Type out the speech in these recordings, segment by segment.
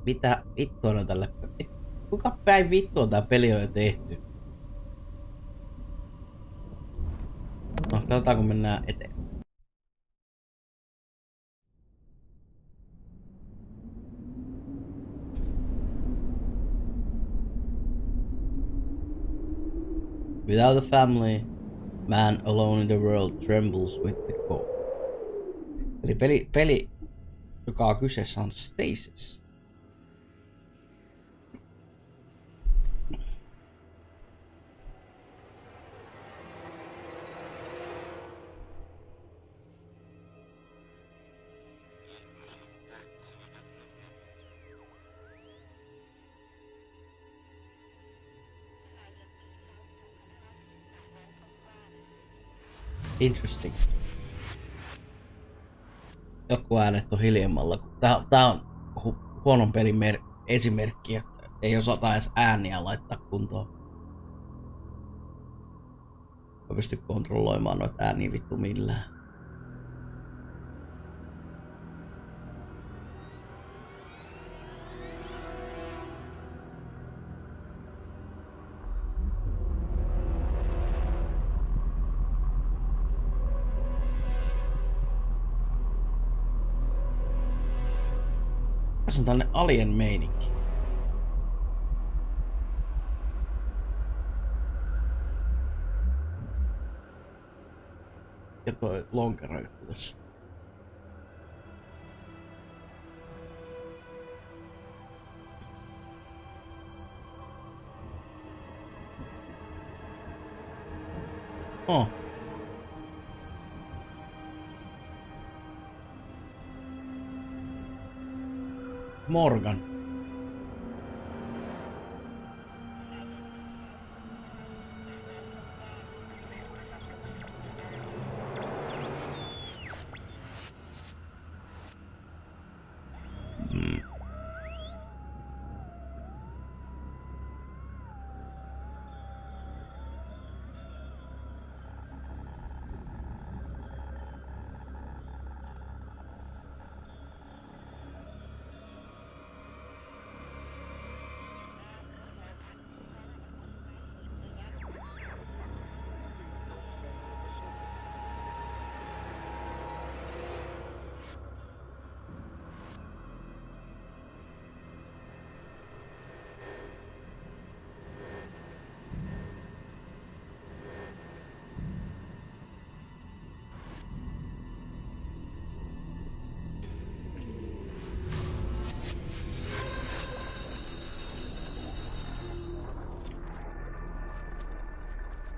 Mitä vittua on tälle? Kuinka päin vittua tää peli on jo tehty? No, katsotaan kun mennään eteen. Without a family, man alone in the world trembles with the cold. Eli peli joka on kyseessä on Stasis. Interesting. Joku äänet on hiljemmalla. Tää on huonon pelin esimerkki, että ei osata edes ääniä laittaa kuntoon. Mä pysty kontrolloimaan noita ääniä vittu millään. Tässä on tällainen alien meininki. Ja toi lonkero tässä. Oh. Morgan.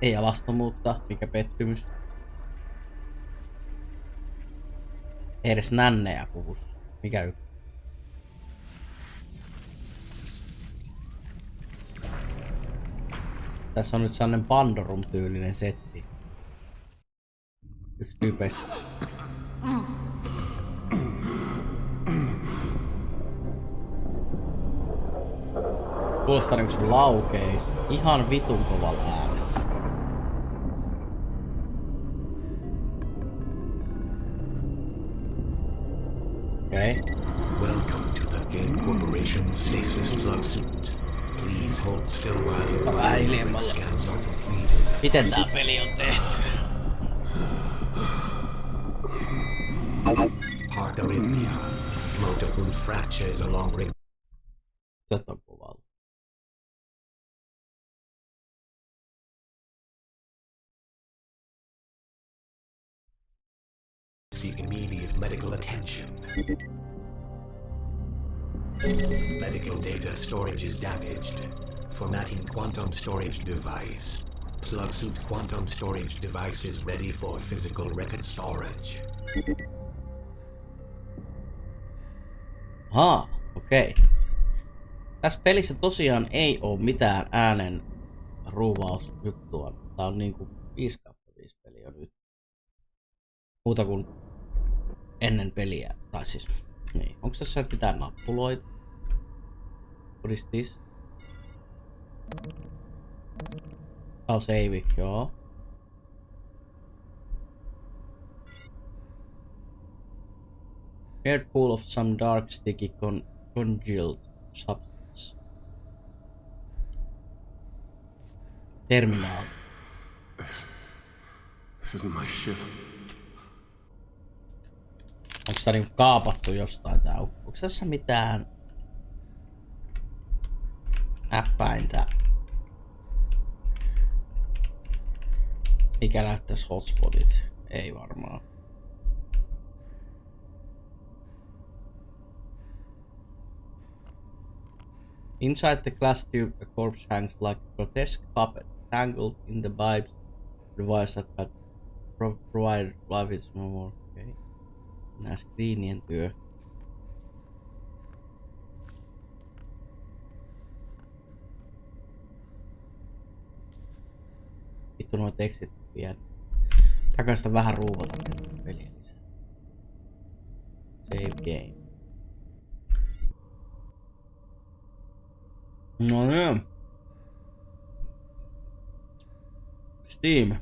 Ei alastomuutta, mikä pettymys. Ei edes nännejä puhus. Mikä juttu? Tässä on nyt sellainen Pandorum-tyylinen setti. Yksi tyypeistä. Kuulostaa niinku se laukeis. Ihan vitun kovalla äänet. Okay. Welcome to the Game Corporation Stasis Plug Suit. Please hold still while your scans are completed. Miten tää peli on tehty? Heart arrhythmia. Multiple fractures along ring. Tätä on kovalla. Seek immediate medical attention. Medical data storage is damaged. Formatting quantum storage device. Plug suit quantum storage device is ready for physical record storage. Okei. Tässä pelissä tosiaan ei oo mitään äänen ruuvausjuttua. Tää on niinku 5/5 peli on nyt. Muuta kuin ennen peliä. Tai siis, niin. Onks tässä mitään nappuloita? What is this? Save, joo. Air pool of some dark sticky congealed substance. Terminaal. This isn't my ship. Onks tää niinku kaapattu jostain tää? Onks tässä mitään näppäintä, mikä näyttäis hotspotit? Ei varmaan. Inside the glass tube, a corpse hangs like a grotesque puppet, tangled in the pipes device that had provided life is no more. Okay. Nää screenien työ. Vittu nuo tekstit vielä. Takaista vähän ruuvata peliä lisää. Save game. No niin. Steam.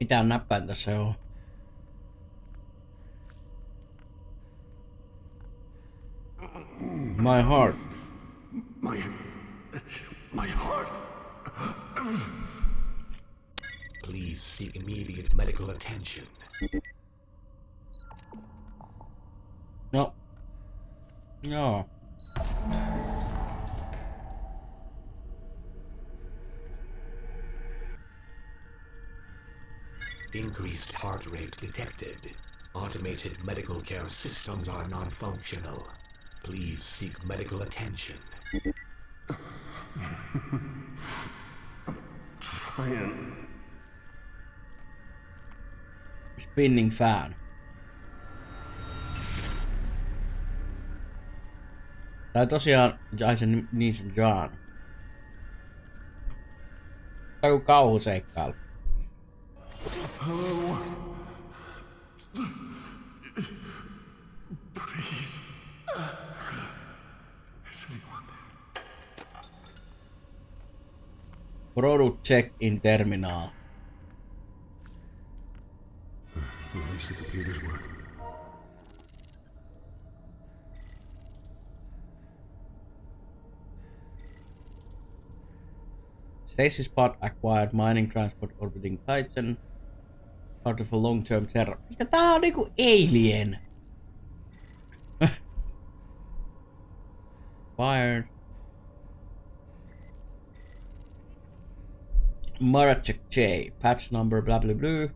Mitään näppäin tässä ei oo. My heart. My heart. Please seek immediate medical attention. No. Joo. Increased heart rate detected. Automated medical care systems are non-functional. Please seek medical attention. Trying. Spinning fan. Tai tosiaan Jason Nissan John. Tai joku kauhuseikkailu. Hello. Please. Is anyone there? Product check in terminal. At least the computers work. Stasis pod acquired mining transport orbiting Titan. Part of a long-term terror. Mitä tää on niinku alien? Fired. Marachek J. Patch number blah blah blah.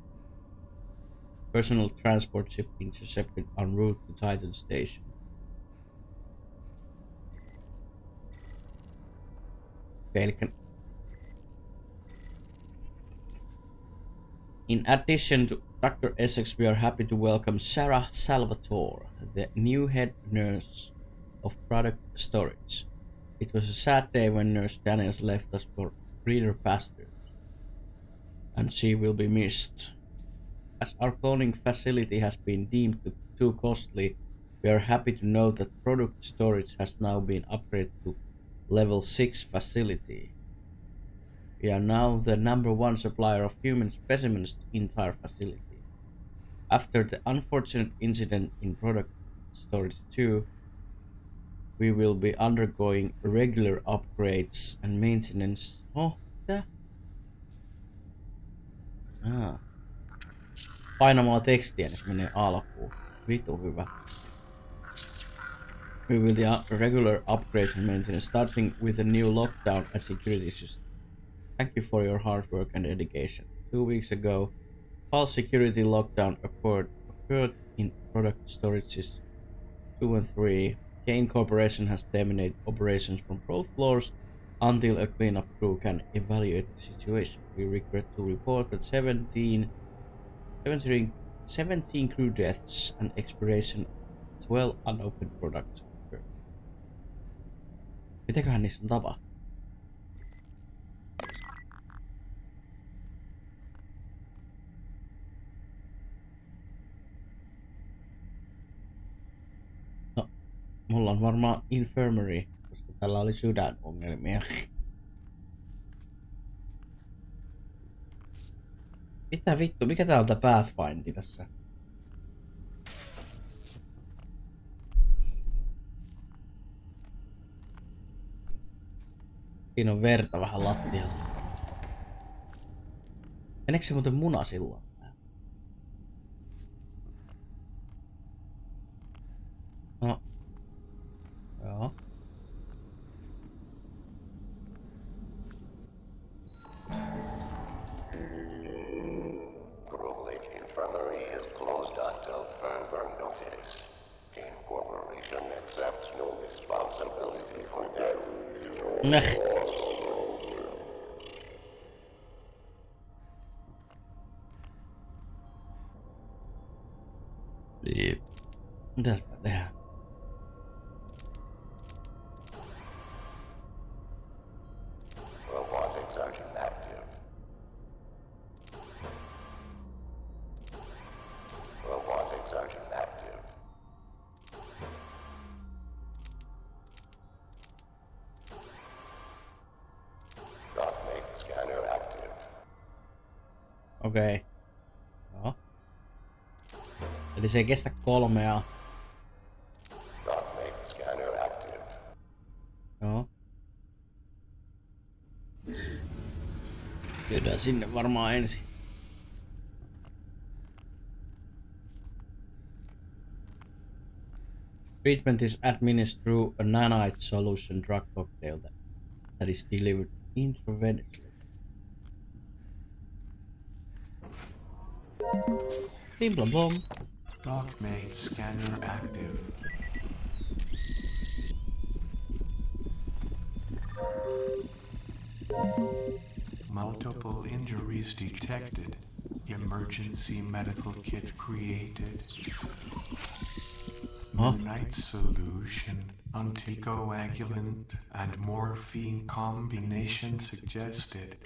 Personal transport ship intercepted en route to Titan station. Okay, in addition to Dr. Essex, we are happy to welcome Sarah Salvatore, the new head nurse of product storage. It was a sad day when Nurse Daniels left us for greener pastures, and she will be missed. As our cloning facility has been deemed too costly, we are happy to note that product storage has now been upgraded to level 6 facility. We are now the #1 supplier of human specimens to the entire facility. After the unfortunate incident in product storage 2, we will be undergoing regular upgrades and maintenance. Oh, mitä? Painamalla tekstiä, niin se menee alkuun. Vitu hyvä. We will do regular upgrades and maintenance, starting with a new lockdown and security system. Thank you for your hard work and dedication. 2 weeks ago, false security lockdown occurred in product storages 2 and 3. Kane Corporation has terminated operations from both floors until a cleanup crew can evaluate the situation. We regret to report that 17 crew deaths and expiration 12 unopened products occurred. Mitäköhän niissä on tapahtunut? No, mulla on varmaan infirmary, koska tällä oli sydänongelmia. Mitä vittu, mikä tää on tää Pathfinder tässä? Siinä on verta vähän lattialla. Meneekö se muuten muna silloin? No. Joo. Grove Lake Infirmary is closed until further notice. Kane Corporation accepts no responsibility for death. Mitäs mä tehdään? Robotics Sergeant active. Robotics Sergeant active. Dockmate scanner active. Okei. Joo. Eli se ei kestä 3. Dockmate scanner active. Joo. Käydään sinne varmaan ensin. Treatment is administered through a nanite solution drug cocktail that is delivered intravenously. Blim blom blom. Dockmate scanner active. Multiple injuries detected. Emergency medical kit created. Huh? Night solution. Anticoagulant and morphine combination suggested.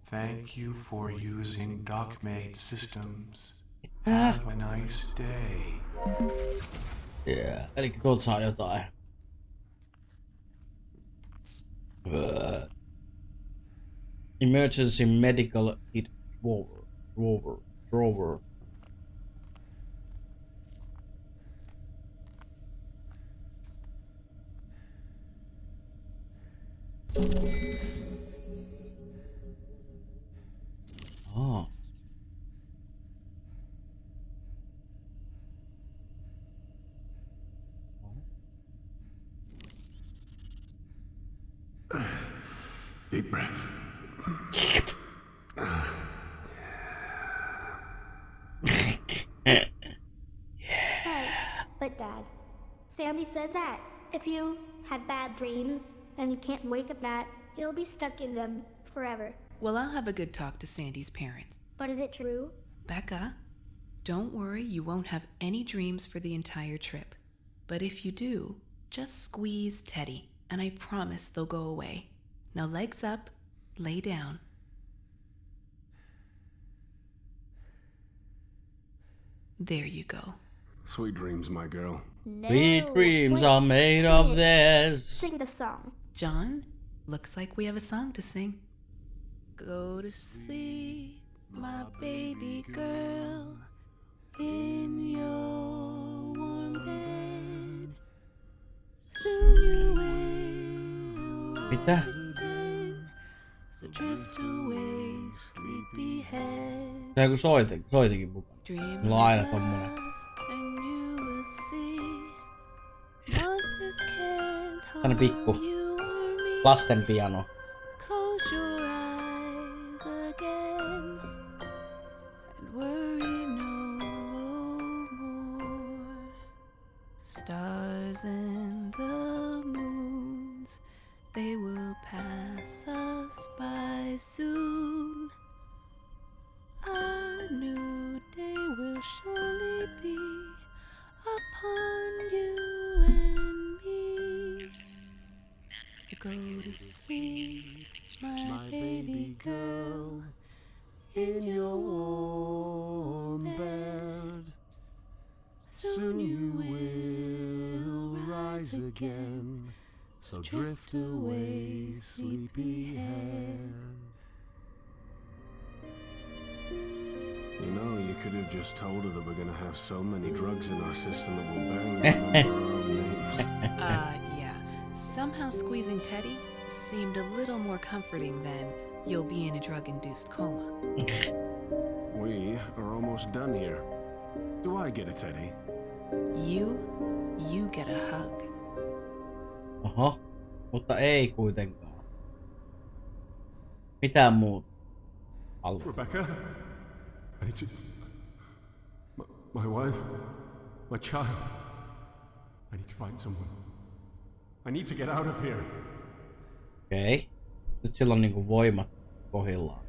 Thank you for using Dockmate systems. Have a nice day. Yeah. Eli tuolta saa jotain. Emergency medical kit drawer. Oh. Deep breath. But Dad, Sandy said that if you have bad dreams and you can't wake up that, you'll be stuck in them forever. Well, I'll have a good talk to Sandy's parents. But is it true? Becca, don't worry, you won't have any dreams for the entire trip. But if you do, just squeeze Teddy, and I promise they'll go away. Now legs up, lay down. There you go. Sweet dreams, my girl. No. Sweet dreams Wait, are made sing of it. this. Sing the song. John, looks like we have a song to sing. Go to sleep, my baby girl, in your warm bed. Soon you will Mitä? rise again, so drift away, sleepyhead. Se joku soitikin mukaan. Dream Mulla on aina of tommonen. us, and you will see monsters can't Tänne pikku. harm you or me. Lasten piano. Close your eyes again and worry no more. Stars and the moons, they will pass us by soon. A new day will surely be upon you and me. So go to sleep, my baby girl, in your warm bed. Soon you will rise again, so drift away, sleepyhead. You know, you could have just told her that we're gonna have so many drugs in our system that we'll barely remember our own names. Yeah. Somehow squeezing Teddy seemed a little more comforting than you'll be in a drug-induced coma. We are almost done here. Do I get a teddy? You get a hug. Oho, mutta ei kuitenkaan. Mitään muuta. Rebecca? I need to... My wife? My child? I need to find someone. I need to get out of here. Okei. Nyt sillä on niinku voimat kohillaan.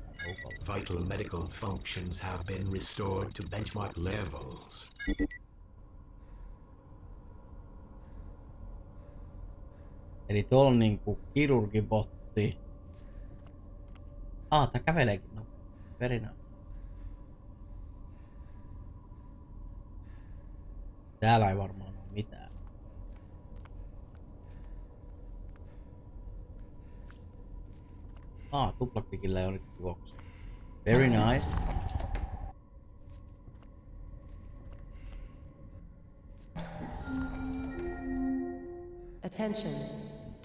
Vital medical functions have been restored to benchmark levels. Eli tuolla on niinku kirurgibotti. Tää käveleekin no. Verinä. Täällä ei varmaan ole mitään. Tuplaklikillä ei ole nyt juoksu. Very nice. Attention.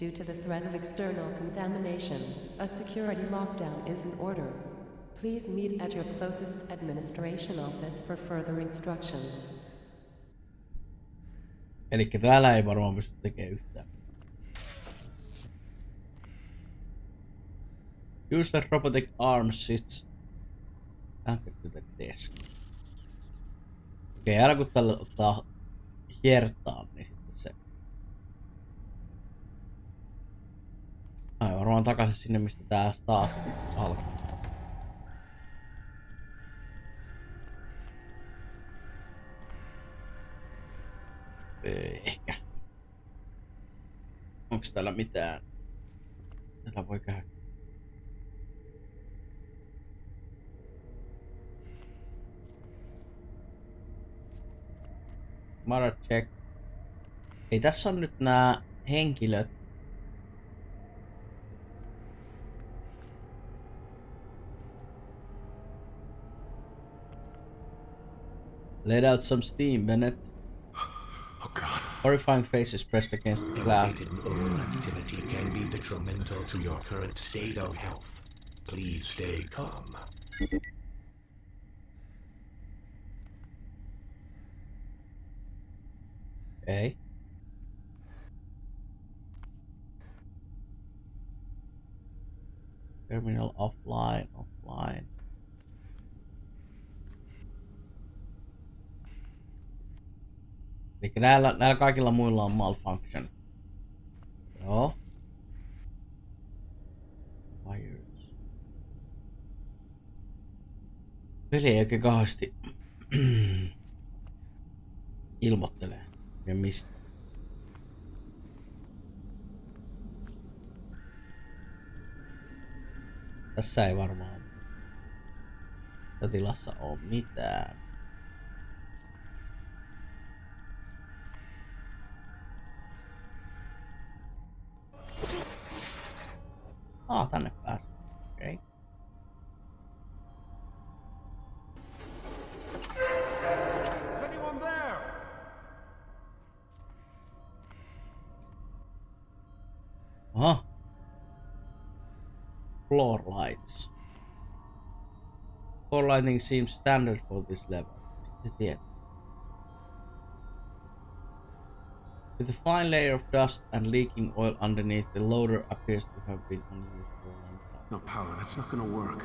Due to the threat of external contamination, a security lockdown is in order. Please meet at your closest administration office for further instructions. Elikkä täällä ei varmaan pysty tekemään yhtään. Use the robotic arm sits after to the desk. Okei, aina kun tällä ottaa hiertaan, niin sitten se... varmaan takaisin sinne, mistä tää Stasis alkaa. Ehkä. Onks täällä mitään? Tätä voi käydä. Mother check. Ei tässä on nyt nää henkilöt. Let out some steam, Bennett. Oh God. Horrifying faces pressed against the cloud. Elevated neural activity can be detrimental to your current state of health. Please stay calm. Okay. Terminal offline. Eli näillä kaikilla muilla on malfunction. Joo. Wires. Peli ei oikein kauheasti ilmoittele. Ja mistä? Tässä ei varmaan tässä tilassa ole mitään. Tänne pääsi. Okei. Is anyone there? Floor lights. Floor lighting seems standard for this level. Mistä se tietää? With a fine layer of dust and leaking oil underneath, the loader appears to have been unused for a long time. No power, that's not gonna work.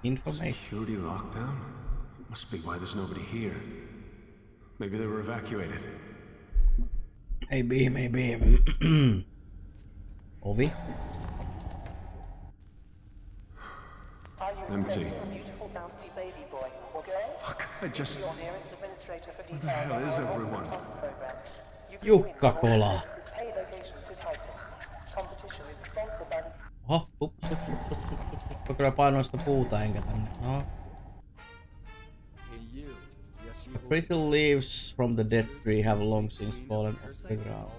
Information. Security lockdown? Must be why there's nobody here. Maybe they were evacuated. Maybe. Ovi. Empty. Beautiful bouncy baby boy or girl? Fuck, I just... Your nearest administrator for Where the details hell on is our everyone? Plus program. Jukka-kola. Pay location to Titan. Competition is sponsored by the... Oho, ups. Mä kyllä painoin sitä puuta enkä tänne. No. The brittle leaves from the dead tree have long since fallen off the ground.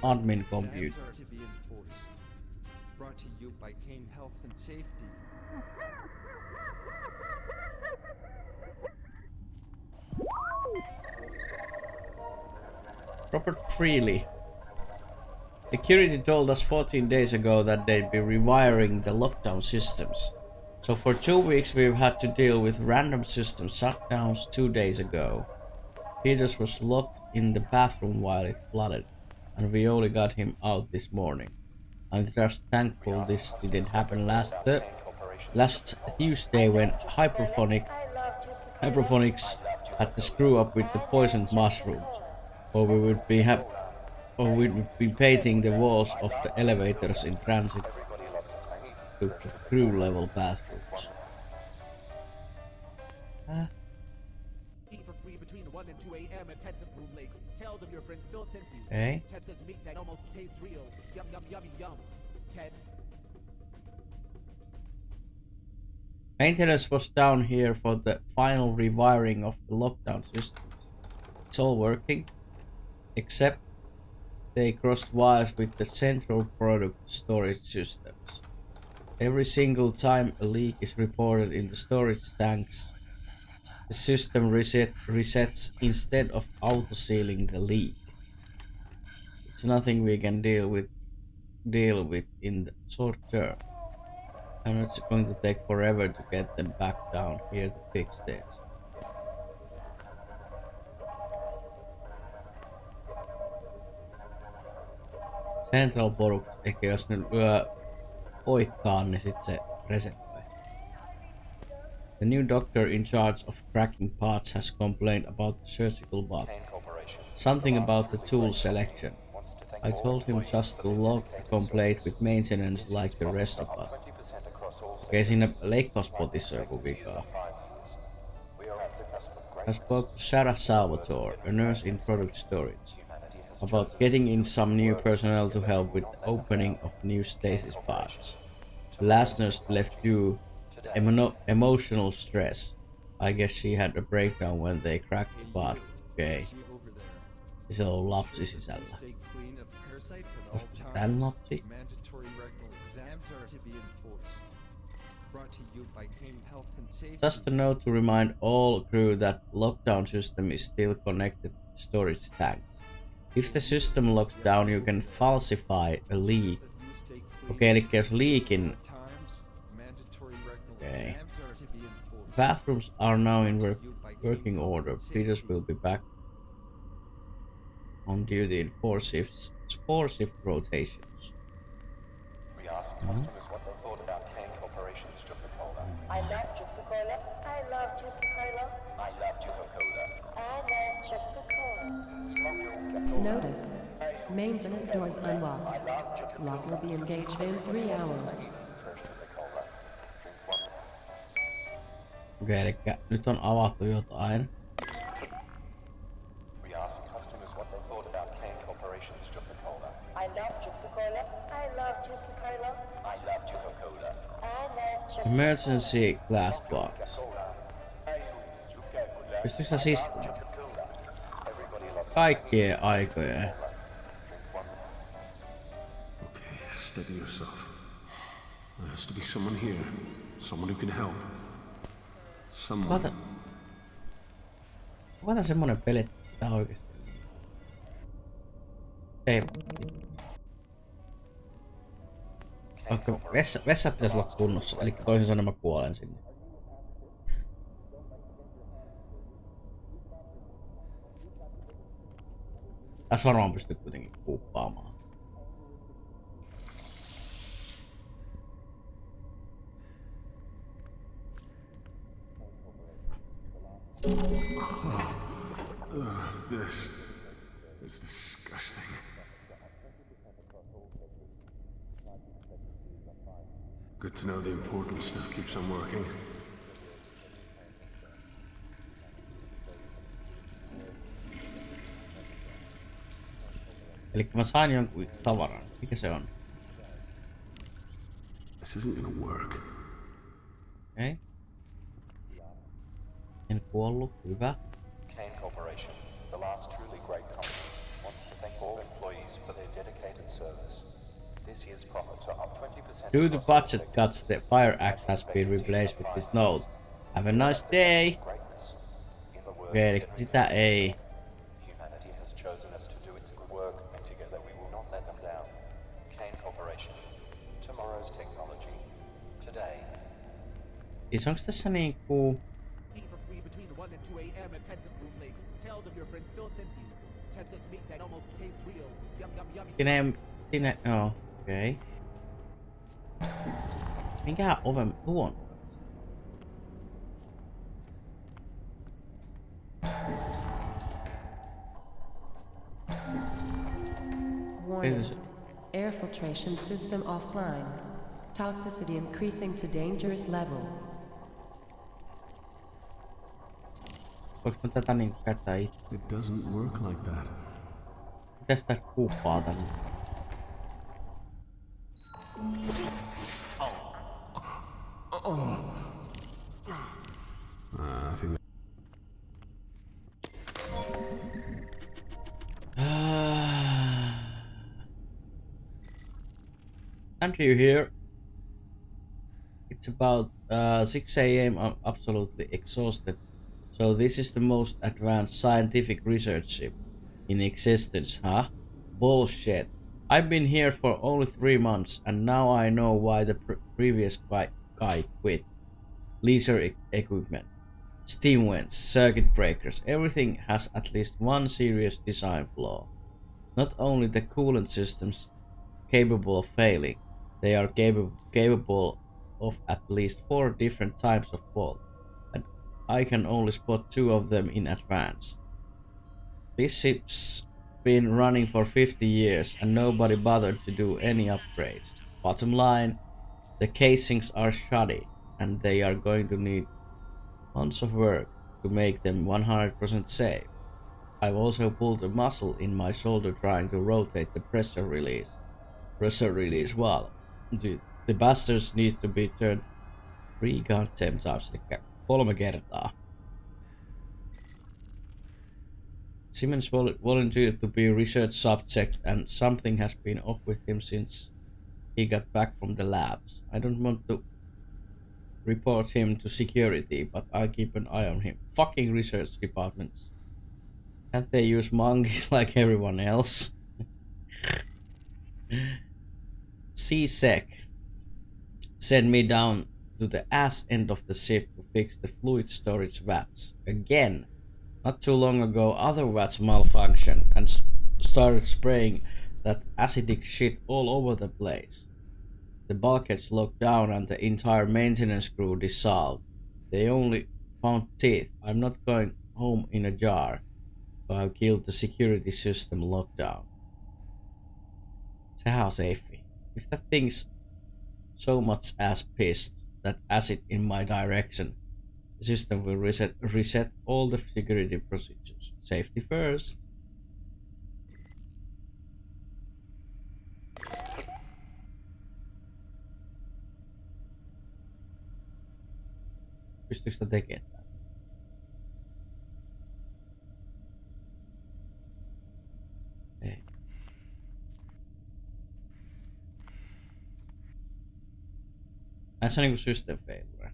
Admin computer. Brought to you by Kane Health and Safety. Robert Freely. Security told us 14 days ago that they'd be rewiring the lockdown systems. So for 2 weeks we've had to deal with random system shutdowns 2 days ago. Peters was locked in the bathroom while it flooded, and we only got him out this morning. I'm just thankful this didn't happen last Tuesday when Hyperphonics had to screw up with the poisoned mushrooms, or we'd be painting the walls of the elevators in transit to crew level bathrooms. Between 1 and 2 a.m. at Ted's Room Lake. Tell them your friend Phil sent you. Okay. Ted says meat that almost tastes real. Yum, yum, yummy, yum. Ted's. Maintenance was down here for the final rewiring of the lockdown system. It's all working, except they crossed wires with the central product storage systems. Every single time a leak is reported in the storage tanks, the system resets instead of auto-sealing the leak. It's nothing we can deal with in the short term. And it's going to take forever to get them back down here to fix this. Central Poruk, eikä jos ne lyö oikkaan, niin sit se resetoi. The new doctor in charge of cracking parts has complained about the surgical bug. Something about the tool selection. I told him just to log the complaint with maintenance like the rest of us. Okei, siinä leikkauspotissa on joku vikaa. I spoke to Sarah Salvatore, a nurse in product storage, about getting in some new personnel to help with the opening of new stasis parts. The last nurse left due to emotional stress. I guess she had a breakdown when they cracked the part. Okay. Se on lapsi sisällä. Olisiko se tän lapsi? Just a note to remind all crew that lockdown system is still connected to storage tanks. If the system locks down, you can falsify a leak. Okei, eli jos leakin... Okay. Bathrooms are now in working order. Peters will be back on duty in 4 shift rotations. We asked customers what they thought about Kane Corporation's Coca-Cola. I love Coca-Cola. I love Coca-Cola. I love Coca-Cola. I love Coca-Cola. Notice. Maintenance doors unlocked. Lock will be engaged in 3 hours. Okei, eli nyt on avattu jotain. We asked customers what they thought about Kane Corporation's Coca-Cola. I love Coca-Cola. I love Coca-Cola. I love Coca-Cola. I love Coca-Cola. Emergency glass box. Pystyykö sä siis kaikkien aikojen? Okay, steady yourself. There has to be someone here. Someone who can help. Someone. Kuka tää semmonen peli tää oikeesti? Ei. Vaikka vessat pitäis olla kunnossa, eli toisin sanoen mä kuolen sinne. Tässä varmaan pystyy kuitenkin kuuppaamaan. This is disgusting. Good to know the important stuff keeps on working. Elikkä mä sain jonkun tavaran. Mikä se on? This isn't gonna work. Okei. En kuollut. Hyvä. Kane Corporation, the last truly great company, wants to thank all employees for their dedicated service. This year's profits are up 20%. Due to budget cuts, the fire axe has been replaced with this note. Have a nice day. Okei, eli sitä ei. Humanity has chosen us to do its Siis onks tässä niinku... Eat for free between 1 and 2 a.m. at Tencent Room Lake. Tell them your friend Phil sent you. Tencent's meat that almost tastes real. Yum yum yummy. Sinne... Joo, okei. Minkähän oven tuon? Warning. Air filtration system offline. Toxicity increasing to dangerous level. Voinko mä tätä niinku käyttää itse? It doesn't work like that. Mitäs tästä kuuppaa tänne? I think Andrew here. It's about 6 a.m. I'm absolutely exhausted. So this is the most advanced scientific research ship in existence, huh? Bullshit. I've been here for only 3 months and now I know why the previous guy quit. Leisure equipment, steam vents, circuit breakers, everything has at least one serious design flaw. Not only the coolant systems capable of failing, they are capable of at least 4 different types of fault, and I can only spot 2 of them in advance. This ship's been running for 50 years and nobody bothered to do any upgrades. Bottom line, the casings are shoddy and they are going to need months of work to make them 100% safe. I've also pulled a muscle in my shoulder trying to rotate the pressure release valve. The bastards need to be turned 3 goddamn times, eli 3 kertaa. Simmons volunteered to be a research subject and something has been off with him since he got back from the labs. I don't want to report him to security, but I'll keep an eye on him. Fucking research departments. Can't they use monkeys like everyone else? C-Sec sent me down to the ass end of the ship to fix the fluid storage vats. Again. Not too long ago, other vats malfunctioned and started spraying that acidic shit all over the place. The bulkheads locked down and the entire maintenance crew dissolved. They only found teeth. I'm not going home in a jar. So I've killed the security system lockdown. Sehän on safe. If that thing's so much as pissed that acid in my direction, the system will reset all the security procedures. Safety first. Pystyykö sitä tekemään? Ei. Näissä on niinku system failure.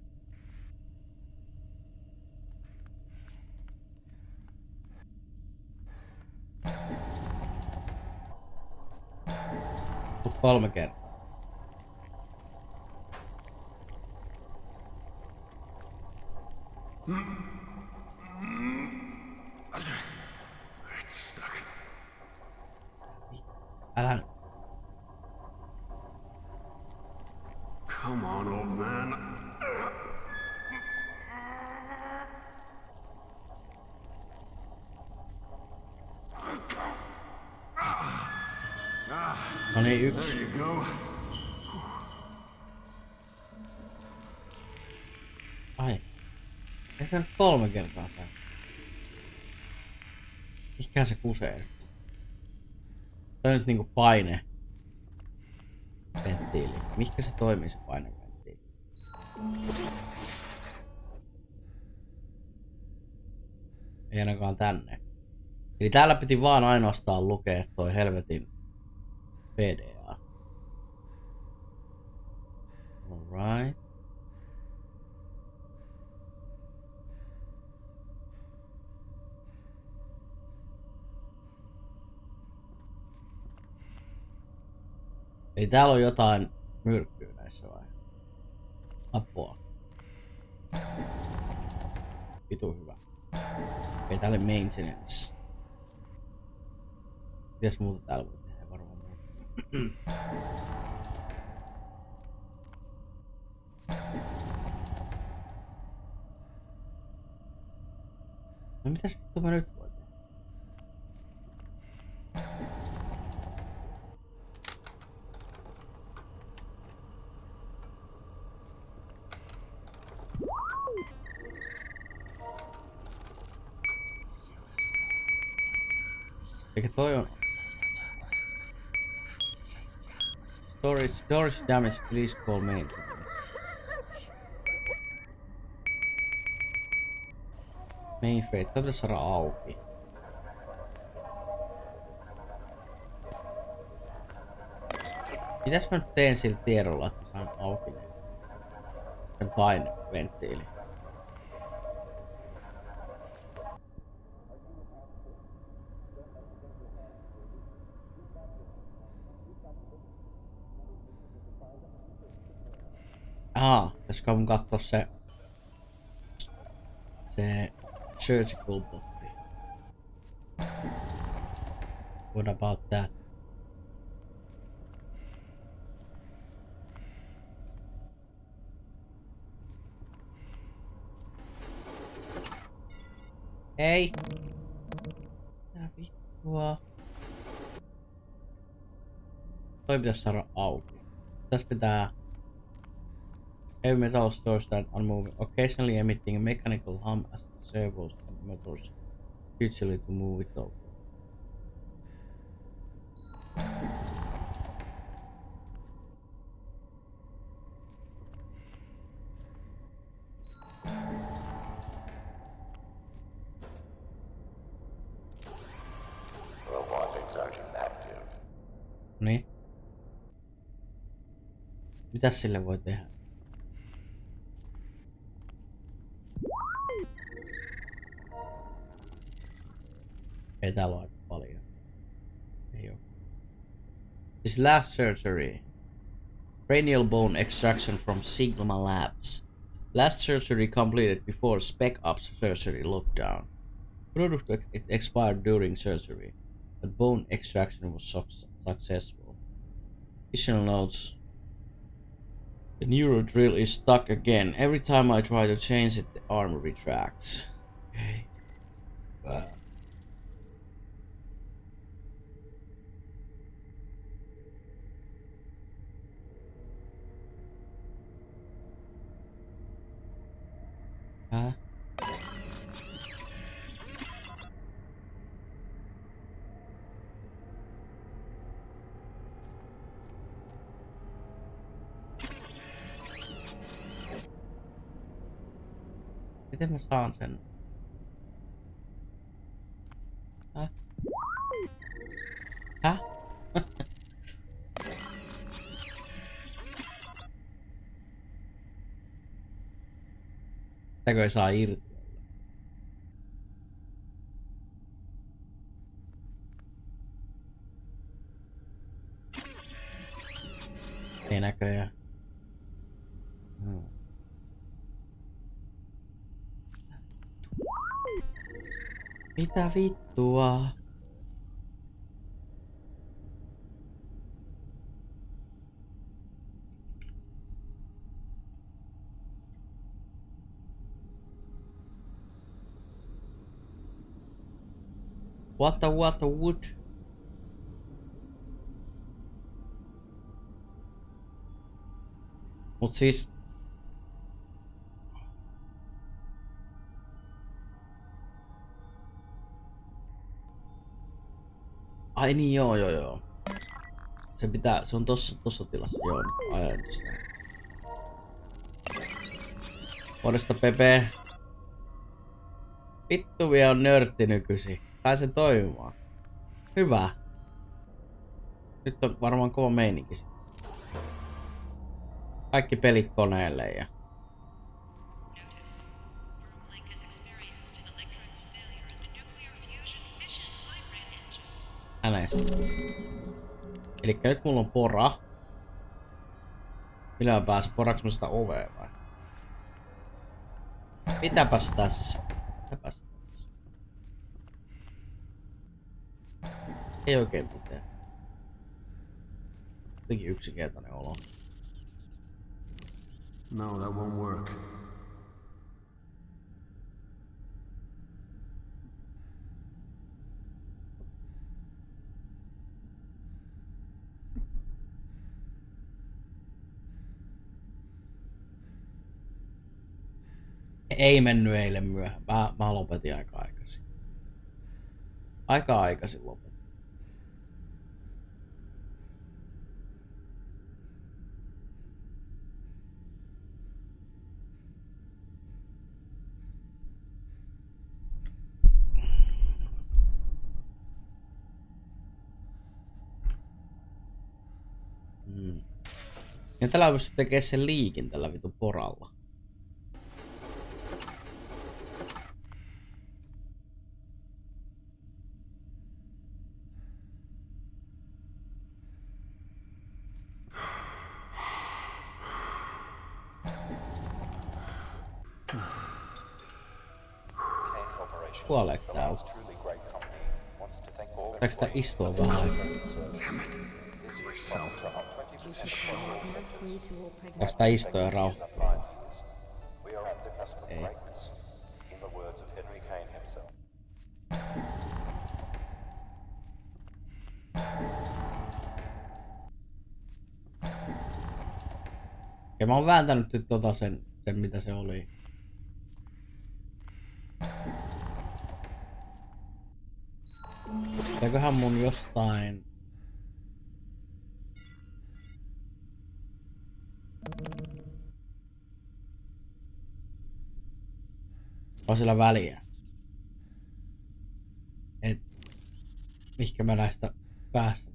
Mut 3 kertaa. it's stuck. Älä... Come on, old man. No niin, 1. There you go. Ai. Ehkä nyt 3 kertaa saa. Mikähän se kusee nyt? Tää on nyt niinku paine. Venttiili. Mikä se toimii se paineventtiili? Ei ainakaan tänne. Eli täällä piti vaan ainoastaan lukea toi helvetin PDA. Alright. Eli täällä on jotain myrkkyä näissä vai? Apua. Vitu hyvä. Okei, täällä oli maintenance. Mitäs muuta täällä voi tehdä? Varmaan muuta. No mitäs vittu mä nyt voin tehdä? Eikä toi on... Storage damage, please call maintenance. Mainframe, toi pitäis saada auki. Mitäs mä nyt teen sillä tiedolla, että mä saan auki sen paineventtiili? Pitäisikö mun kattoo se surgical botti? What about that? Ei! Mitä vittua? Toi pitäis saada auki. Tässä pitää... Heavy metal stores that are moving, occasionally emitting a mechanical hum as the servos and motors usually to move it over. Robotics are inactive. Niin. Mitäs sille voi tehdä? Ei täällä ole aika paljon. Ei oo. This last surgery. Cranial bone extraction from Sigma Labs. Last surgery completed before Spec Ops surgery lockdown. Product expired during surgery, but bone extraction was successful. Additional notes. The neuro drill is stuck again. Every time I try to change it, the arm retracts. Okay. Miten mä saan sen? Häh? Sitäkö ei saa irti? Ei näköjään. Mitä vittua? What the wood? Mut siis... Ai niin joo. Se pitää, se on tossa tilassa, joo, niin ajan sitä. Morjesta Pepe. Vittu vielä on nörtti nykyisin. Pääsee toimimaan. Hyvä. Nyt on varmaan kova meininki sitten. Kaikki pelit koneelle ja... Hänes. Elikkä nyt mulla on pora. Millä mä pääsen? Poraks mä sitä ovea vai? Mitäpäs tässä? Mitäpäs tässä? Ei oikein mitään. Jotenkin yksinkertainen olo. No, that won't work. Ei mennyt eilen myöhään. Mä lopetin aika aikaisin. Aika aikaisin lopetin. Ja tällä pystyy tekemään sen liikin tällä vitun poralla. Kuoleeko tää? Pitääkö tää istua vähän aikaa? Pitääkö tää istua ja rauhoittaa? Ei. Ja mä oon vääntänyt nyt sen mitä se oli. Pitääköhän mun jostain... On sillä väliä. Et... Mihkä mä näistä päästän.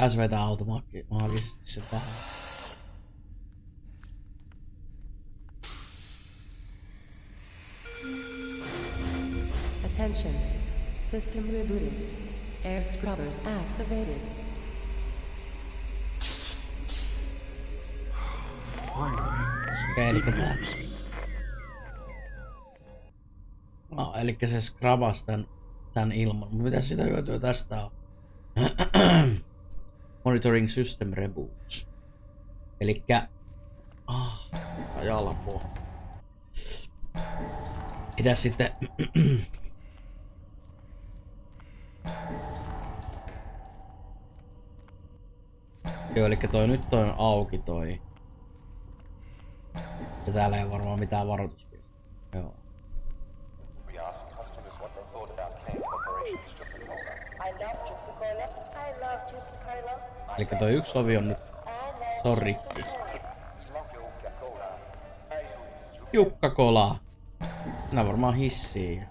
SVtä automaattisesti se tähän. Attention. System rebooted. Air scrubbers activated. Okei, elikkä tää. No, elikkä se scrubas tän ilman. Mitä sitä hyötyä tästä on? Monitoring system reboots. Elikkä... ajalla po. Mitäs sitten... Joo, elikkä nyt toi on auki toi. Ja täällä ei varmaan mitään varoituspistettä. Joo. Elikkä toi yksi ovi on nyt... Se on rikki. Jukka-kolaa. Nää varmaan hissii.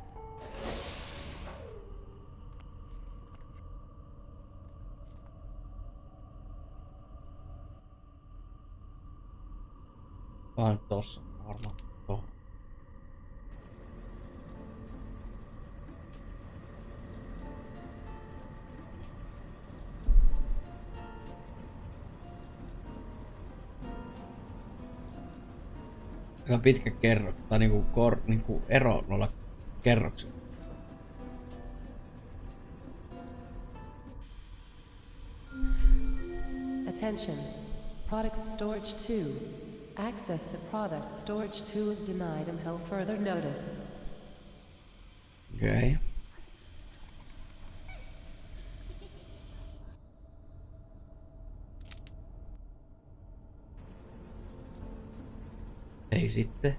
Vaan tossa varmaan tohon. Aika pitkä kerro, tai niinku ero noilla kerroksilla. Attention. Product storage 2. Access to product storage 2 is denied until further notice. Okay. Ei sitten.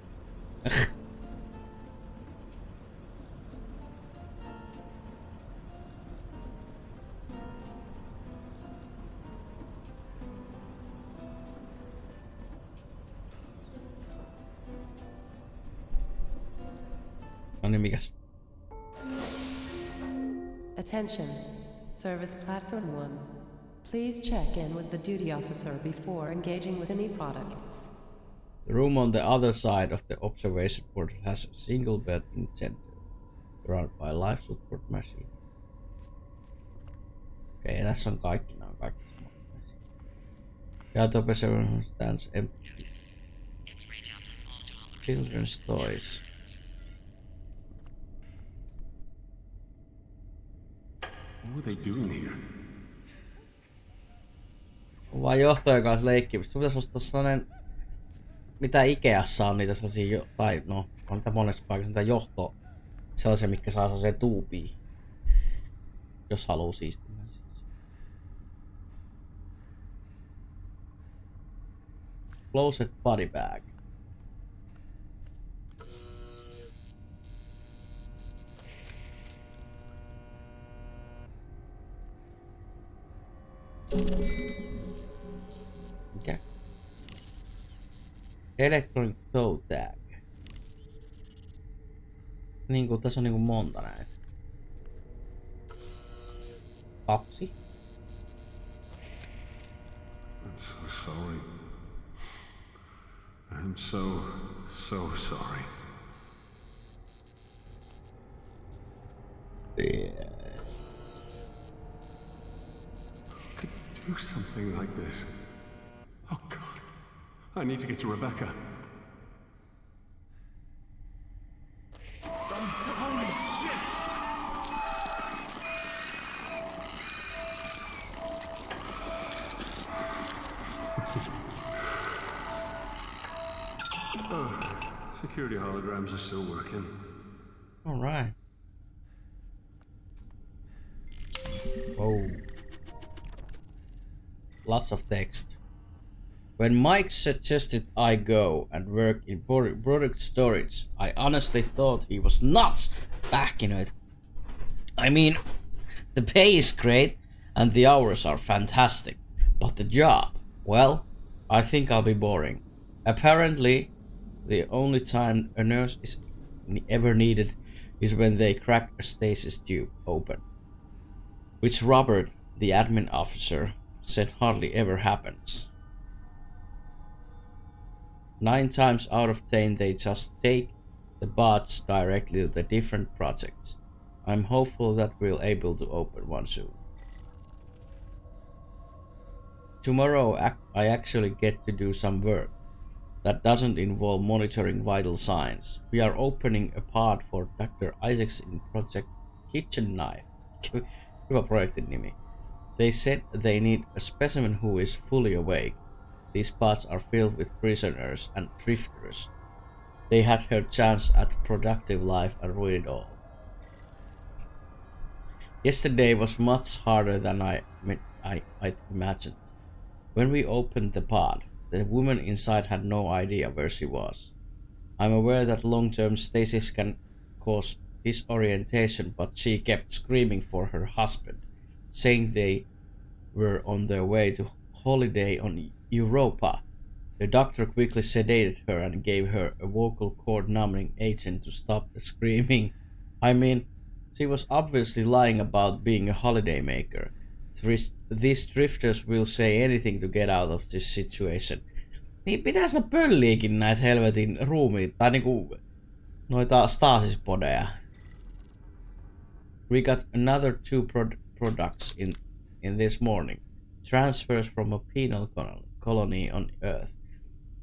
No niin, mikäs? Attention. Service Platform 1. Please check in with the duty officer before engaging with any products. The room on the other side of the observation portal has a single bed in the center, surrounded by life support machine. Okei, tässä on kaikki, nämä on kaikki samat. The autopsy stands empty. Children's toys. What were they doing here? Vaan johtajan kanssa leikkimistä. Pitäis ostaa sellainen... Mitä Ikeassa on niitä sellaisia... Tai no, on niitä monessa paikassa niitä johto... Sellaisia, mitkä saa sellaiseen tuubiin. Jos haluu siistimään. Closet body bag. Mikä? Electronic toe tag. Niinku tässä on niinku monta näitä. 2. I'm so sorry. I'm so sorry. Yeah. Could do something like this. Oh God. I need to get to Rebecca. Holy shit! Security holograms are still working. All right. Oh. Lots of text. When Mike suggested I go and work in product storage, I honestly thought he was nuts back in it. I mean, the pay is great and the hours are fantastic, but the job, well, I think I'll be boring. Apparently, the only time a nurse is ever needed is when they crack a stasis tube open. Which Robert, the admin officer, said hardly ever happens. 9 times out of 10 they just take the bots directly to the different projects. I'm hopeful that we'll able to open one soon. Tomorrow I actually get to do some work that doesn't involve monitoring vital signs. We are opening a pod for Dr. Isaacson Project Kitchen Knife. Hyvä projektin nimi. They said they need a specimen who is fully awake. These pods are filled with prisoners and drifters. They had their chance at productive life and ruined it all. Yesterday was much harder than I'd imagined. When we opened the pod, the woman inside had no idea where she was. I'm aware that long-term stasis can cause disorientation, but she kept screaming for her husband, saying they were on their way to holiday on Europa. The doctor quickly sedated her and gave her a vocal cord numbing agent to stop the screaming. I mean, she was obviously lying about being a holiday maker. These drifters will say anything to get out of this situation. Niin pitäis ne pölliikin näitä helvetin ruumiita, tai niinku noita stasis-podeja. We got another 2 products in this morning. Transfers from a penal colony on Earth.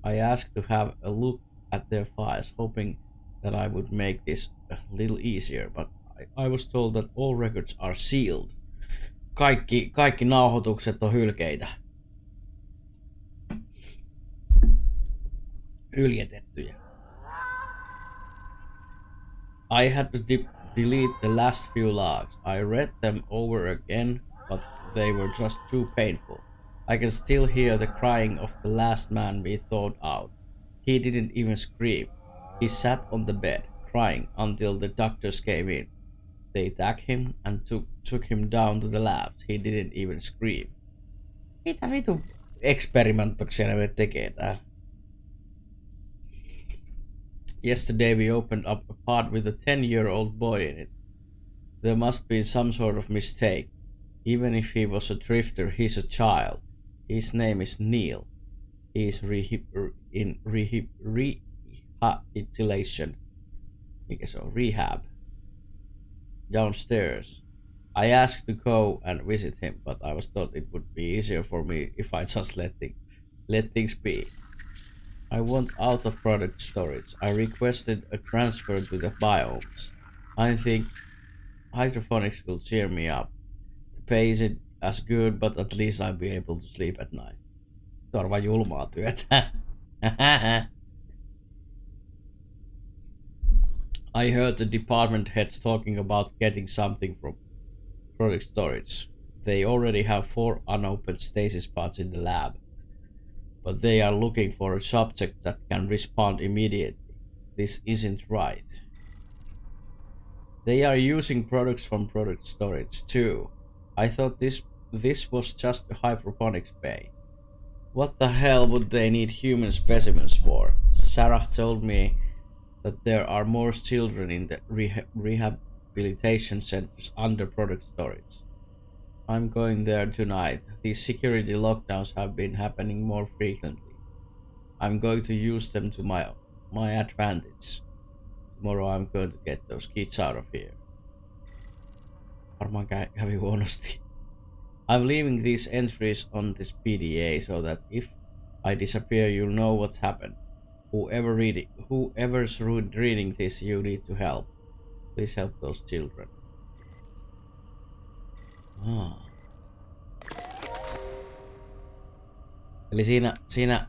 I asked to have a look at their files, hoping that I would make this a little easier, but I was told that all records are sealed. Kaikki nauhoitukset on hylkeitä. Hyljetettyjä. I had to delete the last few logs. I read them over again, but they were just too painful. I can still hear the crying of the last man we thawed out. He didn't even scream. He sat on the bed, crying until the doctors came in. They tagged him and took him down to the labs. He didn't even scream. Mitä vitu eksperimentoksia ne tekee täällä? Yesterday we opened up a pod with a 10-year-old boy in it. There must be some sort of mistake. Even if he was a drifter, he's a child. His name is Neil. He is in rehabilitation. Mikä se on? Rehab. Downstairs. I asked to go and visit him, but I was thought it would be easier for me if I just let Let things be. I want out of product storage. I requested a transfer to the biomes. I think hydroponics will cheer me up. The pay isn't as good, but at least I'll be able to sleep at night. Tuo on vaan julmaa työtä. I heard the department heads talking about getting something from product storage. They already have 4 unopened stasis pods in the lab, but they are looking for a subject that can respond immediately. This isn't right. They are using products from product storage too. I thought this was just a hydroponics bay. What the hell would they need human specimens for? Sarah told me that there are more children in the rehabilitation centers under product storage. I'm going there tonight. These security lockdowns have been happening more frequently. I'm going to use them to my advantage. Tomorrow I'm going to get those kids out of here. Varmaan kävi huonosti. I'm leaving these entries on this PDA so that if I disappear, you'll know what's happened. Whoever's reading this, you need to help. Please help those children. Eli siinä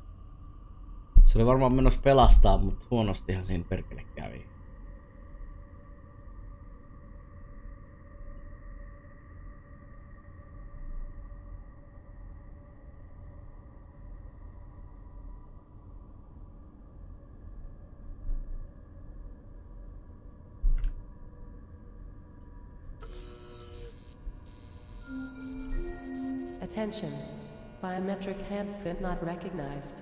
se oli varmaan menossa pelastaa, mutta huonostihan siinä perkele kävi. Attention. Biometric handprint not recognized.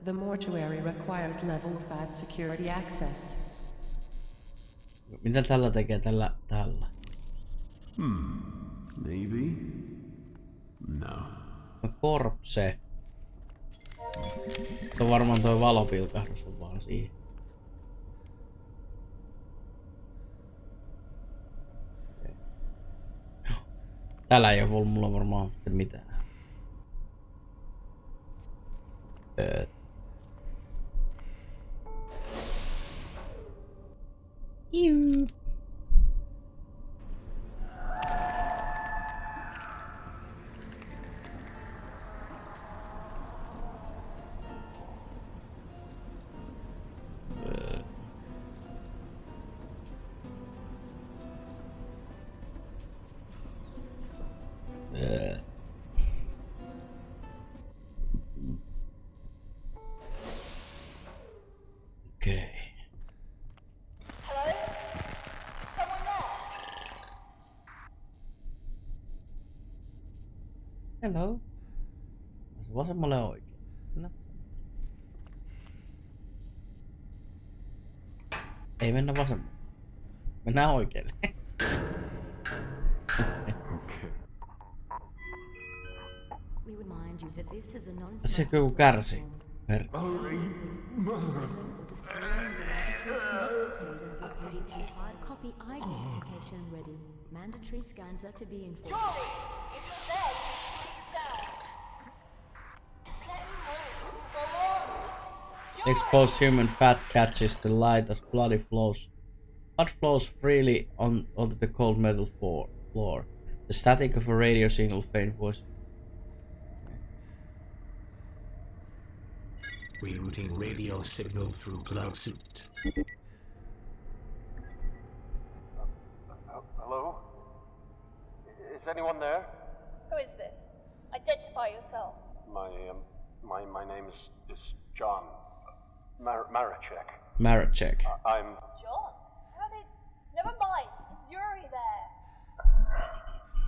The mortuary requires level 5 security access. Mitä tällä tekee tällä? Maybe? No. Korpse. Tuo varmaan toi valopilkahdus on vaan siihen. Täällä ei oo mulla varmaan mitään. Iu. Hello. Vasemmalle oikein. No. Ei mennä vasemmalle. Mennään oikealle. Se joku kärsii. Copy identification ready. Mandatory scans are to be informed. Exposed human fat catches the light as blood flows freely onto the cold metal floor. The static of a radio signal faint voice. Rerouting radio signal through plug suit. Hello? Is anyone there? Who is this? Identify yourself. My name is John. Maracek. Maracek. I'm... John? How did... Never mind. It's Yuri there.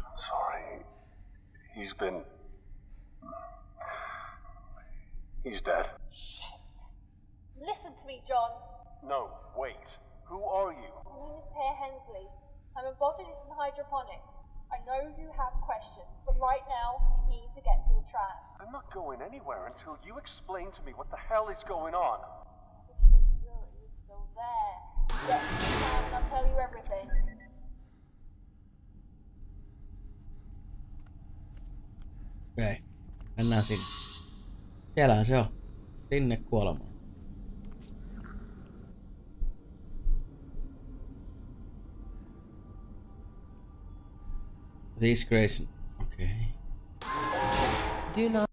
I'm sorry. He's dead. Shit. Listen to me, John. No, wait. Who are you? My name is Taya Hensley. I'm a botanist in hydroponics. I know you have questions, but right now, you need to get to the tram. I'm not going anywhere until you explain to me what the hell is going on. Yuri is still there. Get to the tram and I'll tell you everything. Okei. Mennään sinne. Siellähän se on. Sinne kuolemaan. Disgrace. Okei. Do not.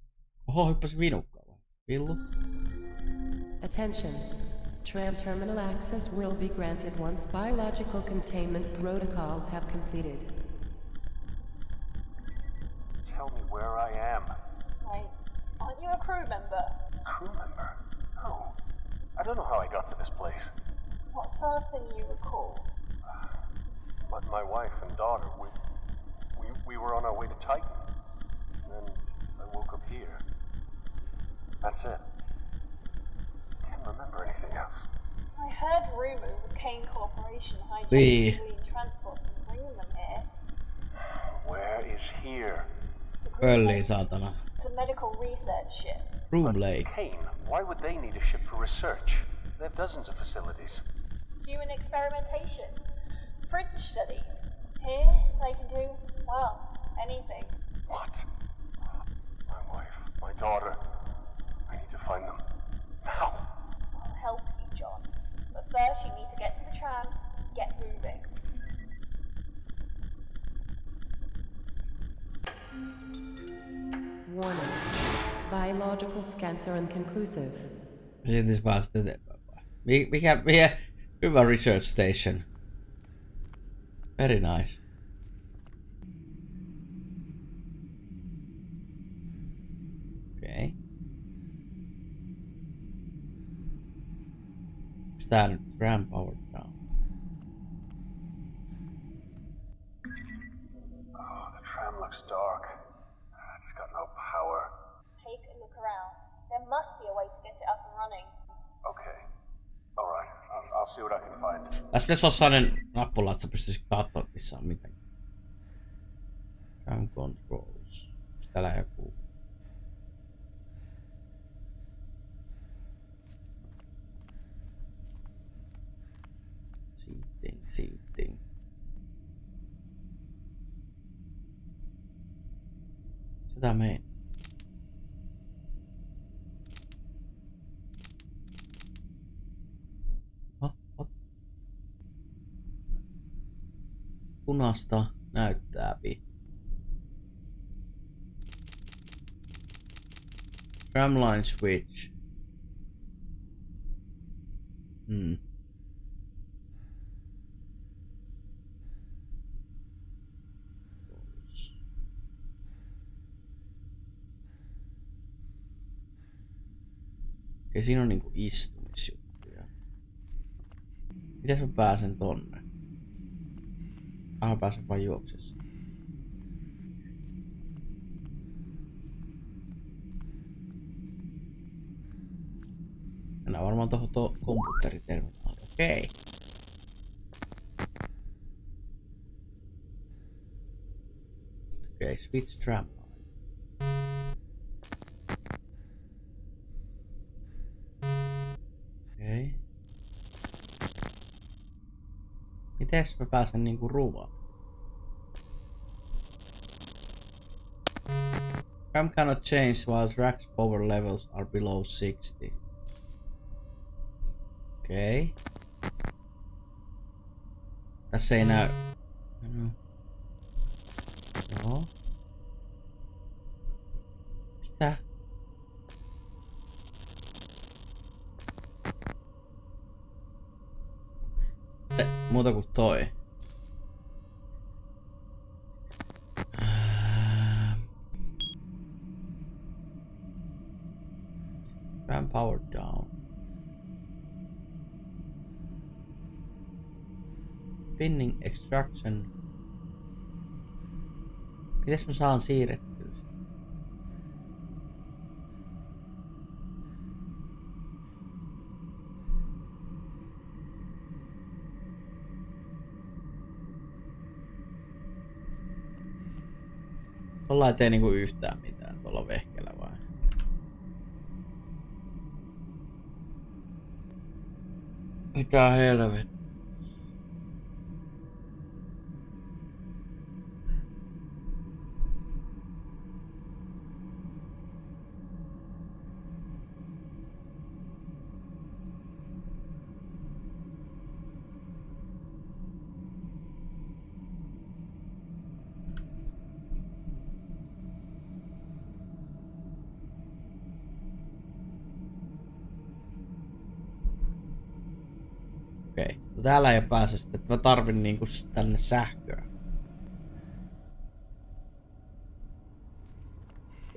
Oho, hyppäsi vinukkaan vai? Villu? Attention. Tram terminal access will be granted once biological containment protocols have completed. Tell me where I am. Right. Aren't you a crew member? Crew member? No. I don't know how I got to this place. What's the last thing you recall? My wife and daughter, we were on our way to Titan. And then I woke up here. That's it. I can't remember anything else. I heard rumors of Kane Corporation hijacking Wee. civilian transports and bringing them here. Where is here? Pölli, saatana. It's a medical research ship. Room Lake. Kane, why would they need a ship for research? They have dozens of facilities. Human experimentation. Fringe studies. Here, they can do, well, anything. What? My wife, my daughter. I need to find them. Now. I'll help you, John. But first, you need to get to the tram, get moving. Warning. Biological scans are inconclusive. Sitten päästä eteenpäin. Mikä hyvä research station. Very nice. Okei. Okay. Onks tää nyt ram power down? Oh, the tram looks dark. It's got no power. Take a look around. There must be a way to get it up and running. Okay. Alright. I'll see what I can find. Tässä pitäisi olla sellainen nappula, että sä pystyisit katsoa, missä on mitään. Tram controls. Onks täällä joku? Seating. Sitä mein. Punasta näyttääpi. Tramline switch. Okei, siinä on niinku istumisjuttuja. Mites mä pääsen tonne? Mä pääsen vaan juoksessa. Mennään varmaan tohon komputeriterminaaliin. Okei. Okei, switch tram. Okei. Mites mä pääsen niinku ruuvaan? Tram cannot change while track's power levels are below 60. Okei. Tässä ei näy. No. Joo. Mitä? Se muuta kuin toi. Ram power down. Pinning extraction. Mites mä saan siirrettyä sen? Tuolla ei tee niinku yhtään mitään tuolla vehkellä vai? Mikä helvetti? Mutta täällä ei pääse sitten, että mä tarvin niinku tänne sähköä.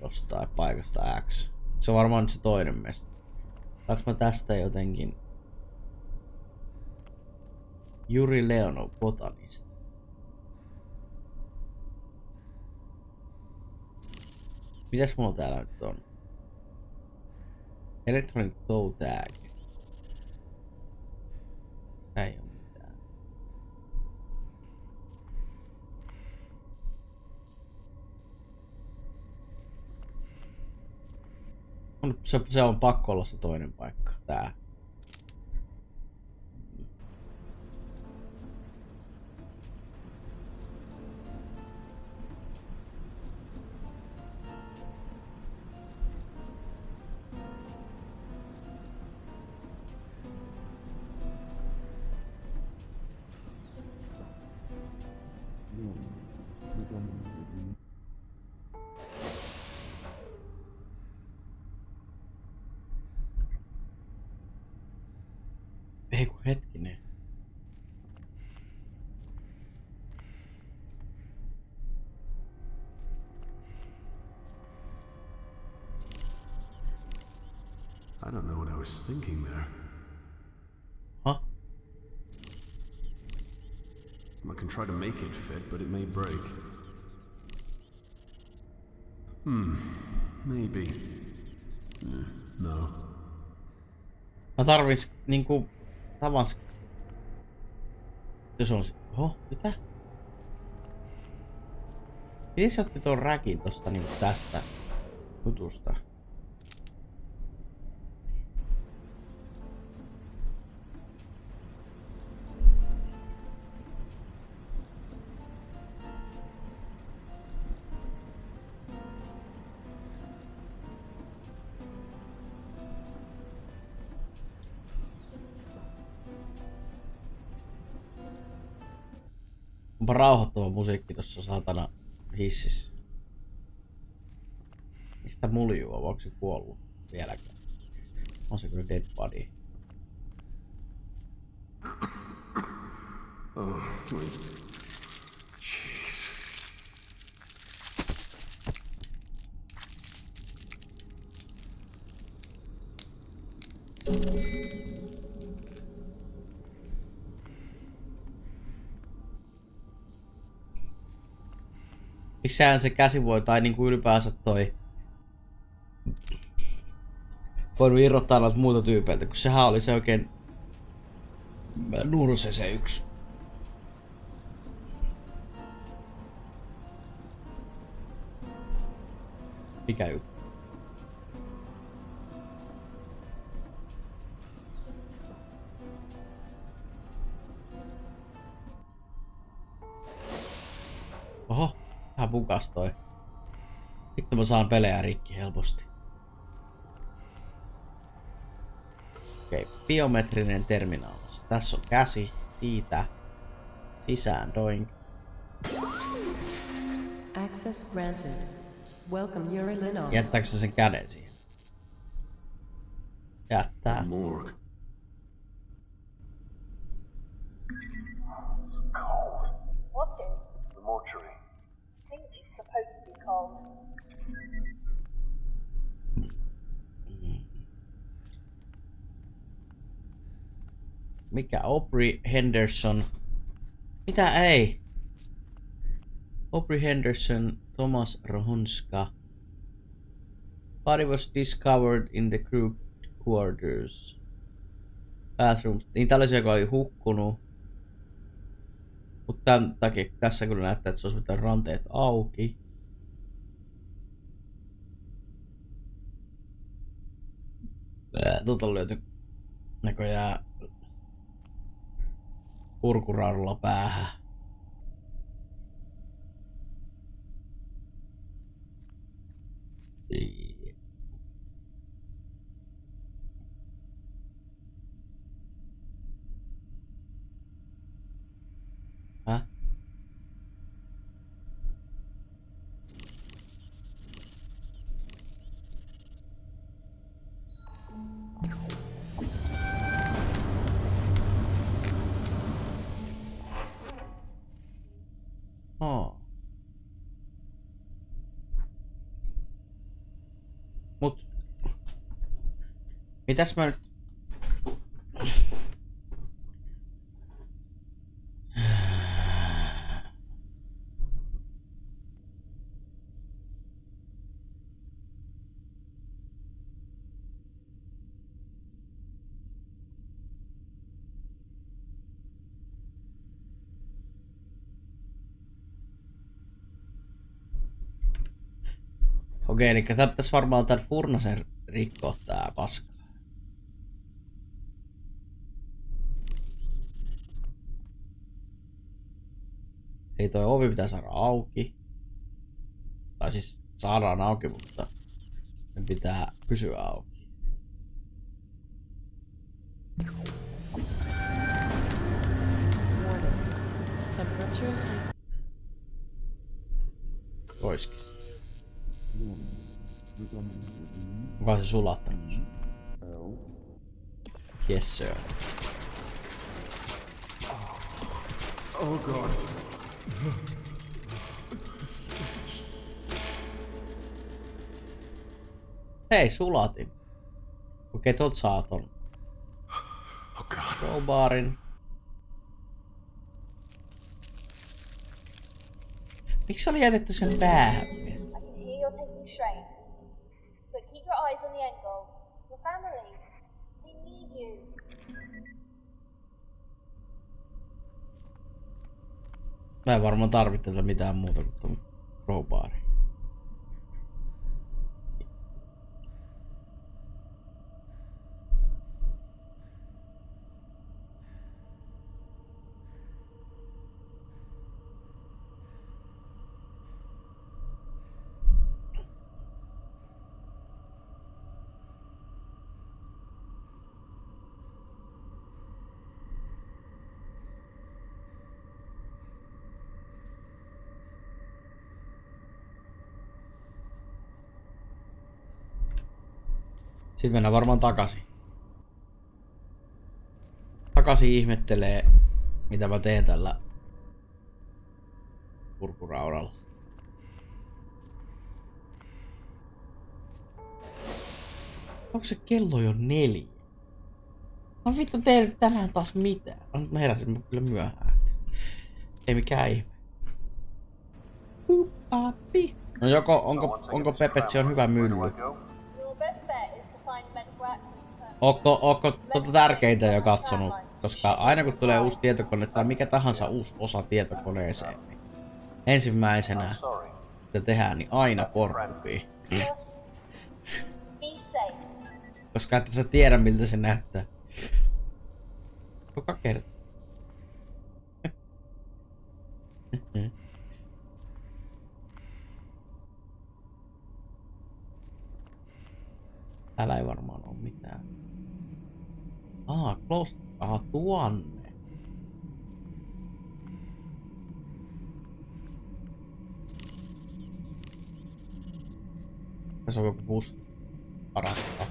Jostain paikasta X. Se on varmaan nyt se toinen mesta. Saanko mä tästä jotenkin... Juri Leonov, botanist. Mitäs mulla täällä nyt on? Electronic toe tag. Tää ei oo mitään. Se on pakko olla se toinen paikka. Tää. Ei kun hetkinen. I don't know what I was thinking there. Huh? I can try to make it fit, but it may break. Maybe. No. Mä tarvis niinku tavans... Jos on... Oho, mitä? Miten se otti tuon räkin tosta niinku tästä jutusta? Onpa rauhoittava musiikki tossa saatana hississä. Mistä muljuu on? Onko se kuollut vieläkään? On se kyllä dead body. Oh, wait. Jeez. Missähän se käsi voi, tai niinku ylipäänsä toi... voinut irrottaa noita muuta tyypeiltä, kun sehän oli se oikein... nurse se yksi. Mikä juttu? Oho, vähän bukas toi. Vittu mä saan pelejä rikki helposti. Okei, biometrinen terminaali. Tässä on käsi siitä sisään, doink. Access granted. Welcome Yuri Linov. Jättääkö se sen käden siihen? Jättää. Morgue. It's cold. What is? The mortuary. I think it's supposed to be cold. Mikä? Aubrey Henderson. Mitä ei? Aubrey Henderson, Thomas Rohonska. Body was discovered in the crew quarters. Bathrooms. Niin tää oli se, joka oli hukkunut. Mutta tämän takia tässä kyllä näyttää, että se olisi mitään ranteet auki. Tuota on löyty näköjään purkuraudulla päähän. Häh? Mut... Mitäs mä nyt... Okei, eli tää pitäis varmaan tän furnasen rikkoa tää paska. Ei toi ovi pitää saada auki. Tai siis saadaan auki, mutta sen pitää pysyä auki. Oiski. Onko se sulattanut? Yes sir. Oh god. Hei, sulatin. Okei, tuolta saa ton. Crowbarin. Miksi oli jätetty sen päähän? I can hear you're taking strain. But keep your eyes on the end goal. Your family. They need you. Mä en varmaan tarvitse tätä mitään muuta kuin ton crowbarin. Sitten mennään varmaan takaisin. Takaisin ihmettelee, mitä mä teen tällä purkuraudalla. Onko se kello jo 4? Mä vittu tehnyt tänään taas mitään. Mä heräsin kyllä myöhään. Ei mikään ihme. No onko Pepetsi on hyvä mylly? Ootko tärkeintä jo katsonut? Koska aina kun tulee uusi tietokone tai mikä tahansa uusi osa tietokoneeseen, niin ensimmäisenä mitä tehdään, niin aina pornopii. Koska et sä tiedä miltä se näyttää. Joka kerta. Täällä ei varmaan oo mitään. Close. Tuonne. Tässä on joku bus. Parasta.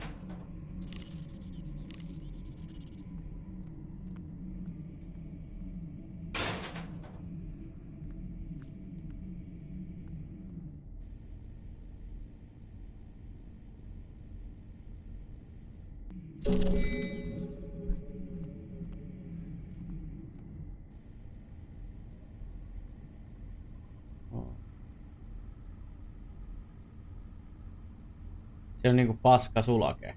Se on niinku paska sulake.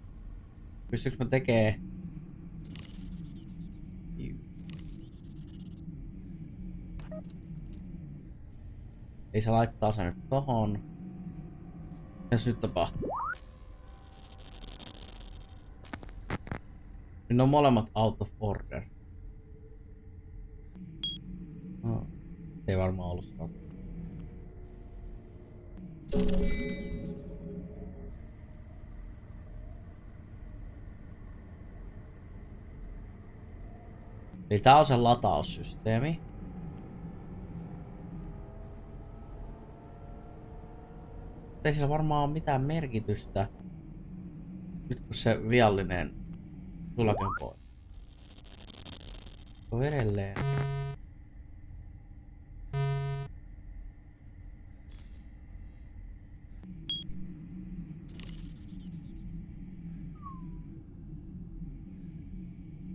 Pystyykö mä tekee? Ei se laittaa sen nyt tohon. Mitäs nyt tapahtuu? Ne on molemmat out of order. Ei varmaan ollut sitä. Eli tää on se lataussysteemi. Ei sillä varmaan ole mitään merkitystä. Nyt kun se viallinen sulake on pois. On edelleen.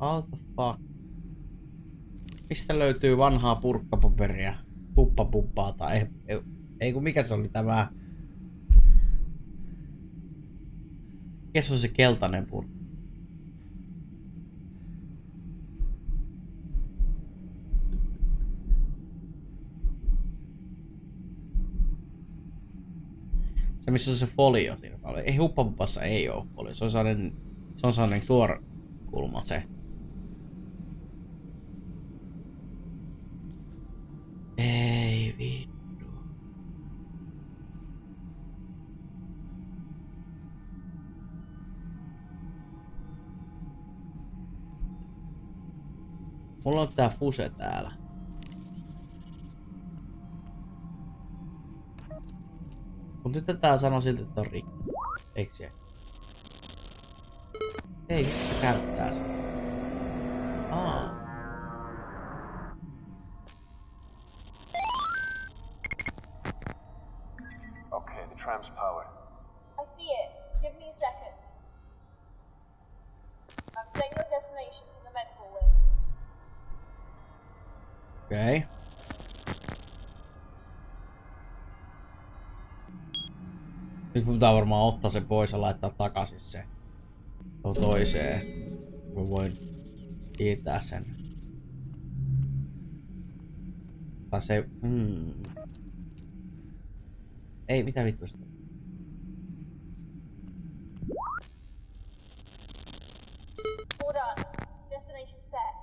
How the fuck? Mistä löytyy vanhaa purkkapaperia? Puppapuppaa tai ei kun mikä se oli tämä? Mikä se on se keltainen purkki? Se missä on se folio siinä. Ei huppapupassa ei oo folio. Se on sellainen suorakulma se. Ei vittu. Mulla on tää fuse täällä. Mut nyt tää sanoo siltä, että on rikki. Eikö se? Ei, se käyttää sen. Okay, the tram's powered. I see it. Give me a second. I'm setting your destination to the medical wing. Okei. Nyt mun pitää varmaan ottaa se pois ja laittaa takaisin se toiseen. Mä voin siirtää sen. Tai se... Ei, mitä vittu sitä? All done. Destination set.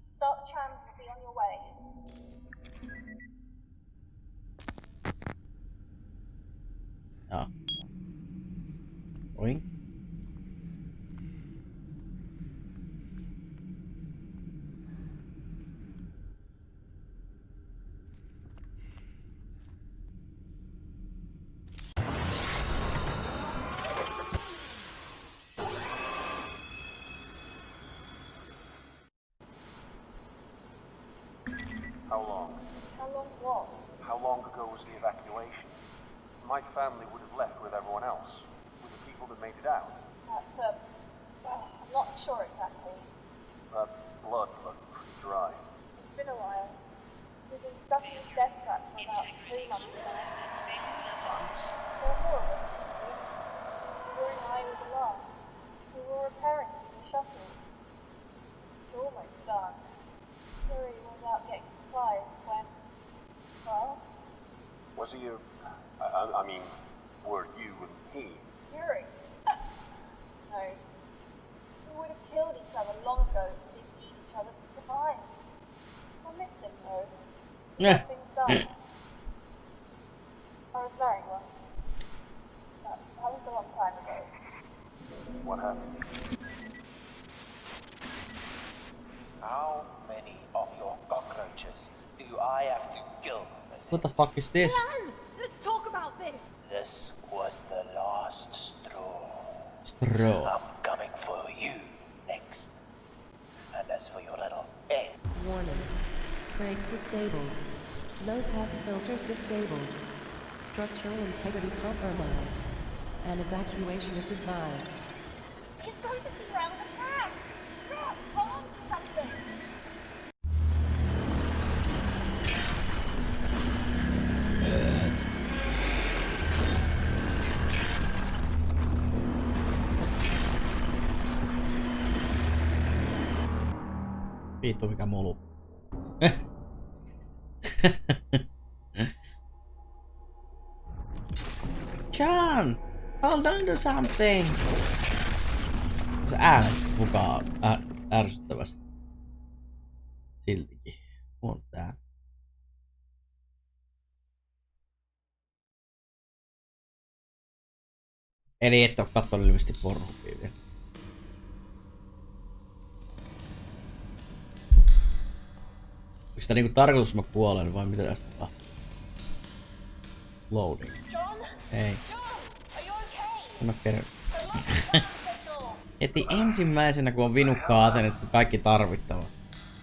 Start the tram, you'll be on your way. Joo. Oink. How long? How long what? How long ago was the evacuation? My family would have left with everyone else, with the people that made it out. That's, I'm not sure exactly. That blood looked pretty dry. It's been a while. We've been stuck in this death trap for about 3 months now. Months? There were more of us, actually. Yuri and I were the last. We were repairing the shuttles. It's almost done. Yuri was out getting supplies when... Well? Was he I mean, were you and he? Yuri? No. We would have killed each other long ago if we didn't need each other to survive. I miss him though. Yeah. Nothing's done. I was married once. That was a long time ago. What happened? How many of your cockroaches do I have to kill? What the fuck is this? Run! Let's talk about this! This was the last straw. Straw. I'm coming for you next. And as for your little head. Warning. Brakes disabled. Low pass filters disabled. Structural integrity compromised. And evacuation is advised. He's going to be around the track! Look, hold on to something! Vittu mikä molu. John! Hold on to something! Se äänet mukaan ärsyttävästi. Siltikin. On tää. Eli et oo kattonut ilmeisesti Pornhubia vielä. Onko sitä niinku tarkoitus mä kuolen vai mitä tästä tapahtuu? Loading. John? Ei. John, are you okay? En oo kerran. Heti ensimmäisenä kun on vinukkaa asennettu kaikki tarvittava.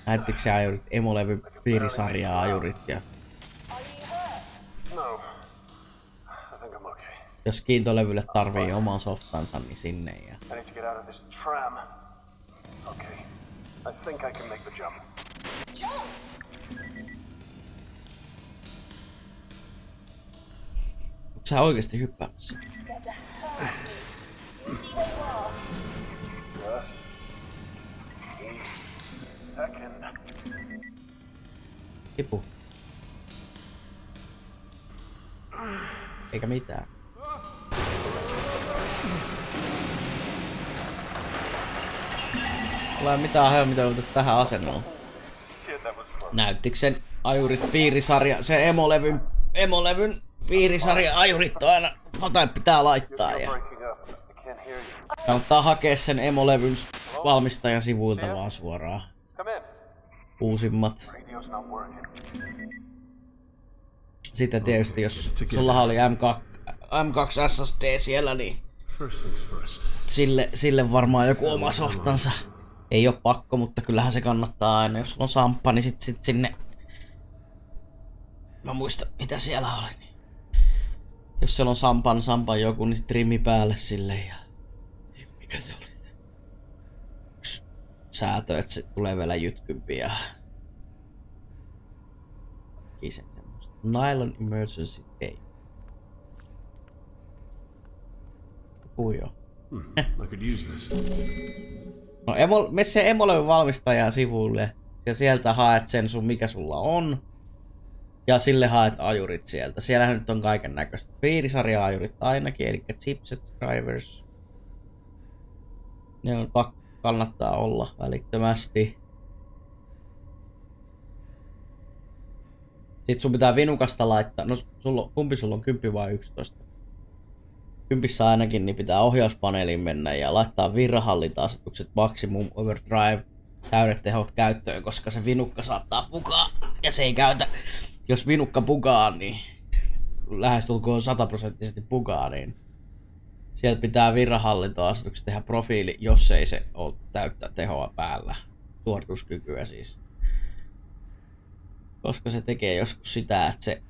Näyttikö se ajurit, emolevy piirisarjaa ajurit ja... No. I think I'm okay. Jos kiintolevylle tarvii oman softansa, niin sinne ja... I need to get out of this tram. It's okay. I think I can make the jump. Jump! Onko sä oikeesti hyppäämässä? Just got to help me. You see where you are. Just a second. Tipu. Eikä mitään. Mulla ei mitään hajua, mitä voitais tähän asennoon. Näyttikö sen ajurit piirisarja, se emolevyn piirisarja ajurit on aina, tai pitää laittaa ja kannattaa hakea sen emolevyn valmistajan sivuilta vaan suoraan. Uusimmat. Sitten tietysti jos sulla oli M2 SSD siellä, niin sille varmaan joku oma softansa. Ei oo pakko, mutta kyllähän se kannattaa aina. Jos on samppa, niin sit sinne... Mä muistan mitä siellä oli. Niin. Jos siellä on sampan joku, niin trimmi päälle sille ja... Mikä se oli se? Yksi säätö, että se tulee vielä jytkympi ja... Kisen semmoista. Nylon Emergency Tape. Joo. I could use this. No mene se emolevyn valmistajan sivuille ja sieltä haet sen sun mikä sulla on. Ja sille haet ajurit sieltä. Siellähän nyt on kaiken näköistä. Piirisarja-ajurit ainakin, eli chipset drivers. Ne on kannattaa olla välittömästi. Sitten sun pitää vinukasta laittaa. No kumpi sulla on 10 vai 11? 10 ainakin, niin pitää ohjauspaneeliin mennä ja laittaa virrahallinta-asetukset maximum overdrive täydet tehot käyttöön, koska se vinukka saattaa pukaa ja se ei käytä. Jos vinukka pukaa, niin lähestulkoon 100% pukaa, niin sieltä pitää virrahallinta-asetukset tehdä profiili, jos ei se ole täyttä tehoa päällä. Suorituskykyä siis. Koska se tekee joskus sitä, että se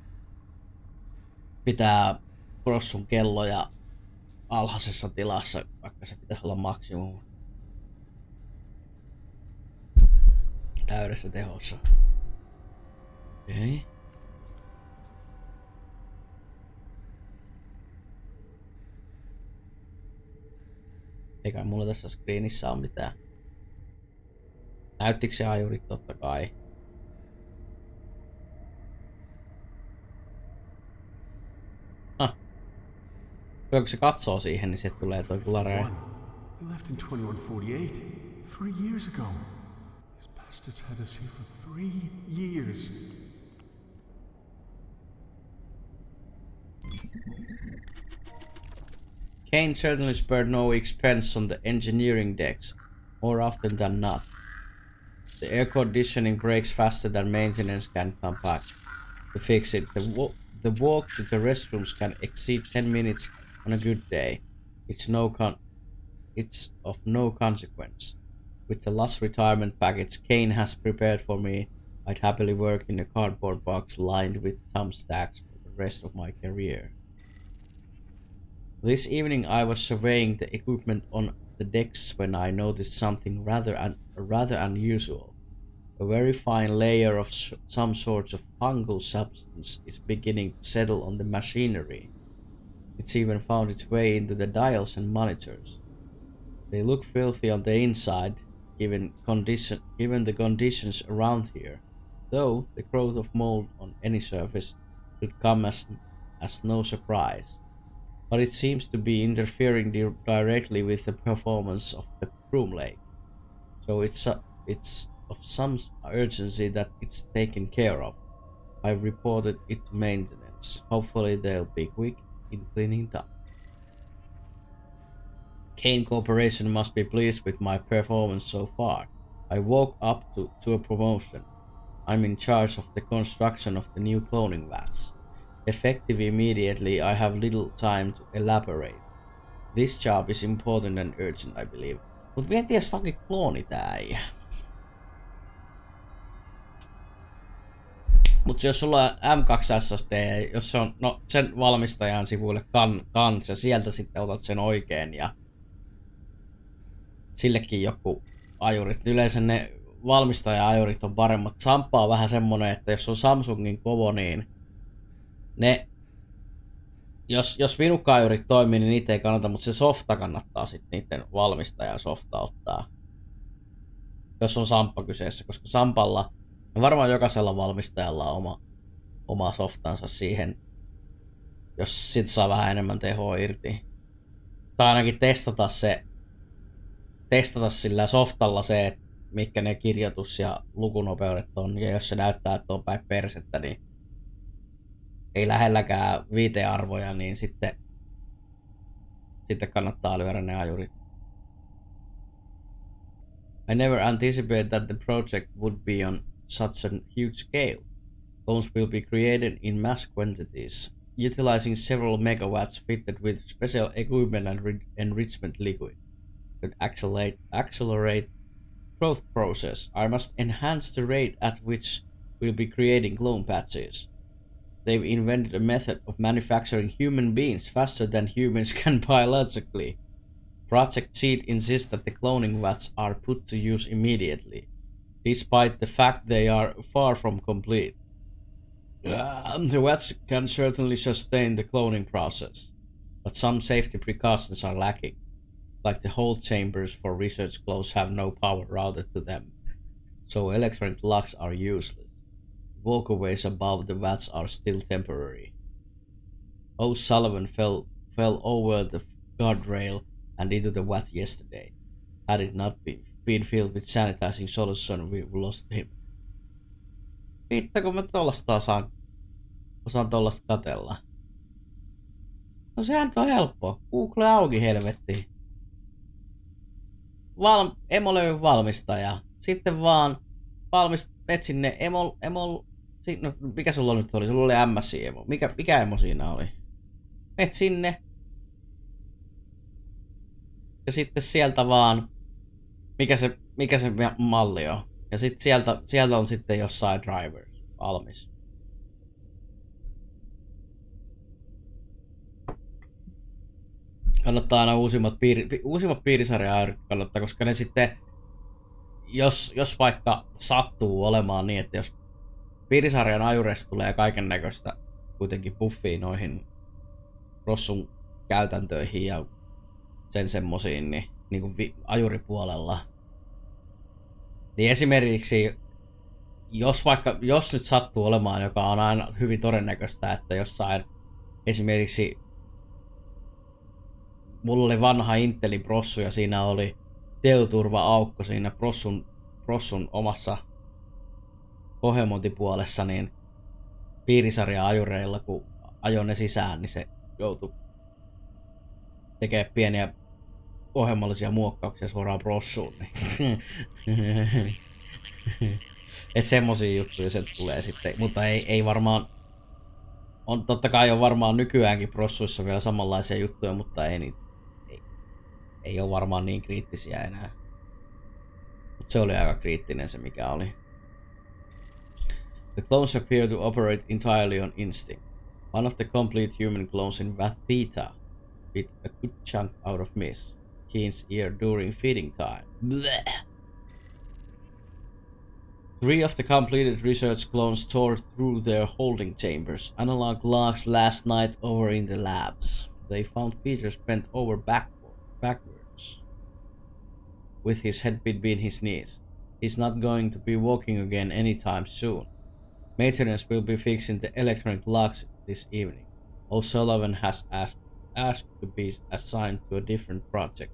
pitää prossun kelloja alhaisessa tilassa, vaikka se pitäisi olla maksimum täydessä tehossa. Okei. Eikä mulla tässä screenissä ole mitään. Näyttikö se ajurit? Totta kai. Kun se katsoo siihen, niin sieltä tulee toi glare. You left in 2148, 3 years ago. These bastards had us here for 3 years. Kane certainly spared no expense on the engineering decks, more often than not. The air conditioning breaks faster than maintenance can come back to fix it. The walk to the restrooms can exceed 10 minutes on a good day. It's of no consequence. With the last retirement package Kane has prepared for me, I'd happily work in a cardboard box lined with thumbtacks for the rest of my career. This evening I was surveying the equipment on the decks when I noticed something rather unusual. A very fine layer of some sort of fungal substance is beginning to settle on the machinery. It's even found its way into the dials and monitors. They look filthy on the inside, given the conditions around here, though the growth of mold on any surface should come as no surprise. But it seems to be interfering directly with the performance of the broom lake. So it's of some urgency that it's taken care of. I've reported it to maintenance. Hopefully they'll be quick in cleaning it up. Kane Corporation must be pleased with my performance so far. I woke up to a promotion. I'm in charge of the construction of the new cloning vats. Effective immediately, I have little time to elaborate. This job is important and urgent, I believe. Mut mieti, jos onkin klooni tää äijä. Mut jos sulla on M2 SSD, jos se on, no sen valmistajan sivuille kans ja sieltä sitten otat sen oikein ja sillekin joku ajurit. Yleensä ne valmistaja-ajurit on paremmat. Samppa on vähän semmonen, että jos on Samsungin kovo, niin ne, jos vinukka-ajurit toimii, niin niitä ei kannata, mutta se softa kannattaa sitten niiden valmistaja-softa ottaa. Jos on Samppa kyseessä, koska Sampalla, ja varmaan jokaisella valmistajalla on oma softansa siihen, jos sit saa vähän enemmän tehoa irti. Tai ainakin testata sillä softalla se, että mitkä ne kirjoitus- ja lukunopeudet on, ja jos se näyttää, että on päin persettä, niin ei lähelläkään viitearvoja, niin sitten kannattaa lyödä ne ajurit. I never anticipated that the project would be on such a huge scale. Clones will be created in mass quantities, utilizing several megawatts fitted with special equipment and enrichment liquid. To accelerate growth process, I must enhance the rate at which we'll be creating clone patches. They've invented a method of manufacturing human beings faster than humans can biologically. Project Seed insists that the cloning vats are put to use immediately, despite the fact they are far from complete. The vats can certainly sustain the cloning process, but some safety precautions are lacking, like the hold chambers for research clones have no power routed to them, so electronic locks are useless. Walkways above the vats are still temporary. O'Sullivan fell over the guardrail and into the vat yesterday. Had it not been filled with sanitizing solution, we lost him. Vittu, kun mä tollasta osaan tollasta katella. No sehän on helppo. Google auki, helvetti. Emolevyn valmistaja. Sitten vaan et sinne no, mikä sulla nyt oli? Sulla oli MSI-emo. Mikä emo siinä oli? Et sinne. Ja sitten sieltä vaan, mikä se malli on. Ja sitten sieltä on sitten jossain drivers valmis. Kannattaa aina uusimmat piirisarja-ajurit kannattaa, koska ne sitten, jos vaikka sattuu olemaan niin, että jos piirisarjan ajureista tulee kaiken näköistä kuitenkin buffia noihin Rossun käytäntöihin ja sen semmosiin, niin kuin ajuripuolella. Niin esimerkiksi, jos nyt sattuu olemaan, joka on aina hyvin todennäköistä, että jossain esimerkiksi mulla oli vanha Intelin prossu ja siinä oli teoturva-aukko siinä prossun omassa kohemontipuolessa, niin piirisarja-ajureilla, kun ajoin ne sisään, niin se joutui tekemään pieniä ohjelmallisia muokkauksia suoraan prossuun. Niin. Et semmosia juttuja sieltä tulee sitten, mutta ei varmaan, totta kai on varmaan nykyäänkin prossuissa vielä samanlaisia juttuja, mutta ei ole varmaan niin kriittisiä enää. Mutta se oli aika kriittinen se mikä oli. The clones appear to operate entirely on instinct. One of the complete human clones in Vat Theta bit a good chunk out of Miss Keen's ear during feeding time. Blech. 3 of the completed research clones tore through their holding chambers, analog logs last night over in the labs. They found Peter bent over backwards, with his head between his knees. He's not going to be walking again anytime soon. Maintenance will be fixing the electronic locks this evening. O'Sullivan has asked to be assigned to a different project.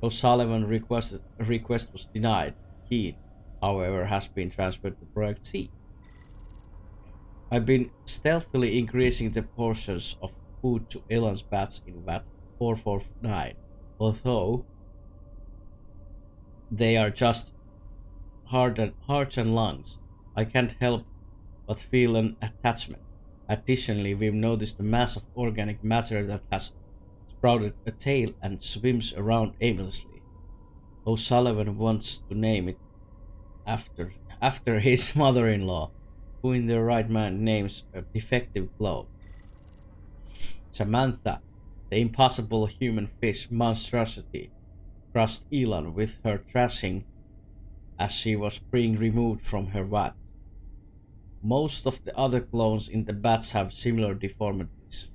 O'Sullivan's request was denied. He, however, has been transferred to Project C. I've been stealthily increasing the portions of food to Elon's bats in VAT 449, although they are just hearts and lungs. I can't help but feel an attachment. Additionally, we've noticed a mass of organic matter that has sprouted a tail and swims around aimlessly. O'Sullivan wants to name it after his mother-in-law, who in their right mind names a defective clone. Samantha, the impossible human fish monstrosity, crushed Elan with her thrashing as she was being removed from her vat. Most of the other clones in the bats have similar deformities.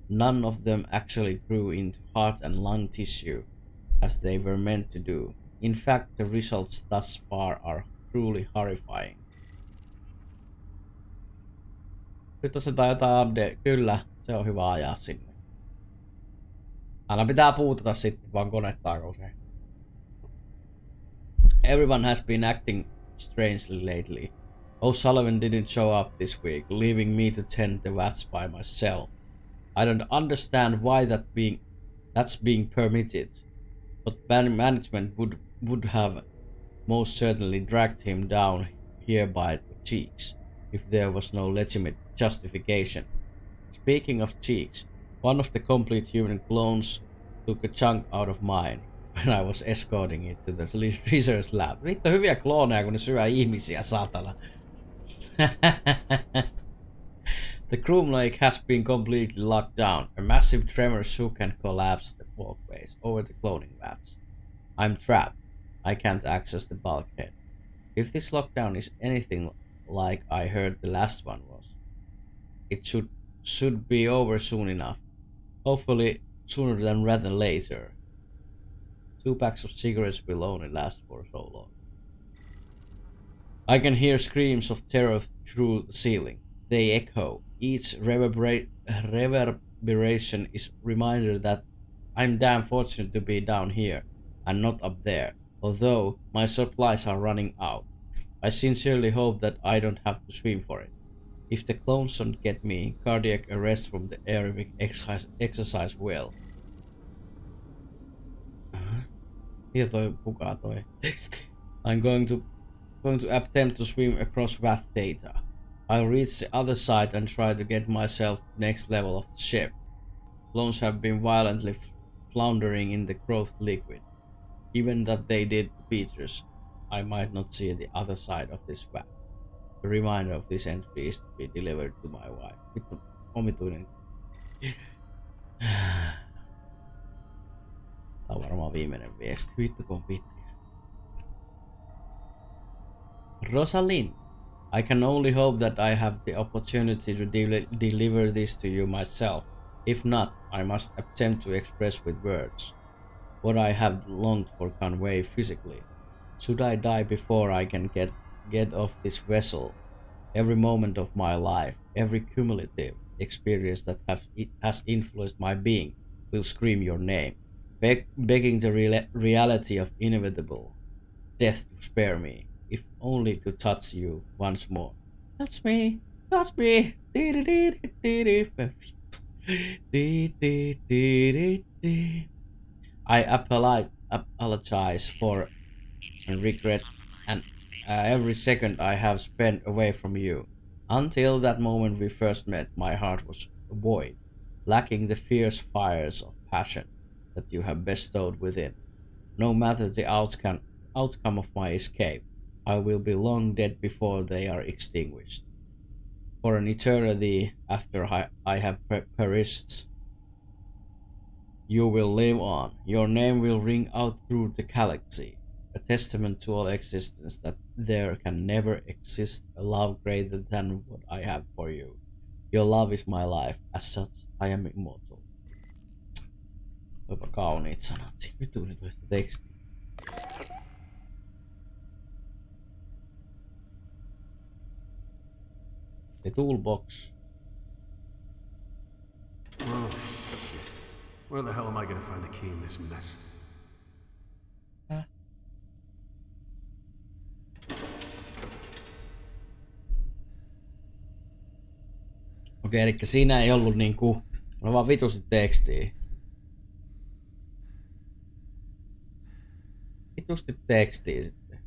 None of them actually grew into heart and lung tissue, as they were meant to do. In fact, the results thus far are truly horrifying. Nyt se taitaa kyllä, se on hyvä ajaa sinne. Aina pitää puutata sitten, vaan konettaako se. Everyone has been acting strangely lately. O'Sullivan didn't show up this week, leaving me to tend the vats by myself. I don't understand why that's being permitted, but management would have most certainly dragged him down here by the cheeks, if there was no legitimate justification. Speaking of cheeks, one of the complete human clones took a chunk out of mine when I was escorting it to the research lab. Vittu hyviä klooneja, kun ne syö ihmisiä, saatana. The Croom Lake has been completely locked down. A massive tremor shook and collapsed the walkways over the cloning vats. I'm trapped. I can't access the bulkhead. If this lockdown is anything like I heard the last one was, it should be over soon enough. Hopefully sooner than rather later. 2 packs of cigarettes will only last for so long. I can hear screams of terror through the ceiling. They echo. Each reverberation is a reminder that I'm damn fortunate to be down here and not up there, although my supplies are running out. I sincerely hope that I don't have to swim for it. If the clones don't get me, cardiac arrest from the aerobic exercise will. Mitä toi kuka toi teksti? I'm going to attempt to swim across Vath Theta. I'll reach the other side and try to get myself to the next level of the ship. Clones have been violently floundering in the growth liquid. Given that they did to Petrus, I might not see the other side of this vat. The reminder of this entry is to be delivered to my wife. Vittu, omituinen. Tää on varmaan viimeinen viesti. Vittu kun on pitkä. Rosalind, I can only hope that I have the opportunity to deliver this to you myself. If not, I must attempt to express with words what I have longed for convey physically. Should I die before I can get off this vessel, every moment of my life, every cumulative experience that has influenced my being will scream your name, begging the reality of inevitable death to spare me, if only to touch you once more. Touch me, touch me. I apologize for and regret and every second I have spent away from you. Until that moment we first met, my heart was void, lacking the fierce fires of passion that you have bestowed within. No matter the outcome of my escape, I will be long dead before they are extinguished. For an eternity after I have perished, you will live on. Your name will ring out through the galaxy, a testament to all existence that there can never exist a love greater than what I have for you. Your love is my life. As such, I am immortal. Jopa kauniit sanat. Vitu nyt toista tekstiä. The toolbox. Oh, shit. Where the hell am I gonna find a key in this mess? Okei, eli siinä ei ollut niinku, on vaan vitusti tekstiä. Vitusti tekstiä sitten.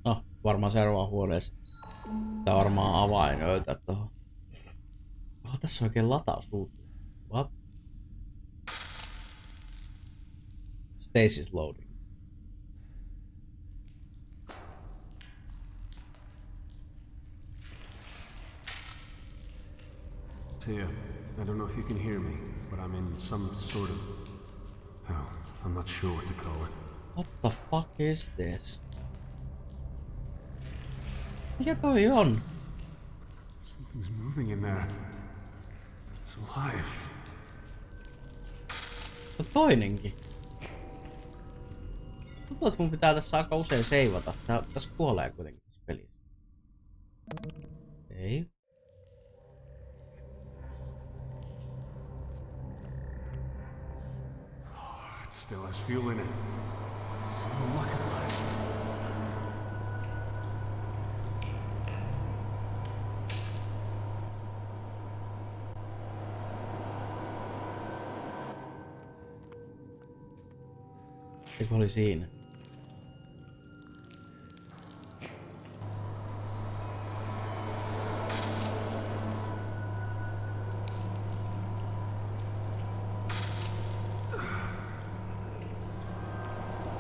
No, varmaan seuraavaan huoneessa. Tää varmaan avain löytää tohon. Oh, tässä on oikein latausruutu. What? Stasis loading. Tia, I don't know if you can hear me, but I'm in some sort of... hell, I'm not sure what to call it. What the fuck is this? Mikä toi on? Something's moving in there. It's alive. No toinenkin. Tuntuu, että mun pitää tässä aika usein seivata. Tässä kuolee kuitenkin tässä pelissä. Ei. It still has fuel in it. So luck at last. Eikö oli siinä?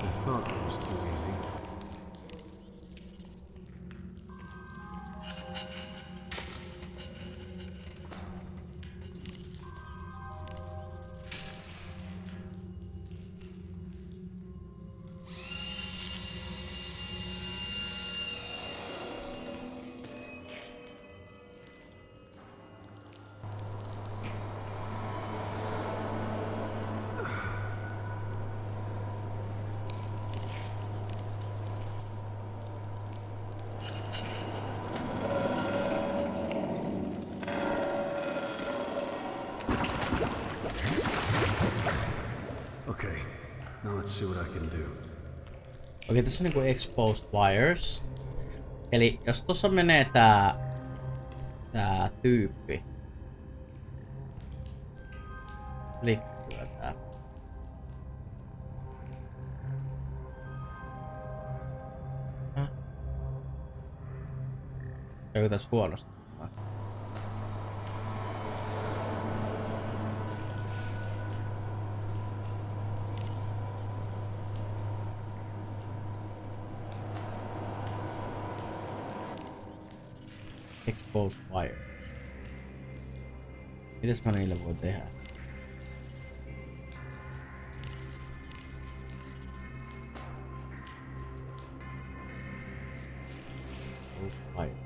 I thought that was too easy. Okay, now let's see what I can do. Okei, tässä on niinku exposed wires. Eli jos tossa menee tää tyyppi. Klikkyy tää. Käykö tässä huonosti? Exposed wires. Mitäs mä niille voi tehdä? Exposed wires.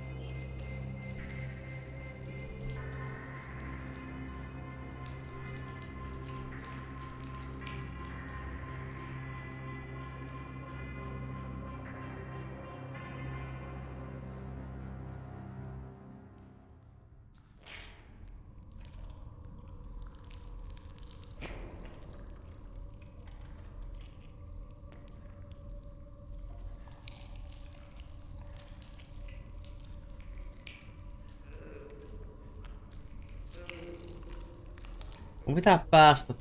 Mun pitää päästä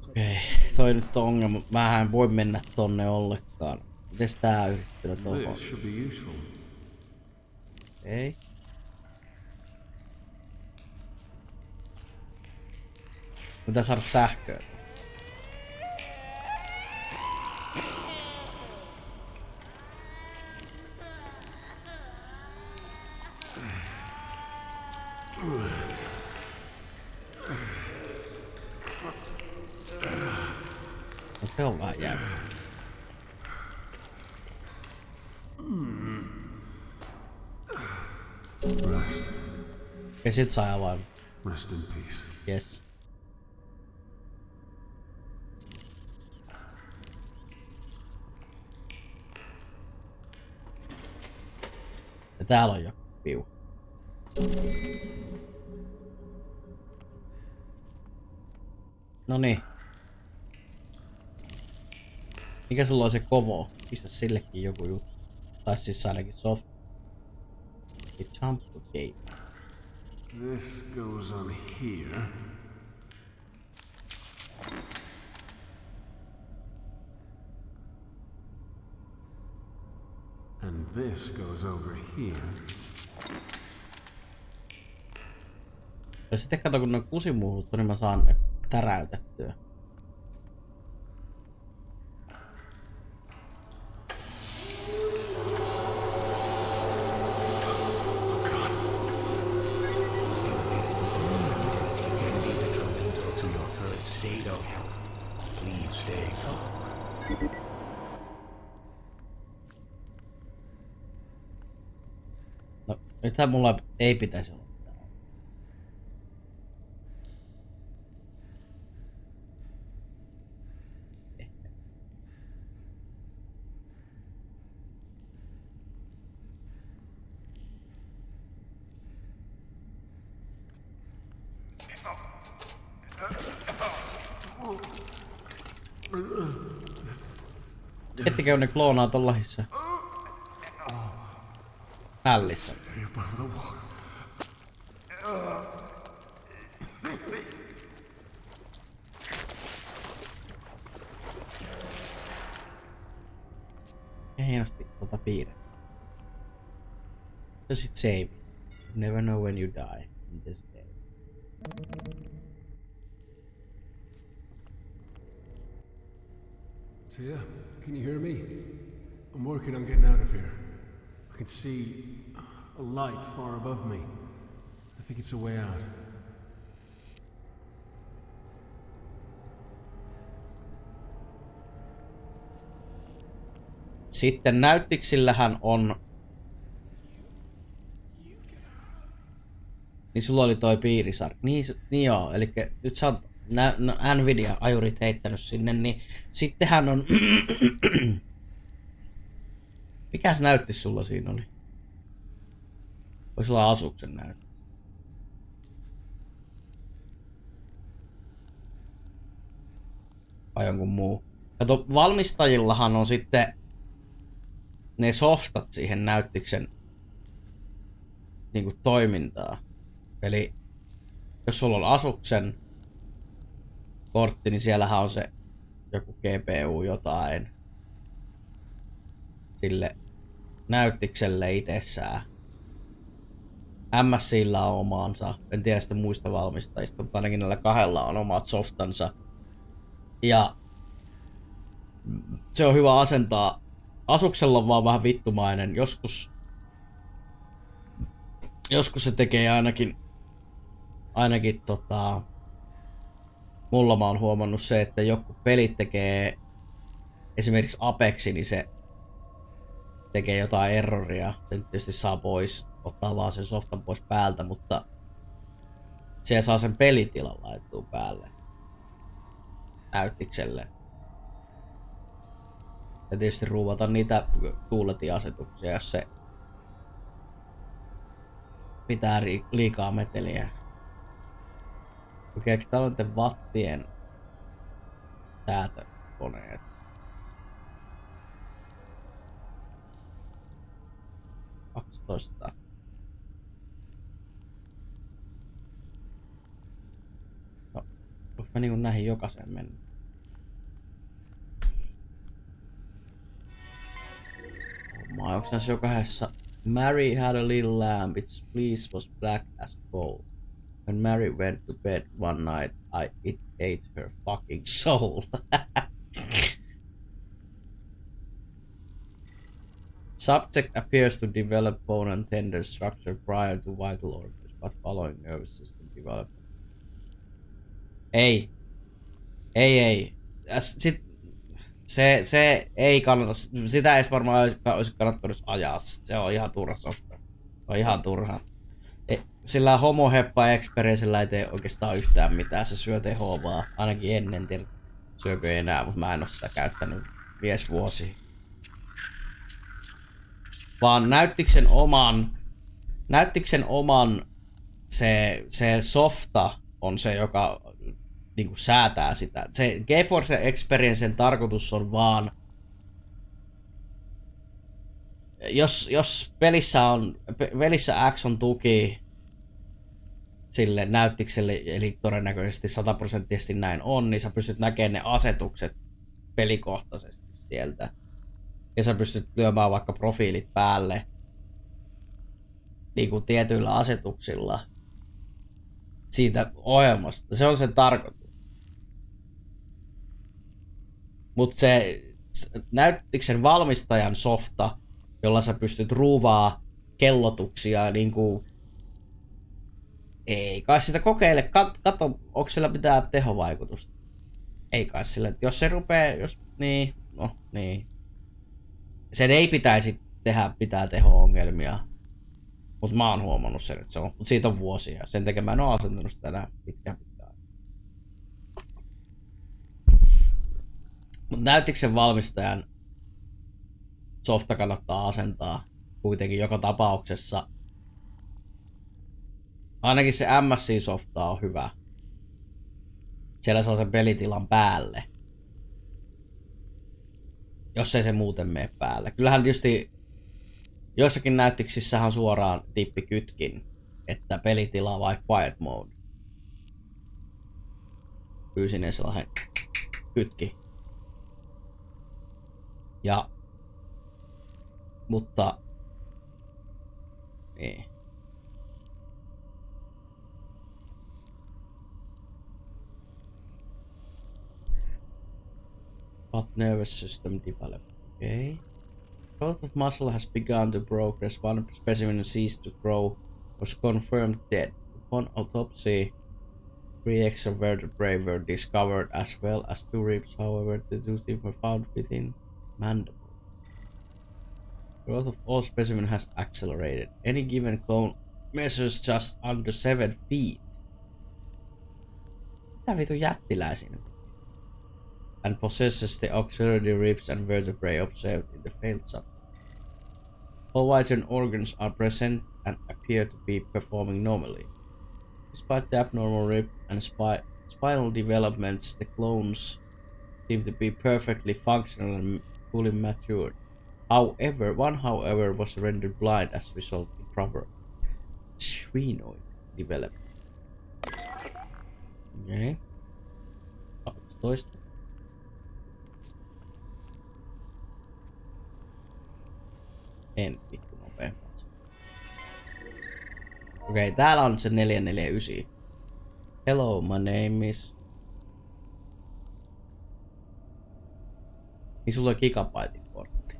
Okei, toi nyt on ongelma. Mä en voi mennä tonne ollenkaan. Mites tää yhdistyy tohon? Ei. Pitää saada sähköä. No se on vähän jäänyt. Ja sit sai avaimen. Rest in peace. Yes. Ja täällä on jo piu. Noniin. Mikä sulla on se kovo? Pistä sillekin joku juttu. Tai siis ainakin soft. Jump game. This goes on here. And this goes over here. Ja sitten kato, kun ne on kusimuhuttu, niin mä saan ne täräytettyä. State of health. Please stay calm. No, nythän mulla ei pitäisi olla mitään. Kettikö ne kloonaa ton lahissa? Hällissä. Hienosti piirrettä. Ja sit save. You never know when you die in this game. So yeah, can you hear me? I'm working on getting out of here. I can see a light far above me. I think it's a way out. Sitten näyttiksillähän on... Niin sulla oli toi piirisarja. Niin joo, eli nyt sä oot Nvidia-ajurit heittänyt sinne, niin sittenhän on... Mikäs näyttis sulla siinä oli? Voisi olla Asuksen näyttis. Vai jonkun muu. Kato, valmistajillahan on sitten ne softat siihen näyttiksen niinku toimintaa. Eli jos sulla on Asuksen kortti, niin siellähän on se joku GPU jotain sille näyttikselle itsessään. MSI:llä on omaansa. En tiedä sitten muista valmistajista, mutta ainakin näillä kahdella on omat softansa. Ja se on hyvä asentaa. Asuksella on vaan vähän vittumainen. Joskus se tekee ainakin mulla mä oon huomannut se, että joku pelit tekee esimerkiksi Apexi, niin se tekee jotain erroria. Sen tietysti saa pois, ottaa vaan sen softan pois päältä, mutta se saa sen pelitilan laittua päälle näyttikselle. Ja tietysti ruuvata niitä tuuletiasetuksia, jos se pitää liikaa meteliä. Okei, täällä on te wattien säätökoneet. $12. No, onks mä niinku näihin jokaiseen mennyt? Onks näissä jokaisessa? Mary had a little lamb, its fleece was black as coal. When Mary went to bed one night, it ate her fucking soul. Subject appears to develop bone and tendon structure prior to vital organs, but following nervous system development. Ei. Se ei kannata, sitä ei varmaan olisi kannattanut ajaa, se on ihan turha softa. Se on ihan turha. Sillä homoheppa experiencellä ei tee oikeastaan yhtään mitään, se syö tehoa vaan, ainakin ennen, tiedä syökö enää, mutta mä en oo sitä käyttänyt vuosia. Vaan näyttiksen oman se softa on se, joka niinku säätää sitä. Se GeForce Experiencen tarkoitus on vaan, jos pelissä X on tuki sille näyttikselle, eli todennäköisesti 100% näin on, niin sä pystyt näkemään ne asetukset pelikohtaisesti sieltä. Ja sä pystyt lyömään vaikka profiilit päälle niin kuin tietyillä asetuksilla. siitä ohjelmasta. Se on sen tarkoitus. Mutta näyttikö sen valmistajan softa, jolla sä pystyt ruuvaa kellotuksia niinku... Ei kai sitä kokeile. Kato, onko sillä mitään tehovaikutusta. Ei kai sillä. Jos se rupee... Niin. No, niin. Sen ei pitäisi tehdä pitää teho-ongelmia. Mutta mä oon huomannut sen, että se on. Mut siitä on vuosia. Sen takia mä en oo asentanut sitä enää pitkään. Mut näyttikö sen valmistajan softa kannattaa asentaa kuitenkin joka tapauksessa. Ainakin se MSI-softa on hyvä. Siellä saa sen pelitilan päälle. Jos ei se muuten mene päälle. Kyllähän tietysti joissakin näyttiksissähän suoraan dippikytkin, että pelitila vai quiet mode. Fyysinen sellainen kytki. Ja mutta niin. But nervous system developed. Okay. Growth of muscle has begun to progress. One specimen ceased to grow, was confirmed dead. Upon autopsy, 3 extra vertebrae were discovered as well as 2 ribs. However, the 2 teeth were found within mandible. Growth of all specimen has accelerated. Any given clone measures just under 7 feet. Mitä vitu jättiläisiä? And possesses the auxiliary ribs and vertebrae observed in the failed subject. All vital organs are present and appear to be performing normally. Despite the abnormal rib and spinal developments, the clones seem to be perfectly functional and fully matured. However, was rendered blind as a result of improper sphenoid development. Okay. 12. En vittu nopeammin. Okei, täällä on se 449. Hello, my name is... Niin sulla on gigabaitin kortti.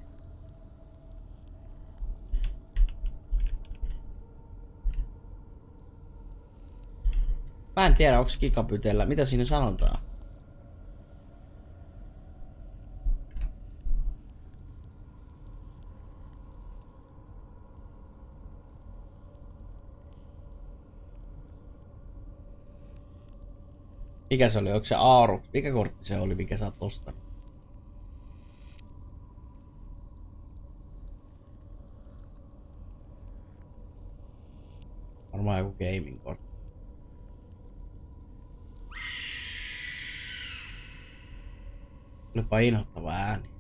Mä en tiedä, onko gigabitellä. Mitä siinä sanotaan? Mikä se oli? Onko se Aaru? Mikä kortti se oli, mikä sä oot ostanut? Varmaan joku gaming-kortti. Olipa inhottava ääni.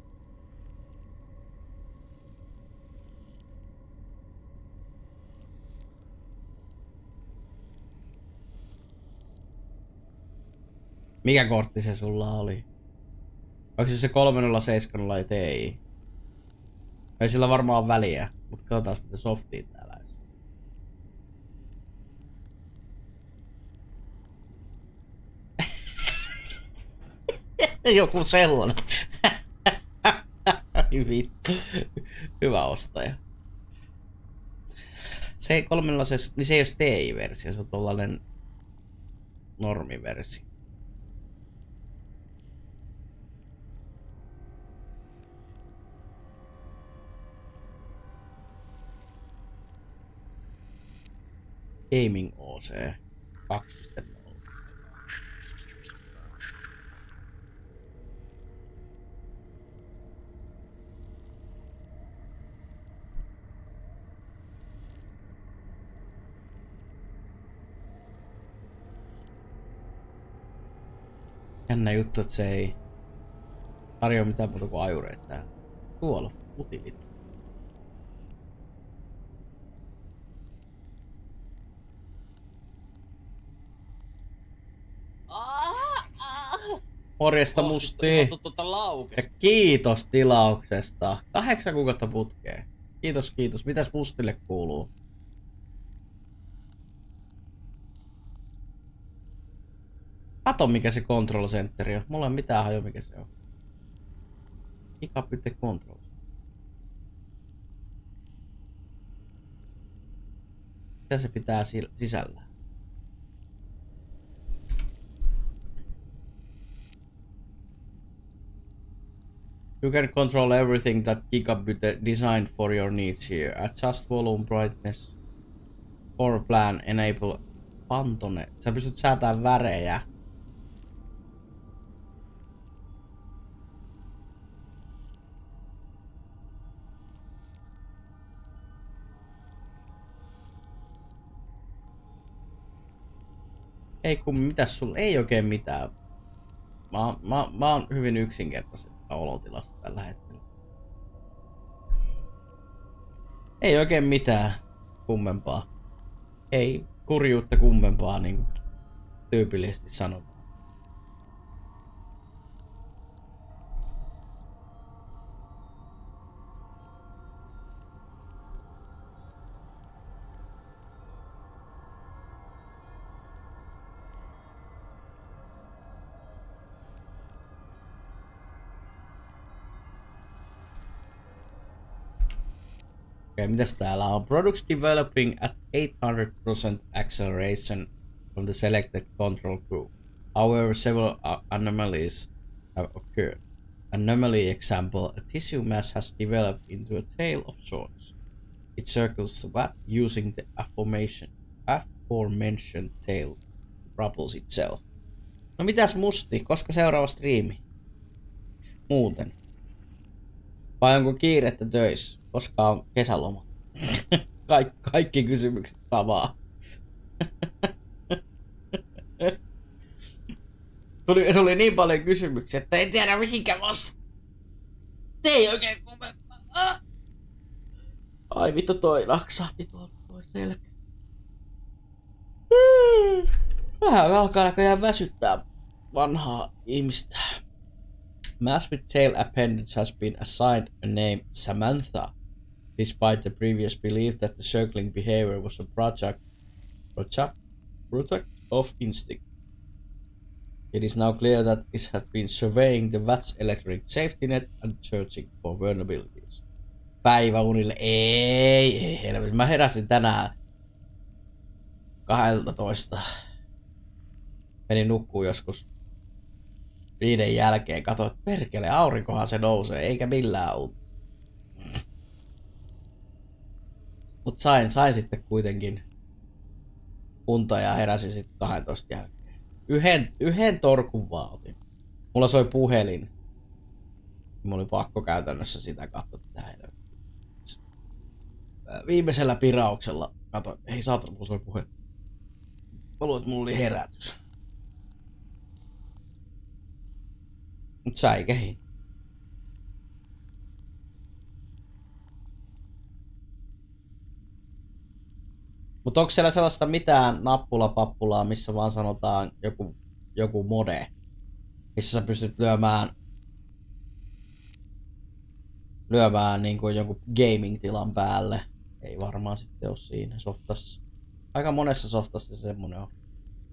Mikä kortti se sulla oli? Onko se 3070 Ti? Ei sillä varmaan ole väliä, mutta katsotaan mitä softia täällä on. Joku sellainen. Vittu. Hyvä ostaja. Se 340, niin se ei ole TI-versio, se on tollanen normiversio. Gaming OC 2.0. Jännä juttu, että se ei tarjoa mitään muuta kuin ajureita täällä. Tuolla, putivittu. Morjesta Musti. Ja kiitos tilauksesta. 8 kuukautta putkeen. Kiitos, kiitos. Mitäs Mustille kuuluu? Kato mikä se control centeri on. Mulla ei mitään haju mikä se on. Gigabit control. Mitä se pitää sisällään? You can control everything that Gigabit designed for your needs here. Adjust volume, brightness, or plan, enable Pantone. Sä pystyt säätämään värejä. Ei kun mitäs sulla ei oikein mitään. Mä oon hyvin yksinkertaisessa olotilassa tällä hetkellä. Ei oikein mitään kummempaa. Ei kurjuutta kummempaa niin kuin tyypillisesti sanotaan. Okei, mitäs täällä on? Products developing at 800% acceleration from the selected control group. However, several anomalies have occurred. Anomaly example, a tissue mass has developed into a tail of sorts. It circles the vat using the aforementioned tail to propulse itself. No mitäs musti? Koska seuraava striimi? Muuten. Vai onko kiirettä töissä? Koska on kesäloma? Kaikki kysymykset samaa. Tuli niin paljon kysymyksiä, että en tiedä mihinkä vasta. Ei oikein kummempaa. Ai vittu toi naksahti tuo selkä. Vähän alkaa näköjään väsyttää vanhaa ihmistä. Mass with tail appendage has been assigned a name Samantha, despite the previous belief that the circling behavior was a product of instinct. It is now clear that it has been surveying the VAT's electronic safety net and searching for vulnerabilities. Päiväunille. Ei helvetti. Mä heräsin tänään 12. Menin nukkuun joskus 5 jälkeen. Katsoin, että perkele, aurinkohan se nousee, eikä millään unta. Mut sain sitten kuitenkin unta ja heräsin sitten 12 jälkeen. Yhden torkun vaan otin. Mulla soi puhelin. Mulla oli pakko käytännössä sitä katsoa tähän. Viimeisellä pirauksella katsoin, ei saatana, mulla soi puhelin. Mä luulen, että mulla oli herätys. Mut säikähin. Mut onko siellä sellaista mitään nappulapappulaa, missä vaan sanotaan joku mode, missä sä pystyt lyömään niin kuin jonkun gaming-tilan päälle? Ei varmaan sitten ole siinä softassa. Aika monessa softassa se semmonen on.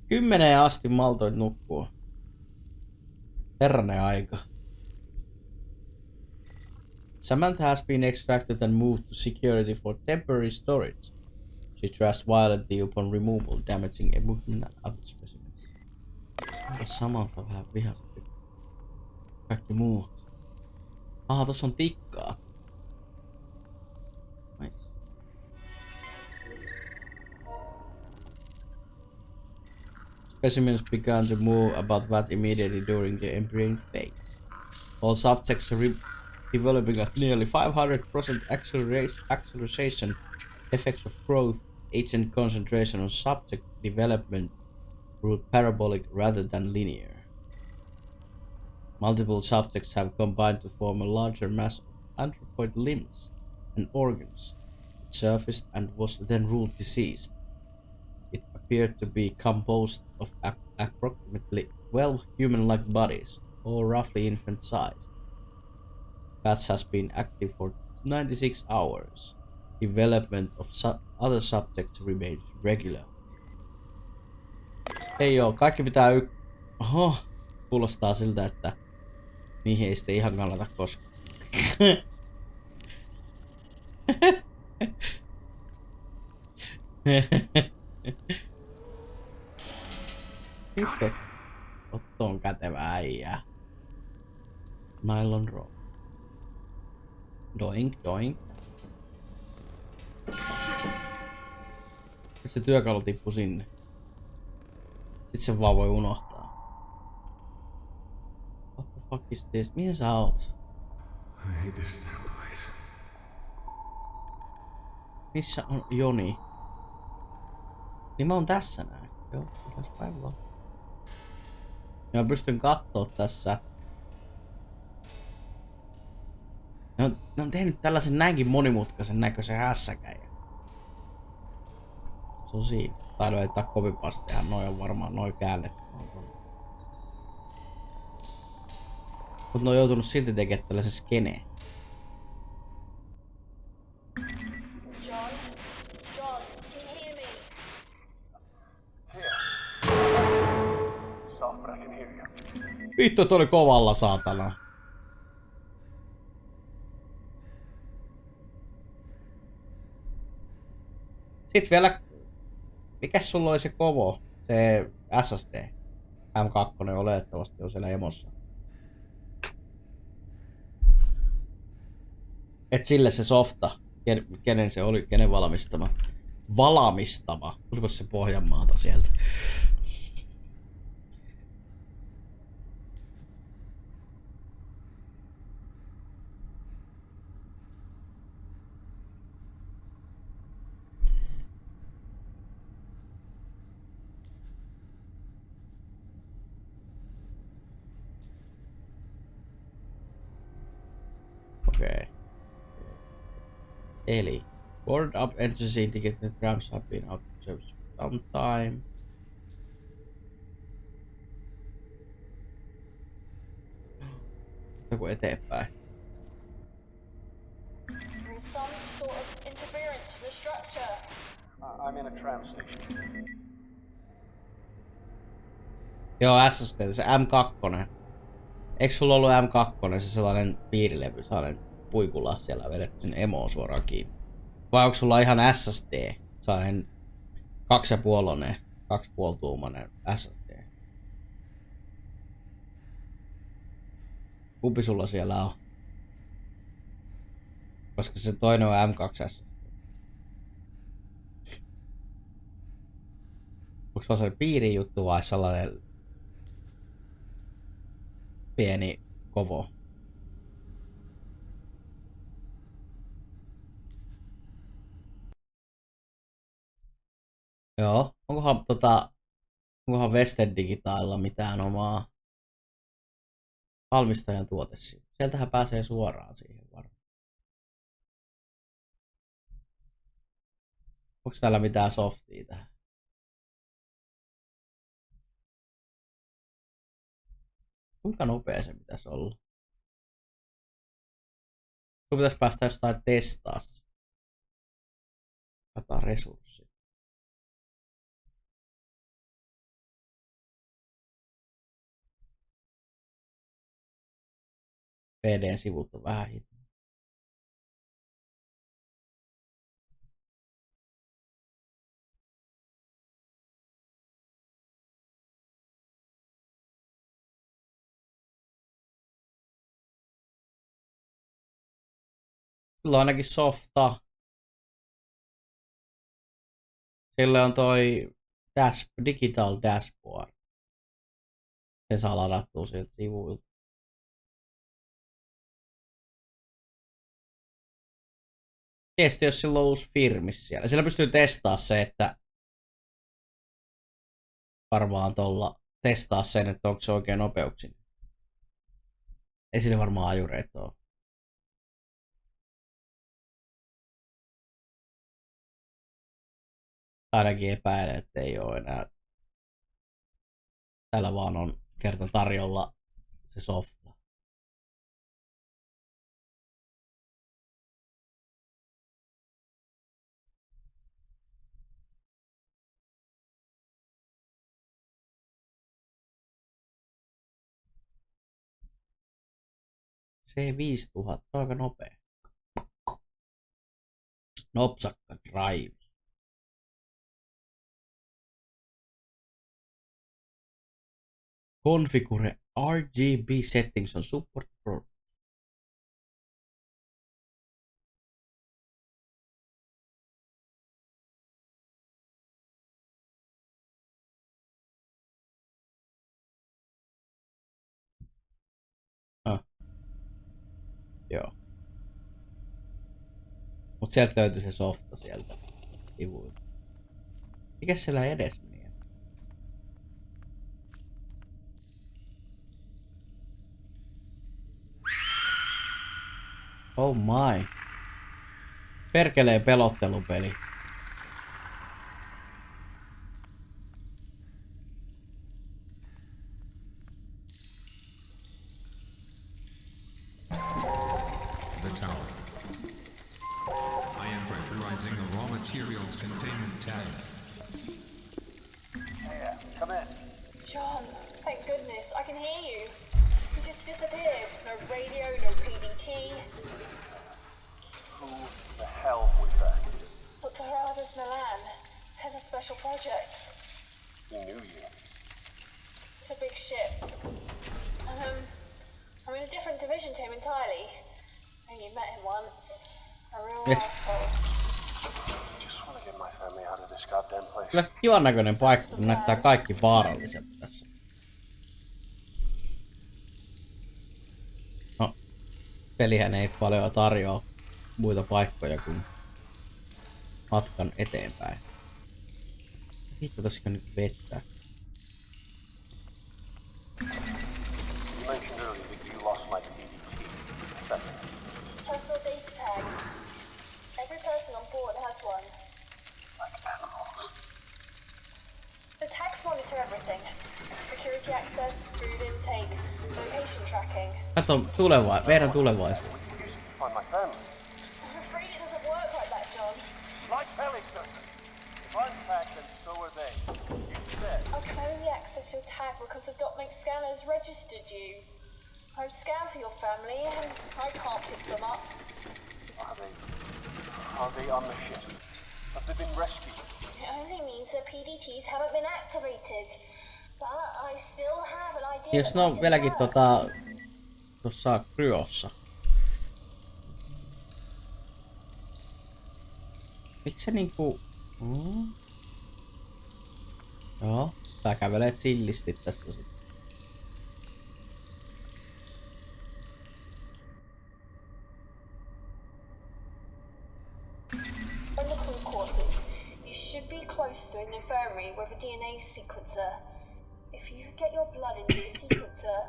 10 asti maltoit nukkua. Herranen aika. Samantha has been extracted and moved to security for temporary storage. She thrashed violently upon removal, damaging equipment and other specimens. Onko Samantha vähän vihaisesti? Kaikki muut. Aha, tossa on tikkaat. Nice. Specimens began to move about that immediately during the embryonic phase. All subjects are developing at nearly 500% acceleration effect of growth, age and concentration on subject development route parabolic rather than linear. Multiple subjects have combined to form a larger mass of anthropoid limbs and organs. It surfaced and was then ruled deceased. It appeared to be composed of approximately 12 human-like bodies, all roughly infant-sized. Bats has been active for 96 hours. Development of other subjects remains regular. Ei oo, kaikki pitää Oho, kuulostaa siltä, että niihin ei sitten ihan kannata koskaan. Sitten Otto on kätevä äijää. Nylon rope. Doink, doink. Nyt se työkalu tippui sinne. Sitten se vaan voi unohtaa. What the fuck is this? Mihin sä oot? I hate this damn place. Missä on Joni? Niin mä oon tässä näin. Joo, pitäis päin vaan. Ja mä pystyn kattoo tässä. Ne on tehnyt tällaisen näinkin monimutkaisen näköisen hässäkäjän. Se on siinä. Taidu laittaa copypasteja. Noi on varmaan noin käännetty. Mut ne on joutunut silti tekemään tällaisen skeneen. John? John, can you hear me? It's here. It's soft, but I can hear you. Vittu, toi oli kovalla, saatana. Sitten vielä, mikäs sulla oli se kovo? Se SSD. M2 oletettavasti on siellä emossa. Et sille se softa. Kenen se oli, kenen valmistama. Valamistama. Tuliko se Pohjanmaalta sieltä? Okei. Eli board up entries indicated grams have been out of service for some time. Joku eteenpäin. There is some sort of interference with the structure. I'm in a tram station. Joo, SSD, se M2. Eikö sulla ollut M2, se sellainen piirilevy, sellainen puikula siellä vedetty sinne emoon suoraan kiinni? Vai onko sulla ihan SSD, sellainen 2,5 tuumainen SSD? Kumpi sulla siellä on? Koska se toinen on M2 SSD. Onko se sellainen piirijuttu vai sellainen pieni kovo? Joo, onkohan Western Digitalilla mitään omaa valmistajan tuotesivu? Sieltähän pääsee suoraan siihen varmaan. Onko täällä mitään softia tähän? Kuinka nopea se pitäisi olla? Sun pitäisi päästä jostain testaa. Kataan resurssi. PD-sivut on vähän hitaa. Sillä on ainakin softa. Sillä on toi digital dashboard. Se saa ladattua sieltä sivuilta. Tietysti jos sillä on uusi firmis siellä. Siellä pystyy testaamaan se, että varmaan tuolla testaa sen, että onko se oikein nopeuksin. Ei sillä varmaan ajureita ole. Ainakin epäilen, että ei ole enää. Täällä vaan on kerta tarjolla se softa. C5000, se on aika nopea. Nopsakka drive. Configure RGB settings on support pro. Joo. Mut sieltä löytyi se softa sieltä. Sivuilta. Mikäs siellä edes meni? Oh my. Perkeleen pelottelupeli. The tower. I am pressurizing the raw materials containment tank. Taya, come in. John, thank goodness, I can hear you. You just disappeared. No radio, no PDT. Who the hell was that? Dr. Gerardus Milan, head of special projects. He knew you. It's a big ship. And, I'm in a different division to him entirely. And you met him once. A real asshole. Just want to get my family out of this goddamn place. Kyllä kivan näköinen paikka, kun näyttää kaikki vaaralliset tässä. No, pelihän ei paljon tarjoa muita paikkoja kuin matkan eteenpäin. Vittu, tässäkö nyt vettä? You mentioned earlier that you lost my PDT. Second. Personal data tag. Every person on board has one. Like animals. The tags monitor everything. Security access, food intake, location tracking. Kato, meidän tulevaisuus. Use it to find my family. I'm afraid it doesn't work like that, John. Like hell it doesn't. If I'm tagged, then so are they. You said. I can only access your tag because the DotMix scanners registered you. I've scanned for your family and I can't pick them up. Are they on the ship? Have they been rescued? It only means the PDTs haven't been activated. But I still have an idea. Jos ne on vieläkin tossa kryossa. Miksi se niinku... Joo, sä kävelet sillisti tässä sit. In the crew quarters, you should be close to an infirmary with a DNA sequencer. If you could get your blood into the sequencer,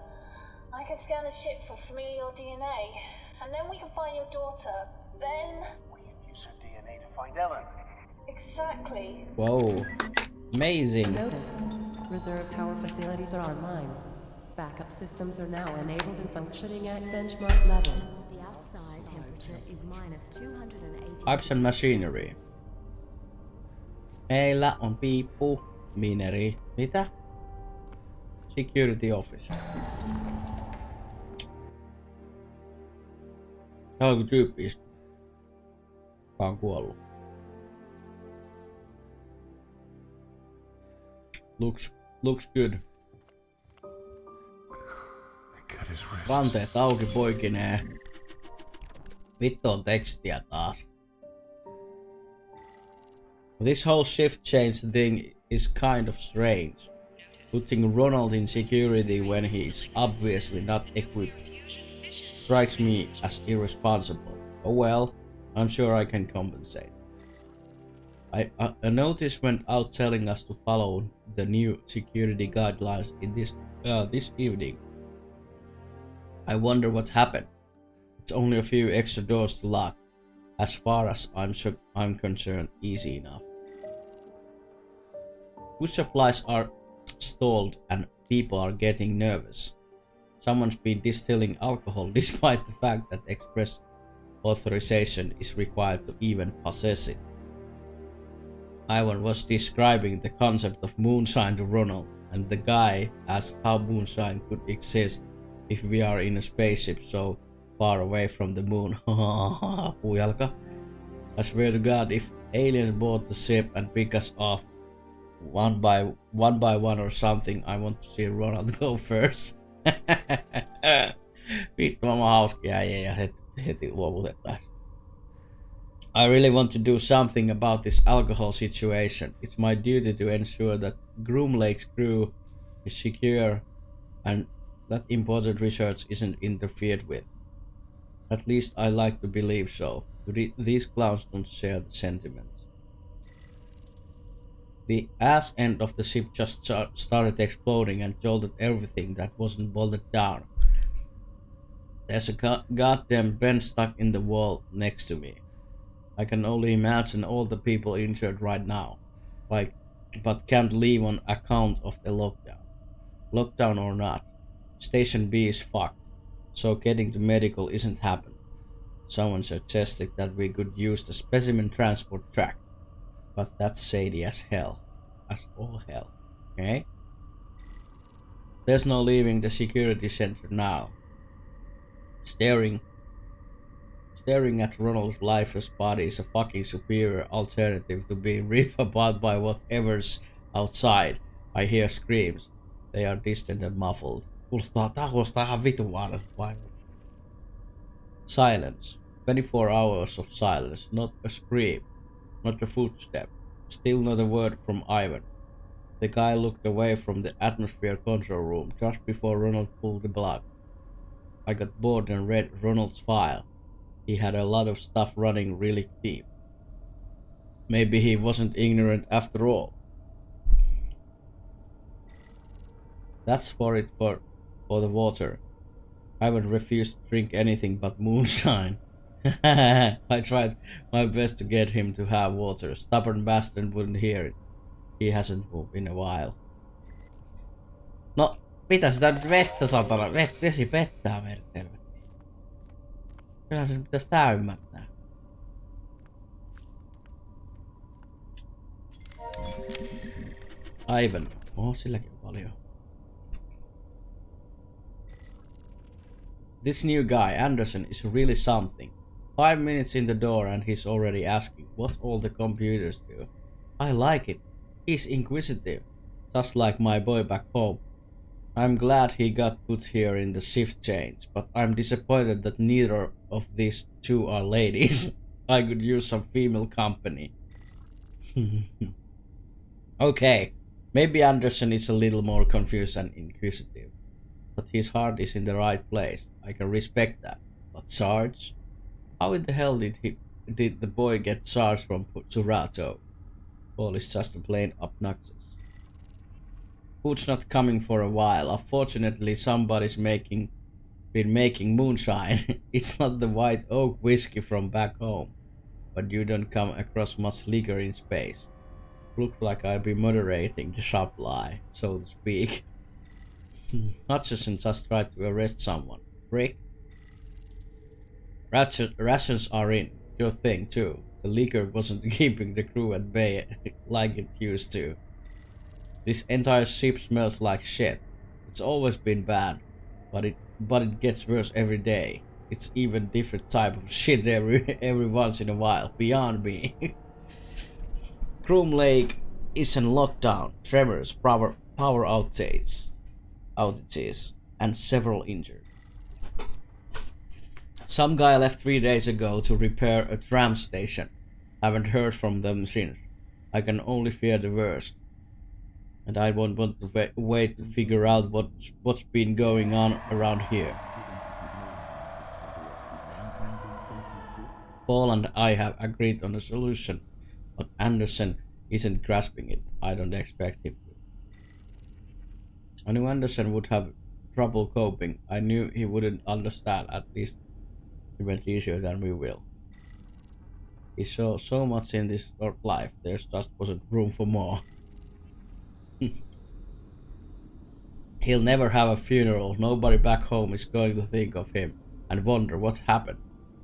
I can scan the ship for familial DNA, and then we can find your daughter. Then... We can use her DNA to find Ellen. Exactly. Whoa. Amazing. Notice, reserve power facilities are online. Backup systems are now enabled and functioning at benchmark levels. The outside temperature is minus 280. Pipes and machinery. Meillä on piippu, mineri. Mitä? Security office. Tää on tyyppi, joka on kuollut. Looks good. Ranteet auki poikineen. Vittu on tekstiä taas. This whole shift change thing is kind of strange. Putting Ronald in security when he's obviously not equipped strikes me as irresponsible. Oh well, I'm sure I can compensate. A notice went out telling us to follow the new security guidelines in this evening. I wonder what happened. It's only a few extra doors to lock. As far as I'm concerned, easy enough. Food supplies are stalled and people are getting nervous. Someone's been distilling alcohol despite the fact that express authorization is required to even possess it. Ivan was describing the concept of moonshine to Ronald, and the guy asked how moonshine could exist if we are in a spaceship so far away from the moon. Puujalka. I swear to God, if aliens board the ship and pick us off one by one or something, I want to see Ronald go first. Vittu, mä hauskia ja heti luovutettaisiin. I really want to do something about this alcohol situation. It's my duty to ensure that Groom Lake's crew is secure and that important research isn't interfered with. At least I like to believe so. These clowns don't share the sentiments. The ass end of the ship just started exploding and jolted everything that wasn't bolted down. There's a goddamn bench stuck in the wall next to me. I can only imagine all the people injured right now. But can't leave on account of the lockdown. Lockdown or not, Station B is fucked, so getting to medical isn't happening. Someone suggested that we could use the specimen transport track, but that's shady as hell. As all hell. Okay? There's no leaving the security center now. Staring at Ronald's lifeless body is a fucking superior alternative to being ripped apart by whatever's outside. I hear screams. They are distant and muffled. Tää kuulostaa ihan vitun vain. Silence. 24 hours of silence. Not a scream. Not a footstep. Still not a word from Ivan. The guy looked away from the atmosphere control room just before Ronald pulled the plug. I got bored and read Ronald's file. He had a lot of stuff running really deep. Maybe he wasn't ignorant after all. That's for the water. Ivan refused to drink anything but moonshine. I tried my best to get him to have water. Stubborn bastard wouldn't hear it. He hasn't moved in a while. No, mitä sitä nyt vettä satana? Vesi pettää mertelmä. Kyllähän se pitäisi tää ymmärtää. Ivan. Silläkin on paljon. This new guy, Anderson, is really something. 5 minutes in the door and he's already asking what all the computers do. I like it. He's inquisitive. Just like my boy back home. I'm glad he got put here in the shift change, but I'm disappointed that neither of these two are ladies. I could use some female company. Okay, maybe Anderson is a little more confused and inquisitive, but his heart is in the right place. I can respect that. But Sarge? How in the hell did the boy get charged from Surato? Paul is just plain obnoxious. Food's not coming for a while. Unfortunately, somebody's been making moonshine. It's not the white oak whiskey from back home, but you don't come across much liquor in space. Looks like I'll be moderating the supply, so to speak. Hutchison just tried to arrest someone. Rick? Rations are in. Your thing too. The liquor wasn't keeping the crew at bay like it used to. This entire ship smells like shit. It's always been bad, but it gets worse every day. It's even different type of shit every once in a while. Beyond me. Groom Lake is in lockdown. Tremors, power outages, and several injured. Some guy left 3 days ago to repair a tram station. Haven't heard from them since. I can only fear the worst. And I won't want to wait to figure out what's been going on around here. Paul and I have agreed on a solution, but Anderson isn't grasping it. I don't expect him to. I knew Anderson would have trouble coping. I knew he wouldn't understand. At least he went easier than we will. He saw so much in this life, there just wasn't room for more. He'll never have a funeral. Nobody back home is going to think of him and wonder what happened.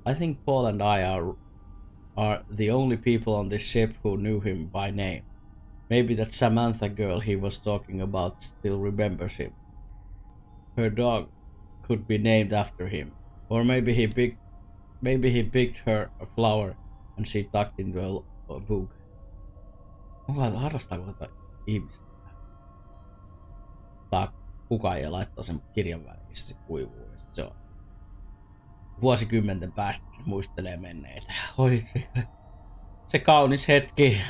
I think Paul and I are the only people on this ship who knew him by name. Maybe that Samantha girl he was talking about still remembers him. Her dog could be named after him. Or maybe he picked her a flower and she tucked into a book. Harrastaako tätä ihmiset? Tai kukaan ja laittaa sen kirjan väliin, missä se kuivuu. Ja sit se on vuosikymmenten päästä muistelee menneitä. Oi, se kaunis hetki.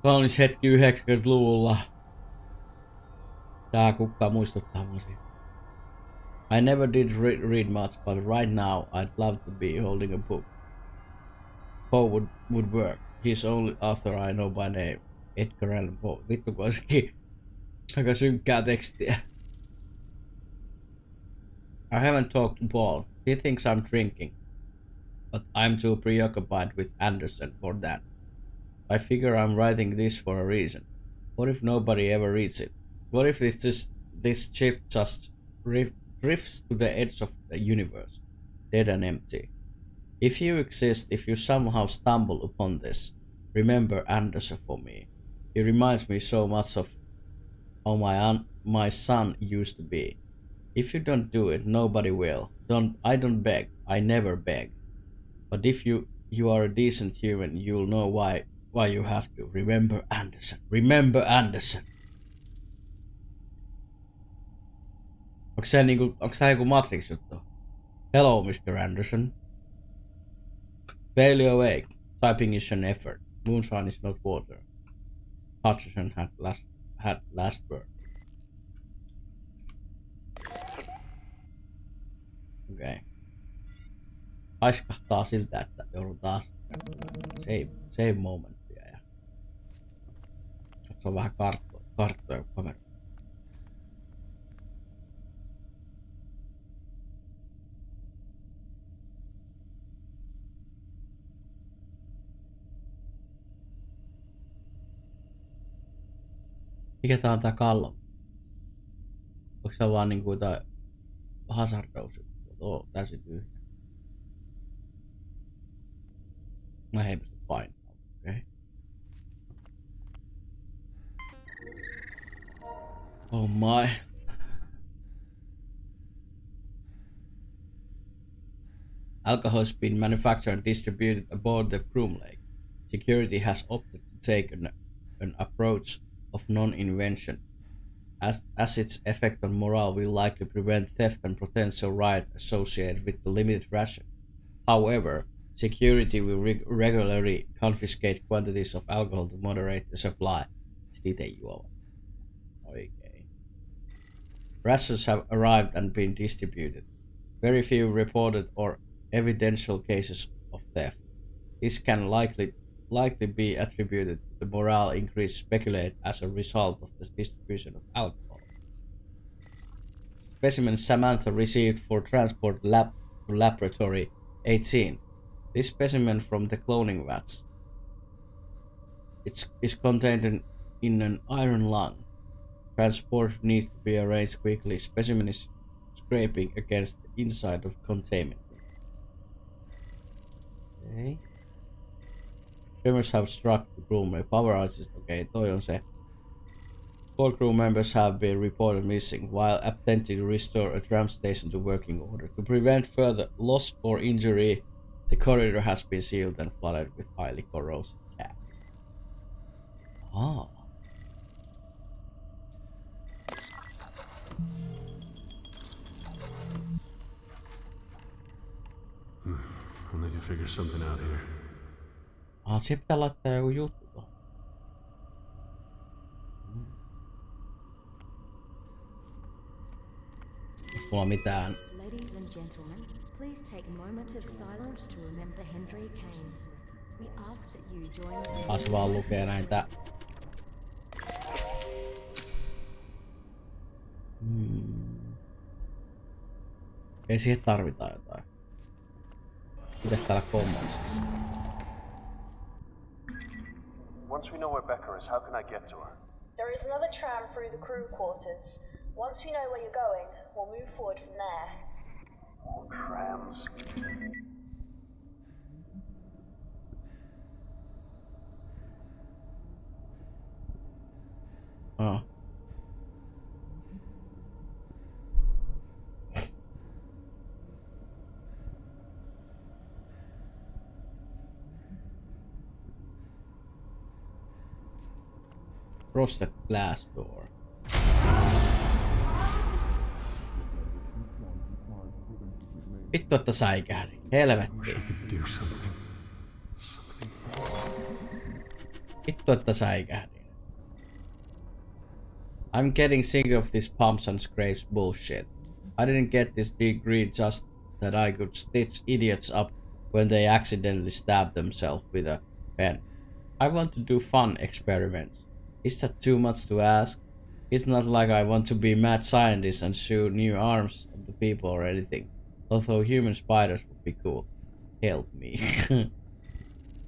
Kaunis hetki 90-luvulla. Tää kukka muistuttaa mua siitä. I never did read much, but right now I'd love to be holding a book. Poe would work. He's only author I know by name. Edgar Allan Poe. Vittu kun olisikin aika synkkää tekstiä. I haven't talked to Paul. He thinks I'm drinking. But I'm too preoccupied with Anderson for that. I figure I'm writing this for a reason. What if nobody ever reads it? What if this ship just drifts to the edge of the universe, dead and empty? If you exist, if you somehow stumble upon this, remember Anderson for me. He reminds me so much of how my son used to be. If you don't do it, nobody will. I don't beg. I never beg. But if you are a decent human, you'll know why you have to. Remember Anderson. Remember Anderson. Onko tää joku Matrix-juttu? Hello, Mr. Anderson. Barely awake. Typing is an effort. Moonshine is not water. Hutchison had last word. Okei. Okay. Haiskahtaa siltä, että joudun taas save momentia ja katsoo vähän karttoja kamera. Mikä tää on tää kallo? Onko se vaan niinku jotain hazardaus? Täysin tyhjä. Mä ei pysty painamaan. Okei. Oh my. Alcohol has been manufactured and distributed aboard the Groom Lake. Security has opted to take an approach of non-invention, as its effect on morale will likely prevent theft and potential riot associated with the limited ration. However, security will regularly confiscate quantities of alcohol to moderate the supply. Sitten juovat. Oikein. Rations have arrived and been distributed. Very few reported or evidential cases of theft. This can likely be attributed to the morale increase speculated as a result of the distribution of alcohol. Specimen Samantha received for transport to Laboratory 18. This specimen from the cloning vats is contained in an iron lung. Transport needs to be arranged quickly. Specimen is scraping against the inside of containment. Okay. Tremors have struck the Groom Lake. Power outages. Okay, toi on se. 4 crew members have been reported missing while attempting to restore a tram station to working order. To prevent further loss or injury, the corridor has been sealed and flooded with highly corrosive gas. Ah. I'll need to figure something out here. Se pitää laittaa joku juttu tuohon. Onko mulla mitään? Ladies and gentlemen, please take a moment of silence to remember Henry Kane. We ask that you join us. Taas vaan lukee näitä. Ei siihen tarvitaan jotain. Mitäs täällä commonsissa? Once we know where Becca is, how can I get to her? There is another tram through the crew quarters. Once we know where you're going, we'll move forward from there. Oh, trams. Oh. frosted glass door. Vittu, että säikähdin. Helvetti. Vittu, että säikähdin. I'm getting sick of this pumps and scrapes bullshit. I didn't get this degree just that I could stitch idiots up when they accidentally stab themselves with a pen. I want to do fun experiments. Is that too much to ask? It's not like I want to be mad scientist and shoot new arms at the people or anything. Although human spiders would be cool. Help me.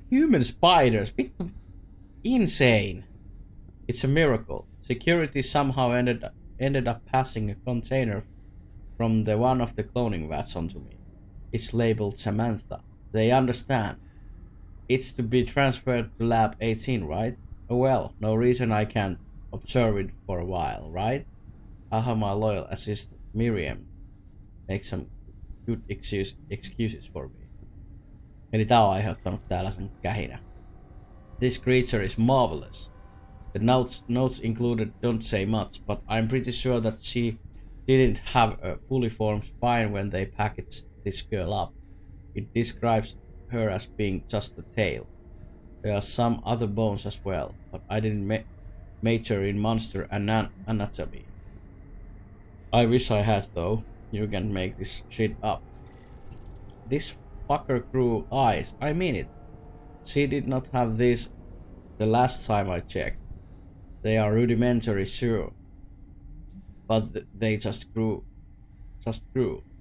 Human spiders? Insane. It's a miracle. Security somehow ended up passing a container from one of the cloning vats onto me. It's labeled Samantha. They understand. It's to be transferred to Lab 18, right? Oh well, no reason I can't observe it for a while, right? I'll have my loyal assistant Miriam make some good excuses for me. Eli tää on aiheuttanut täällä sen kähinä. This creature is marvelous. The notes included don't say much, but I'm pretty sure that she didn't have a fully formed spine when they packaged this girl up. It describes her as being just the tail. There are some other bones as well, but I didn't major in monster anatomy. I wish I had though. You can make this shit up. This fucker grew eyes. I mean it. She did not have these the last time I checked. They are rudimentary, sure, but they just grew.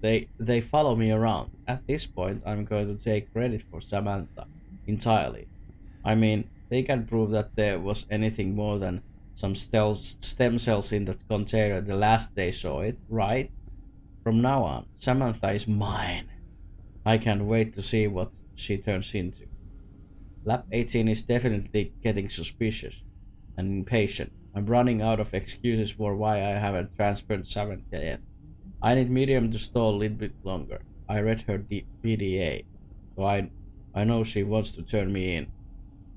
They follow me around. At this point, I'm going to take credit for Samantha entirely. I mean, they can prove that there was anything more than some stem cells in that container the last they saw it, right? From now on, Samantha is mine. I can't wait to see what she turns into. Lab 18 is definitely getting suspicious and impatient. I'm running out of excuses for why I haven't transferred Samantha yet. I need Miriam to stall a little bit longer. I read her PDA, so I know she wants to turn me in.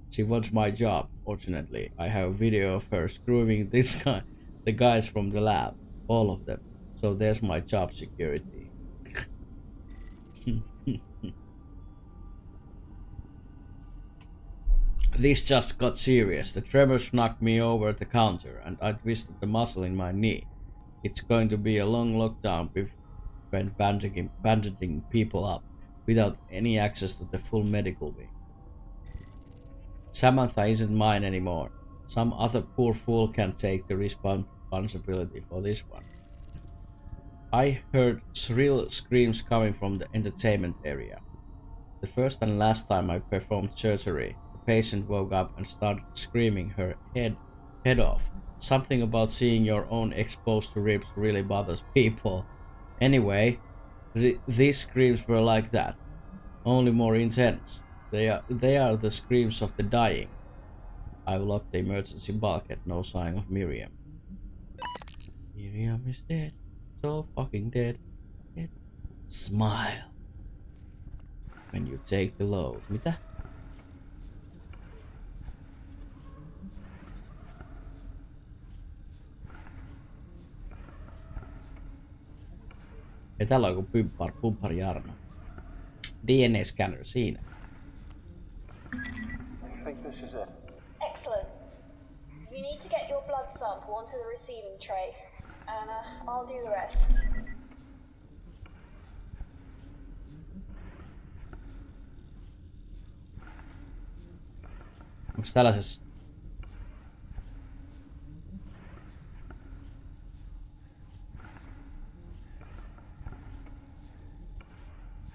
She wants my job, fortunately. I have a video of her screwing the guys from the lab. All of them. So there's my job security. This just got serious. The tremors knocked me over the counter and I twisted the muscle in my knee. It's going to be a long lockdown when bandaging people up without any access to the full medical wing. Samantha isn't mine anymore. Some other poor fool can take the responsibility for this one. I heard shrill screams coming from the entertainment area. The first and last time I performed surgery, the patient woke up and started screaming her head off. Something about seeing your own exposed to ribs really bothers people. Anyway, these screams were like that, only more intense. They are the screams of the dying. I've locked the emergency bulkhead, no sign of Miriam. Miriam is dead. So fucking dead. Smile. When you take the load. Mitä? Ja täällä on joku pumppari Jarno. DNA-scanner siinä. I think this is it. Excellent. You need to get your blood sample onto the receiving tray, and I'll do the rest. Onks tällaisessa?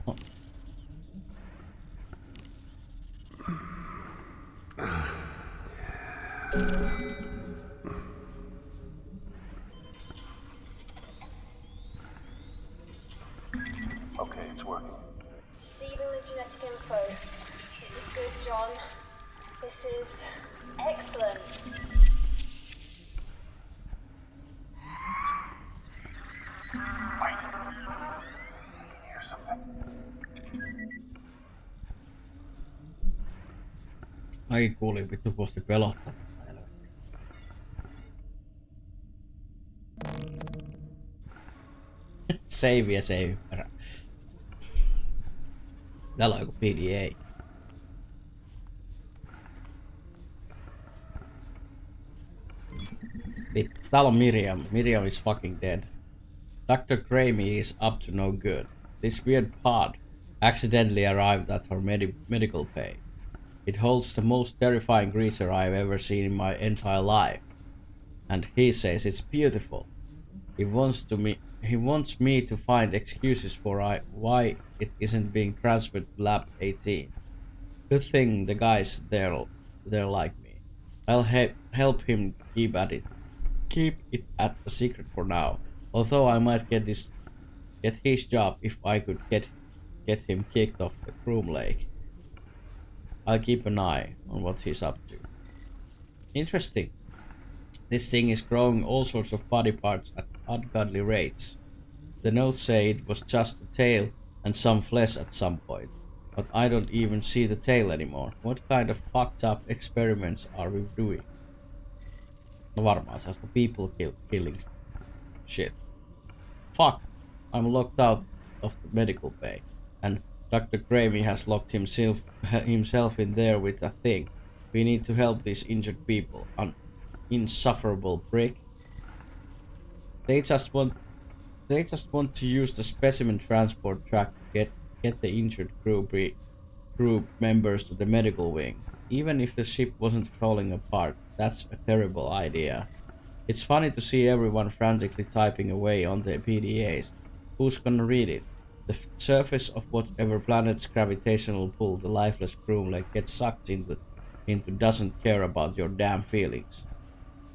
Oh. Okay, it's working. Receiving the genetic info. This is good, John. This is excellent. Wait. I can hear something. Ai kuulin vittu kuulosti pelottaa. Save se ei ymmärrä. Täällä on joku PDA. Täällä on Miriam. Miriam is fucking dead. Dr. Gramey is up to no good. This weird pod accidentally arrived at her medical bay. It holds the most terrifying creature I've ever seen in my entire life. And he says it's beautiful. He wants me to find excuses for why it isn't being transferred to Lab 18. Good thing the guys they're like me. I'll help him keep it at a secret for now. Although I might get his job if I could get him kicked off the Groom Lake. I'll keep an eye on what he's up to. Interesting. This thing is growing all sorts of body parts at ungodly rates. The notes say it was just a tail and some flesh at some point, but I don't even see the tail anymore. What kind of fucked up experiments are we doing? No varmaan sellaista people killing shit. Fuck! I'm locked out of the medical bay, and Dr. Gramey has locked himself in there with a thing. We need to help these injured people. An insufferable prick. They just want to use the specimen transport truck to get the injured crew members to the medical wing. Even if the ship wasn't falling apart, that's a terrible idea. It's funny to see everyone frantically typing away on the PDAs. Who's gonna read it? The surface of whatever planet's gravitational pull the lifeless Groom Lake gets sucked into doesn't care about your damn feelings.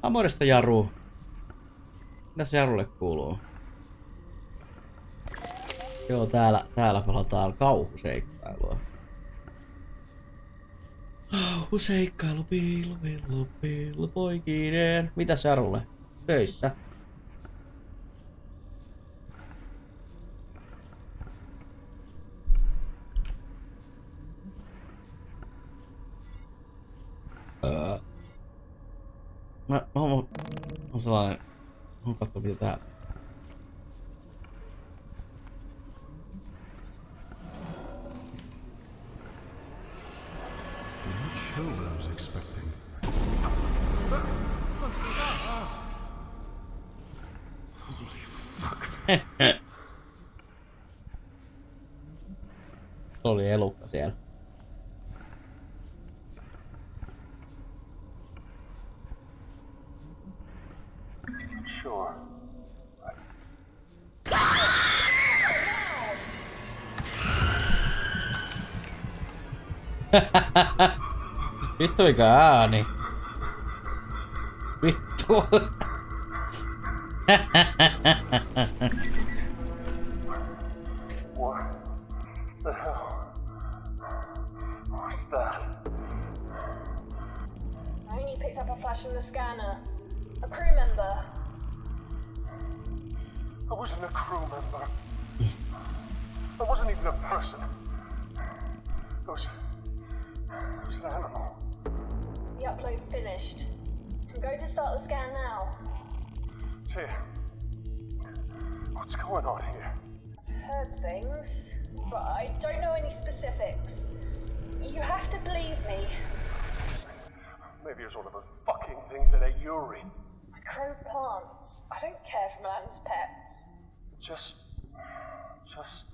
Amorista Jaru. Mitäs Jarulle kuuluu? Joo, täällä pelataan kauhuseikkailua. Kauhuseikkailu, piilu, poikinen. Mitäs Jarulle? Töissä. Mä on sellainen... Mä katso mitä täällä. Not sure what I was expecting. Holy fuck. Se oli elukka siellä. Sure. Vittu mikä ääni. Vittu. What the hell was that? I only picked up a flash in the scanner. A crew member. I wasn't a crew member. I wasn't even a person. I was an animal. The upload finished. I'm going to start the scan now. Tia, what's going on here? I've heard things, but I don't know any specifics. You have to believe me. Maybe it was one of those fucking things that ate Yuri. I grow plants. I don't care for man's pets. Just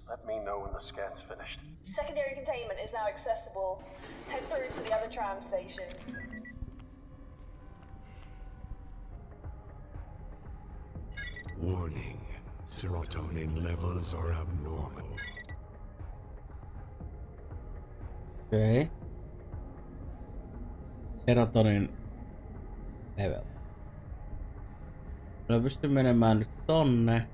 let me know when the scan's finished. Secondary containment is now accessible. Head through to the other tram station. Warning. Serotonin levels are abnormal. Okei. Serotonin level. Mä pystyn menemään nyt tonne.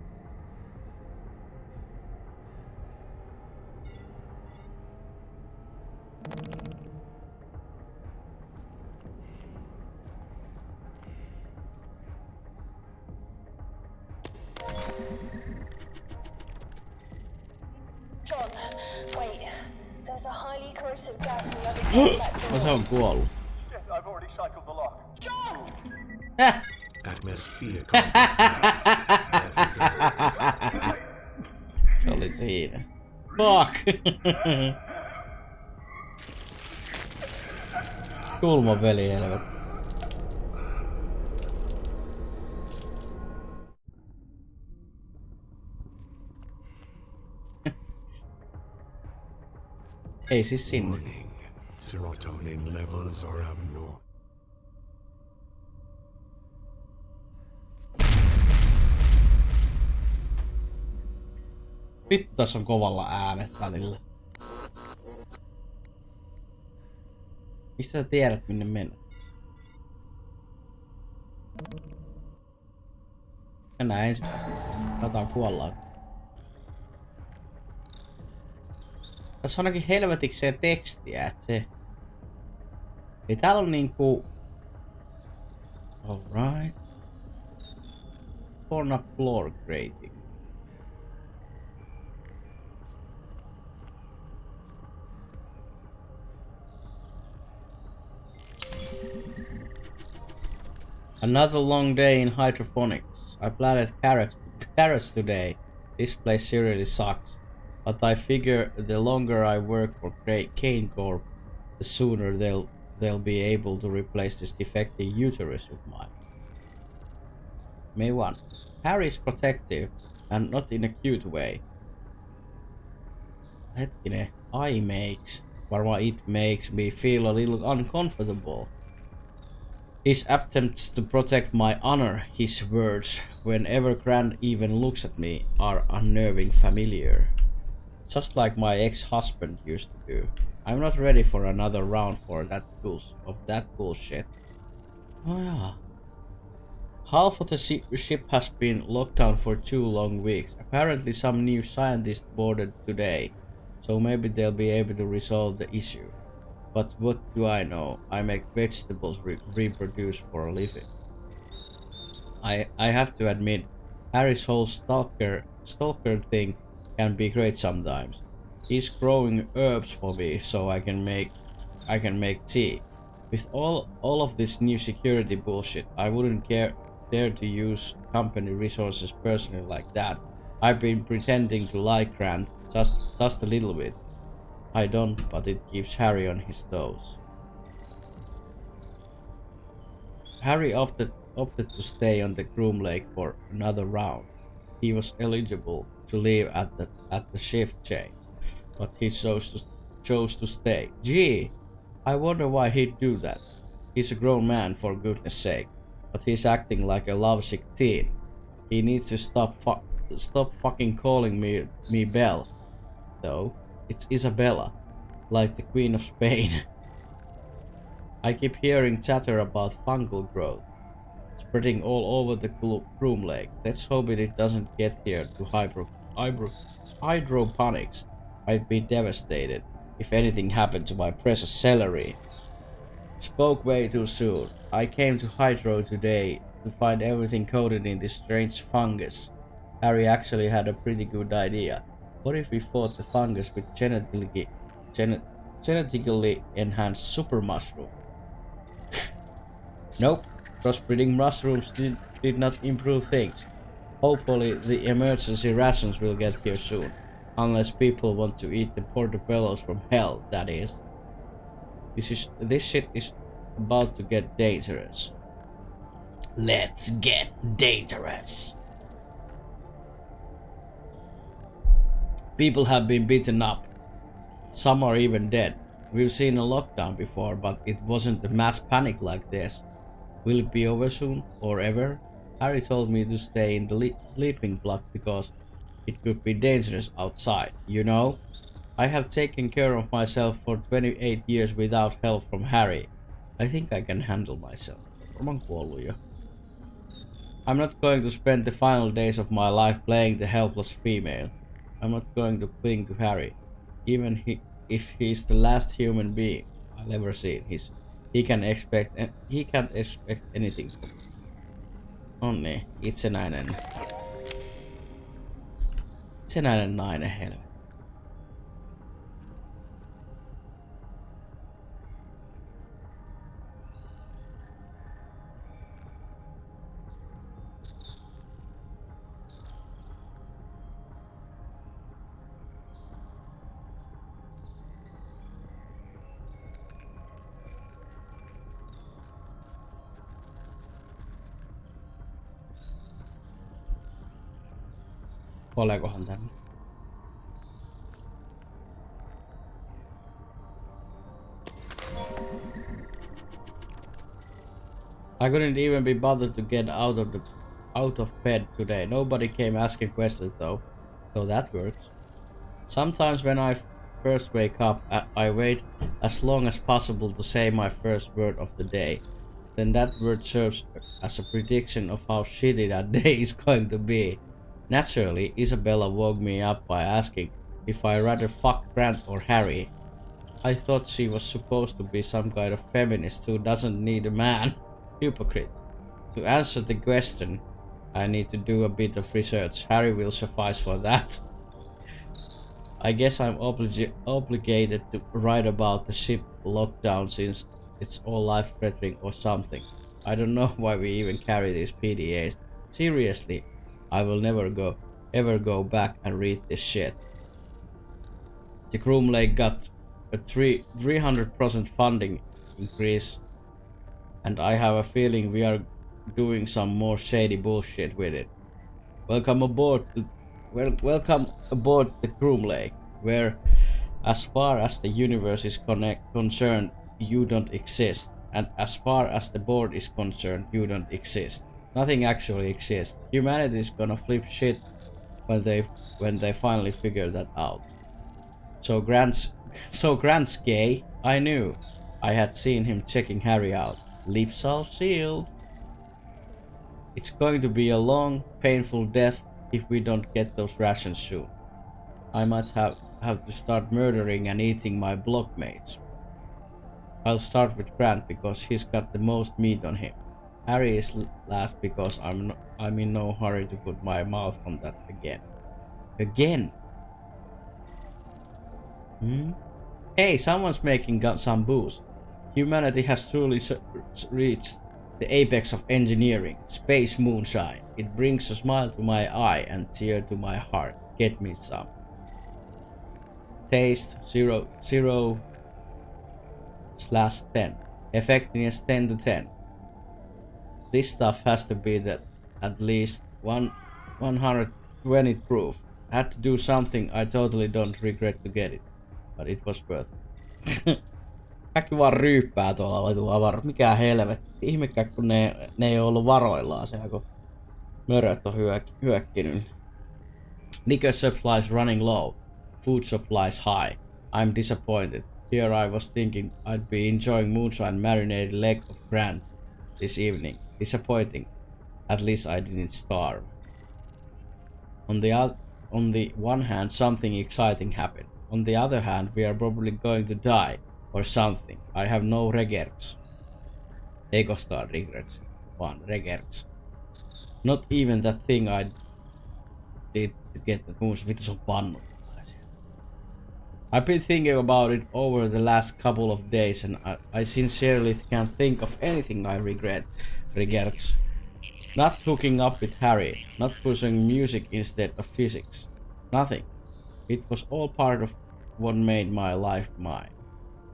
John, wait. There's a highly corrosive gas in the other side of that door. No se on kuollut. Shit, I've already cycled the lock. John! Atmosphere. Se oli siinä. Fuck! Kulma veli helvetti. Ei siis sinne. Warning. Serotonin levels are abnormal. Vittu tässä on kovalla äänet välillä. Mistä sä tiedät minne mennä? Mennään ensimmäisenä. Katsotaan kuollaan. Tässä on ainakin helvetikseen tekstiä, että se... Eli täällä on niinku... Alright. Torn up floor grating. Another long day in hydroponics. I planted carrots today. This place seriously sucks. But I figure the longer I work for Kane Corp, the sooner they'll be able to replace this defective uterus of mine. May 1. Harry is protective, and not in a cute way. Hetkinen, varmaan it makes me feel a little uncomfortable. His attempts to protect my honor, his words, whenever Grant even looks at me, are unnerving familiar. Just like my ex-husband used to do. I'm not ready for another round of that bullshit. Oh yeah. Half of the ship has been locked down for 2 long weeks. Apparently some new scientists boarded today, so maybe they'll be able to resolve the issue. But what do I know? I make vegetables reproduce for a living. I have to admit, Harry's whole stalker thing can be great sometimes. He's growing herbs for me so I can make tea. With all of this new security bullshit, I wouldn't dare to use company resources personally like that. I've been pretending to like Grant just a little bit. I don't, but it keeps Harry on his toes. Harry opted to stay on the Groom Lake for another round. He was eligible to leave at the shift change, but he chose to stay. Gee, I wonder why he'd do that. He's a grown man, for goodness sake, but he's acting like a lovesick teen. He needs to stop fucking calling me Belle, though. It's Isabella, like the Queen of Spain. I keep hearing chatter about fungal growth, spreading all over the Groom Lake. Let's hope it doesn't get here to hydroponics. I'd be devastated if anything happened to my precious celery. Spoke way too soon. I came to Hydro today to find everything coated in this strange fungus. Harry actually had a pretty good idea. What if we fought the fungus with genetically enhanced super mushroom? Nope, crossbreeding mushrooms did not improve things. Hopefully the emergency rations will get here soon. Unless people want to eat the portobellos from hell, that is. This shit is about to get dangerous. Let's get dangerous. People have been beaten up. Some are even dead. We've seen a lockdown before, but it wasn't a mass panic like this. Will it be over soon, or ever? Harry told me to stay in the sleeping block because it could be dangerous outside, you know? I have taken care of myself for 28 years without help from Harry. I think I can handle myself. I'm not going to spend the final days of my life playing the helpless female. I'm not going to cling to Harry, even if he's the last human being I'll ever see. He can't expect anything from me. Onni, itsenäinen nainen, helvetti. Olekohan tänne? I couldn't even be bothered to get out of bed today. Nobody came asking questions though, so that works. Sometimes when I first wake up, I wait as long as possible to say my first word of the day. Then that word serves as a prediction of how shitty that day is going to be. Naturally, Isabella woke me up by asking if I rather fuck Grant or Harry. I thought she was supposed to be some kind of feminist who doesn't need a man. Hypocrite. To answer the question, I need to do a bit of research. Harry will suffice for that. I guess I'm obligated to write about the ship lockdown since it's all life-threatening or something. I don't know why we even carry these PDAs. Seriously, I will never ever go back and read this shit. The Groom Lake got a 300% funding increase, and I have a feeling we are doing some more shady bullshit with it. Welcome aboard the Groom Lake, where, as far as the universe is concerned, you don't exist, and as far as the board is concerned, you don't exist. Nothing actually exists. Humanity is gonna flip shit when they finally figure that out. So Grant's gay? I knew. I had seen him checking Harry out. Lips all sealed. It's going to be a long, painful death if we don't get those rations soon. I might have to start murdering and eating my blockmates. I'll start with Grant because he's got the most meat on him. Harry is last because I'm in no hurry to put my mouth on that again. Again? Hey, someone's making some booze. Humanity has truly reached the apex of engineering, space moonshine. It brings a smile to my eye and tear to my heart. Get me some. Taste 0/10. Effectiveness 10/10. This stuff has to be at least 120 proof. Had to do something I totally don't regret to get it, but it was worth it. Kaikki vaan ryyppää tuolla avaruudessa. Mikä helvetti. Ihmekään kun ne ei ole ollut varoillaan siellä, kun möröt on hyökkinyt. Liquor supplies running low. Food supplies high. I'm disappointed. Here I was thinking I'd be enjoying moonshine marinated leg of Grant this evening. Disappointing. At least I didn't starve. On the one hand, something exciting happened. On the other hand, we are probably going to die. Or something. I have no regrets. Ei koskaan regrets, vaan regrets. Not even that thing I did to get that moose. Vittu se on pannu. I've been thinking about it over the last couple of days and I sincerely can't think of anything I regrets. Not hooking up with Harry. Not pursuing music instead of physics. Nothing. It was all part of what made my life mine.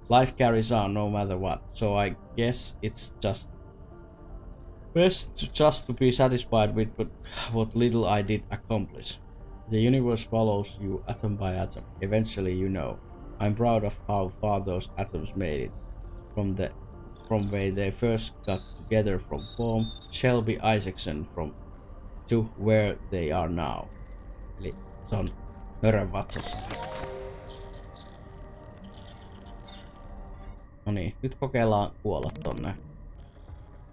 Life carries on no matter what, so I guess it's just best to be satisfied with what little I did accomplish. The universe follows you atom by atom. Eventually, you know. I'm proud of how far those atoms made it. From where they first got together from form Shelby Isaacson to where they are now. Eli se on mörön vatsassa. No niin, nyt kokeillaan kuolla tonne.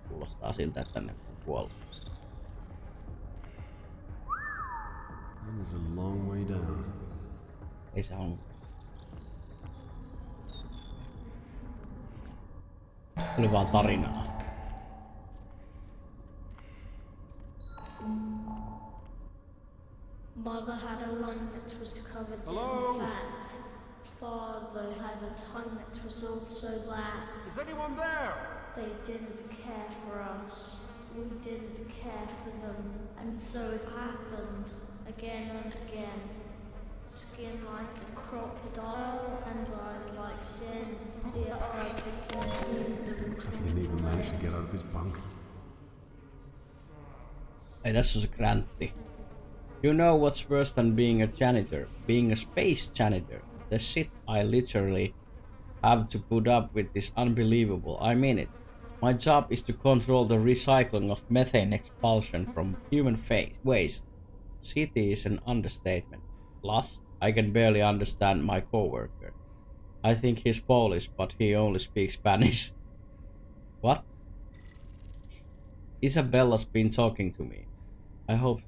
Kuulostaa siltä, että tänne kuolla. That is a long way down. Ei se on. Tuli vaan tarinaa. Mother had a lung that was covered in fat. Father had a tongue that was also black. Is anyone there? They didn't care for us. We didn't care for them. And so it happened again and again. Skin like a crocodile and eyes like sin. The eye could consume them. Looks like he didn't even manage to get out of his bunk. Ei tässä on se Grantti. You know what's worse than being a janitor? Being a space janitor. The shit I literally have to put up with is unbelievable. I mean it. My job is to control the recycling of methane expulsion from human waste. City is an understatement. Plus, I can barely understand my coworker. I think he's Polish, but he only speaks Spanish. What? Isabella's been talking to me. I hope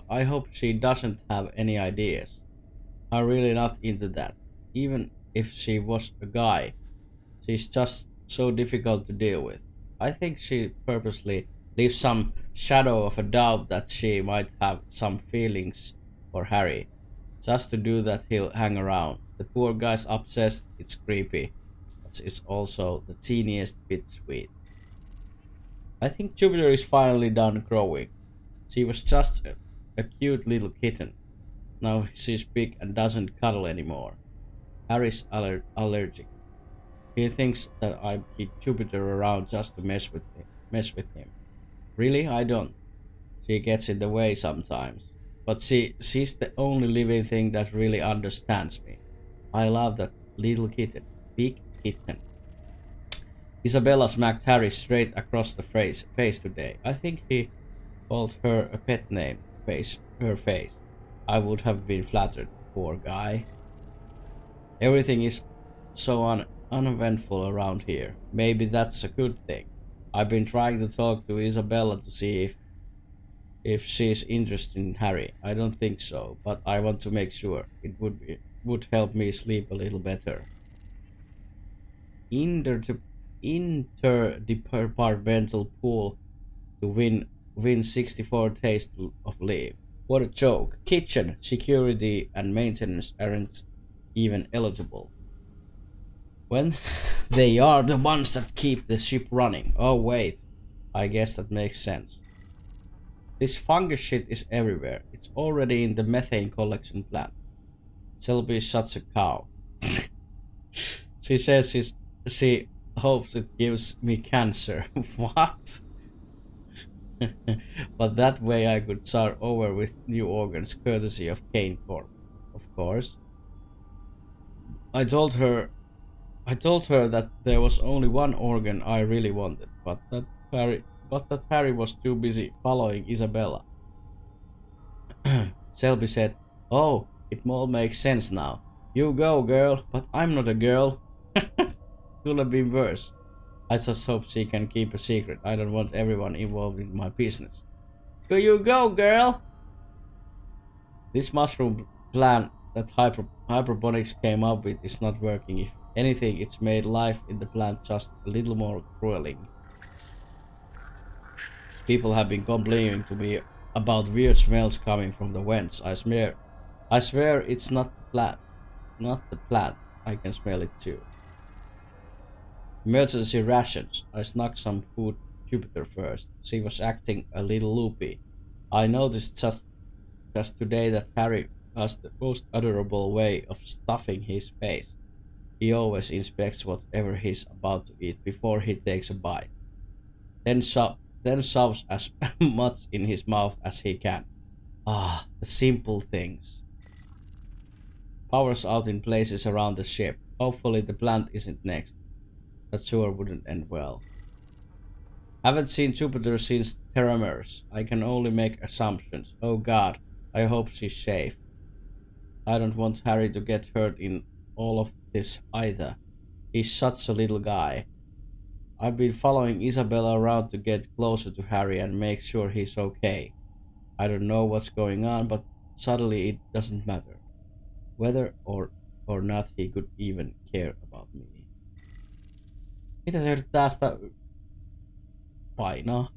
I hope she doesn't have any ideas. I'm really not into that. Even if she was a guy, she's just so difficult to deal with. I think she purposely leaves some shadow of a doubt that she might have some feelings for Harry. Just to do that, he'll hang around. The poor guy's obsessed, it's creepy, but it's also the teeniest bit sweet. I think Jupiter is finally done growing. She was just a cute little kitten. Now she's big and doesn't cuddle anymore. Harry's allergic. He thinks that I keep Jupiter around just to mess with him. Really, I don't. She gets in the way sometimes. But she's the only living thing that really understands me. I love that little kitten. Big kitten. Isabella smacked Harry straight across the face today. I think he called her a pet name. Her face. I would have been flattered, poor guy. Everything is so uneventful around here. Maybe that's a good thing. I've been trying to talk to Isabella to see if she's interested in Harry. I don't think so, but I want to make sure. It would help me sleep a little better. Interdepartmental pool to win 64 days of leave. What a joke. Kitchen, security and maintenance aren't even eligible. When they are the ones that keep the ship running. Oh wait, I guess that makes sense. This fungus shit is everywhere. It's already in the methane collection plant. Selby is such a cow. She says she hopes it gives me cancer. What? But that way I could start over with new organs courtesy of Kane Corp. Of course. I told her that there was only one organ I really wanted, but that Harry was too busy following Isabella. Selby said, "Oh, it all makes sense now. You go, girl, but I'm not a girl." Could have been worse. I just hope she can keep a secret. I don't want everyone involved in my business. Go you go, girl! This mushroom plan that hydroponics came up with is not working. If anything, it's made life in the plant just a little more grueling. People have been complaining to me about weird smells coming from the vents. I swear it's not the plant. Not the plant. I can smell it too. Emergency rations. I snuck some food to Jupiter first. She was acting a little loopy. I noticed just today that Harry has the most adorable way of stuffing his face. He always inspects whatever he's about to eat before he takes a bite. Then shoves as much in his mouth as he can. Ah, the simple things. Power's out in places around the ship. Hopefully the plant isn't next. That sure wouldn't end well. Haven't seen Jupiter since Terramers. I can only make assumptions. Oh god, I hope she's safe. I don't want Harry to get hurt in all of this either. He's such a little guy. I've been following Isabella around to get closer to Harry and make sure he's okay. I don't know what's going on, but suddenly it doesn't matter. Whether or not he could even care about me. Mitä se yrittää sitä painaa?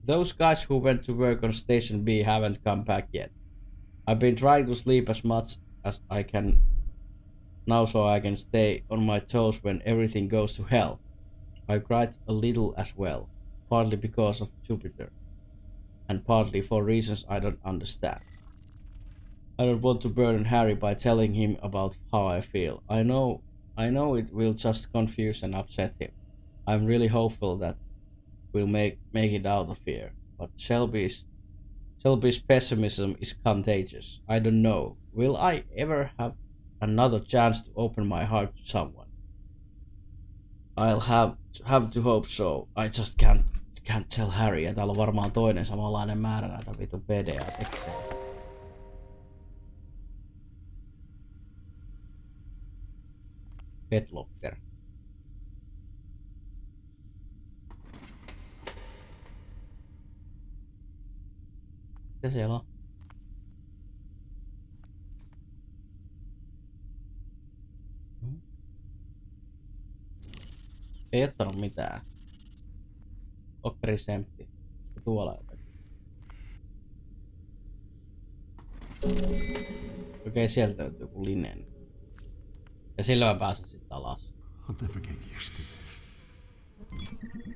Those guys who went to work on Station B haven't come back yet. I've been trying to sleep as much as I can now so I can stay on my toes when everything goes to hell. I cried a little as well, partly because of Jupiter, and partly for reasons I don't understand. I don't want to burden Harry by telling him about how I feel. I know it will just confuse and upset him. I'm really hopeful that we'll make it out of here. But Shelby's Shelby's pessimism is contagious. I don't know. Will I ever have another chance to open my heart to someone? I'll have to hope so. I just can't tell Harry. Ja täällä on varmaan toinen samanlainen määrä näitä vitun PDA-tekstejä. Bedlocker. Mitä siellä on? Ei ottanut mitään. Okkeri sempti. Tuolla jotakin. Okei, sieltä löytyy joku linen. Ja sillä mä pääsen sitten alas. I'll never get used to this.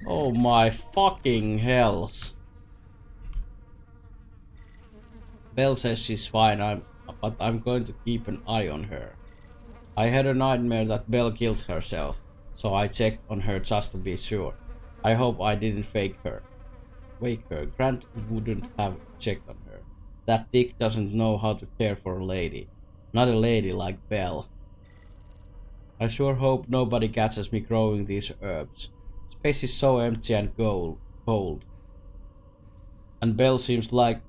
Oh my fucking hells. Belle says she's fine, but I'm going to keep an eye on her. I had a nightmare that Belle killed herself, so I checked on her just to be sure. I hope I didn't wake her. Grant wouldn't have checked on her. That dick doesn't know how to care for a lady. Not a lady like Belle. I sure hope nobody catches me growing these herbs. Space is so empty and cold. And Belle seems like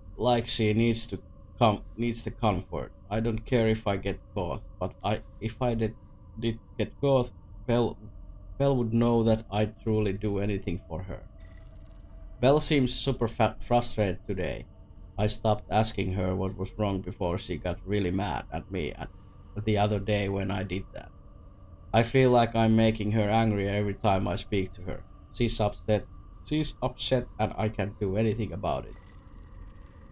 she needs the comfort. I don't care if I get caught, but if I did get caught, Belle would know that I'd truly do anything for her. Belle seems super frustrated today. I stopped asking her what was wrong before she got really mad at me the other day when I did that. I feel like I'm making her angry every time I speak to her. She's upset and I can't do anything about it.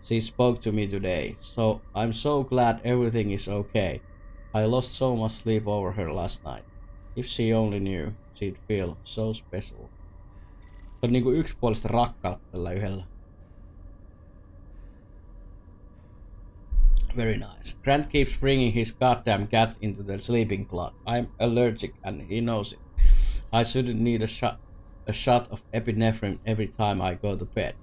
She spoke to me today, so I'm so glad everything is okay. I lost so much sleep over her last night. If she only knew, she'd feel so special. Se on niinku yksipuolista rakkautta tällä yhdellä. Very nice. Grant keeps bringing his goddamn cat into the sleeping plot. I'm allergic and he knows it. I shouldn't need a shot of epinephrine every time I go to bed.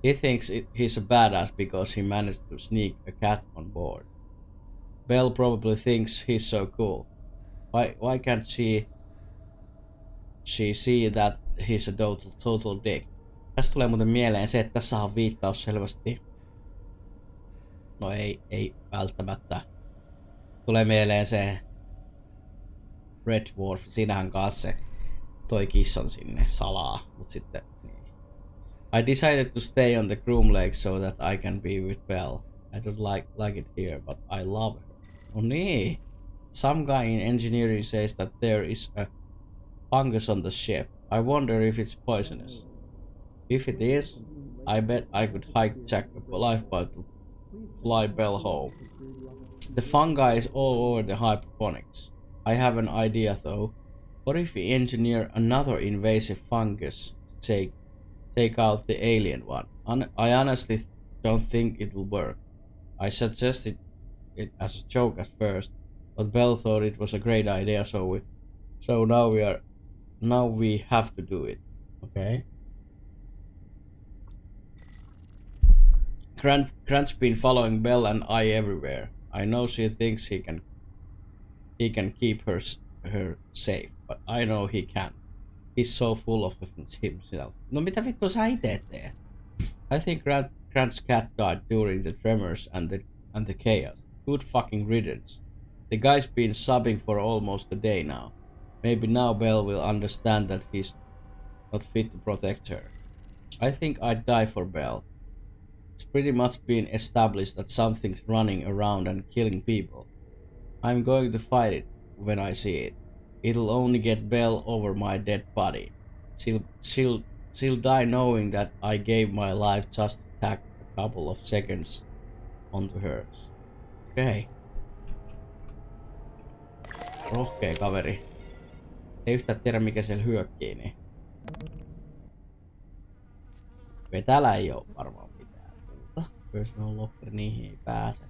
He thinks he's a badass because he managed to sneak a cat on board. Belle probably thinks he's so cool. Why can't she see that he's a total dick? Tästä tulee muuten mieleen se, että tässä on viittaus selvästi. No ei välttämättä. Tulee mieleen se Red Dwarf, siinähän kanssa se toi kissan sinne salaa, mut sitten niin. I decided to stay on the Groom Lake so that I can be with Belle. I don't like it here, but I love her. No niin. Some guy in engineering says that there is a fungus on the ship. I wonder if it's poisonous. If it is, I bet I could hijack a lifeboat to fly Belle home. The fungi is all over the hydroponics. I have an idea though. What if we engineer another invasive fungus to take out the alien one? I honestly don't think it will work. I suggested it as a joke at first, but Belle thought it was a great idea, so now we have to do it. Okay. Grant's been following Belle and I everywhere. I know she thinks he can keep her safe, but I know he can't. He's so full of himself. No mitä vittua sä ite teet? I think Grant's cat died during the tremors and the chaos. Good fucking riddance. The guy's been subbing for almost a day now. Maybe now Belle will understand that he's not fit to protect her. I think I'd die for Belle. It's pretty much been established that something's running around and killing people. I'm going to fight it when I see it. It'll only get Belle over my dead body. She'll die knowing that I gave my life just to tack a couple of seconds onto hers. Okay. Rohkea kaveri. Ei yhtään tiedä mikä siellä hyökkii, niin täällä ei oo varmaan mitään muuta. Personal locker, niihin ei pääse.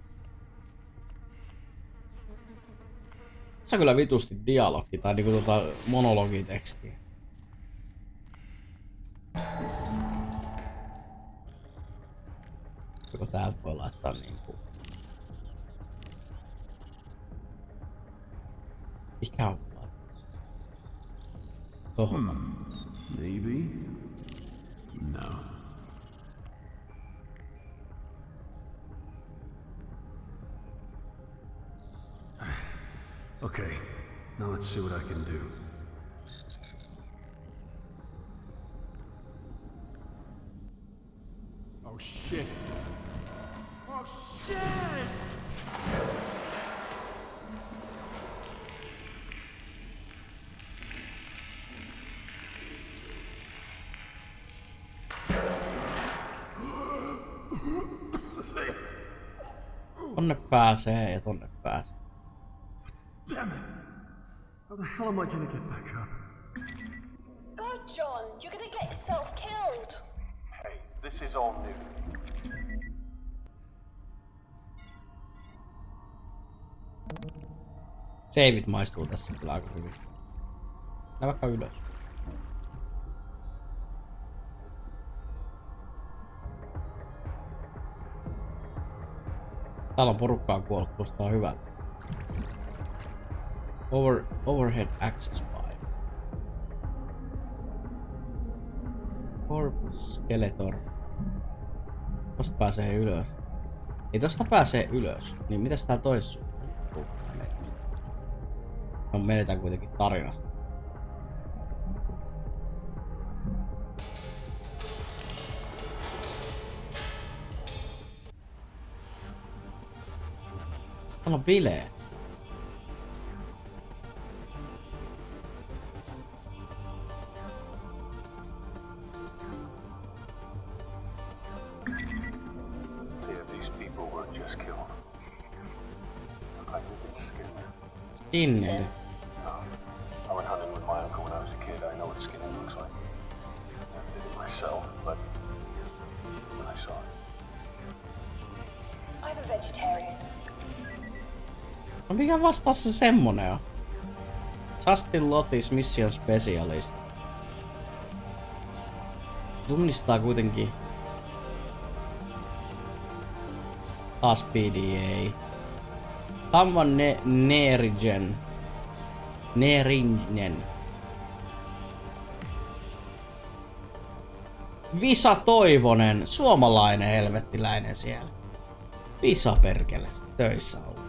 Tässä on kyllä vitusti dialogi tai niinku monologitekstiä. Joko tää voi laittaa niinku... Mikä on laittaa? Tohon. Maybe? No. Okay, now let's see what I can do. Oh shit! Oh shit! Tonne pääsee ja tonne pääsee. Damn it! How the hell am I gonna get back up? God, John, you're gonna get yourself killed. Hey, this is all new. Seivit maistuu tässä kyllä aika hyvin. Mennään vaikka ylös. Täällä on porukkaa kuollut, kuulostaa hyvältä. Overhead access pipe. Corpus skeletor. Tosta pääsee ylös. Ei tosta pääsee ylös. Niin mitäs tää toissu? No menetään kuitenkin tarinasta. Täällä on bileet. See, these people were just killed. Look like they've been skinned. Skinned? I went hunting with my uncle when I was a kid. I know what skinning looks like. Never did it myself, but when I saw it. I'm a vegetarian. No mikä vastaus se semmonen on? Justin Lotis Mission Specialist. Tunnistaa kuitenkin taas PDA. Someone Neeringen. Visa Toivonen, suomalainen helvettiläinen siellä. Visa perkele, töissä on.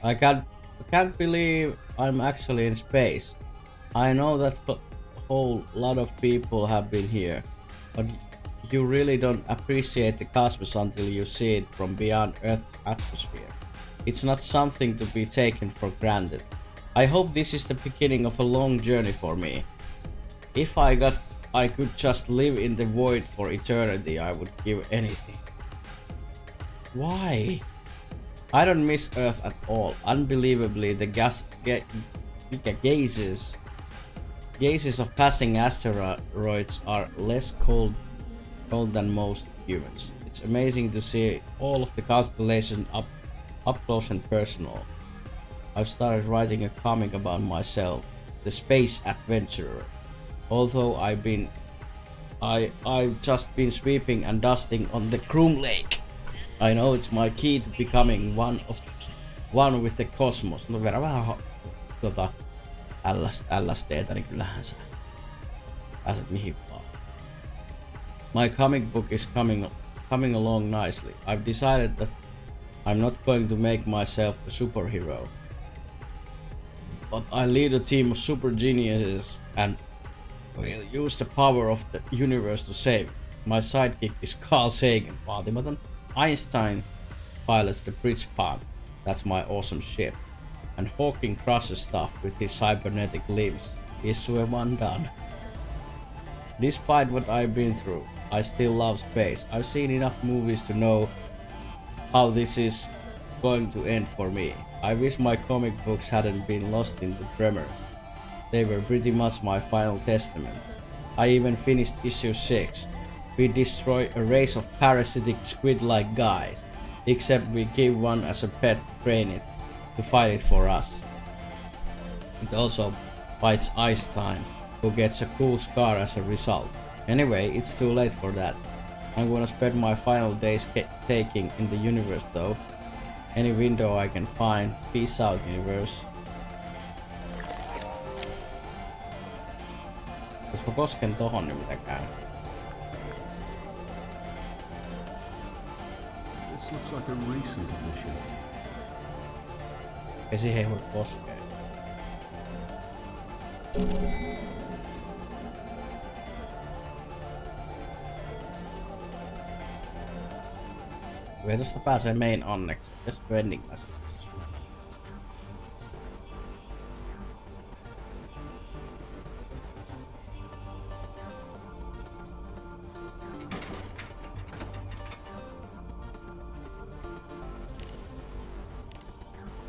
I can't believe I'm actually in space. I know that a whole lot of people have been here, but you really don't appreciate the cosmos until you see it from beyond Earth's atmosphere. It's not something to be taken for granted. I hope this is the beginning of a long journey for me. If I could just live in the void for eternity, I would give anything. Why? I don't miss Earth at all. Unbelievably, the gases of passing asteroids are less cold than most humans. It's amazing to see all of the constellation up close and personal. I've started writing a comic about myself, the space adventurer. Although I've just been sweeping and dusting on the Groom Lake. I know it's my key to becoming one with the cosmos. No verran vähän LSDtä, niin kyllähän sä pääset mihin vaan. My comic book is coming along nicely. I've decided that I'm not going to make myself a superhero, but I lead a team of super geniuses and will use the power of the universe to save. My sidekick is Carl Sagan, vaatimaton. Einstein pilots the bridge pod, that's my awesome ship, and Hawking crushes stuff with his cybernetic limbs. Issue 1 done. Despite what I've been through, I still love space. I've seen enough movies to know how this is going to end for me. I wish my comic books hadn't been lost in the tremors. They were pretty much my final testament. I even finished issue 6. We destroy a race of parasitic squid-like guys. Except we give one as a pet to train it to fight it for us. It also fights Ice Time, who gets a cool scar as a result. Anyway, it's too late for that. I'm gonna spend my final days taking in the universe though. Any window I can find. Peace out, universe. Jos mä kosken tohon, niin mitä käy? This looks like a recent addition. Ja siihen ei voi koskea. Kyllä tosta pääsee main annekseen. Tässä vending machine.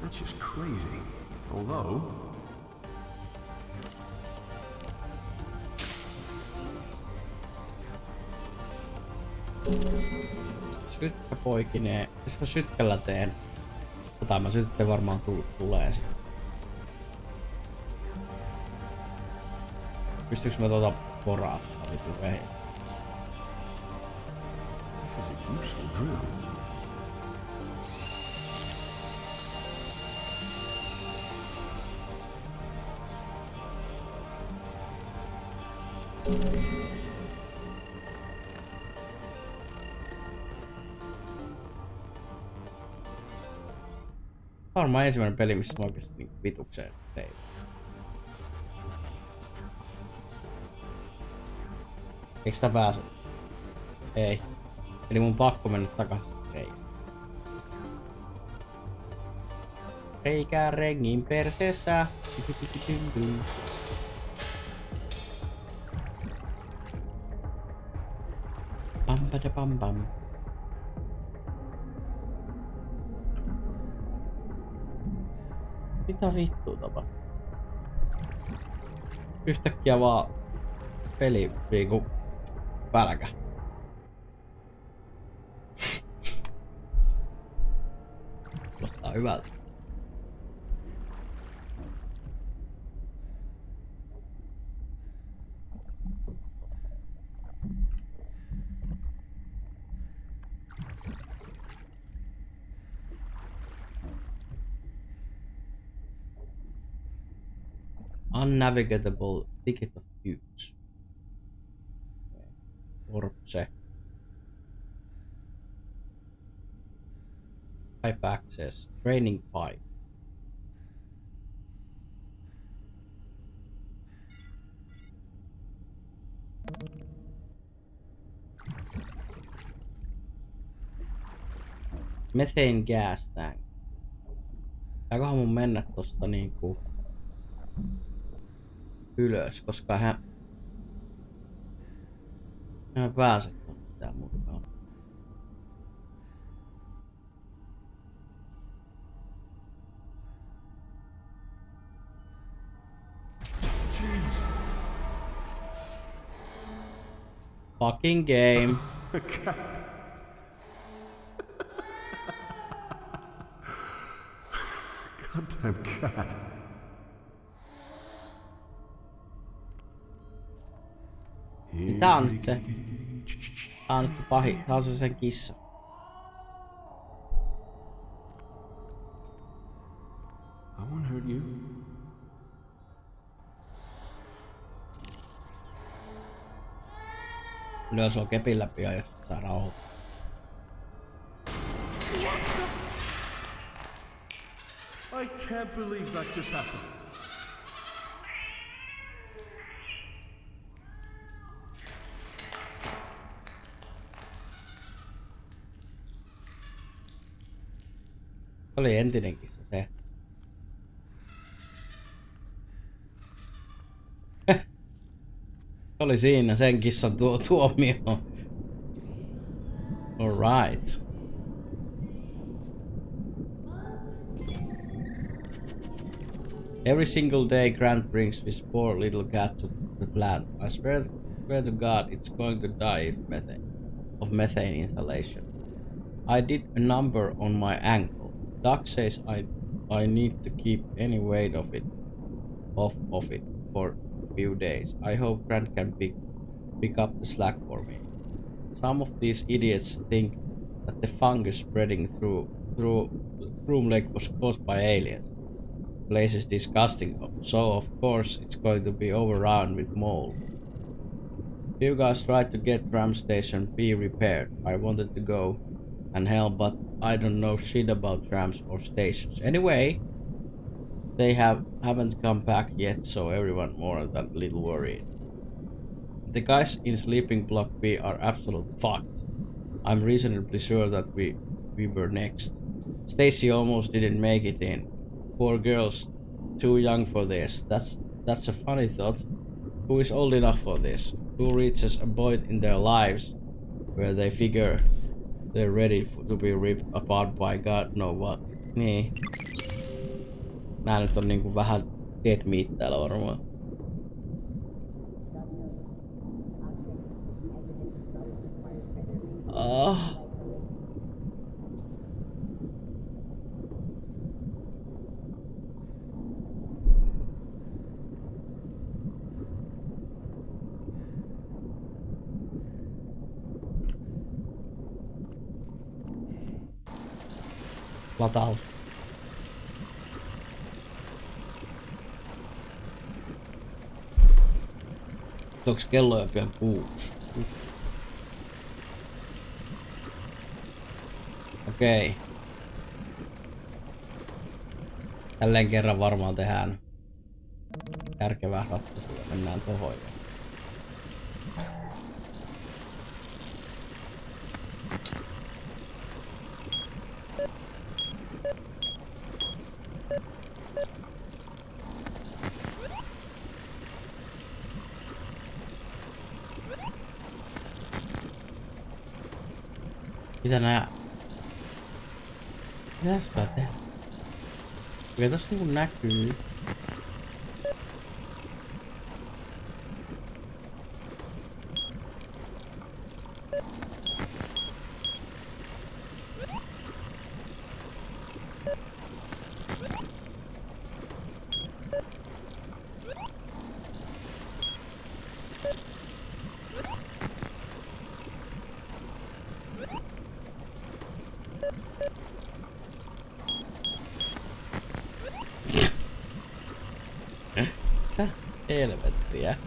That's just crazy. Although... Sytkä poikineen. Jos mä sytkällä teen. Mä sytkä varmaan tulee sitten. Pystyykö mä poraa? This is a useful drill. Varmaan ensimmäinen peli, missä mä oikeesti niin vitukseen tein. Eiks tää pääse? Ei. Eli mun pakko mennä takaisin reikään. Reikää rengin perseessä. Pampada pam pam. Mitä vittua tapahtuu? Yhtäkkiä vaan peli niinku pälkä. Kuulostaa hyvältä. Unnavigatable Thicket of Use. Orpse. Pipe access. Training pipe. Methane gas tank. Pitääköhän mun mennä tosta niinku ylös, koska hän pääset mitään mukaan. Jeez. Fucking game. Goddamn cat. Tää on nyt se. Tää on nyt pahin. Tää on se sen kissa. I won't hurt you. Lyö sua kepillä pian, jos et saa rauhoittaa. I can't believe that just happened. Se oli entinen kissa se. Se oli siinä sen kissan tuomio. Alright. Every single day Grant brings this poor little cat to the plant. I swear swear to God, it's going to die of methane inhalation. I did a number on my ankle. Doc says I need to keep any weight off it for a few days. I hope Grant can pick up the slack for me. Some of these idiots think that the fungus spreading through Groom Lake was caused by aliens. The place is disgusting, so of course it's going to be overrun with mold. You guys tried to get tram station B repaired. I wanted to go and help, but I don't know shit about trams or stations. Anyway, they haven't come back yet, so everyone more than a little worried. The guys in sleeping block B are absolute fucked. I'm reasonably sure that we were next. Stacy almost didn't make it in. Poor girls, too young for this. That's a funny thought. Who is old enough for this? Who reaches a point in their lives where they figure they're ready to be ripped apart by God know what? Niin. Nää nyt on niinku vähän dead meat täällä varmaan. Lataus. Onks kello jo pian 6? Okei. Jälleen kerran varmaan tehdään järkevää ratkaisua ja mennään tohon. Mitäs mä teen? Kyllä tossa niinku näkyy. Mitä helvettiä?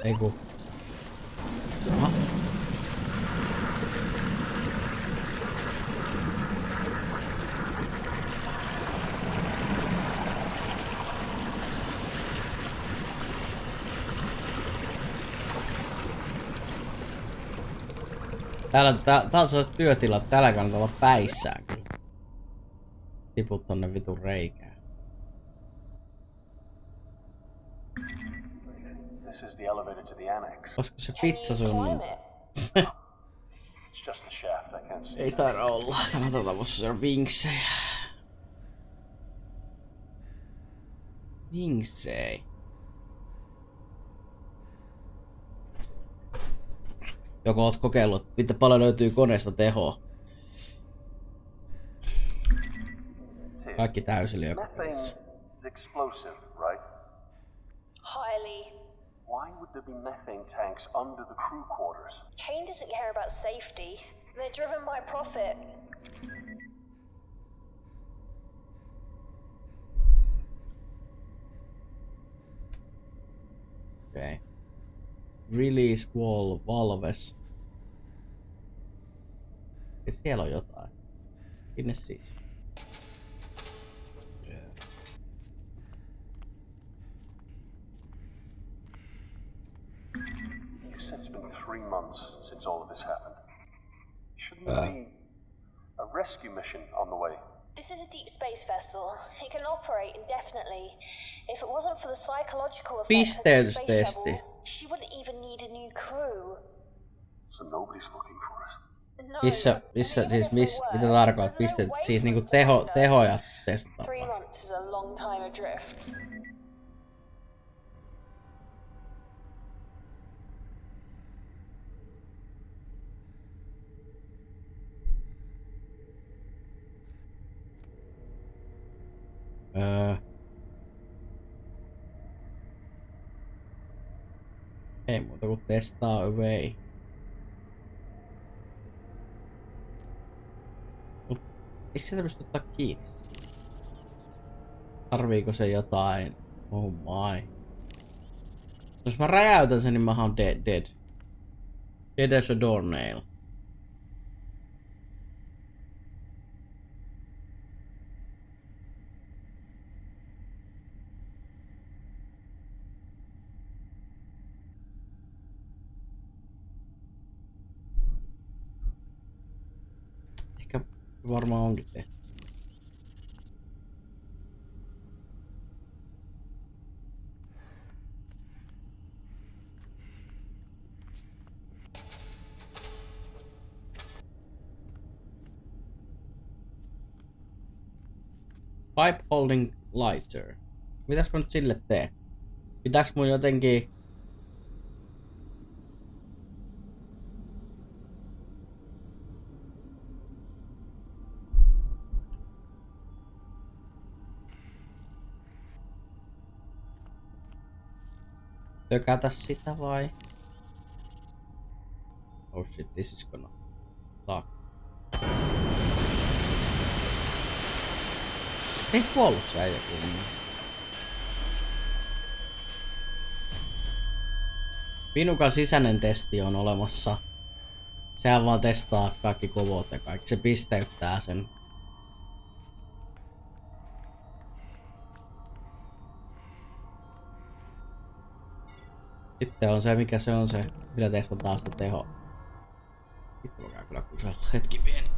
Eiku. Aha. Tää on sellaiset työtilat, täällä kannattaa olla päissään kyllä. Tiput tonne vitun reikään. This is the elevator to the annex. Olisiko se pizza sun? It's just the shaft, I can't see. Ei taida olla. Tänä voisi saada vinksejä. Vinksei. Joko oot kokeillut, mitä paljon löytyy koneesta tehoa? Kaikki täysillä. Methane is explosive, right? Highly. Why would there be methane tanks under the crew quarters? Kane doesn't care about safety. They're driven by profit. Okay. Release valves. Ja siellä on jotain. Sinne siis. You said it's been 3 months since all of this happened. Shouldn't there be a rescue mission on the way? This is a deep space vessel. It can operate indefinitely. If it wasn't for the psychological effects of the space shuttle, she wouldn't even need a new crew. So nobody's looking for us. Mitä tarkoittaa? Siis niinku tehoja testataan. 3 months is a long time adrift. Ei muuta kuin testaa away. Eikö sitä pysty ottaa kiinni? Tarviiko se jotain? Oh my. Jos mä räjäytän sen, niin mä oon dead. Dead as a doornail. Ehkä varmaan onkin tehty. Pipe holding lighter. Mitäs mä nyt sille teen? Pitääks mun jotenkin... tökätä sitä vai? Oh shit, this is gonna suck. Se ei kuollut se äijä kummin. Pinukan sisäinen testi on olemassa. Sehän vaan testaa kaikki kovot ja kaikki. Se pisteyttää sen. Sitten on se, mikä se on se, millä testataan sitä tehoa. Vittu mä käyn kyllä kusella. Hetki pieni.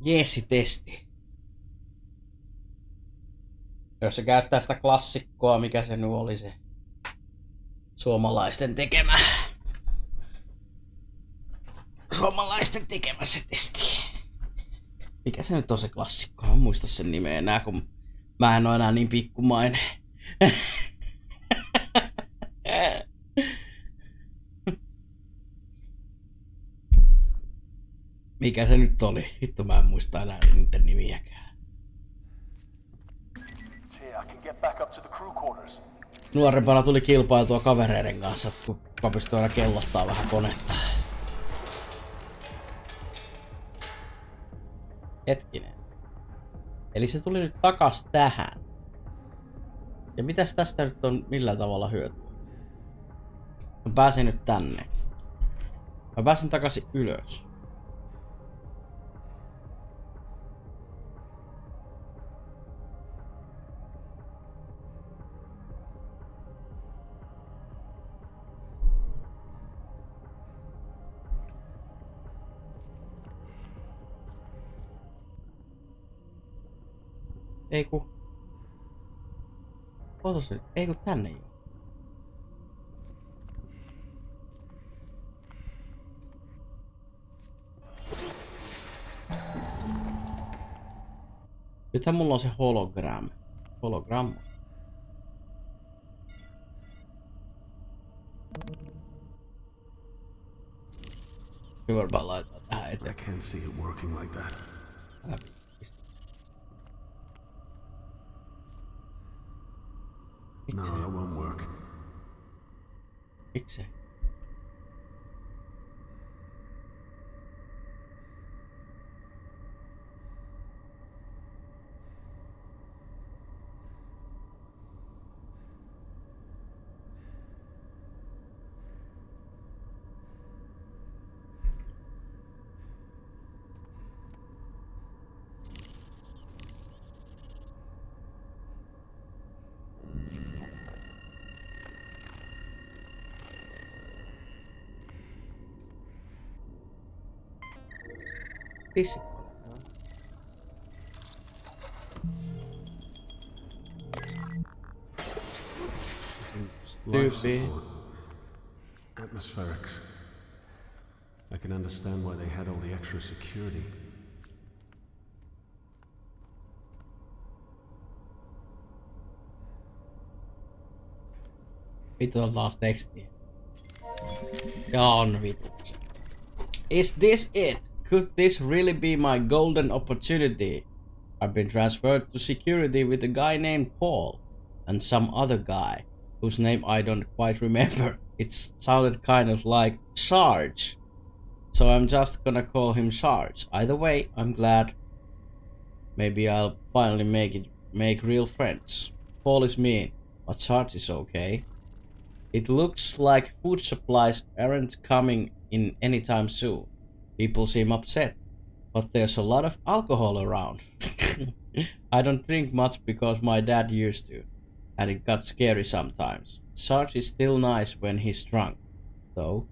Jeesi-testi. Jos se käyttää sitä klassikkoa, mikä se nyt oli se suomalaisten tekemä. Suomalaisten tekemä se testi. Mikä se nyt on se klassikko? En muista sen nimeä enää, kun mä en oo enää niin pikkumainen. Mikä se nyt oli? Vittu mä en muista enää niiden nimiäkään. Nuorempana tuli kilpailtua kavereiden kanssa, kun pystyi aina kellottaa vähän konetta. Hetkinen. Eli se tuli nyt takas tähän. Ja mitäs tästä nyt on millään tavalla hyötyä? Mä pääsen nyt tänne. Mä pääsen takaisin ylös. Ei ku... Ootas nyt, ei ku tänne jo. Nythän mulla on se hologramma. Hyvä vaan laittaa tähän eteen. I can't see it working like that. No, it won't work. Miksei? This. Life support. Atmospherics. I can understand why they had all the extra security. Vittu on taas tekstiä. Ja on vittu. Is this it? Could this really be my golden opportunity? I've been transferred to security with a guy named Paul and some other guy whose name I don't quite remember. It sounded kind of like Sarge. So I'm just gonna call him Sarge. Either way, I'm glad. Maybe I'll finally make real friends. Paul is mean, but Sarge is okay. It looks like food supplies aren't coming in anytime soon. People seem upset, but there's a lot of alcohol around. I don't drink much because my dad used to, and it got scary sometimes. Sarge is still nice when he's drunk, though.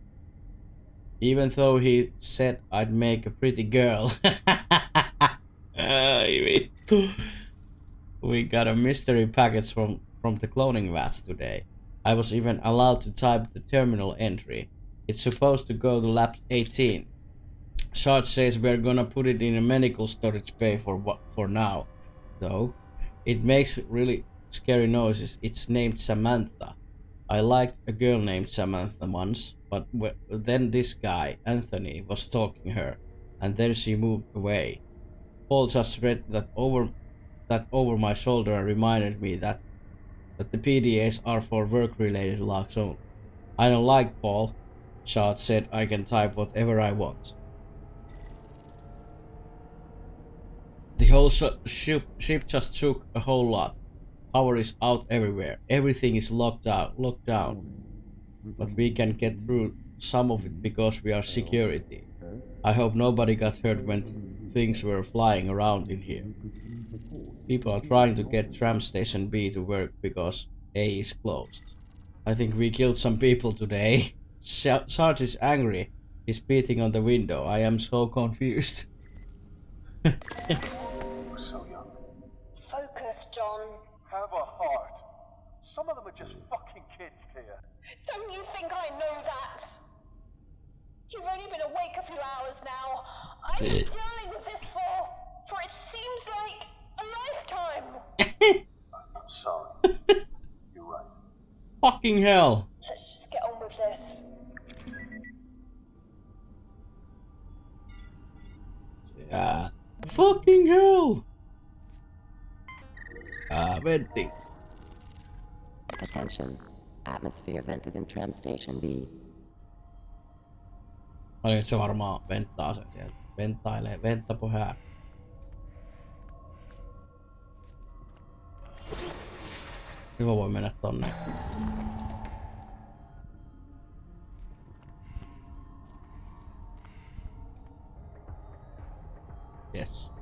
Even though he said I'd make a pretty girl. Ai vittu. We got a mystery package from the cloning vats today. I was even allowed to type the terminal entry. It's supposed to go to lab 18. Sarge says we're gonna put it in a medical storage bay for now, though. It makes really scary noises. It's named Samantha. I liked a girl named Samantha once, but then this guy, Anthony, was stalking her, and then she moved away. Paul just read that over my shoulder and reminded me that the PDAs are for work-related logs only. I don't like Paul. Sarge said I can type whatever I want. The whole ship just shook a whole lot. Power is out everywhere. Everything is locked down. But we can get through some of it because we are security. I hope nobody got hurt when things were flying around in here. People are trying to get tram station B to work because A is closed. I think we killed some people today. Sarge is angry. He's beating on the window. I am so confused. You're so young. Focus, John. Have a heart. Some of them are just fucking kids, Tia. Don't you think I know that? You've only been awake a few hours now. I've been dealing with this for it seems like a lifetime. I'm sorry. You're right. Fucking hell. Let's just get on with this. Yeah. Fucking hell. Venting. Attention. Atmosphere vented in tram station B. Mä olin, että se varmaan venttaa sen sieltä. Venttailee. Ventta på här. Hyvä voi mennä tonne. Yes.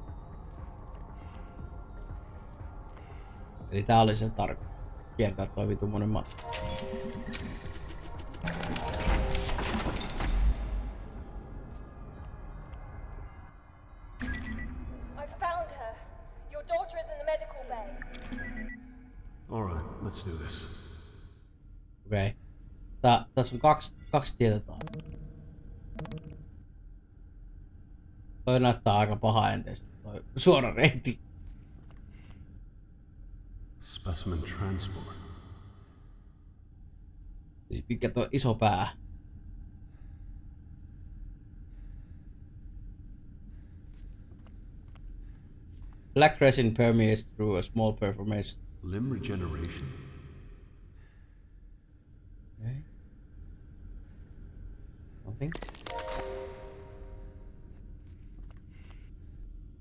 Eli tää oli se tarkoitus. Kiertää toi vitummonen matka. Let's do this. Okei. Tässä on kaksi tietä taas. Toi näyttää aika paha enteistä. Toi suora reitti. Specimen transport. Mikä toi iso pää? Black resin permeates through a small perforation. Limb regeneration. Okay. Nothing.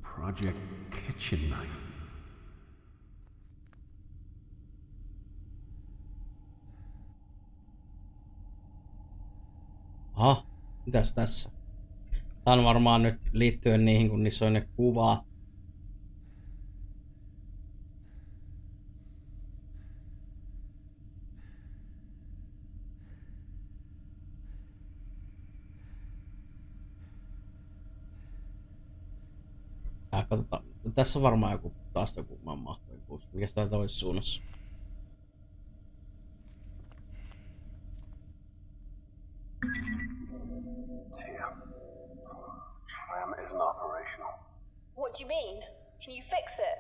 Project Kitchen Knife. Aha, mitäs tässä? Tää on varmaan nyt liittyen niihin, kun niissä on ne kuvat. Katsotaan. Tässä on varmaan joku taas joku mahtavikuus. Mikäs tää toisessa suunnassa? Tram isn't operational. What do you mean? Can you fix it?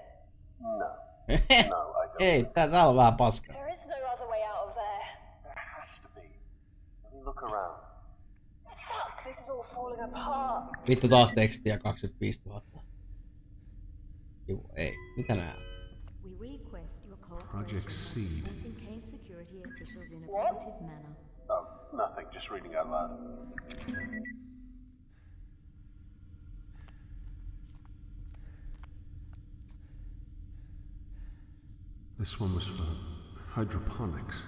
No. No, I don't. Ei, tää on vähän paska. There is no other way out of there. There has to be. Let me look around. Fuck, this is all falling apart. Vittu taas tekstiä 25 000. Juu, ei. Mitä nää? Project Seed. What? Oh, nothing. Just reading out loud. This one was for hydroponics.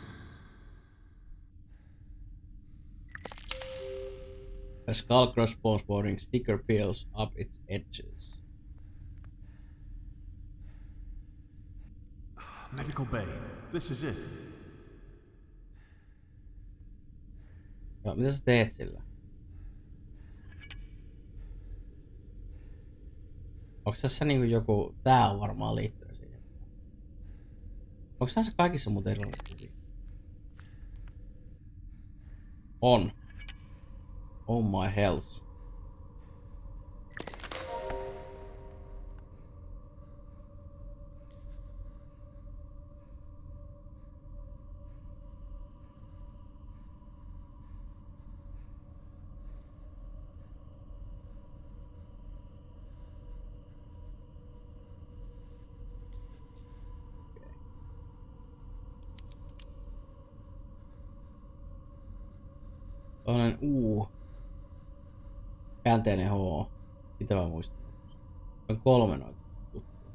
A skull crossbones boring sticker peels up its edges. Medical Bay. This is it. Joo, mitä sä teet sillä? Onks tässä niinku joku... Tää on varmaan liittyen siihen. Onks tässä kaikissa muuten erilaisia? On. Oh my health. Toinen U. Käänteinen H. Mitä mä muistan? On 3 noita juttuja.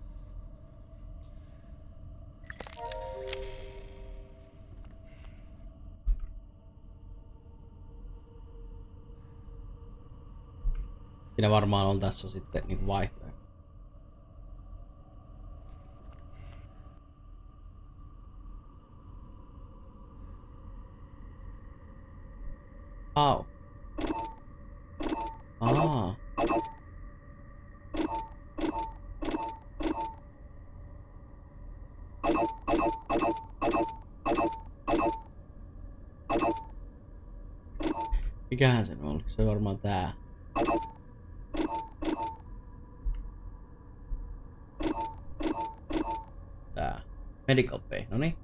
Siinä varmaan on tässä sitten niin vaihtoehto. Au. Aa. Mikähän se oli? Se on varmaan tää. Tää. Medical Bay. Noniin.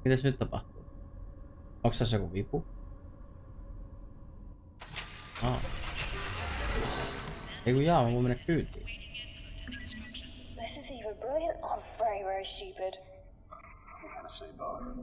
Mitäs nyt tapahtuu? Onks tässä joku vipu? Ei kun jaa, mä voin mennä kyytiin. This is either brilliant or very, very stupid. I'm gonna say both.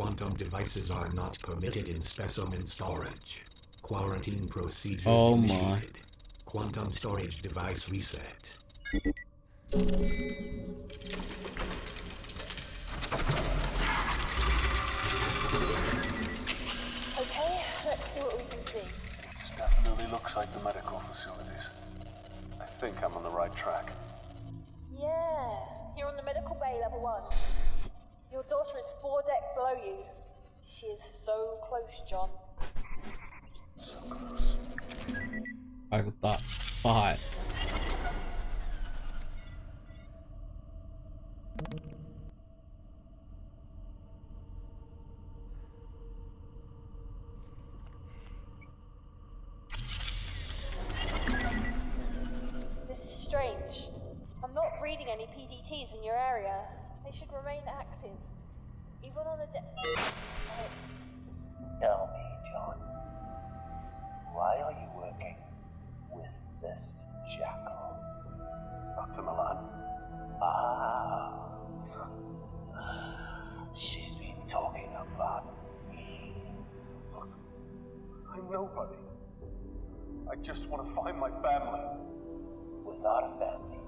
quantum devices are not permitted in specimen storage. Quarantine procedures Oh my. initiated. Quantum storage device reset. Okay, let's see what we can see. It definitely looks like the medical facilities. I think I'm on the right track. Yeah, you're on the medical bay, level 1. Your daughter is 4 decks below you. She is so close, John. So close. Vaikuttaa pahalta. This is strange. I'm not reading any PDTs in your area. They should remain active. Even on a Tell me, John, why are you working with this jackal? Dr. Milan. Ah. She's been talking about me. Look, I'm nobody. I just want to find my family. Without a family,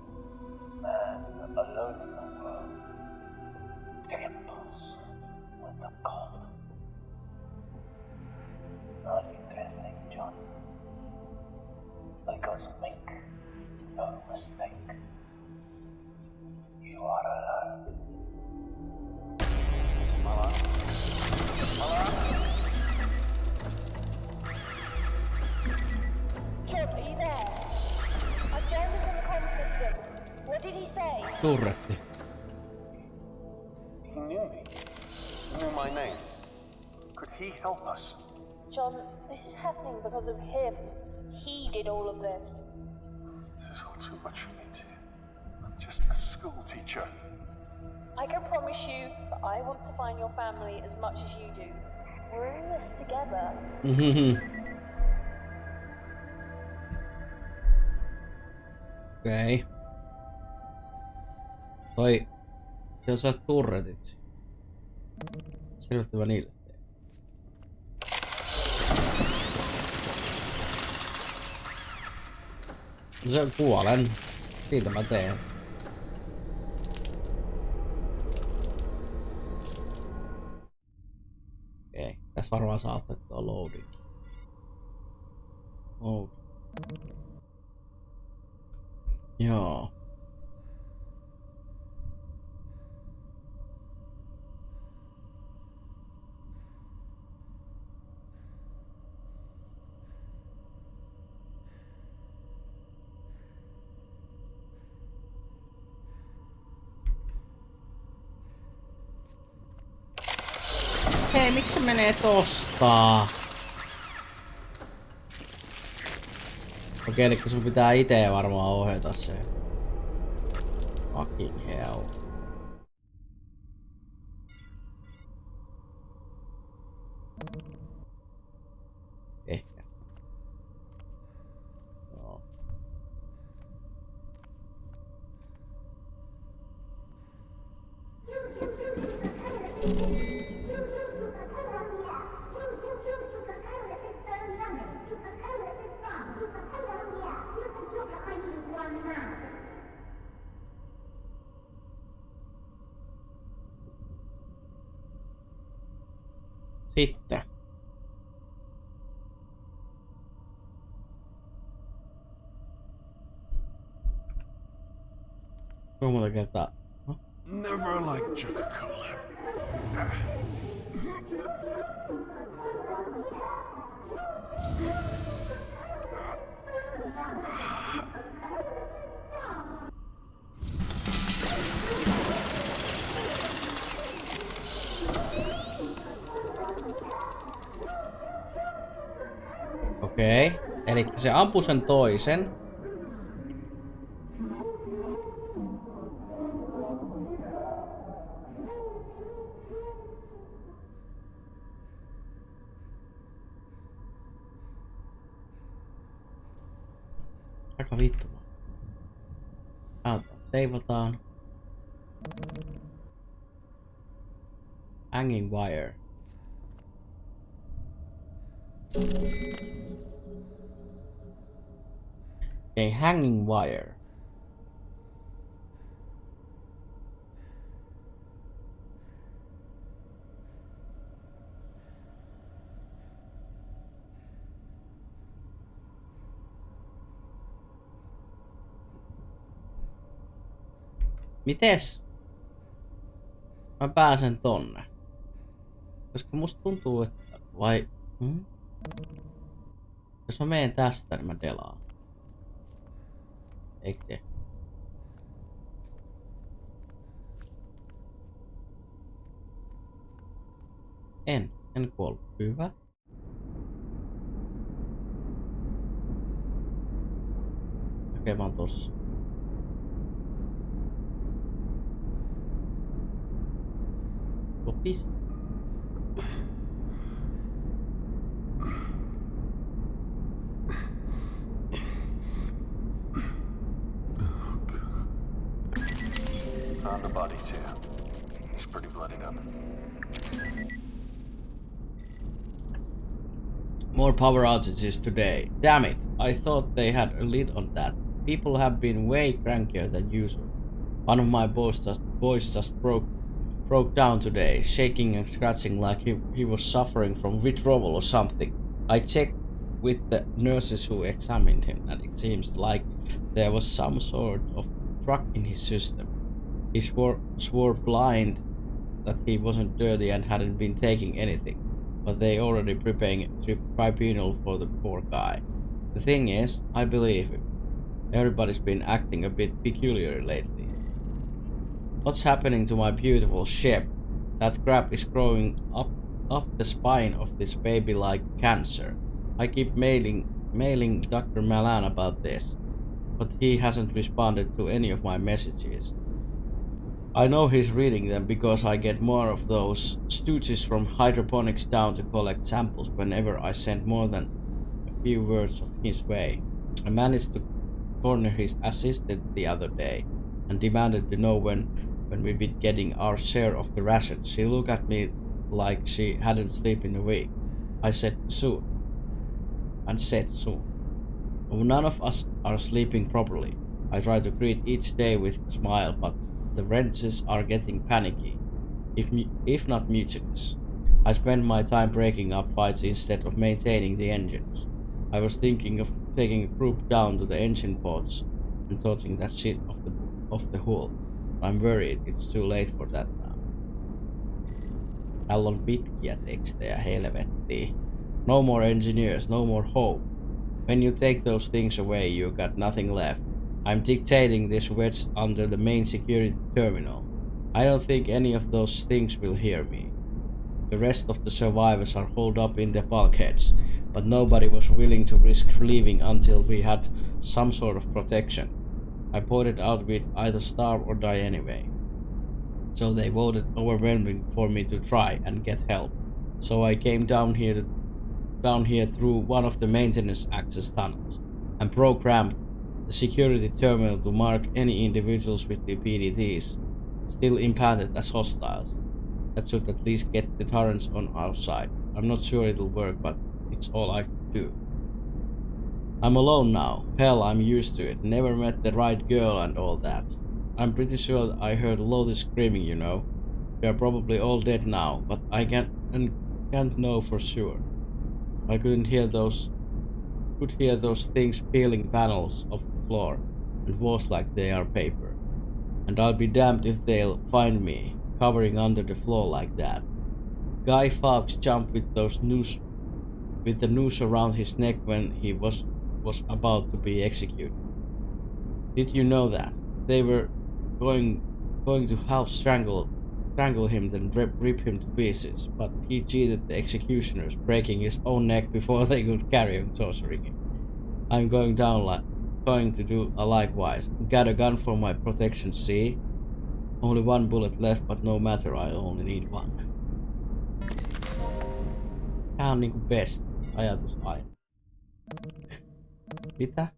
man alone in the world, trembles with the cold. Are you trembling, John? Because make no mistake, you are alone. Milan? Milan? John, are you there? I've jammed into the comm system. What did he say? Turretti. He knew me. He knew my name. Could he help us? John, this is happening because of him. He did all of this. This is all too much for me, dear. I'm just a school teacher. I can promise you that I want to find your family as much as you do. We're in this together. Okei. Toi... Se on saat turretit. Selvästi mä niille teen. Se on kuolen. Siitä mä teen. Okei. Tässä varmaan saa ottaa loading. Load. Joo. Hei, miksi se menee tosta? Okei, eli sun pitää itse varmaan ohjata se. Fucking hell. Ehkä. Joo. Sitten. Kuinka monta kertaa? Never liked Coca-Cola. Okei. Eli se ampui sen toisen. Aika vittu. Seivataan. Hanging wire. A hanging wire. Mites mä pääsen tonne? Koska musta tuntuu, että vai... Jos mä menen tästä, niin mä delaan. Eikö se? En kuollut. Hyvä. Okei, mä oon tossa. Piste. Found the body too. He's pretty bloodied up. More power outages today. Damn it, I thought they had a lid on that. People have been way crankier than usual. One of my boys just broke down today, shaking and scratching like he was suffering from withdrawal or something. I checked with the nurses who examined him, and it seems like there was some sort of drug in his system. He swore blind that he wasn't dirty and hadn't been taking anything, but they already preparing a tribunal for the poor guy. The thing is, I believe him. Everybody's been acting a bit peculiar lately. What's happening to my beautiful ship? That crap is growing up the spine of this baby like cancer. I keep mailing Dr. Malan about this, but he hasn't responded to any of my messages. I know he's reading them because I get more of those stooges from hydroponics down to collect samples whenever I send more than a few words of his way. I managed to corner his assistant the other day and demanded to know when we'd be getting our share of the rations. She looked at me like she hadn't slept in a week. I said soon. And said soon. None of us are sleeping properly. I try to greet each day with a smile, but the wrenches are getting panicky, if not mutinous. I spend my time breaking up fights instead of maintaining the engines. I was thinking of taking a group down to the engine pods and tossing that shit off the hull. I'm worried it's too late for that now. Täällä on pitkiä tekstejä, helvettiin. No more engineers, no more hope. When you take those things away, you got nothing left. I'm dictating this wedged under the main security terminal. I don't think any of those things will hear me. The rest of the survivors are holed up in the bulkheads, but nobody was willing to risk leaving until we had some sort of protection. I pointed out we'd either starve or die anyway. So they voted overwhelmingly for me to try and get help. So I came down here through one of the maintenance access tunnels and programmed the security terminal to mark any individuals with the PDTs still implanted as hostiles. That should at least get the turrets on our side. I'm not sure it'll work, but it's all I could do. I'm alone now. Hell, I'm used to it. Never met the right girl and all that. I'm pretty sure I heard Lottie screaming, you know. They're probably all dead now, but I can't know for sure. I could hear those things peeling panels off the floor and walls like they are paper. And I'll be damned if they'll find me covering under the floor like that. Guy Fawkes jumped with the noose around his neck when he was about to be executed. Did you know that? They were going to half strangle him, then rip him to pieces, but he cheated the executioners, breaking his own neck before they could carry on torturing him. I'm going to do a likewise. Got a gun for my protection, see? Only one bullet left, but no matter, I only need one. Tää on niinku best ajatus aina. Mitä?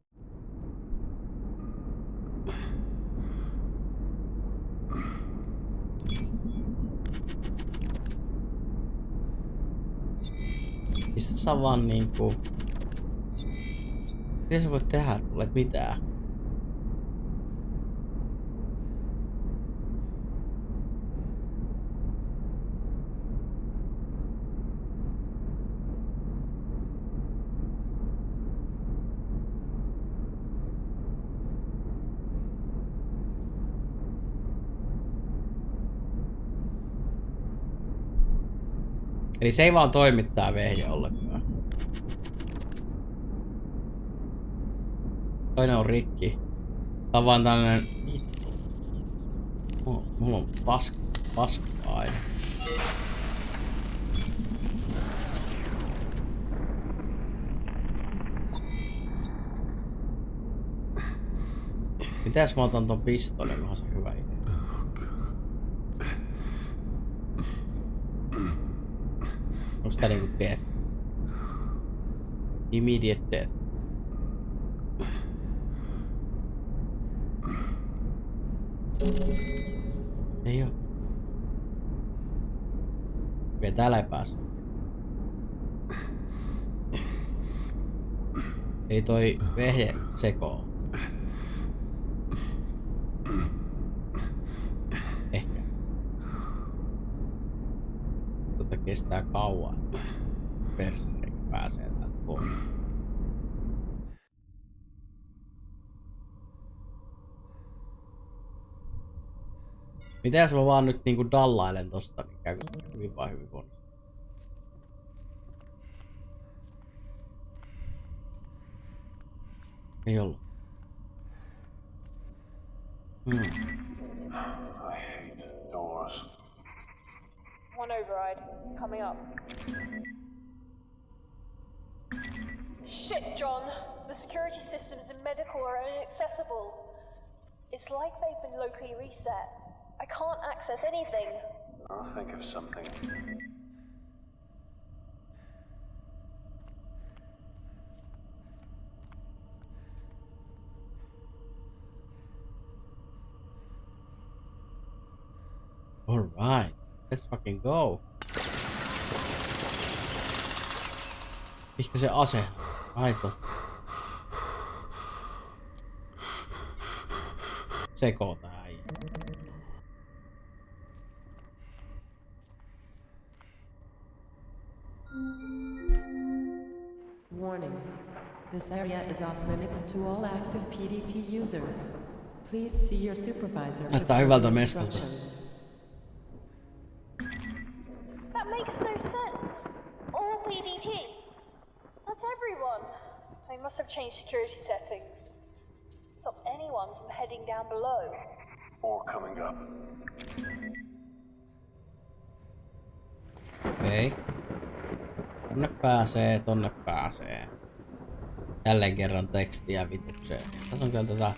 Mistä sä vaan niinku... Miten sä voit tehdä mulle mitään? Eli se ei vaan toimi tää vehje ollenkaan. Toinen on rikki. Tää on vaan tällainen... Mulla on paska aina. Mitäs mä otan ton pistoolin? Onhan se hyvä idea. Onks tää niinku death? Immediate death. Ei oo. Okei, täällä ei pääse. Ei toi vehje sekoo. Ehkä. Tota kestää kauan. Persereikä pääsee täältä pois. Mitä jos mä vaan nyt niinku dallailen tosta, niin käykö se hyvin vai hyvin huonosti? Ei ollut. I hate doors. One override, coming up. Shit, John! The security systems in medical are inaccessible. It's like they've been locally reset. I can't access anything. I'll think of something. Alright, let's fucking go. Mikä se ase? Aito. Sekoo tää äijä. Warning. This area is off limits to all active PDT users. Please see your supervisor. Näyttää hyvältä mestalta. That makes no sense. All PDTs. That's everyone. They must have changed security settings. Stop anyone from heading down below. Or coming up. Okei. Tonne pääsee. Jälleen kerran tekstiä vitukseen. Tässä on kyllä tätä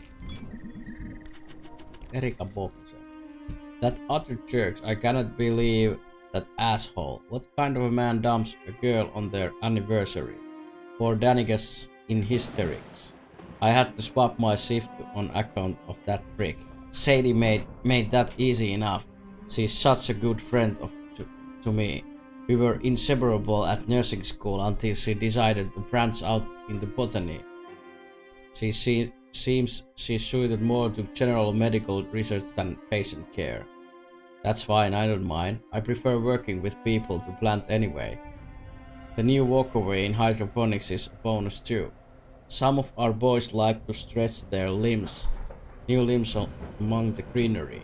Erika Boxer. That other church, I cannot believe that asshole. What kind of a man dumps a girl on their anniversary? Poor Danigas in hysterics. I had to swap my shift on account of that prick. Sadie made that easy enough. She's such a good friend to me. We were inseparable at nursing school until she decided to branch out into botany. She seems she's suited more to general medical research than patient care. That's fine, I don't mind. I prefer working with people to plant anyway. The new walkaway in hydroponics is a bonus too. Some of our boys like to stretch their new limbs among the greenery.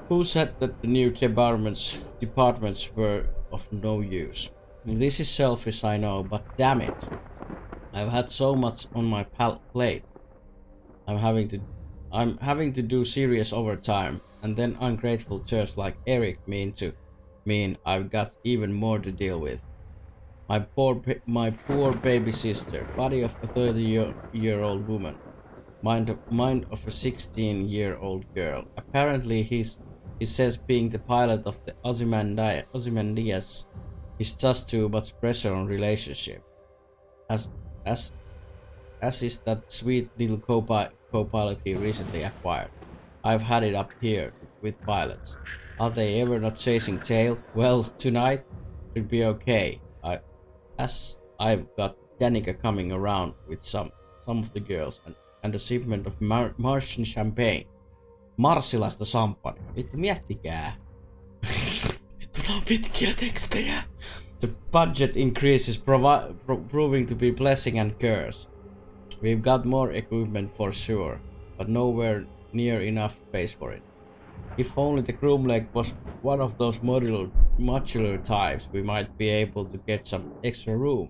Who said that the new departments were of no use? This is selfish, I know, but damn it. I've had so much on my plate. I'm having to do serious overtime, and then ungrateful jerks like Eric mean I've got even more to deal with. My poor baby sister, body of a 30-year-old woman, mind of a 16-year-old girl. Apparently he says being the pilot of the Ozymandias is just too much pressure on relationship. As is that sweet little co-pilot he recently acquired. I've had it up here with pilots. Are they ever not chasing tail? Well, tonight should be okay. as I've got Danica coming around with some of the girls and a shipment of Martian champagne. Marsilaista sampania. Vittu miettikää. Vittu nää on pitkiä tekstejä. The budget increase is proving to be blessing and curse. We've got more equipment for sure, but nowhere near enough space for it. If only the Groom Lake was one of those modular types, we might be able to get some extra room.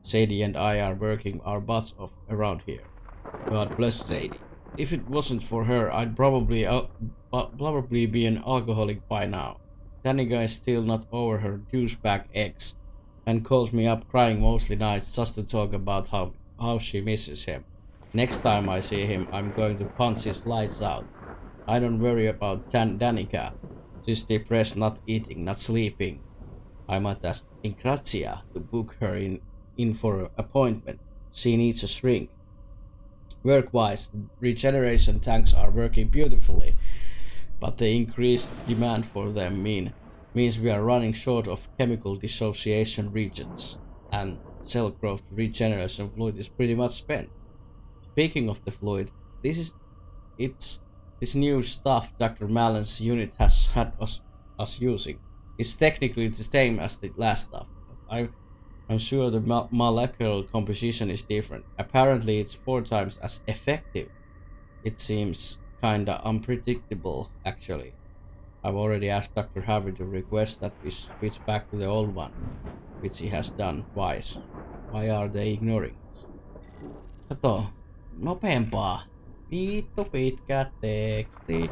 Sadie and I are working our butts off around here. God bless Sadie. If it wasn't for her, I'd probably be an alcoholic by now. Danica is still not over her douchebag ex, and calls me up crying mostly nights just to talk about how she misses him. Next time I see him, I'm going to punch his lights out. I don't worry about Danica. She's depressed, not eating, not sleeping. I might ask Ingrazia to book her in for an appointment. She needs a shrink. Work-wise, regeneration tanks are working beautifully, but the increased demand for them means we are running short of chemical dissociation reagents, and cell growth regeneration fluid is pretty much spent. Speaking of the fluid, this new stuff Dr. Mallon's unit has had us using. It's technically the same as the last stuff. I'm sure the molecular composition is different. Apparently it's 4 times as effective. It seems kinda unpredictable, actually. I've already asked Dr. Harvey to request that we switch back to the old one, which he has done twice. Why are they ignoring us? Kato, nopeampaa. Vittu pitkät tekstit.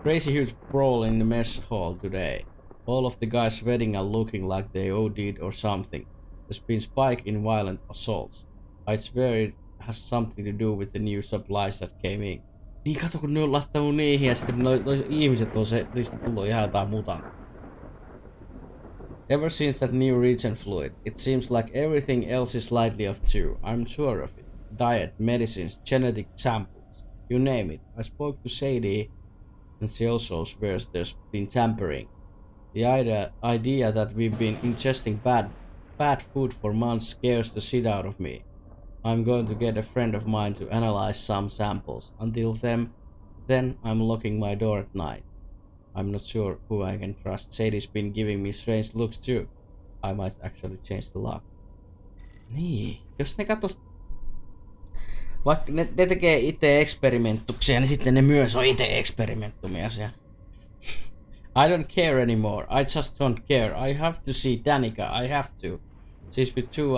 Crazy huge brawl in the mess hall today. All of the guys sweating and looking like they OD'd or something. There's been spike in violent assaults. I swear it has something to do with the new supplies that came in. Niin kato kun ne on laittanut niihin ja sitten noi ihmiset on se, niistä tullut ihan jotain mutan. Ever since that new regen fluid, it seems like everything else is slightly off too. I'm sure of it. Diet, medicines, genetic samples, you name it. I spoke to Sadie and she also swears there's been tampering. The idea that we've been ingesting bad food for months scares the shit out of me. I'm going to get a friend of mine to analyze some samples. Until then I'm locking my door at night. I'm not sure who I can trust. Sadie's been giving me strange looks too. I might actually change the lock. Niin, jos ne katos... Vaikka ne tekee itse eksperimenttuksia, niin sitten ne myös on itse eksperimenttumia siellä. I don't care anymore. I just don't care. I have to see Danica. I have to. She's with 2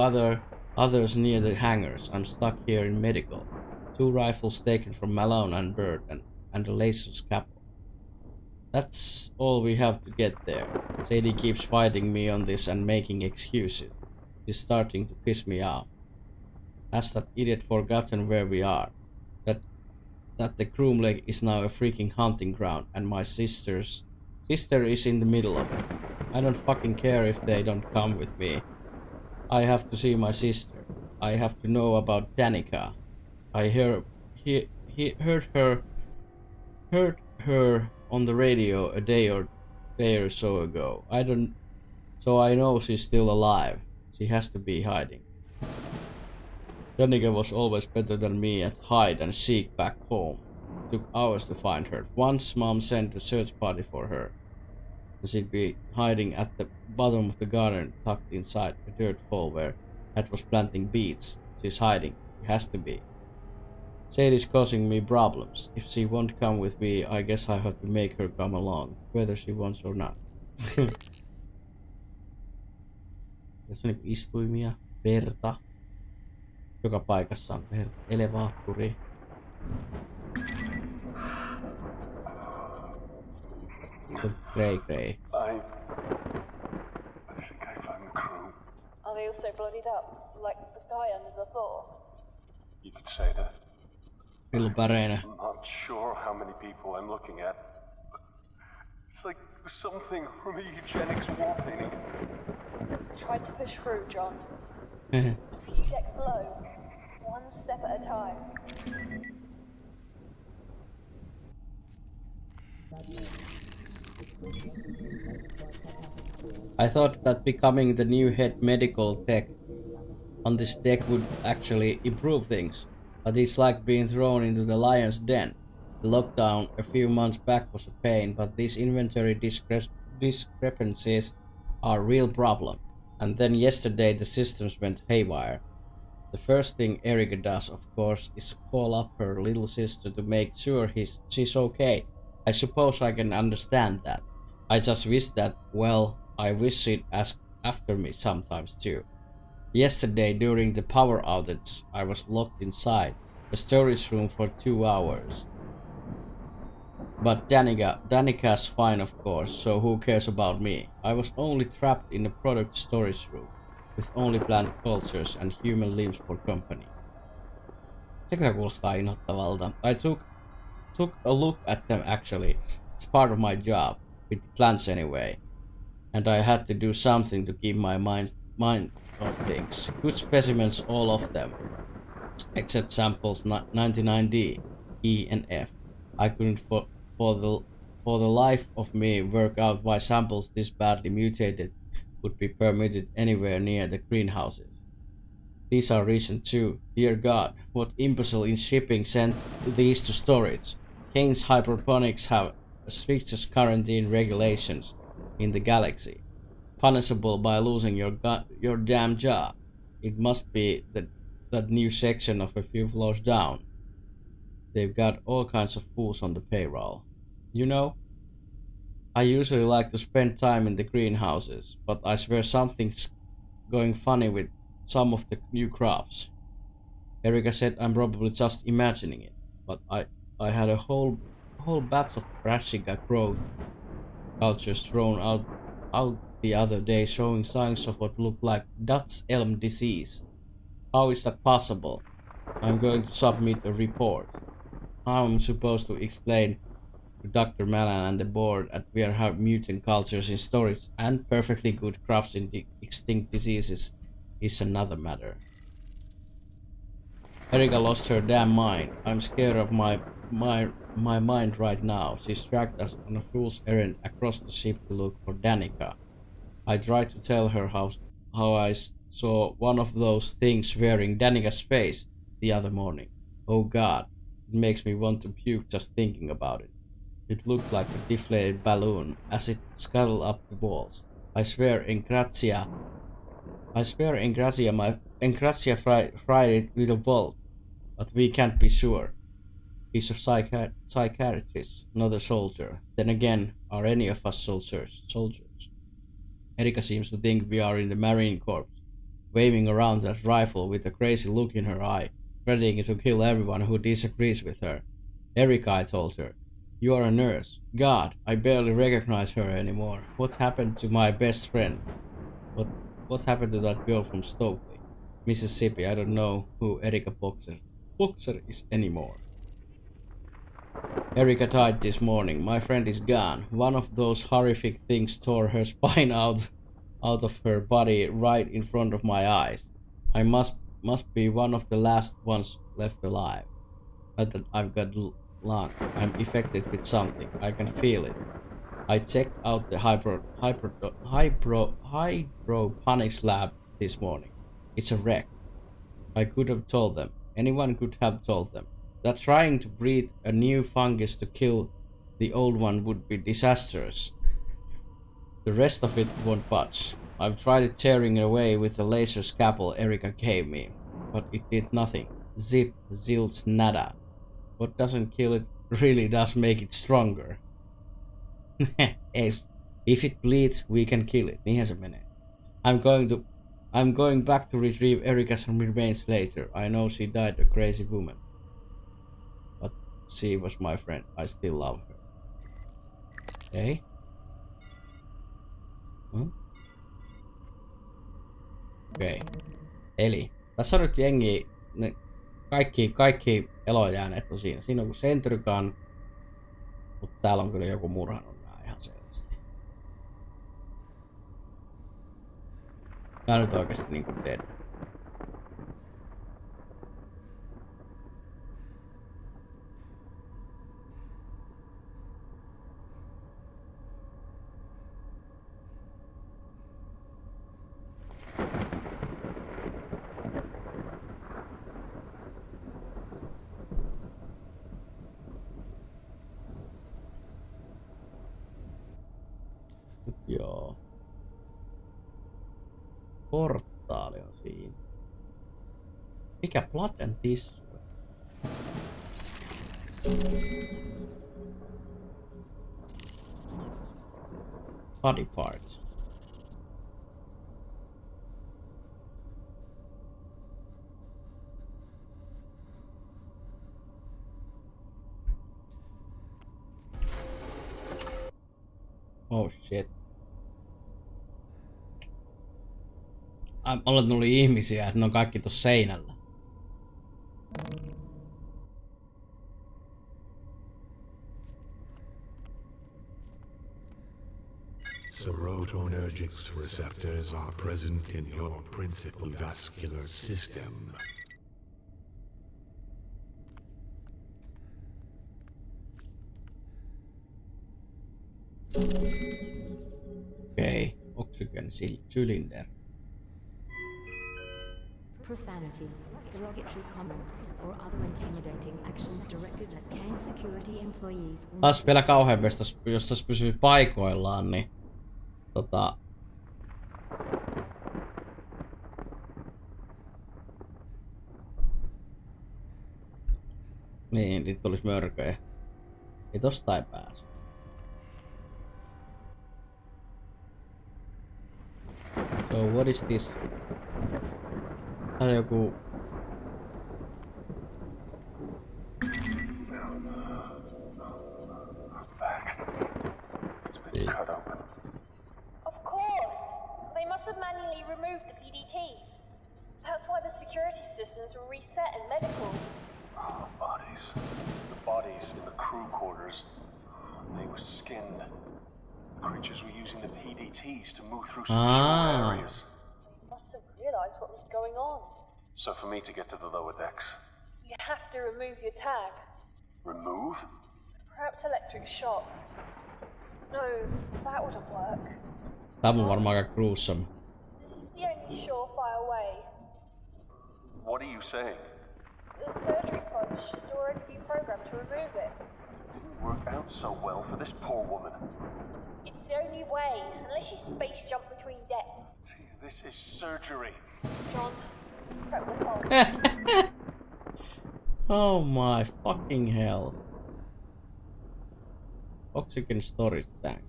others near the hangars. I'm stuck here in medical. 2 rifles taken from Malone and Bird and a laser scalpel. That's all we have to get there. Sadie keeps fighting me on this and making excuses. She's starting to piss me off. Has that idiot forgotten where we are? That the Groom Lake is now a freaking hunting ground and my sister is in the middle of it. I don't fucking care if they don't come with me. I have to see my sister. I have to know about Danica. I heard her on the radio a day or so ago. So I know she's still alive. She has to be hiding. Danica was always better than me at hide and seek back home. Took hours to find her. Once Mom sent a search party for her. She'd be hiding at the bottom of the garden, tucked inside a dirt hole where Dad was planting beets. She's hiding. She has to be. Sadie's causing me problems. If she won't come with me, I guess I have to make her come along, whether she wants or not. Tässä on istuimia, verta. Joka paikassa on verta. Elevaattori. Grey. I think I found the crew. Are they also bloodied up, like the guy under the floor? You could say that. Pilpareinä. I'm not sure how many people I'm looking at. But it's like something from a eugenics war painting. Try to push through, John. A few decks below. One step at a time. I thought that becoming the new head medical tech on this deck would actually improve things, but it's like being thrown into the lion's den. The lockdown a few months back was a pain, but these inventory discrepancies are a real problem. And then yesterday the systems went haywire. The first thing Erika does, of course, is call up her little sister to make sure she's okay. I suppose I can understand that. I just wish that, well, I wish she'd ask after me sometimes too. Yesterday, during the power outage, I was locked inside a storage room for 2 hours. But Danica's fine, of course, so who cares about me? I was only trapped in a product storage room, with only plant cultures and human limbs for company. Se kyllä kuulostaa inhottavalta. I took a look at them actually. It's part of my job, with plants anyway. And I had to do something to keep my mind off things. Good specimens, all of them. Except samples 99D, E and F. I couldn't for the life of me work out why samples this badly mutated would be permitted anywhere near the greenhouses. These are recent too. Dear God, what imbecile in shipping sent these to storage? Kane's hydroponics have strictest quarantine regulations in the galaxy, punishable by losing your damn job. It must be that new section of a few floors down. They've got all kinds of fools on the payroll. You know, I usually like to spend time in the greenhouses, but I swear something's going funny with some of the new crops. Erika said I'm probably just imagining it, but I had a whole batch of brassica growth cultures thrown out the other day showing signs of what looked like Dutch elm disease. How is that possible? I'm going to submit a report. How am I supposed to explain to Dr. Malan and the board that we have mutant cultures in storage and perfectly good crops in the extinct diseases is another matter. Erika lost her damn mind. I'm scared of my mind right now. She's dragged us on a fool's errand across the ship to look for Danica. I tried to tell her how I saw one of those things wearing Danica's face the other morning. Oh God, it makes me want to puke just thinking about it. It looked like a deflated balloon as it scuttled up the walls. I swear Engrazia fried it with a bolt, but we can't be sure. He's a psychiatrist, not a soldier. Then again, are any of us soldiers? Erika seems to think we are in the Marine Corps, waving around that rifle with a crazy look in her eye, threatening to kill everyone who disagrees with her. Erika, I told her, you are a nurse. God, I barely recognize her anymore. What happened to my best friend? What happened to that girl from Stokely? Mississippi, I don't know who Erika Boxer is anymore. Erika died this morning. My friend is gone. One of those horrific things tore her spine out of her body right in front of my eyes. I must be one of the last ones left alive. Not that I've got lung. I'm infected with something. I can feel it. I checked out the hydroponics lab this morning. It's a wreck. I could have told them. Anyone could have told them. That trying to breed a new fungus to kill the old one would be disastrous. The rest of it won't budge. I've tried tearing it away with the laser scalpel Erika gave me, but it did nothing. Zip, zilch, nada. What doesn't kill it really does make it stronger. If it bleeds, we can kill it. Niinhän se menee. I'm going back to retrieve Erika's remains later. I know she died a crazy woman. But she was my friend. I still love her. Okay. Okei. Eli tässä on nyt jengi, ne kaikki elojääneet on siinä. Siinä on kuin Sentrykan, mutta täällä on kyllä joku murhannut nää ihan selvästi. Tää on nyt oikeesti niinku dead. Joo. Portaali on siinä. Mikä Blood and Tissue? Body parts. Oh shit. Olet oli ihmisiä, että ne on kaikki tossa seinällä. Serotonergic receptors are present in your principal vascular system. Okei, oxygen cylinder. Profanity, derogatory comments, or other intimidating actions directed at Kane security employees. Taas vielä kauheampi, jos tässä pysyy paikoillaan, niin niin, nyt tulisi mörköjä. Ei tosta ei pääse. So what is this? Tää on joku... It's been cut open. Of course! They must have manually removed the PDTs. That's why the security systems were reset in medical. Oh, bodies. The bodies in the crew quarters. They were skinned. The creatures were using the PDTs to move through secure areas. They must have realized what was going on. So for me to get to the lower decks... You have to remove your tag. Remove? Perhaps electric shock. No, that wouldn't work. Tää on varmaan aika gruesome. This is the only surefire way. What are you saying? The surgery pods should already be programmed to remove it. It didn't work out so well for this poor woman. It's the only way, unless you space jump between decks. This is surgery. John, prep the pod. Oh my fucking hell. Oxygen storage tank.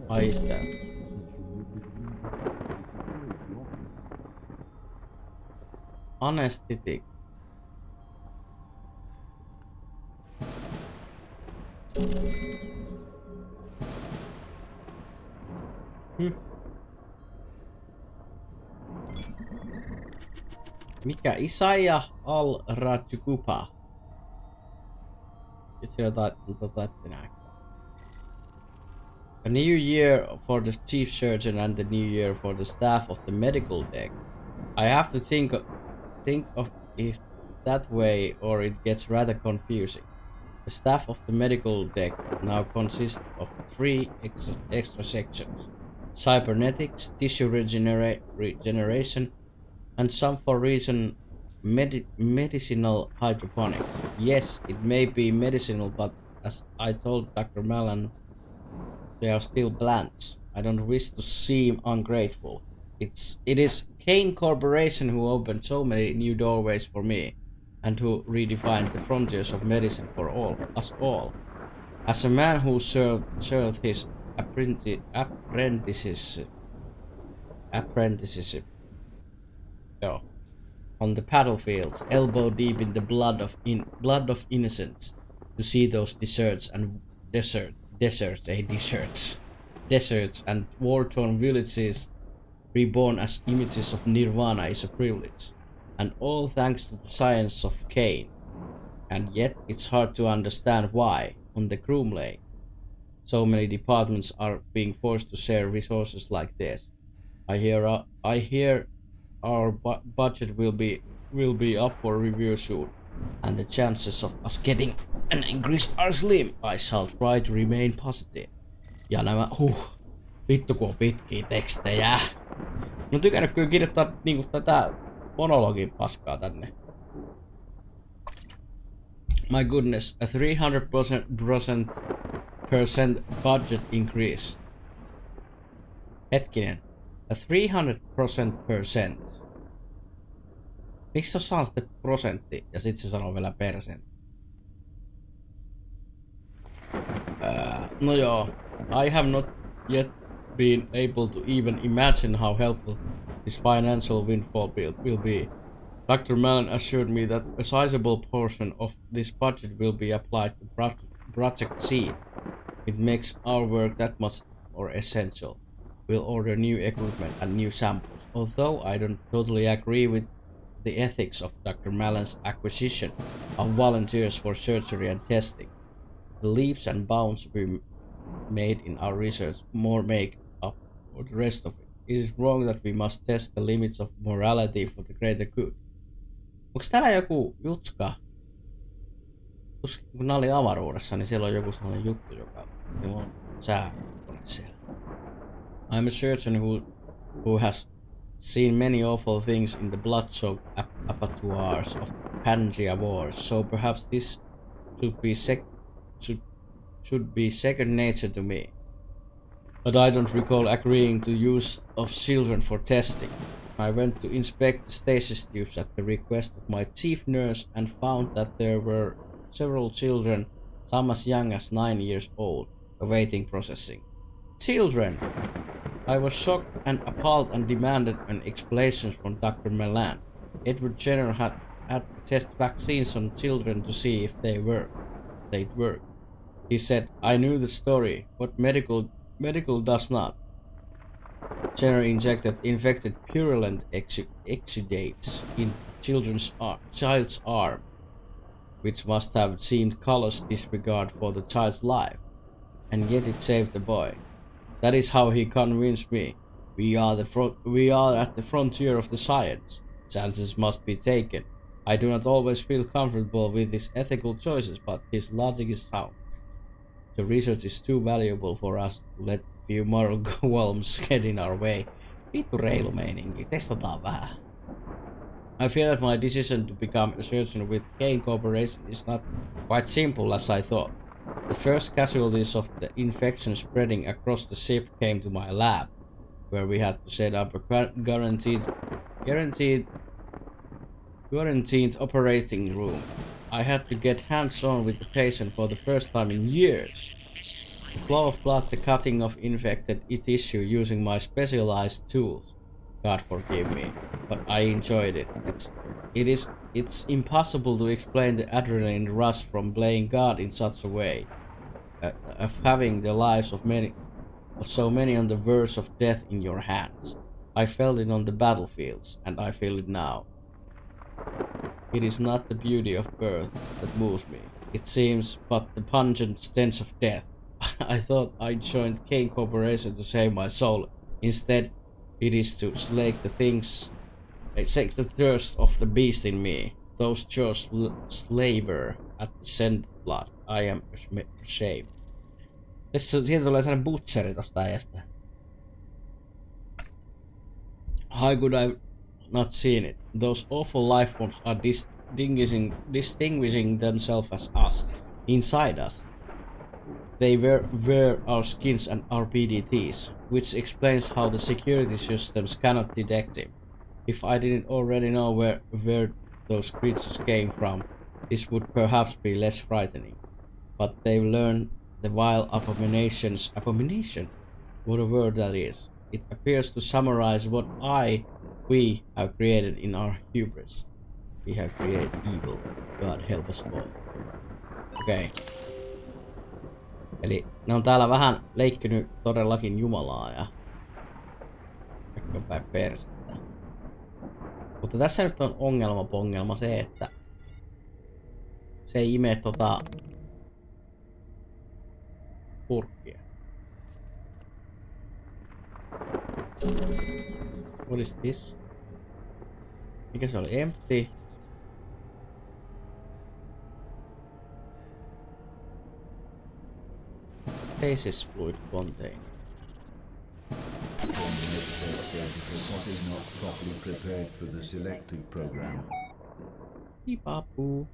Haista. Anesthetic. Mikä? Isaiah al-Rajukupa. A new year for the chief surgeon and the new year for the staff of the medical deck. I have to think of it that way or it gets rather confusing. The staff of the medical deck now consists of 3 extra sections. Cybernetics, tissue regeneration, and some for reason medicinal hydroponics. Yes, it may be medicinal, but as I told Dr. Mallan, they are still plants. I don't wish to seem ungrateful. It is Kane Corporation who opened so many new doorways for me, and who redefined the frontiers of medicine for us all. As a man who served his apprenticeship on the battlefields, elbow deep in the blood of innocents, to see those deserts and war-torn villages reborn as images of nirvana is a privilege, and all thanks to the science of Kane. And yet it's hard to understand why, on the Groom Lake, so many departments are being forced to share resources like this. I hear our budget will be up for review soon, and the chances of us getting an increase are slim. I shall try to remain positive. Ja nämä Vittu kun on pitkiä tekstejä. Mä tykännyt kyllä kirjoittaa niinku tätä monologin paskaa tänne. My goodness, a 300% budget increase. Hetkinen. A 300%. Miksi se on saanut sitten prosentti ja sit se sanoo vielä persentti? No joo. I have not yet been able to even imagine how helpful this financial windfall will be. Dr. Mellon assured me that a sizable portion of this budget will be applied to Project C. It makes our work that much more essential. We'll order new equipment and new samples. Although I don't totally agree with the ethics of Dr. Mellon's acquisition of volunteers for surgery and testing, the leaps and bounds we made in our research more make up for the rest of it. Is it wrong that we must test the limits of morality for the greater good? Onks täällä joku jutska? Kun nää oli avaruudessa, niin siellä on joku sellainen juttu, joka on sääkone siellä. I'm a surgeon who has seen many awful things in the blood-soaked abattoirs of the Pangea Wars, so perhaps this should be second nature to me. But I don't recall agreeing to use of children for testing. I went to inspect the stasis tubes at the request of my chief nurse and found that there were several children, some as young as 9 years old, awaiting processing. Children! I was shocked and appalled and demanded an explanation from Dr. Mellon. Edward Jenner had to test vaccines on children to see if they'd work. He said, I knew the story, but medical does not. Jenner injected infected purulent exudates into child's arm, which must have seemed callous disregard for the child's life, and yet it saved the boy. That is how he convinced me. We are at the frontier of the science. Chances must be taken. I do not always feel comfortable with his ethical choices, but his logic is sound. The research is too valuable for us to let few moral qualms get in our way. Vittu reilu meininki. Testataan vähän. I fear that my decision to become a surgeon with Kane Corporation is not quite simple as I thought. The first casualties of the infection spreading across the ship came to my lab, where we had to set up a guaranteed operating room. I had to get hands-on with the patient for the first time in years. The flow of blood, the cutting of infected tissue using my specialized tools. God forgive me, but I enjoyed it. It's impossible to explain the adrenaline rush from playing God in such a way, of having the lives of so many on the verge of death in your hands. I felt it on the battlefields, and I feel it now. It is not the beauty of birth that moves me, it seems, but the pungent stench of death. I thought I joined Kane Corporation to save my soul. Instead, it is to slake the thirst of the beast in me. Those jaws slaver at the scent of blood. I am ashamed. Siitä tulee sellainen butcheri tosta äijästä. How could I not seen it? Those awful life forms are distinguishing themselves as us, inside us. They wear our skins and our PDTs, which explains how the security systems cannot detect him. If I didn't already know where those creatures came from, this would perhaps be less frightening. But they've learned the vile abomination? What a word that is. It appears to summarize what we have created in our hubris. We have created evil. God help us all. Okei. Eli ne on täällä vähän leikkinyt todellakin Jumalaa ja päin persettä. Mutta tässä nyt on ongelma se, että se ei ime purkkia. What is this? Mikä se oli? Empty. Stasis fluid container. body not properly prepared for the selective program. Pipapu.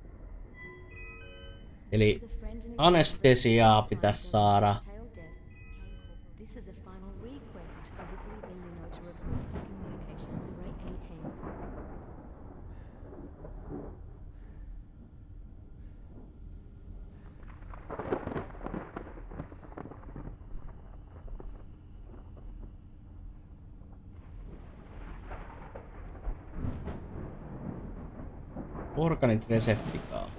Eli anestesiaa pitäisi saada. This is a final request for Wiggly Bee to report to Communications Array 18. Organit reseptikaa.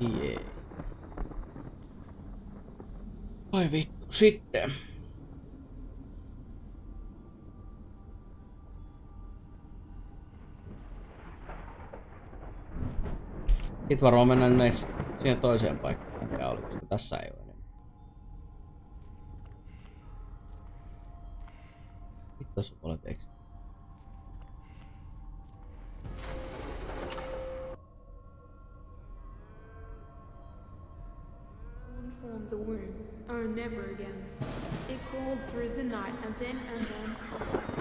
EDA. Ai vittu, sitten. Sitten varmaan mennään next siihen toiseen paikkaan, mikä oli, koska tässä ei ole enemmän. Sitten tässä on paljon tekstiä. Formed the womb. Oh, never again. It crawled through the night, and then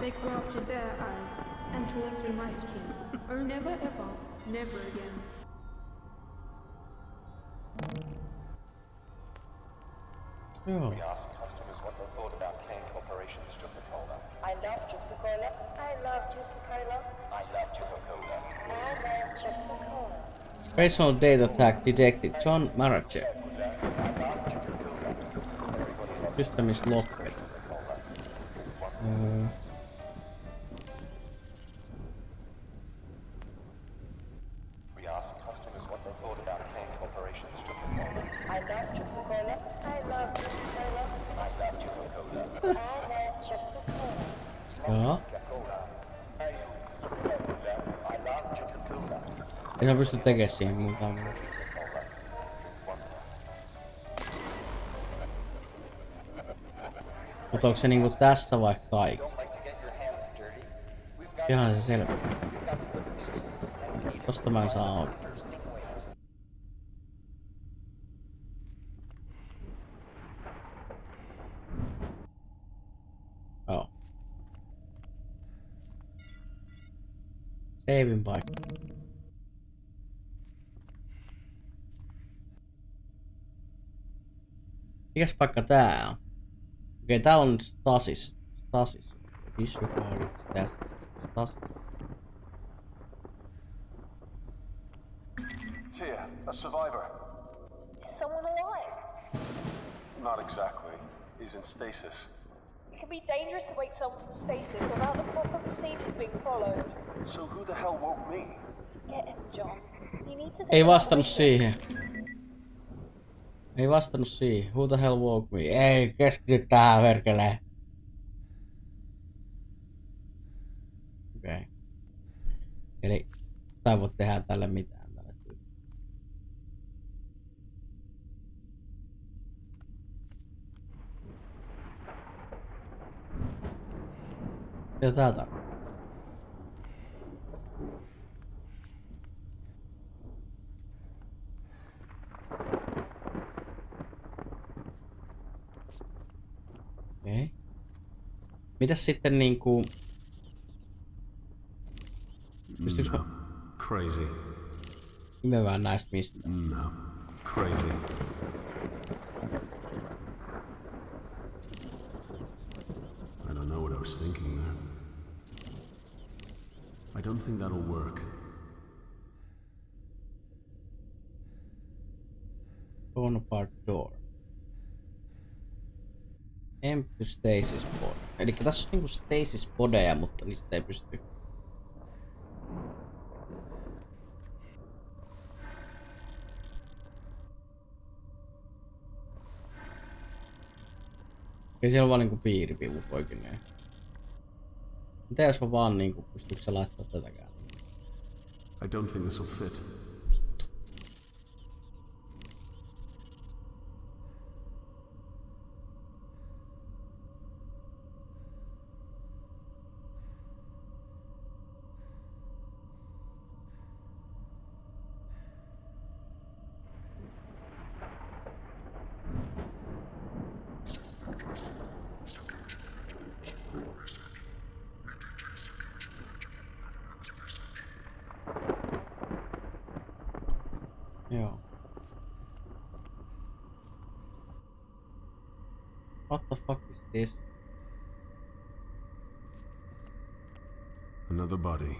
they grafted their eyes and tore through my skin. Oh, never ever, never again. We asked customers what they thought about Kane Corporation's Coca-Cola. I love Coca-Cola. I love Coca-Cola. I love Coca-Cola. I love Coca-Cola. Personal data tag detected. John Maracek. System is locked. We asked customers what they thought about Kane Corporation's Coca-Cola. I love Coca-Cola. I love Coca-Cola. I love Coca-Cola. I love Coca-Cola. Joo. I love Coca-Cola. En mä pysty tekemään siihen muuta. Mutta onko se niinku tästä vai kaikki? Ihan se selvä. Tosta mä en saa auki. Joo. Savin paikka. Mikäs paikka tää on? Okei, täällä on Stasis. Stasis. Disregard Stasis. Stasis. Tia, a survivor. Is someone alive? Not exactly. He's in stasis. It can be dangerous to wake someone from stasis without the proper procedures being followed. So who the hell woke me? Forget him, John. You need to take Ei vastannut siihen. Ei vastannut siihen. Who the hell woke me? Ei, keskity tähän verkeleen. Okei. Okay. Eli tää voit tehdä tälle mitään. Ja täältä. Okei. Mitäs sitten niinku... Pystyykö mä... Crazy. Nimevään näistä mistä? No. Crazy. I don't know what I was thinking there. I don't think that'll work. Torn apart door. Empty stasis pod. Eli tässä on niinku stasis podeja, mutta niistä ei pysty. Ei siellä on vaan niinku piiripillu poikineen. Mitä jos mä vaan niinku pystyykö se laittaa tätäkään? I don't think this will fit. Joo. What the fuck is this? Another body.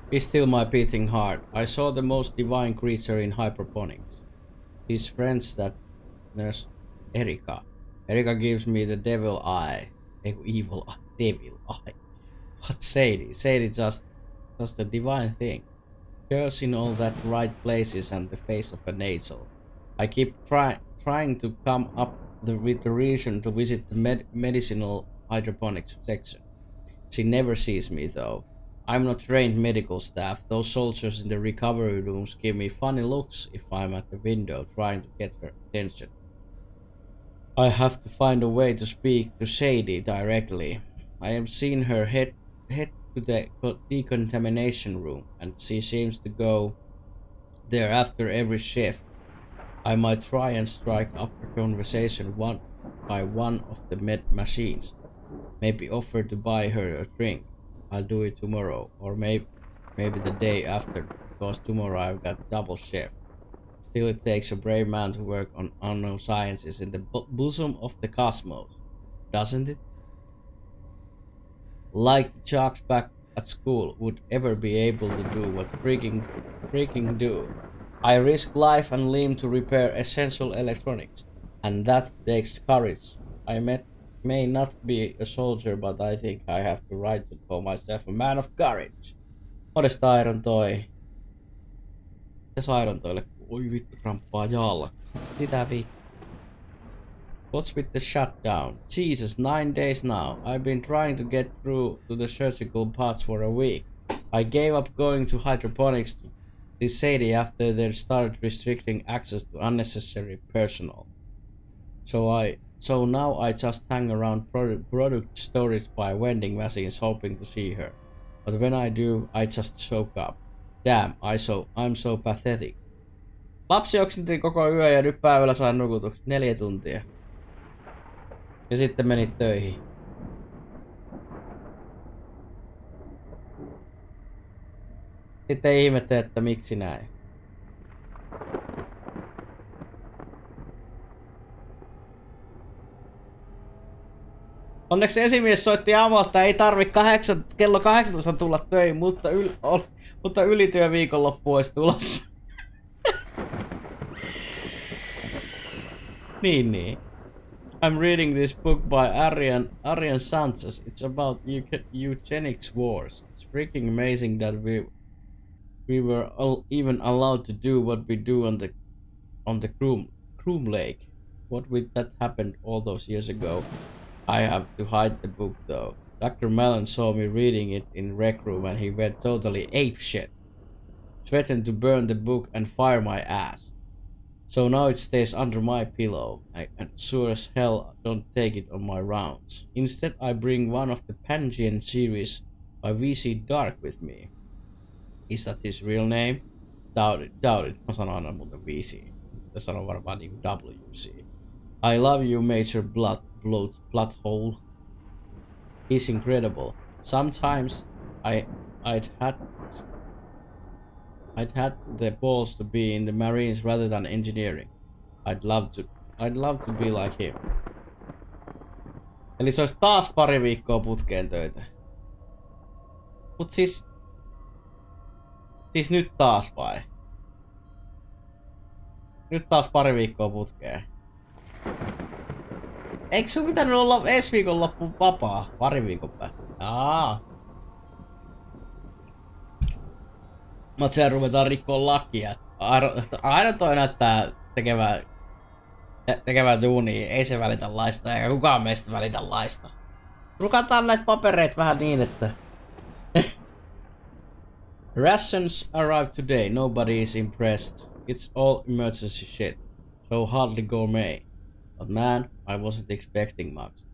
Be still, my beating heart. I saw the most divine creature in hyperponics. His friends that there's Erika. Erika gives me the devil eye. Evil eye. Devil eye. What Sadie? Sadie just a divine thing. Curves in all that right places and the face of an angel. I keep trying to come up with the reason to visit the medicinal hydroponics section. She never sees me though. I'm not trained medical staff. Those soldiers in the recovery rooms give me funny looks if I'm at the window trying to get her attention. I have to find a way to speak to Sadie directly. I have seen her head to the decontamination room, and she seems to go there after every shift. I might try and strike up a conversation by one of the med machines. Maybe offer to buy her a drink. I'll do it tomorrow, or maybe the day after, because tomorrow I've got double shift. Still, it takes a brave man to work on unknown sciences in the bosom of the cosmos, doesn't it? Like the jocks back at school would ever be able to do what freaking do. I risk life and limb to repair essential electronics, and that takes courage. I may not be a soldier, but I think I have the right to call myself a man of courage. Modesta Iron toi. Mitäs Iron toille? Oi vittu, kramppaa jalka. Mitä vittu? What's with the shutdown? Jesus, 9 days now. I've been trying to get through to the surgical parts for a week. I gave up going to hydroponics to Sadie after they started restricting access to unnecessary personnel. So now I just hang around product storage by vending machines hoping to see her. But when I do, I just choke up. Damn, I'm so pathetic. Lapsi oksentiin koko yö ja nyt päivällä sain nukutuksi 4 tuntia. Ja sitten menit töihin. Sitten ei ihmette, että miksi näin. Onneksi esimies soitti aamulla, ei tarvi kello 18 tulla töihin, mutta ylityöviikonloppu olisi tulossa. niin. I'm reading this book by Arian Sanchez. It's about eugenics wars. It's freaking amazing that we were even allowed to do what we do on the Croom Lake. What with that happened all those years ago. I have to hide the book though. Dr. Mellon saw me reading it in rec room and he went totally apeshit. Threatened to burn the book and fire my ass. So now it stays under my pillow, and sure as hell don't take it on my rounds. Instead I bring one of the Pangean series by VC Dark with me. Is that his real name? Doubt it. Mä sanon aina muuten VC. Mä sanon varmaan niinku WC. I love you, Major Bloodhole. He's incredible. Sometimes I'd had the balls to be in the Marines rather than engineering. I'd love to be like him. Eli se olisi taas pari viikkoa putkeen töitä. Mut siis nyt taas vai? Nyt taas pari viikkoa putkeen. Eikö sun pitänyt olla ensi viikon loppuun vapaa? Pari viikon päästä. Mutta siellä ruvetaan rikkoon lakia. Aina toi näyttää tekevää duunia. Ei se välitä laista, eikä kukaan meistä välitä laista. Rukataan näitä papereita vähän niin, että... Rations arrived today. Nobody is impressed. It's all emergency shit. So hardly gourmet. But man, I wasn't expecting much.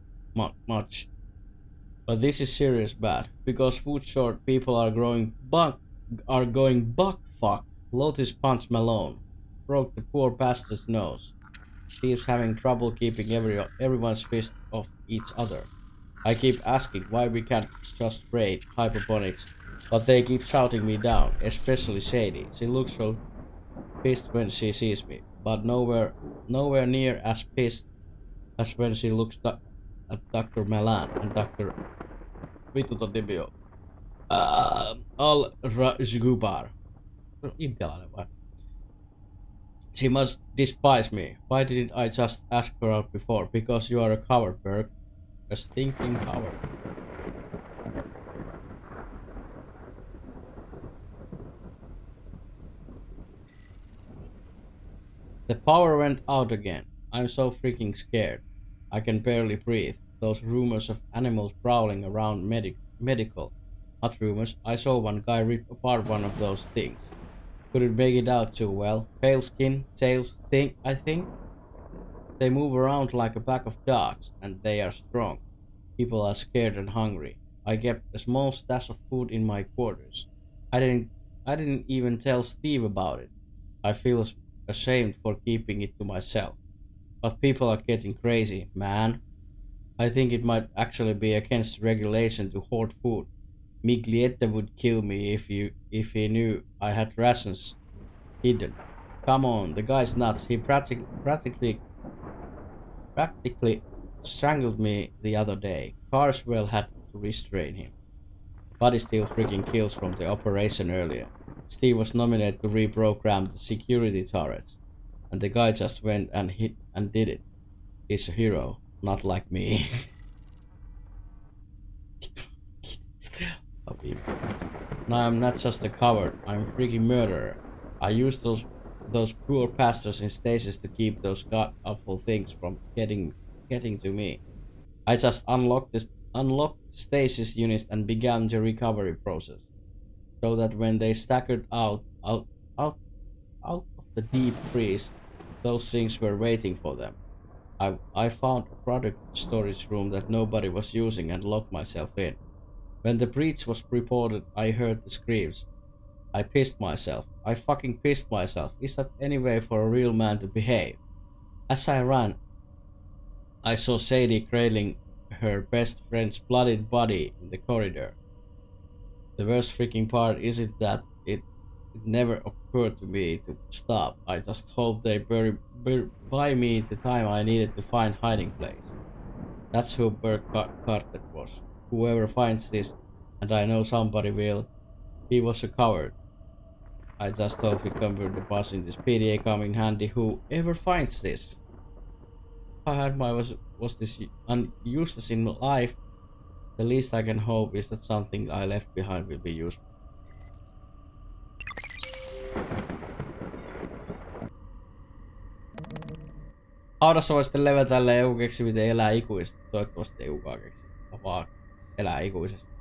But this is serious bad. Because food short people are going buck fuck. Lotus punched Malone. Broke the poor bastard's nose. Thieves having trouble keeping everyone's fist off each other. I keep asking why we can't just raid hyperponics But they keep shouting me down, especially Sadie. She looks so pissed when she sees me, but nowhere near as pissed as when she looks at Dr. Malan and Dr. Vittu ton nimi on. Al-Rajgubar. Intialainen vai? She must despise me. Why didn't I just ask her out before? Because you are a coward, Berg. A stinking coward. The power went out again. I'm so freaking scared. I can barely breathe. Those rumors of animals prowling around medical. Not rumors. I saw one guy rip apart one of those things. Couldn't make it out too well. Pale skin, tails, I think. They move around like a pack of dogs, and they are strong. People are scared and hungry. I kept a small stash of food in my quarters. I didn't even tell Steve about it. I feel ashamed for keeping it to myself. But people are getting crazy, man. I think it might actually be against regulation to hoard food. Miglietta would kill me if he knew I had rations hidden. Come on, the guy's nuts. He practically strangled me the other day. Carswell had to restrain him. Body still freaking kills from the operation earlier. Steve was nominated to reprogram the security turrets, and the guy just went and did it. He's a hero, not like me. No, I'm not just a coward. I'm a freaking murderer. I used those poor pastors in Stasis to keep those god-awful things from getting to me. I just unlocked Stasis units and began the recovery process, so that when they staggered out of the deep freeze, those things were waiting for them. I found a product storage room that nobody was using and locked myself in. When the breach was reported, I heard the screams. I pissed myself. I fucking pissed myself. Is that any way for a real man to behave? As I ran, I saw Sadie cradling her best friend's bloodied body in the corridor. The worst freaking part isn't that it never occurred to me to stop. I just hoped they buy me the time I needed to find hiding place. That's who Burke Carter was. Whoever finds this, and I know somebody will, he was a coward. I just hope he covered the bus in this PDA come in handy. Whoever finds this. If I had was this useless in life, the least I can hope is that something I left behind will be useful. Haudassa voi sitten levätä tälleen joku keksi miten elää ikuisesti. Toivottavasti ei kukaan keksi. Vaan elää ikuisesti.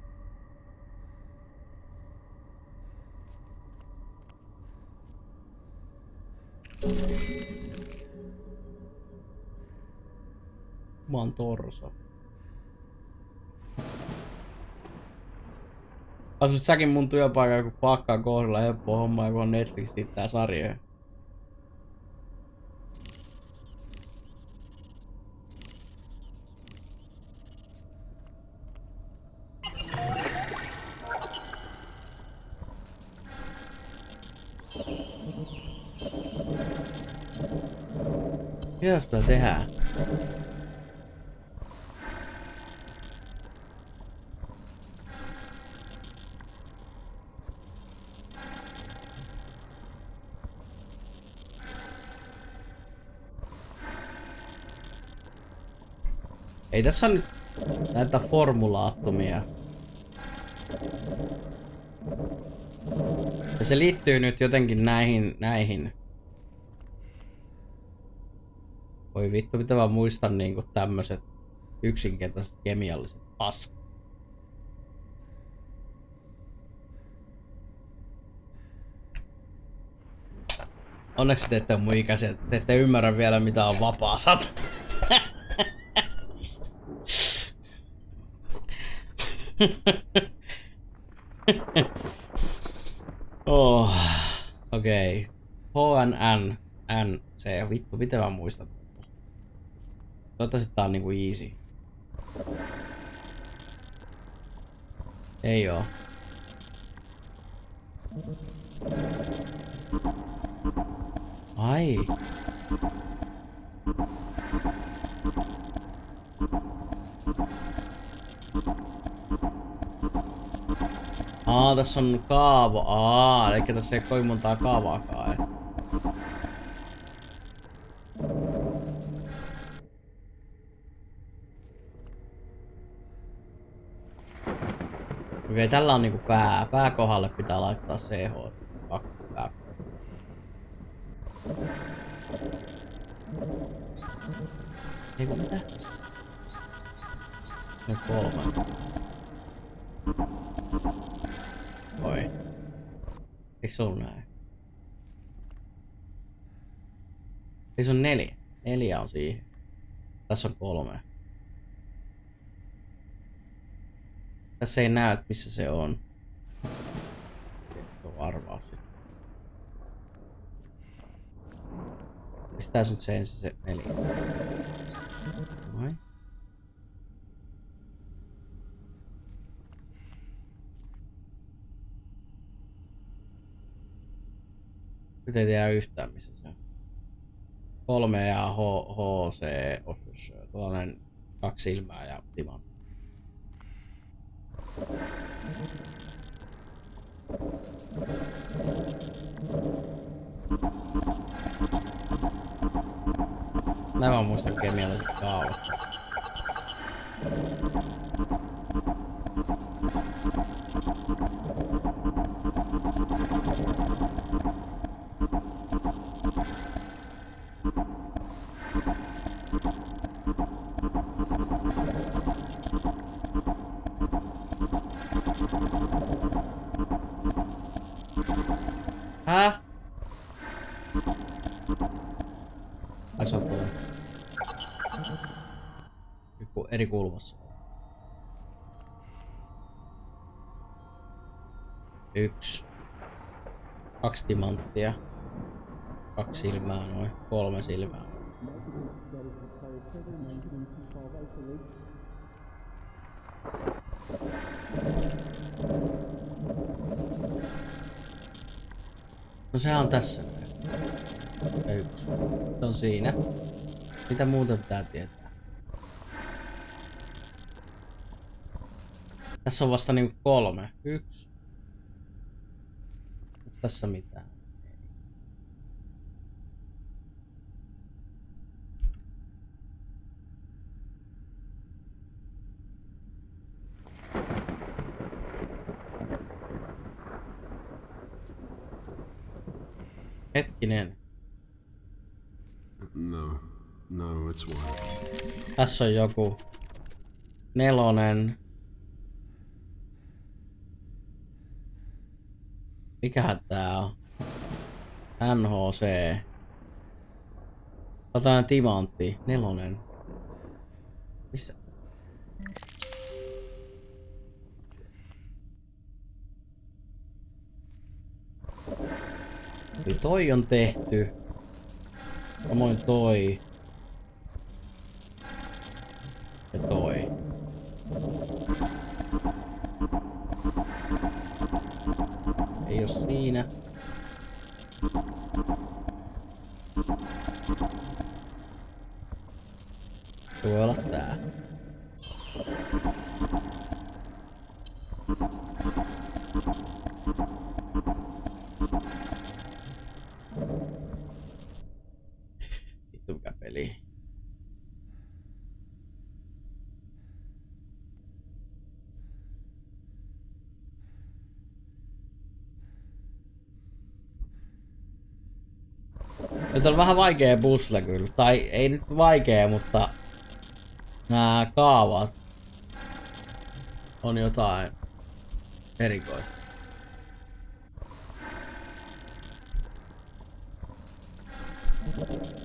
Mä oon torso. Asut säkin mun työpaikalla, kun pakkaa kohdalla helppoa hommaa, kun on Netflix tää sarja. Mitäs pitää tehdä? Ei tässä on näitä formulaattomia. Ja se liittyy nyt jotenkin näihin. Voi vittu, mitä mä muistan niinku tämmöset yksinkertaiset kemialliset paskat. Onneksi te ette ole mun ikäisiä, te ette ymmärrä vielä mitä on vapaasat. Oh, okei. HNN. Se vittu, miten mä muistan? Toivottavasti tää on niinku easy. Ei oo. Ai. Tässä on kaava. Eli tässä ei kovin montaa kaavaakaan. Okei, tällä on niinku pääkohdalle pitää laittaa CH. Eiku mitä? Nyt 3. Oi. Eikö se ollut näin? Ei se on 4. 4 on siihen. Tässä on 3. Tässä ei näy, missä se on. Se on arvaus sitten. Pistää nyt se ensin se 4. Noin. Nyt ei tiedä yhtään missä se on. 3 ja HC osuus. Tuollainen 2 silmää ja timantti. Nämä muistan kemialliset kaavat. Häh? Ai se on tuolla. Eri kulmassa. 1. 2 timanttia. 2 silmää noin. 3 silmää. No sehän on tässä. Ja 1. Se on siinä. Mitä muuta pitää tietää? Tässä on vasta niinku 3. 1. Onko tässä mitään? Hetkinen. No, it's one. Tässä on joku 4. Mikähän tää on? NHC. Otetaan timantti. 4. Missä? Eli toi on tehty. Samoin toi. Ja toi. Ei oo siinä. Se voi olla tää. Vittu mikä peli. Nyt on vähän vaikea puzzle kyllä. Tai ei nyt vaikea, mutta nämä kaavat on jotain erikoista.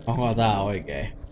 Onko tää oikein?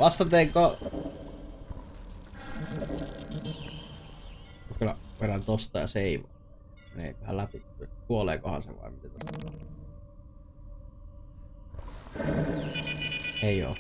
Vastateenko? Kyllä perään tosta ja seivaa. Meneeköhän läpi. Kuoleekohan se vai miten tosta? Ei oo.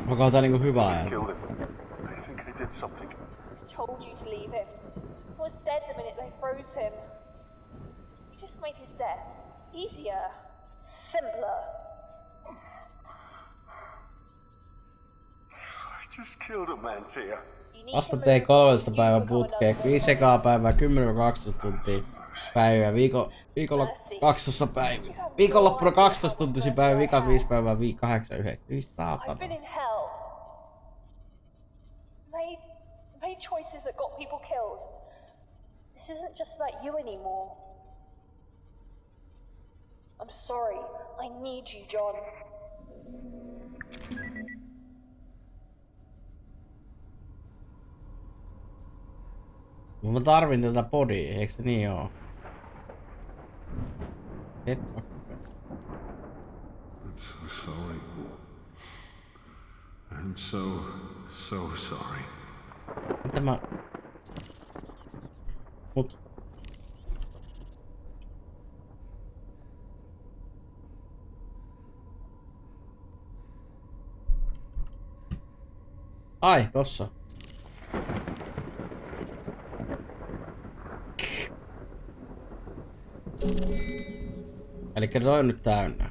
Onko tää niinku hyvä ajan? I think I did something. I told you to leave him. He was dead the minute they froze him. You just made his death easier, simpler. I just killed a man, Tia. Vasta tein 13 päivän putkeen, 5 ekaa päivää, 10-12 tuntia päivää, viikolla 12 päivää. Viikonloppuna 12 tuntisia päivää, viikon 5 päivää, 8-9. Saatana. I've been in hell. Made choices that got people killed. This isn't just about you anymore. I'm sorry. I need you, John. Mä tarvin tätä podia, eikö se niin oo? I'm so sorry. I'm so sorry. Mitä mä... Mut... Ai, tossa. Elikkä toi on nyt täynnä.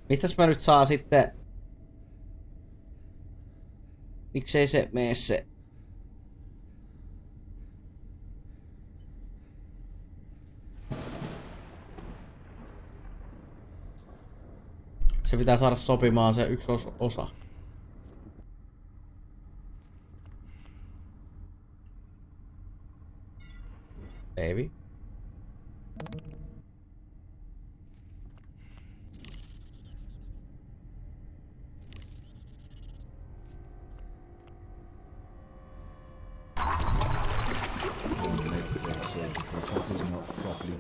Mistäs mä nyt saa sitten... Miksei se mene se... Se pitää saada sopimaan se yksi osa. Davey.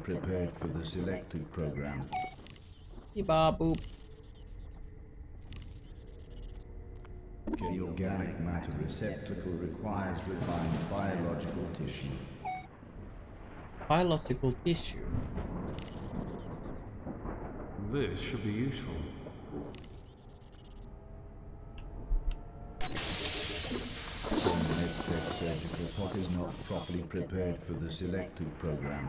Prepared for the selective program. Boop. The organic matter receptacle requires refined biological tissue. Biological tissue? This should be useful. The surgical pot is not properly prepared for the selective program.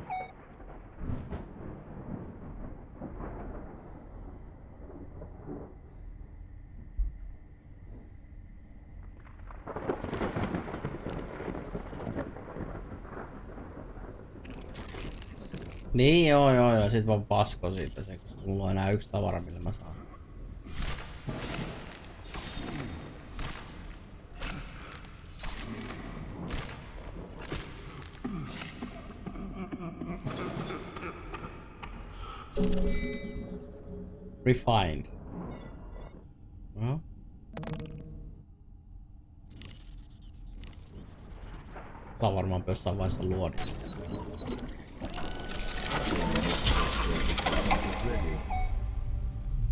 Niin joo. Sit mä pasko siitä se, koska mulla on enää yksi tavara, millä mä saan. Refined. No. Saa varmaan jossain vaiheessa luoda.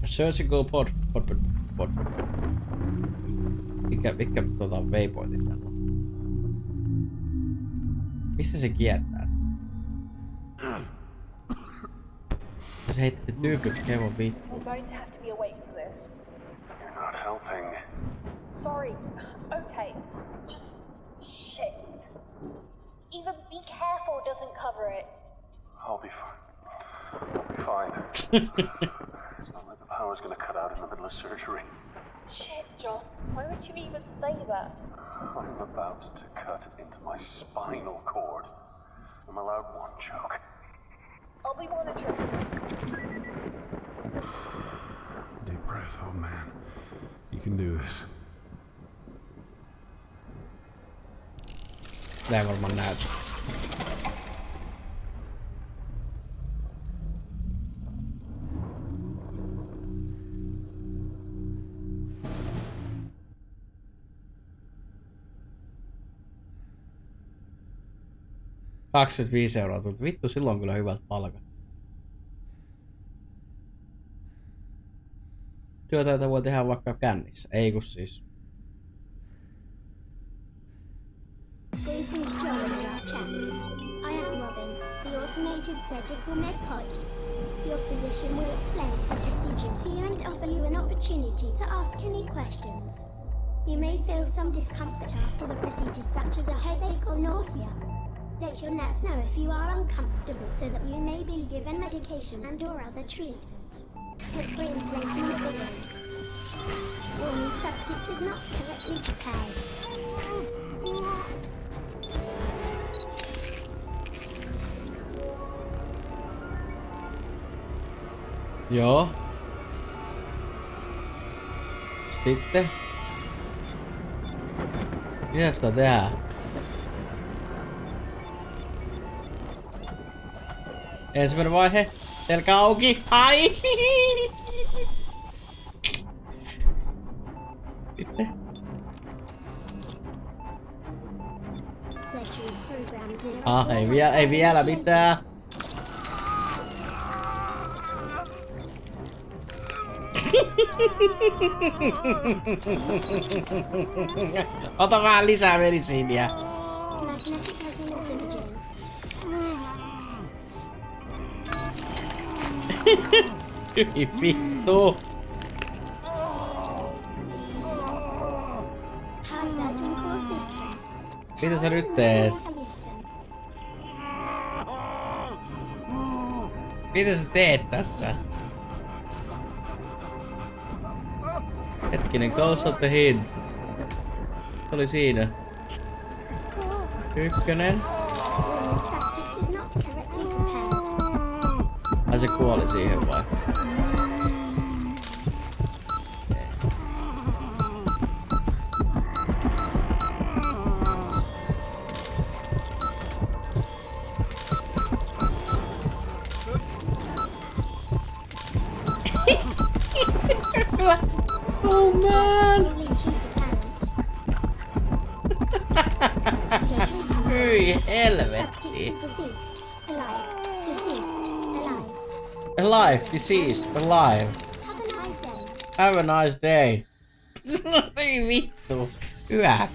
Surgical pod. Mikä waypointit täällä on? Mistä se kiertää sen? Se heitti tyypit hevon vittu. We're going to have to be awake for this. You're not helping. Sorry. Okay. Just shit. Even be careful doesn't cover it. I'll be fine. fine. It's not like the power's gonna cut out in the middle of surgery. Shit, John. Why would you even say that? I'm about to cut into my spinal cord. I'm allowed one joke. I'll be monitoring. Deep breath, old man. You can do this. Tää varmaan näytä. €25 tullut. Vittu, silloin kyllä hyvät palkat. Työtä, jota voi tehdä vaikka kännissä. Ei kun siis. Greetings, John and our chap. I am Robin, the automated surgical med pod. Your physician will explain the procedure to you and offer you an opportunity to ask any questions. You may feel some discomfort after the procedure, such as a headache or nausea. Let your nurse know if you are uncomfortable so that you may be given medication and or other treatment. It brings lengthy delays. Warning, subject is not correctly prepared. Joo. Sitten. Mitä sitä tehdään? Ensimmäinen vaihe. Selkä auki. Ai! Sitten. Ei vielä mitään. Ota vähän lisää medisiiniä. Hyi vittu. Mitä sä nyt teet? Mitä sä teet tässä? Hetkinen, Ghost of the Hint. Se oli siinä. Ykkönen. Ai se kuoli siihen vai? Oh man! Hyi helvetti! Alive, deceased, alive. Have a nice day. Ei vittu. Hyvä.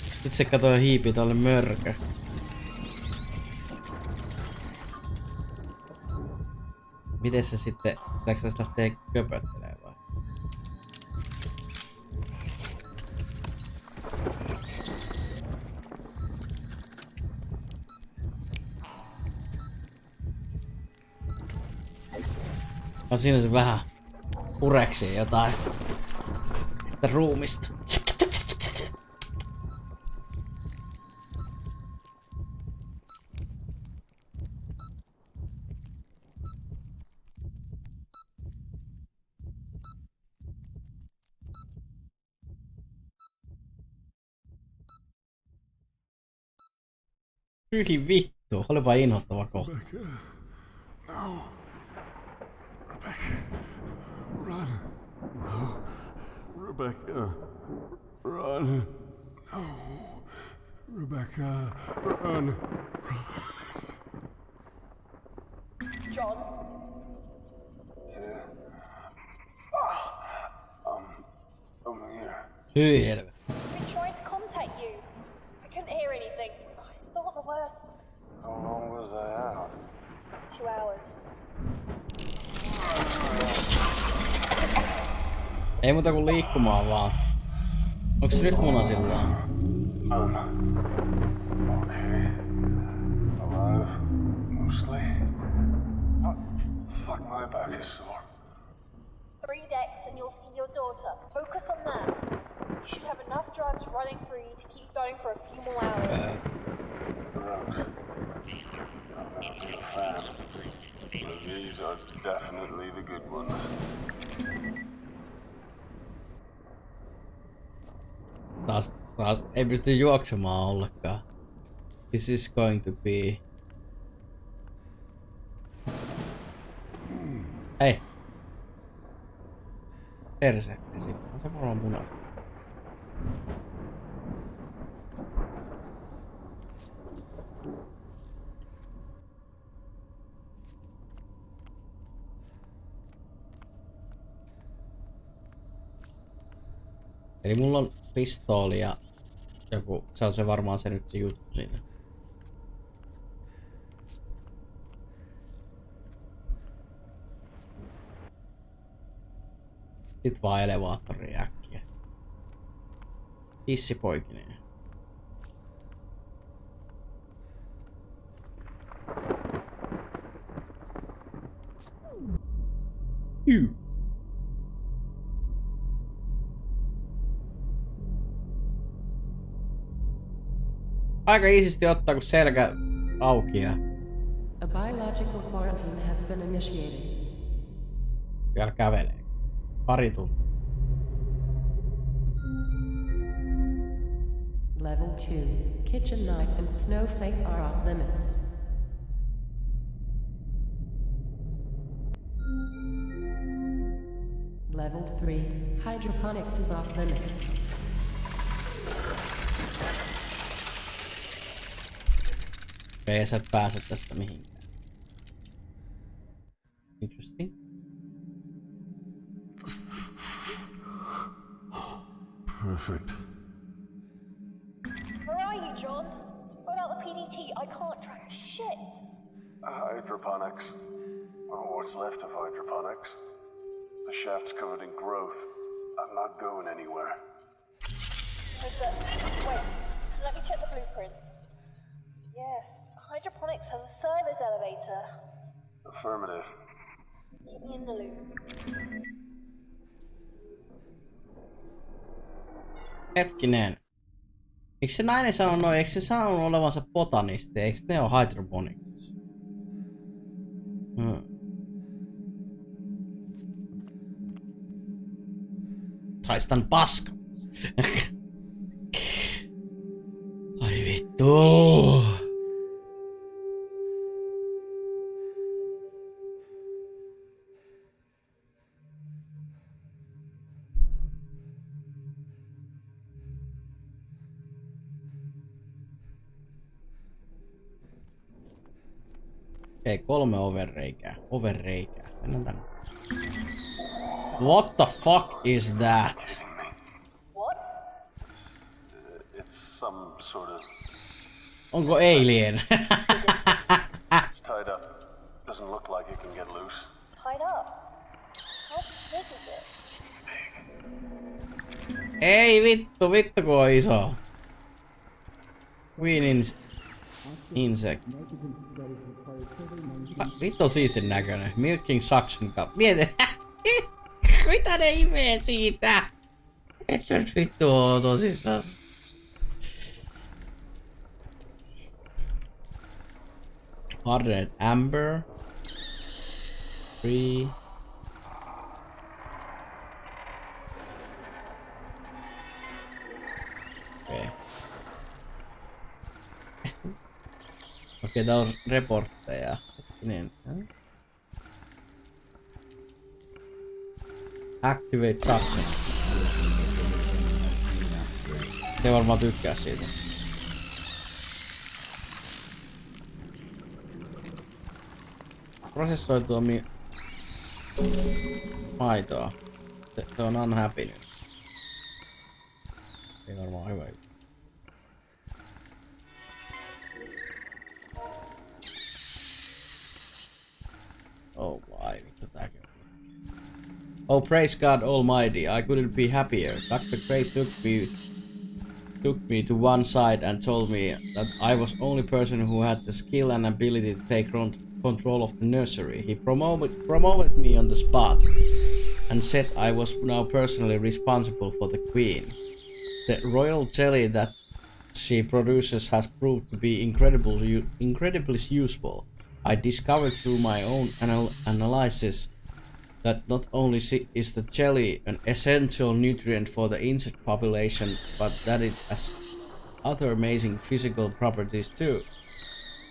Sitten se katoi hiipi tolle mörkö. Miten se sitten, pitääkö tästä lähtee köpöttelee vai? No siinä se vähän pureksii jotain sitä ruumista. Hyi vittu, olipa inhottava kohta. No. Rebecca, run. No. Rebecca, run. No. Rebecca, run. John? I'm here. Hyi helvetti. I've been trying to contact you. I couldn't hear anything. I thought the worst. How long was I out? 2 hours. Ei muuta kuin liikkumaan vaan. Onks se nyt munasillaan? Okay. Alive. Mostly. My back is sore. 3 decks and you'll see your daughter. Focus on that. You should have enough drugs running through you to keep going for a few more hours. Drugs. I've never been a fan. But these are definitely the good ones. Taas ei pysty juoksemaan ollenkaan. This is going to be... Hei! Perse. On se varmaan punaisen. Eli mulla on pistooli ja joku, se on se varmaan se nyt se juttu siinä. Sit vaan elevaattori äkkiä. Hissipoikineen. Aika iisisti ottaa kun selkä auki ja... A biological quarantine has been initiated. Vielä kävelee. Pari tuntia. Level 2. Kitchen knife and snowflake are off limits. Level 3. Hydroponics is off limits. Ei sä et pääse tästä mihinkään. Interesting. Perfect. Where are you, John? Without the PDT, I can't track shit. Hydroponics. Or what's left of hydroponics. The shaft's covered in growth. I'm not going anywhere. Listen, wait. Let me check the blueprints. Yes, hydroponics has a service elevator. Affirmative. Keep me in the loop. Hetkinen. Miksi se nainen sanoo noin? Eikö se sanonut olevansa botanisti? Eikö ne ole hydroponicsissa? Haistan paska. Ai vittu. Okei, 3 overreikää. Mennään tänne. What the fuck is that? What? It's some sort of... Onko alien? It's tied up. Doesn't look like it can get loose. Tied up? How big is it? Ei vittu kun on iso. Queen insect. Vittu on siistin näköinen. Milking suction cup. Mieti. Mitä ne imee siitä? Et sä nyt vittu oo tosissaan. Hardened amber. 3. Okei. Okei, tää on reportteja. Niin. Activate suction. Se varmaan tykkää siitä. Prosessoitua maitoa. Se on unhappy nyt. Ei varmaan hyvä juttu. Oh why, vittu tääkin on. Oh praise God Almighty, I couldn't be happier. Dr. Gray took me to one side and told me that I was the only person who had the skill and ability to take control of the nursery. He promoted me on the spot and said I was now personally responsible for the queen. The royal jelly that she produces has proved to be incredibly useful. I discovered through my own analysis that not only is the jelly an essential nutrient for the insect population, but that it has other amazing physical properties too.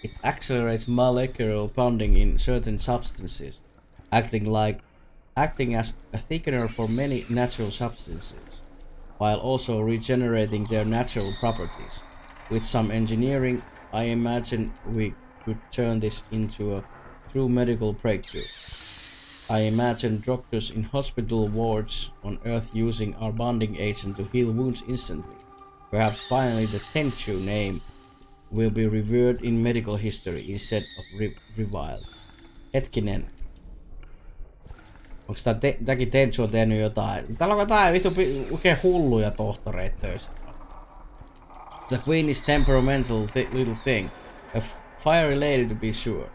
It accelerates molecular bonding in certain substances, acting as a thickener for many natural substances, while also regenerating their natural properties. With some engineering, I imagine we could turn this into a true medical breakthrough. I imagine doctors in hospital wards on Earth using our bonding agent to heal wounds instantly. Perhaps finally the Tenchu name will be revered in medical history instead of reviled. Hetkinen. Onks tääkin Tenchu on tehnyt jotain? Täällä on jotain vittu oikein hulluja tohtoreita töissä. The queen is temperamental little thing. A fiery lady to be sure.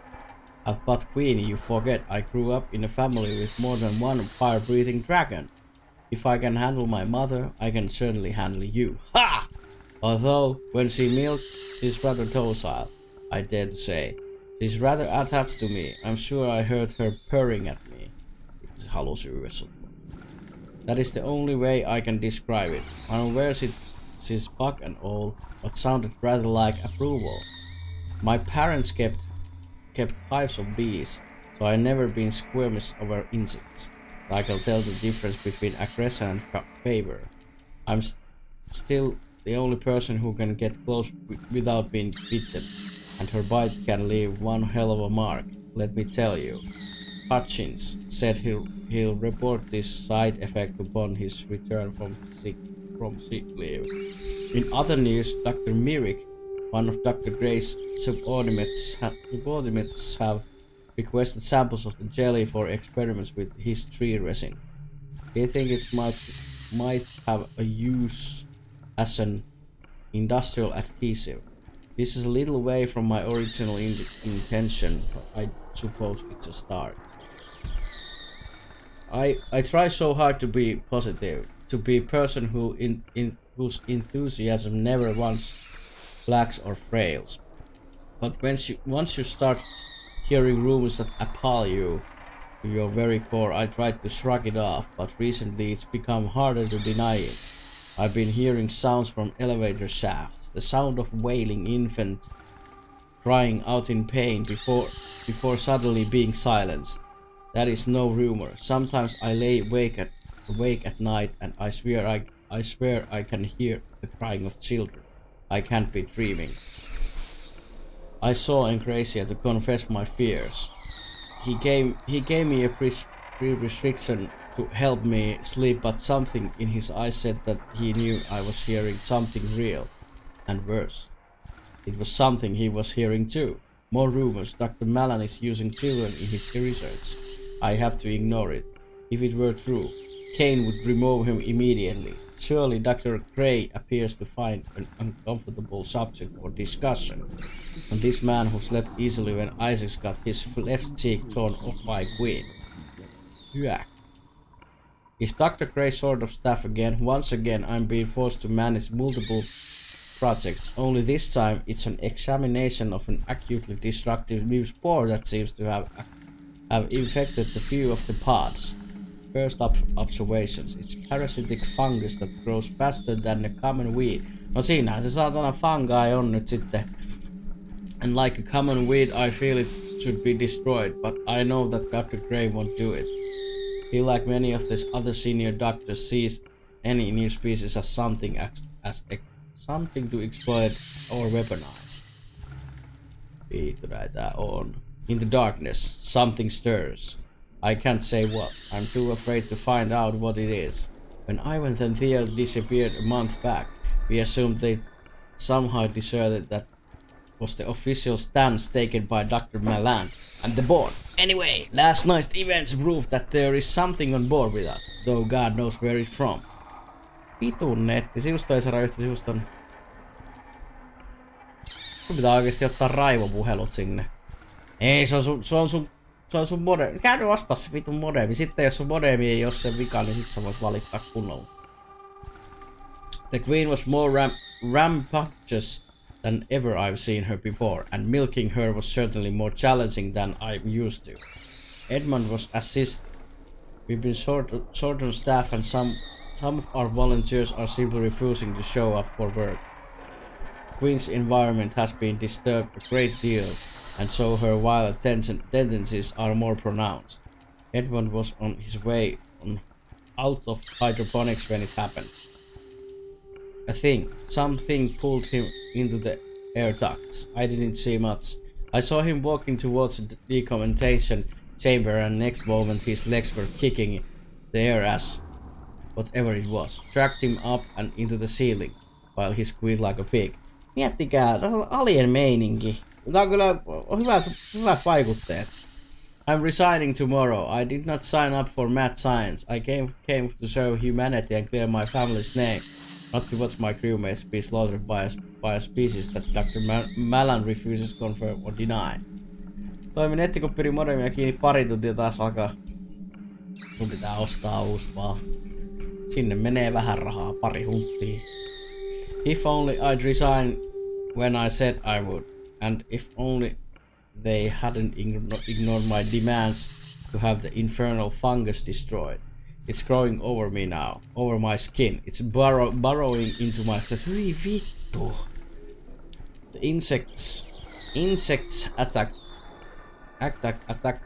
But Queenie, you forget I grew up in a family with more than one fire-breathing dragon. If I can handle my mother, I can certainly handle you. Ha! Although, when she milks, she's rather docile, I dare to say. She's rather attached to me. I'm sure I heard her purring at me. That is the only way I can describe it. Unaware she's bug and all, but sounded rather like approval. My parents kept hives of bees, so I never been squeamish over insects. I can tell the difference between aggression and favor. I'm still the only person who can get close without being bitten, and her bite can leave one hell of a mark, let me tell you. Hutchins said he'll report this side effect upon his return from sick leave. In other news, Dr. Myrick, one of Dr. Gray's subordinates have requested samples of the jelly for experiments with his tree resin. They think it might have a use as an industrial adhesive. This is a little way from my original intention, but I suppose it's a start. I try so hard to be positive, to be a person whose enthusiasm never once lacks or fails. But once you start hearing rumors that appall you to your very core, I tried to shrug it off, but recently it's become harder to deny it. I've been hearing sounds from elevator shafts, the sound of wailing infant crying out in pain before suddenly being silenced. That is no rumor. Sometimes I lay awake at night and I swear I can hear the crying of children. I can't be dreaming. I saw Encrasia to confess my fears. He gave me a prescription to help me sleep, but something in his eyes said that he knew I was hearing something real, and worse. It was something he was hearing too. More rumors. Dr. Malan is using children in his research. I have to ignore it. If it were true, Kane would remove him immediately. Surely Dr. Gray appears to find an uncomfortable subject for discussion. And this man who slept easily when Isaac got his left cheek torn off by Queen. Hyäk. Is Dr. Gray sort of staff again? Once again, I'm being forced to manage multiple projects. Only this time, it's an examination of an acutely destructive new spore that seems to have infected a few of the pods. First observations. It's parasitic fungus that grows faster than the common weed. No siinähän se saatana fungi on nyt sitten. And like a common weed, I feel it should be destroyed, but I know that Dr. Gray won't do it. He, like many of the other senior doctors, sees any new species as something something to exploit or weaponize. Vittu näitä on. In the darkness, something stirs. I can't say what. I'm too afraid to find out what it is. When Ivan and Theo disappeared a month back, we assumed they somehow deserted. That was the official stance taken by Dr. Malan and the board. Anyway, last night's events proved that there is something on board with us, though God knows where it's from. Vitun nettisivusto ei saada yhtä sivuston. Sun pitää oikeesti ottaa raivopuhelut sinne. Ei, se on sun modemi. Käy ostaa se vitun modemi. Sitten jos sun modemi ei oo sen vika, niin sit sä voit valittaa kunnolla. The queen was more rambunctious than ever I've seen her before, and milking her was certainly more challenging than I'm used to. Edmund was assist. We've been short on staff, and some of our volunteers are simply refusing to show up for work. Queen's environment has been disturbed a great deal, and so her violent tendencies are more pronounced. Edmund was on his way out of hydroponics when it happened. Something pulled him into the air ducts. I didn't see much. I saw him walking towards the decontamination chamber, and next moment his legs were kicking the air as whatever it was dragged him up and into the ceiling, while he squealed like a pig. Miettikää, tässä on alien meininki. Tää on kyllä hyvät vaikutteet. I'm resigning tomorrow. I did not sign up for mad science. I came to serve humanity and clear my family's name, not to watch my crewmates be slaughtered by a species that Dr. Malan refuses to confirm or deny. Toimi nettikoppirin modemia kiinni pari tuntia taas alkaa. Mun pitää ostaa uusi vaan. Sinne menee vähän rahaa, pari hunttia. If only I'd resign when I said I would, and if only they hadn't ignored my demands to have the infernal fungus destroyed. It's growing over me now, over my skin. It's burrowing into my flesh. Hyi vittu. The insects attack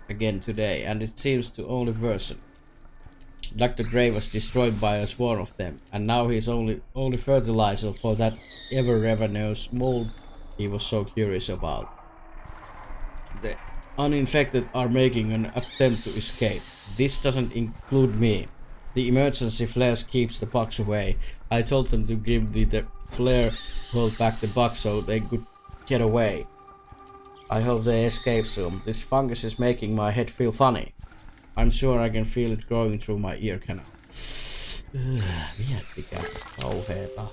again today, and it seems to only worsen. Dr. Gray was destroyed by a swarm of them, and now he's only fertilizer for that ever-revenous mold he was so curious about. The uninfected are making an attempt to escape. This doesn't include me. The emergency flares keeps the bugs away. I told them to give the flare hold back the bugs so they could get away. I hope they escape soon. This fungus is making my head feel funny. I'm sure I can feel it growing through my ear canal. Miettikää, kauheeta.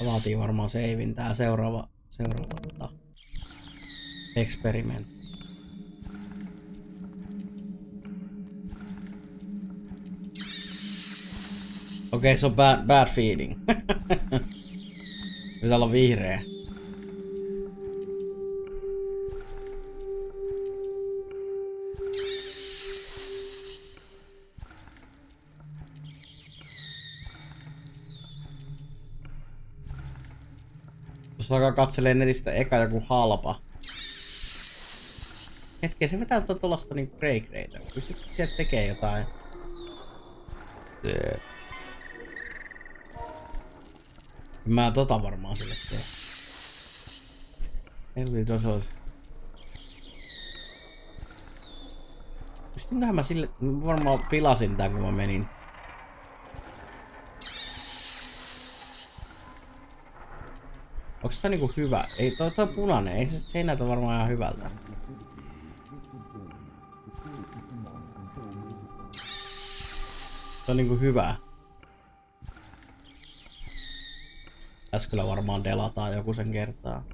Vaatii varmaan seivin tää seuraava eksperimentti. Okei, se on bad feeding. Pitää olla vihreä. Jos alkaa katselee netistä eka joku halpa. Hetken, se vetää tuollaista niinku break-reitä. Pystytkö sieltä tekee jotain? Mä varmaan sille teen. Eli tuossa olisi. Pystynköhän mä sille... Mä varmaan pilasin tän kun mä menin. Onks tää niinku hyvä? Ei, toi punainen. Ei se ei näytä varmaan ihan hyvältä. Se on niinku hyvä. Tässä kyllä varmaan delataan joku sen kertaa.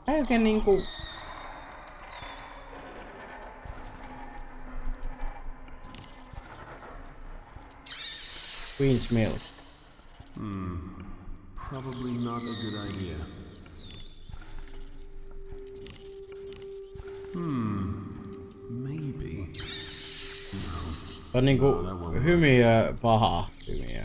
Ei oikein niinku... Queen's milk. Probably not a good idea. Maybe. Se on niinku hymiö paha hymiö.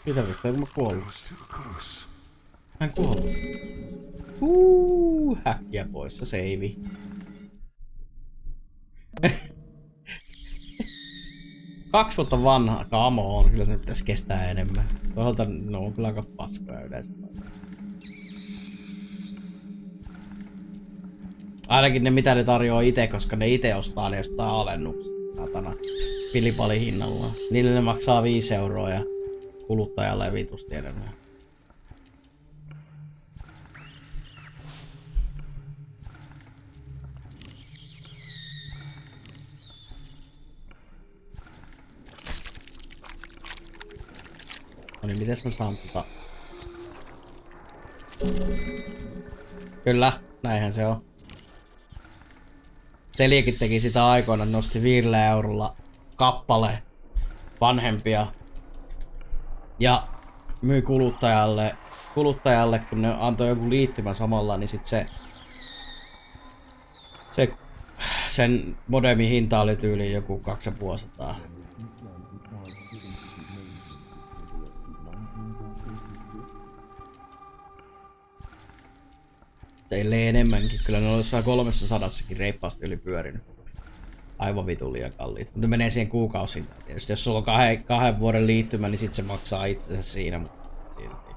Mitä vittua, kun mä kuollut? Mä en kuollut. Häkkiä poissa, seivi. 2 vuotta vanha, come on, kyllä se pitäisi kestää enemmän. Toisaalta ne on kyllä aika paskaa yleensä. Ainakin ne mitä ne tarjoaa itse, koska ne itse ostaa ne jostain alennuksesta, saatana. Pilipali hinnalla. Niille ne maksaa 5 € ja kuluttajalle vitusti enemmän. No niin, mites mä saan tota... Kyllä, näinhän se on. Teliäkin teki sitä aikoina, nosti 5 € kappale vanhempia. Ja myi kuluttajalle, kun ne antoi joku liittymä samalla, niin sit sen modemin hinta oli tyyliin joku 250. Teille enemmänkin, kyllä ne on jossain 300-kin reippaasti yli pyörinyt. Aivan vitun liian kalliit. Mutta menee siihen kuukausiin. Tietysti jos sulla on 2 vuoden liittymä, niin sit se maksaa itsensä siinä, mutta silti.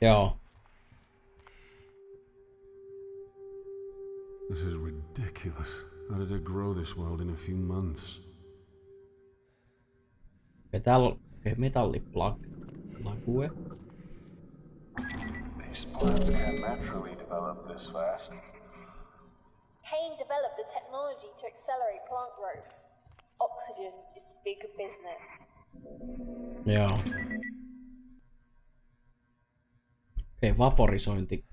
Joo. This is ridiculous. How did it grow this world in a few months? Metalliplague. These plants can't naturally develop this fast. Kane developed the technology to accelerate plant growth. Oxygen is big business. Joo. Okei, vaporisointi.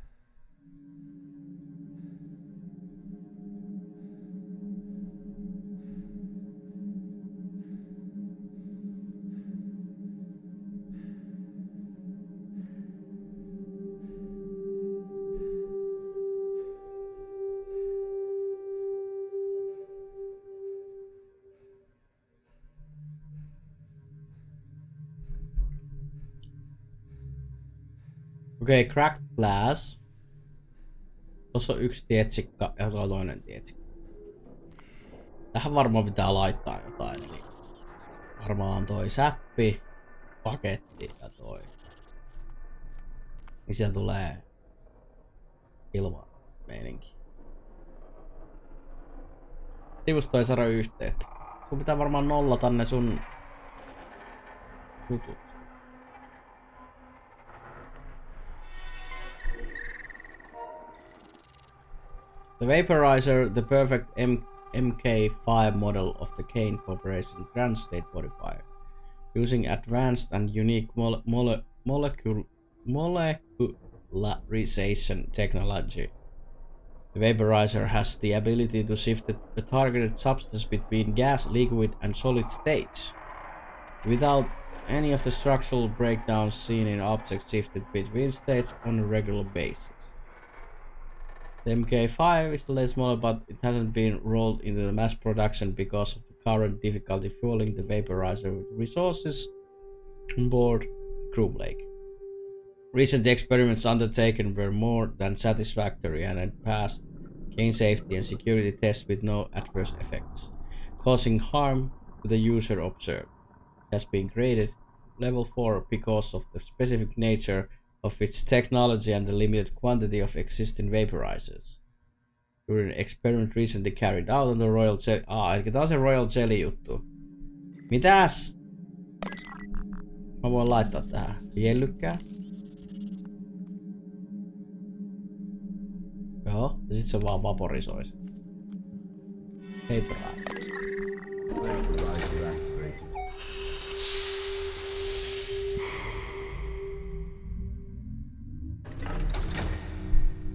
Okei, cracked glass. Tossa on 1 tietsikka ja tuo toinen tietsikka. Tähän varmaan pitää laittaa jotain. Eli varmaan toi säppi, paketti ja toi. Niin siellä tulee ilma meininki. Sivusto ei saada yhteyttä. Sun pitää varmaan nollata ne sun jutut. The Vaporizer, the perfect MK5 model of the Kane Corporation Grand State Modifier, using advanced and unique molecularization technology. The vaporizer has the ability to shift a targeted substance between gas, liquid, and solid states, without any of the structural breakdowns seen in objects shifted between states on a regular basis. The MK5 is the latest model, but it hasn't been rolled into the mass production because of the current difficulty fueling the vaporizer with resources on board Groom Lake. Recent experiments undertaken were more than satisfactory and had passed Kane safety and security tests with no adverse effects, causing harm to the user observed. It has been graded level 4 because of the specific nature of its technology and the limited quantity of existing vaporizers. During an experiment recently carried out on the Royal Jelly... eli tää on se Royal Jelly juttu. Mitäs? Mä voin laittaa tähän jellykkää. Joo, ja sit se vaan vaporisoi sen. Vaporizer.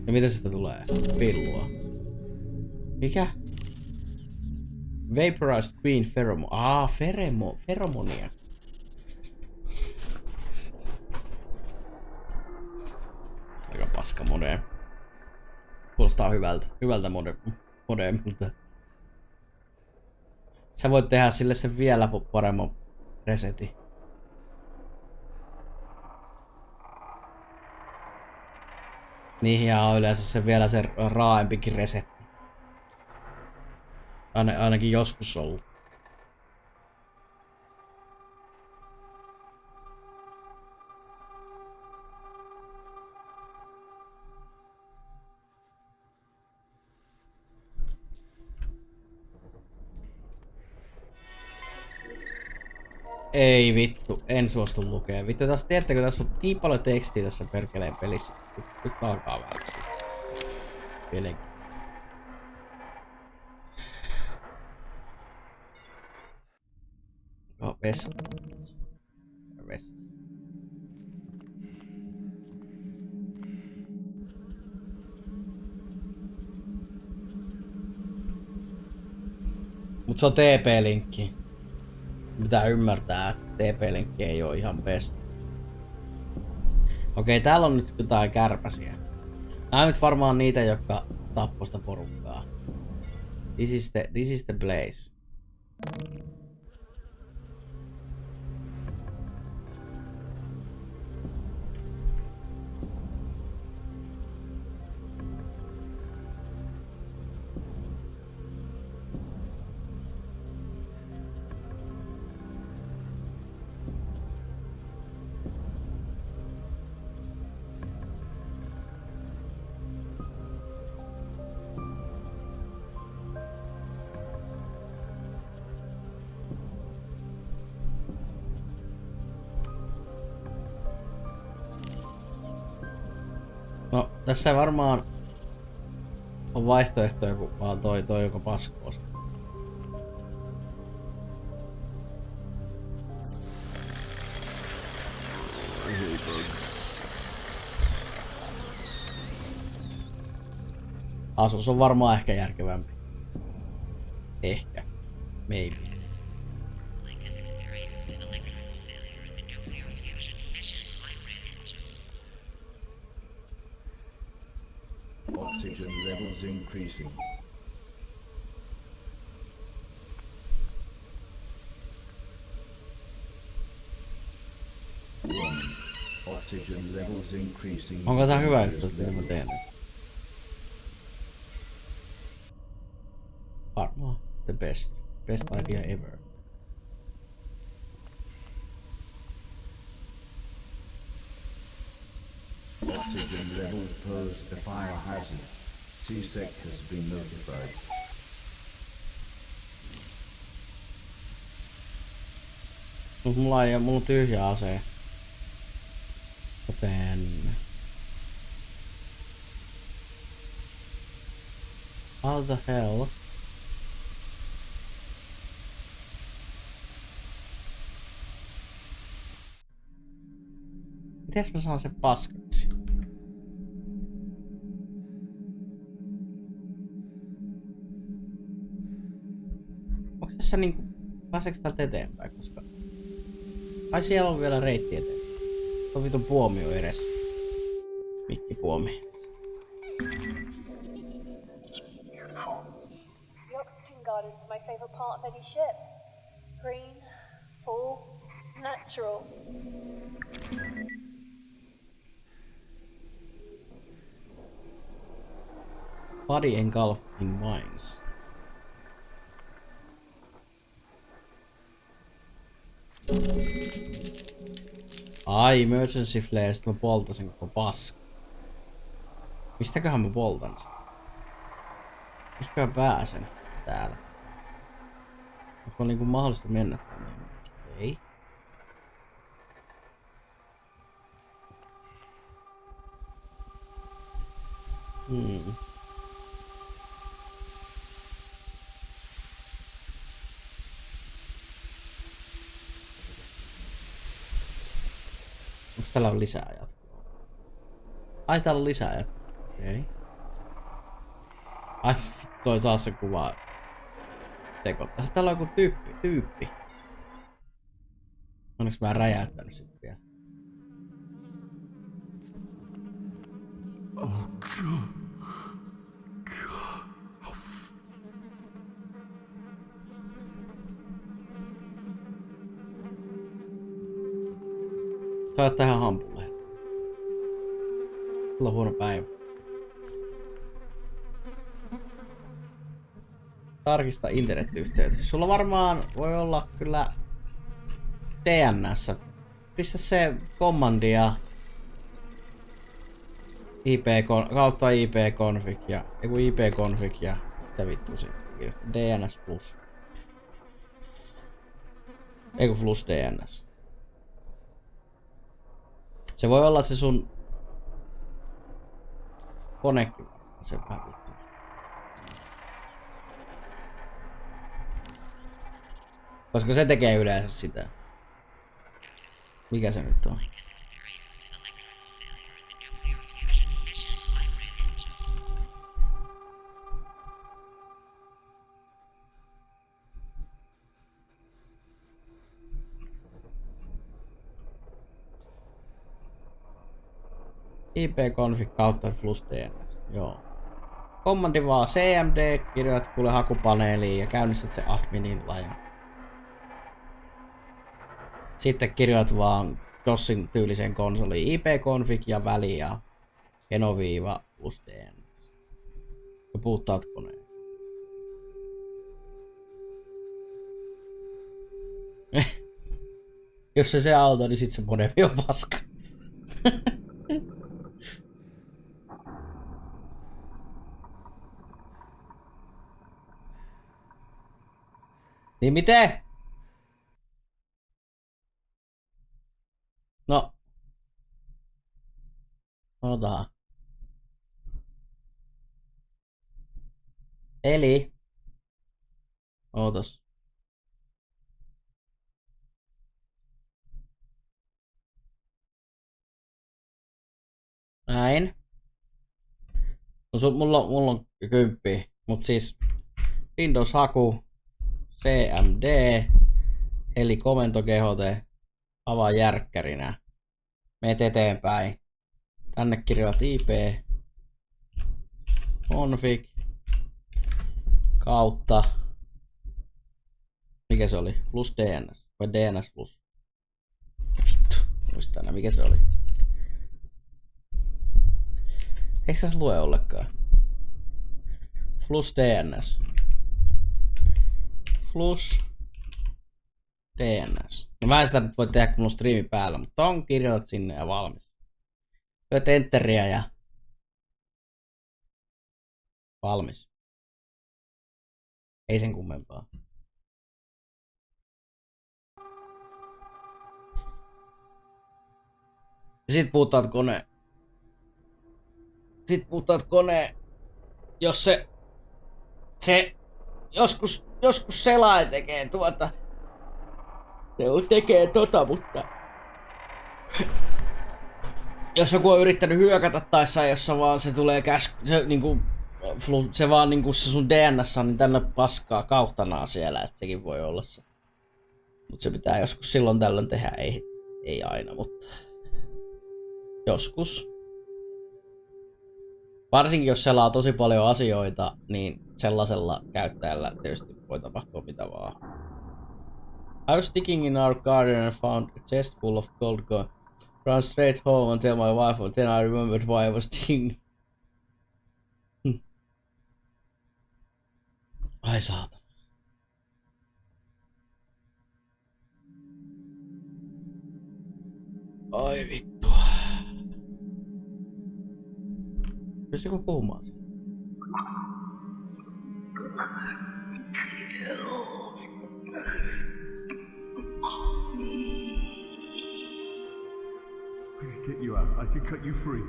Ja mitä sitä tulee? Pillua. Mikä? Vaporized Queen Pheromone. Feromonia. paskamodem. Kuulostaa hyvältä modemilta. Sä voit tehdä sille sen vielä paremman resetin. Niihin on yleensä se vielä se raaempikin resetti. Ainakin joskus ollut. Ei vittu, en suostu lukea. Vittu, tiedättekö, tässä on niin paljon tekstiä tässä perkeleen pelissä. Nyt alkaa vähän. Vieläkin. Vessa. Vessassa. Mut se on TP-linkki. Pitää ymmärtää, että TP-linkki ei oo ihan best. Okei, täällä on nyt jotain kärpäsiä. Nää on nyt varmaan niitä, jotka tappoi sitä porukkaa. This is the place. No, tässä varmaan on vaihtoehtoja, kun vaan toi joka paskoo sen. Asus on varmaan ehkä järkevämpi. Ehkä. Maybe. Oxygen levels increasing. Warning. Oxygen levels increasing. Onko tää hyvä juttu, että mä teen? Varmaan the best. Best idea ever. Oxygen levels pose a fire hazard. CSEC has been notified. Mulla on tyhjä ase. Joten... How the hell? Mites mä saan sen paskaksi? Onko tässä niinku... Pääseekö täältä eteenpäin, koska... Ai siellä on vielä reitti eteenpäin. Se on vitun puomio edessä. Mikkipuomi. The oxygen garden's my favorite part of any ship. Green, full, natural. Body engulfing mines. Ai, emergency flare, sit mä poltasin koko paska. Mistäköhän mä poltan sen? Mistä mä pääsen täällä? Onko niinku mahdollista mennä tänne? Ei. Onks täällä on lisää jatkoa? Ai täällä on lisää jatkoa. Okei. Ai toi taas se kuva. Täällä on joku tyyppi. Onneksi mä en räjäyttänyt sit vielä. Oh, God. God. Oh, Saat tähän hampuleen. Sulla on huono päivä. Tarkista internetyhteytys. Sulla varmaan voi olla kyllä DNS. Pistä se kommandia kautta ipconfig ja ipconfig ja mitä vittu se DNS plus. Eiku plus DNS. Se voi olla se sun konekin. Se vähän vittu. Koska se tekee yleensä sitä. Mikä se nyt on? ipconfig kautta plus DNS. Joo. Kommandi vaan cmd, kirjoitat kuule hakupaneeliin ja käynnistät se adminilla ja sitten kirjoitat vaan DOSin tyylisen konsoliin ipconfig ja väli ja genoviiva plus DNS. Ja puuttaat koneen. Jos se auto, niin sit se modemi on paska. Niin miten? No. Otetaan. Eli. Ootas. Näin. No, mulla on 10, mut siis Windows-haku, CMD, eli komentokehote, avaa järkkärinä. Meet eteenpäin. Tänne kirjoitat IP, config, kautta, mikä se oli? Plus DNS, vai DNS plus? Vittu, muista aina mikä se oli. Eikö tässä lue ollenkaan? Plus DNS. Plus DNS. No mä en sitä nyt voi tehdä kun mulla on striimi päällä, mutta on kirjoitat sinne ja valmis. Lyöt enteriä ja valmis. Ei sen kummempaa. Ja sit puhutaan koneen. Jos se joskus selain tekee mutta jos joku on yrittänyt hyökätä tai jossa vaan se tulee se vaan niinku se sun DNS on niin tänne paskaa kautanaa siellä, että sekin voi olla se. Mut se pitää joskus silloin tällöin tehdä, ei aina, mutta joskus. Varsinkin jos selaa tosi paljon asioita, niin sellaisella käyttäjällä tietysti voi tapahtua mitä vaan. I was digging in our garden and found a chest full of gold coin. Ran straight home and tell my wife, and then I remembered why I was digging. Ai saatana. Ai vittu. Pystyykö puhumaan sen? I could get you out. I could cut you free.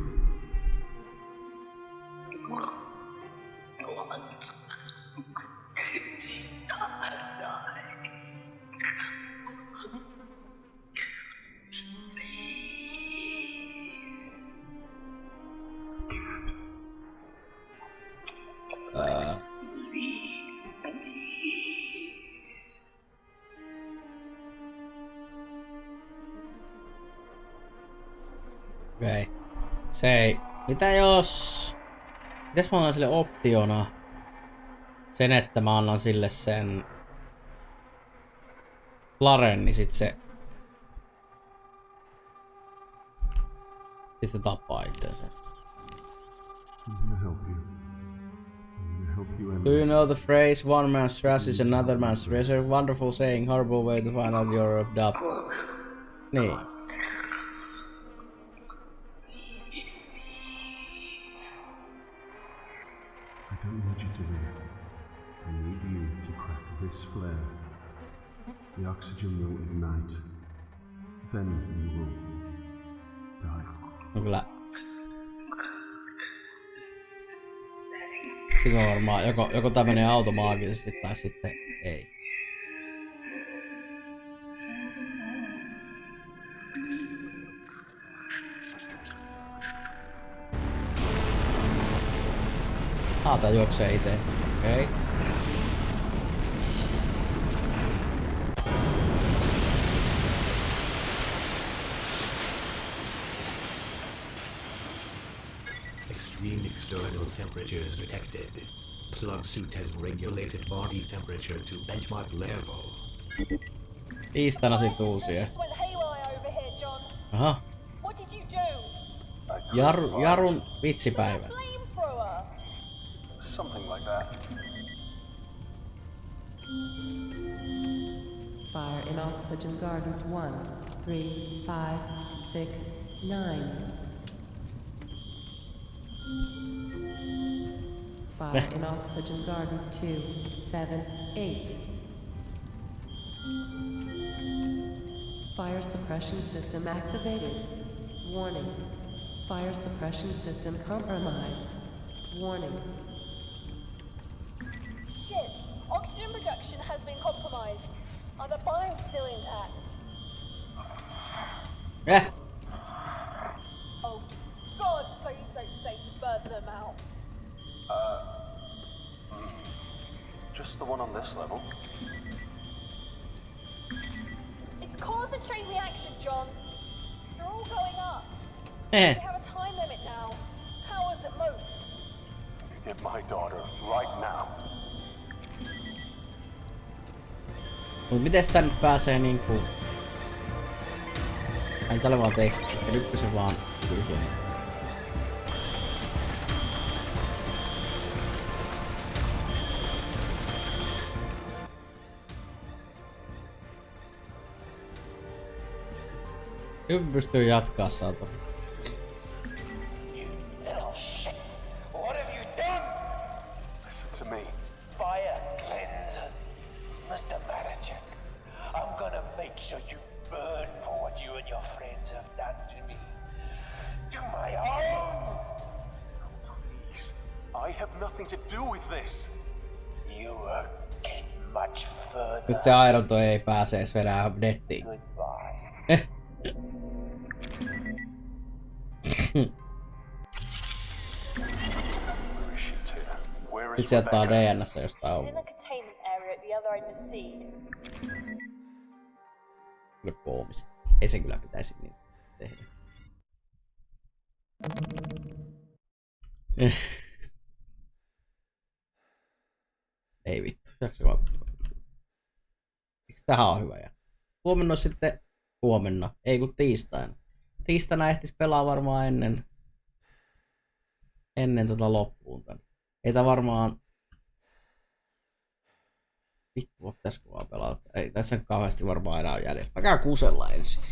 Okei. Se ei Mitä jos... Mitäs mä annan sille optiona? Sen, että mä annan sille sen... Laren, niin sit se... Sit se tappaa itseänsä. Do you know the phrase one man's trash is another man's treasure? Wonderful saying, horrible way to find out you're adopted. Niin. I don't need you to live. I need you to crack this flare. The oxygen will ignite. Then you will die. No kyllä. Siinä on varmaan joko tää menee automaagisesti tai sitten ei. Tää juoksee itse. Okei. Okay. Extreme external temperatures detected. Plug suit has regulated body temperature to benchmark level. Tiistaina sit uusia. Aha. Jarun vitsipäivä. Something like that. Fire in Oxygen Gardens 1, 3, 5, 6, 9. Fire in Oxygen Gardens 2, 7, 8. Fire suppression system activated. Warning. Fire suppression system compromised. Warning. Shit! Oxygen production has been compromised. Are the biomes still intact? Oh, God, please don't say you burned them out. Just the one on this level. It's caused a chain reaction, John. They're all going up. We have a time limit now. Hours at most. You get my daughter right now. Mut miten sitä nyt pääsee niinku... Ai tälle vaan teksti, ja nyt se vaan tyhjeni. Nyt pystyy jatkaa saatana. Little shit! What have you done? Listen to me. Fire cleanses. Mr. Manager, I'm gonna make sure you burn for what you and your friends have done to me. To my home! Please. I have nothing to do with this. You won't get much further. Nyt se Ironto ei pääse edes vedää nettiin. Nyt sieltä on DNS jostain She's in the containment area at the other end of Seed. Kyllä koomista. Ei se kyllä pitäisi niin tehdä. Ei vittu, jaksakaa. Eikö tähän on hyvä jää? Huomenna sitten... Huomenna, ei kun tiistaina. Tiistaina ehtis pelaa varmaan ennen loppuun tän. Ei tää varmaan... Vittu, pitäisikö vaan pelata? Ei tässä nyt kauheasti varmaan enää ole jäljellä. Mä käyn kusella ensin.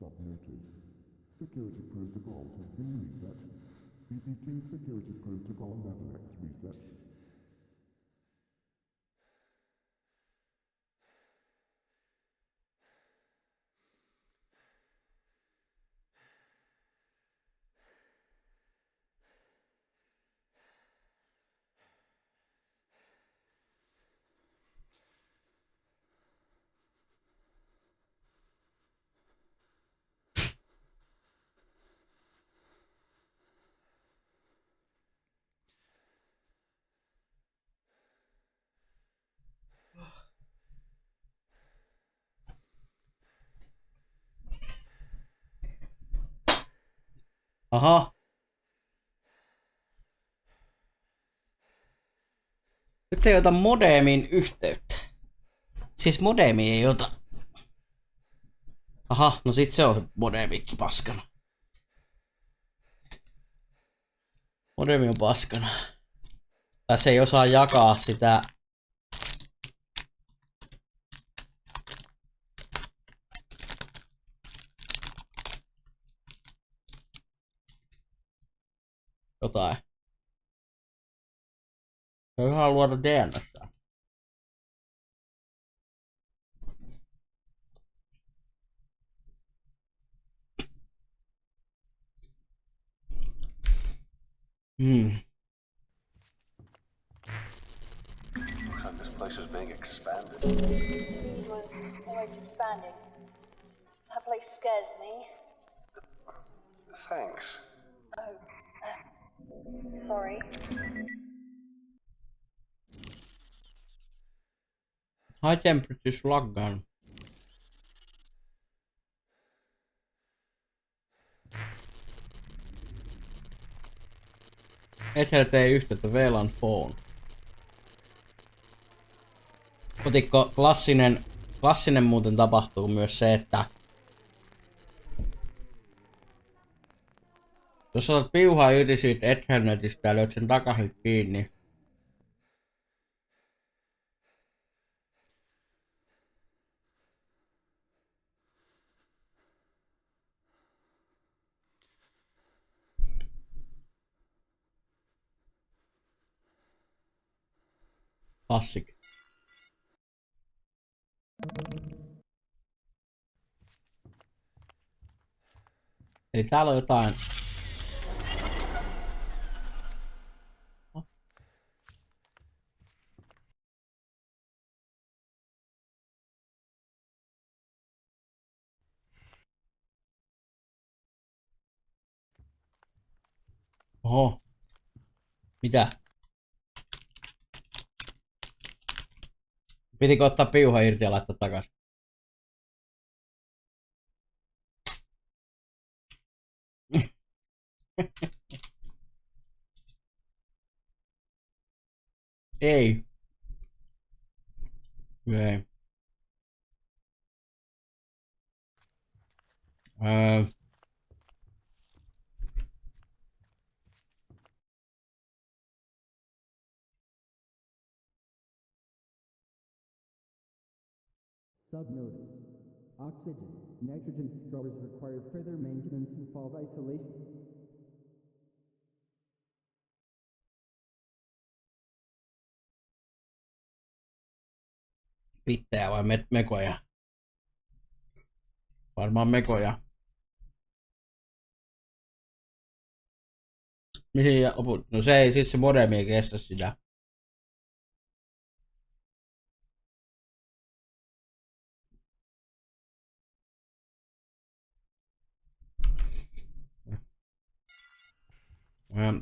Subnoted. Security protocols have been reset. BBT security protocol level X reset. Aha. Nyt ei ota modemin yhteyttä. Siis modemi ei ota. Aha, no sit se on se modemikki paskana. Modemi on paskana. Tai se ei osaa jakaa sitä. Jotain. Se haluaa luoda DNS:ää. Looks like this place is being expanded. Sea was always expanding. That place scares me. Thanks. Oh. Sorry. High temperature slug gun. Ether tee yhteyttä VLAN phone. Otikko klassinen muuten tapahtuu myös se, että jos otat piuhaa irti siitä Ethernetistä ja löydät sen takaisin kiinni, klassik. Eli täällä on jotain. Oho. Mitä? Pitikö ottaa piuha irti ja laittaa takaisin? Ei. Ei. Subnotice. Oxygen, nitrogen scrubbers require further maintenance and valve isolation. Pittejä vai mekoja? Varmaan mekoja. Mihin ja oput? No se ei, sit se modemi ei kestä sitä.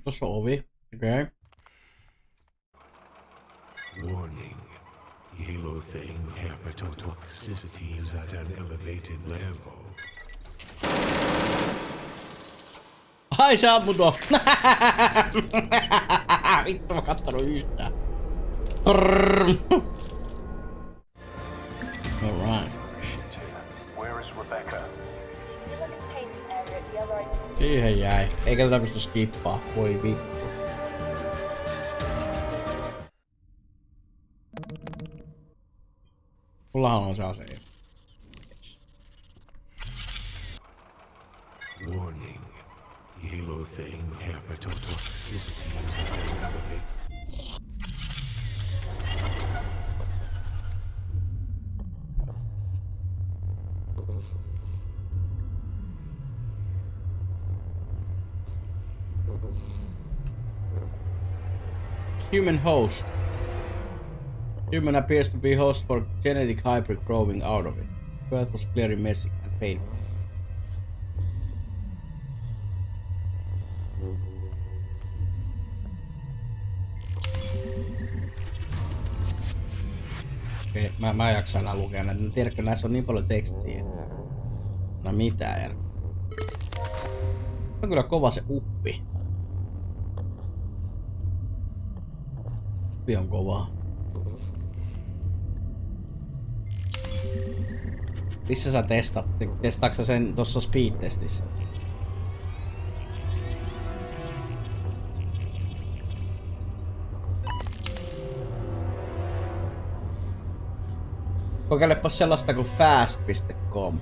Tossa on ovi. Okei. Okay. Warning. Halo thing hepatotoxicity is at an elevated level. Ai se ampui tuo. Vittu mä kattonut yhtään. Alright. Where is Rebecca? She's in the containment area at the other end of the sea. Siihen jäi. Eikä tätä pysty skippaa. Voi vittu. Mullahan on se ase. Yes. Warning. Halo thing hepatotoxicity is at an elevated. Human host. Human appears to be host for genetic hybrid growing out of it. Birth was clearly messy and painful. Okei, mä jaksan enää lukea näitä. Tiedätkö, näissä on niin paljon tekstiä. No mitä, On kyllä kova se uppi. Uppi on kovaa. Missä sä testaatko sä sen tossa speed-testissä? Kokeilepas sellaista kuin fast.com.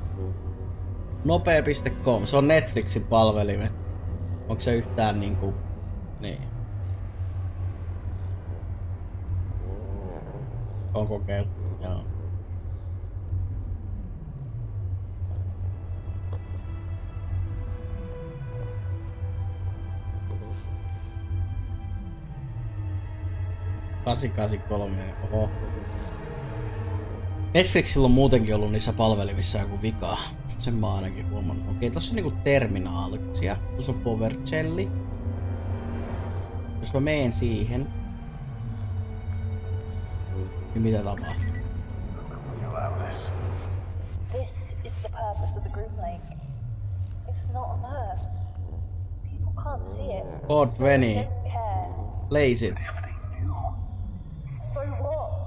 Nopea.com. Se on Netflixin palvelimet. Onko se yhtään niinku... Niin. On kokeillut. Joo. ...883, oho. Netflixillä on muutenkin ollut niissä palvelimissa joku vika. Sen mä oon ainakin huomannut. Okei, tossa on niinku terminaaliksia. Tossa on PowerShelli. Jos mä meen siihen... Niin mitä tapahtuu? This is the purpose of the group lake. It's not on Earth. People can't see it. Code So they 20. don't care. Blaze it. So what?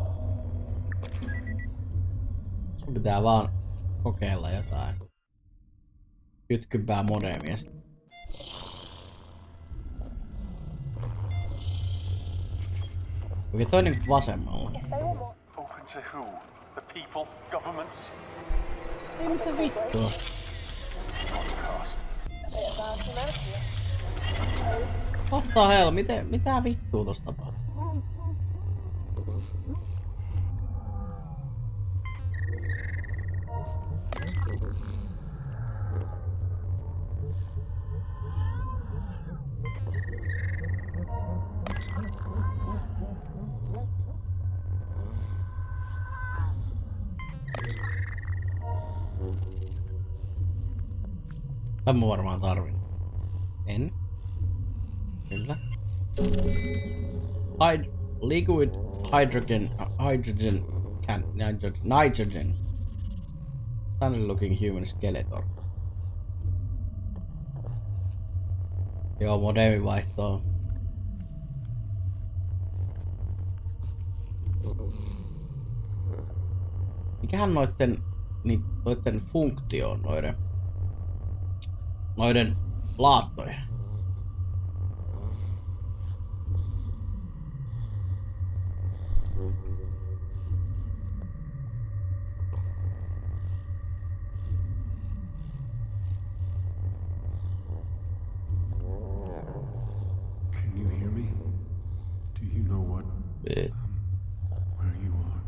Sun pitää vaan kokeilla jotain. Kytkympää modemia. Okei, toi niinku vasemmalla. Open to who? The people? Governments? Ei mitä vittua. Podcast. A bit of our humanity, I suppose. What the hell? Mitä vittua tosta tapahtuu? Tän mä varmaan tarvin. En. Kyllä. Liquid nitrogen. Stunning looking human skeleton. Joo, modemi vaihtoo. Mikähän noitten funktio on noiden laattojen? Can you hear me? Do you know what? Where you are?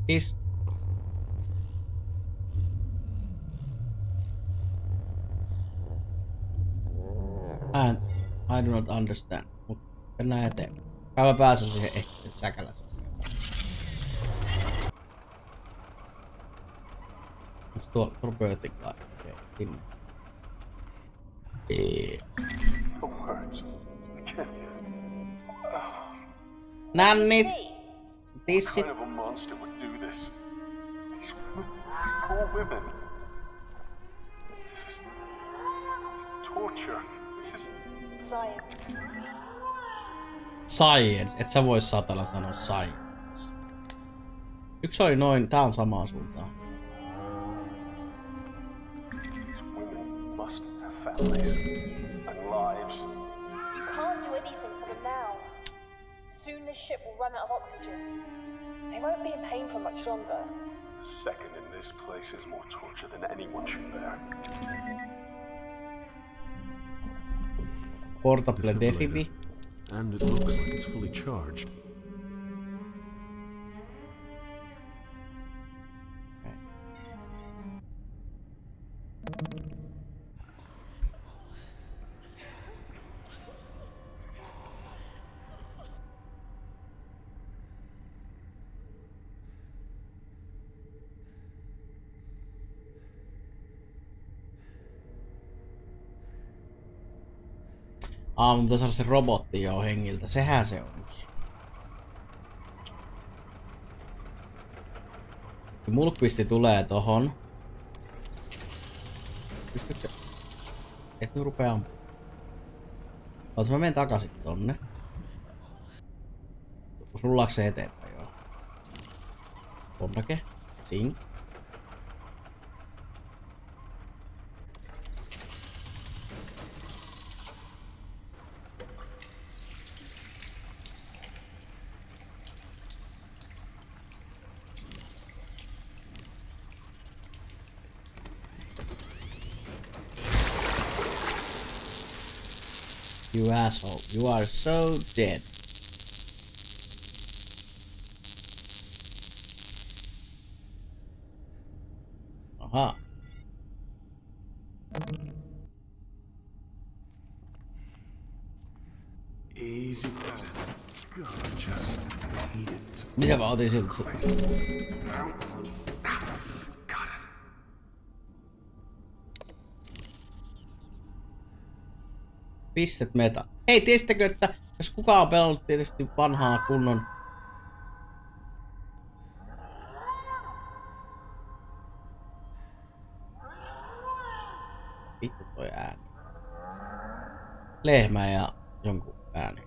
Is I do not understand. Mut mennään eteenpäin. Mä pääsen siihen ehkä säkälässä. Onks tuo birthing guy? Okei, sinne. The words. I can't even. Nännit! What Tissit! kind of a monster would do this? These poor women. This is torture. This is Science. Science. Et sä vois satana sanoa science. Yksi oli noin, tää on samaa suuntaan. These women must have families and lives. You can't do anything for them now. Soon this ship will run out of oxygen. They won't be in pain for much longer. A second in this place is more torture than anyone should bear. Portable defibi. And it looks like it's fully charged. Mun pitää saada se robotti jo hengiltä. Sehän se onkin. Mulkvisti tulee tohon. Pystyykö se? Et nyt rupea ampumaan. Otas mä menen takaisin tonne. Rullaaks se eteenpäin joo? Konnake. Sing. You asshole, you are so dead. Aha. Easy peasant. God, just hate it. Mitä mä otin siltä? Got it. Pistet meta. Hei, tiesittekö, että jos kukaan on pelannut tietysti vanhaa kunnon vittu toi ääni. Lehmä ja jonkun ääni.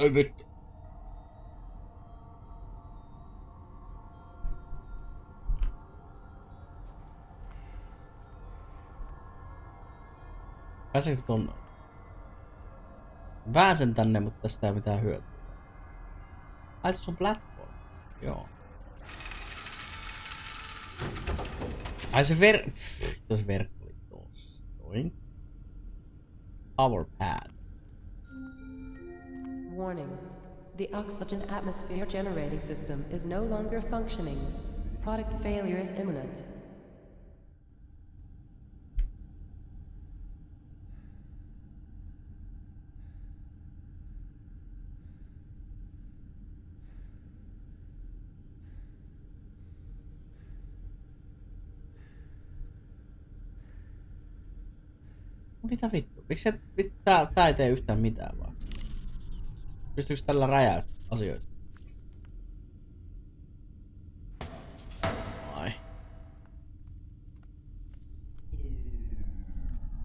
Ai vittu. Pääsenkö tonne? Pääsen tänne, mutta tästä ei mitään hyötyä. Ai tässä on platform. Joo. Ai se se verkko oli tossa. Noin. Power pad. Warning. The oxygen atmosphere generating system is no longer functioning. Product failure is imminent. Mitä vittu? Miksi tää ei tee yhtään mitään vaan? Pystyykö tällä räjäyttämään asioita? Ai.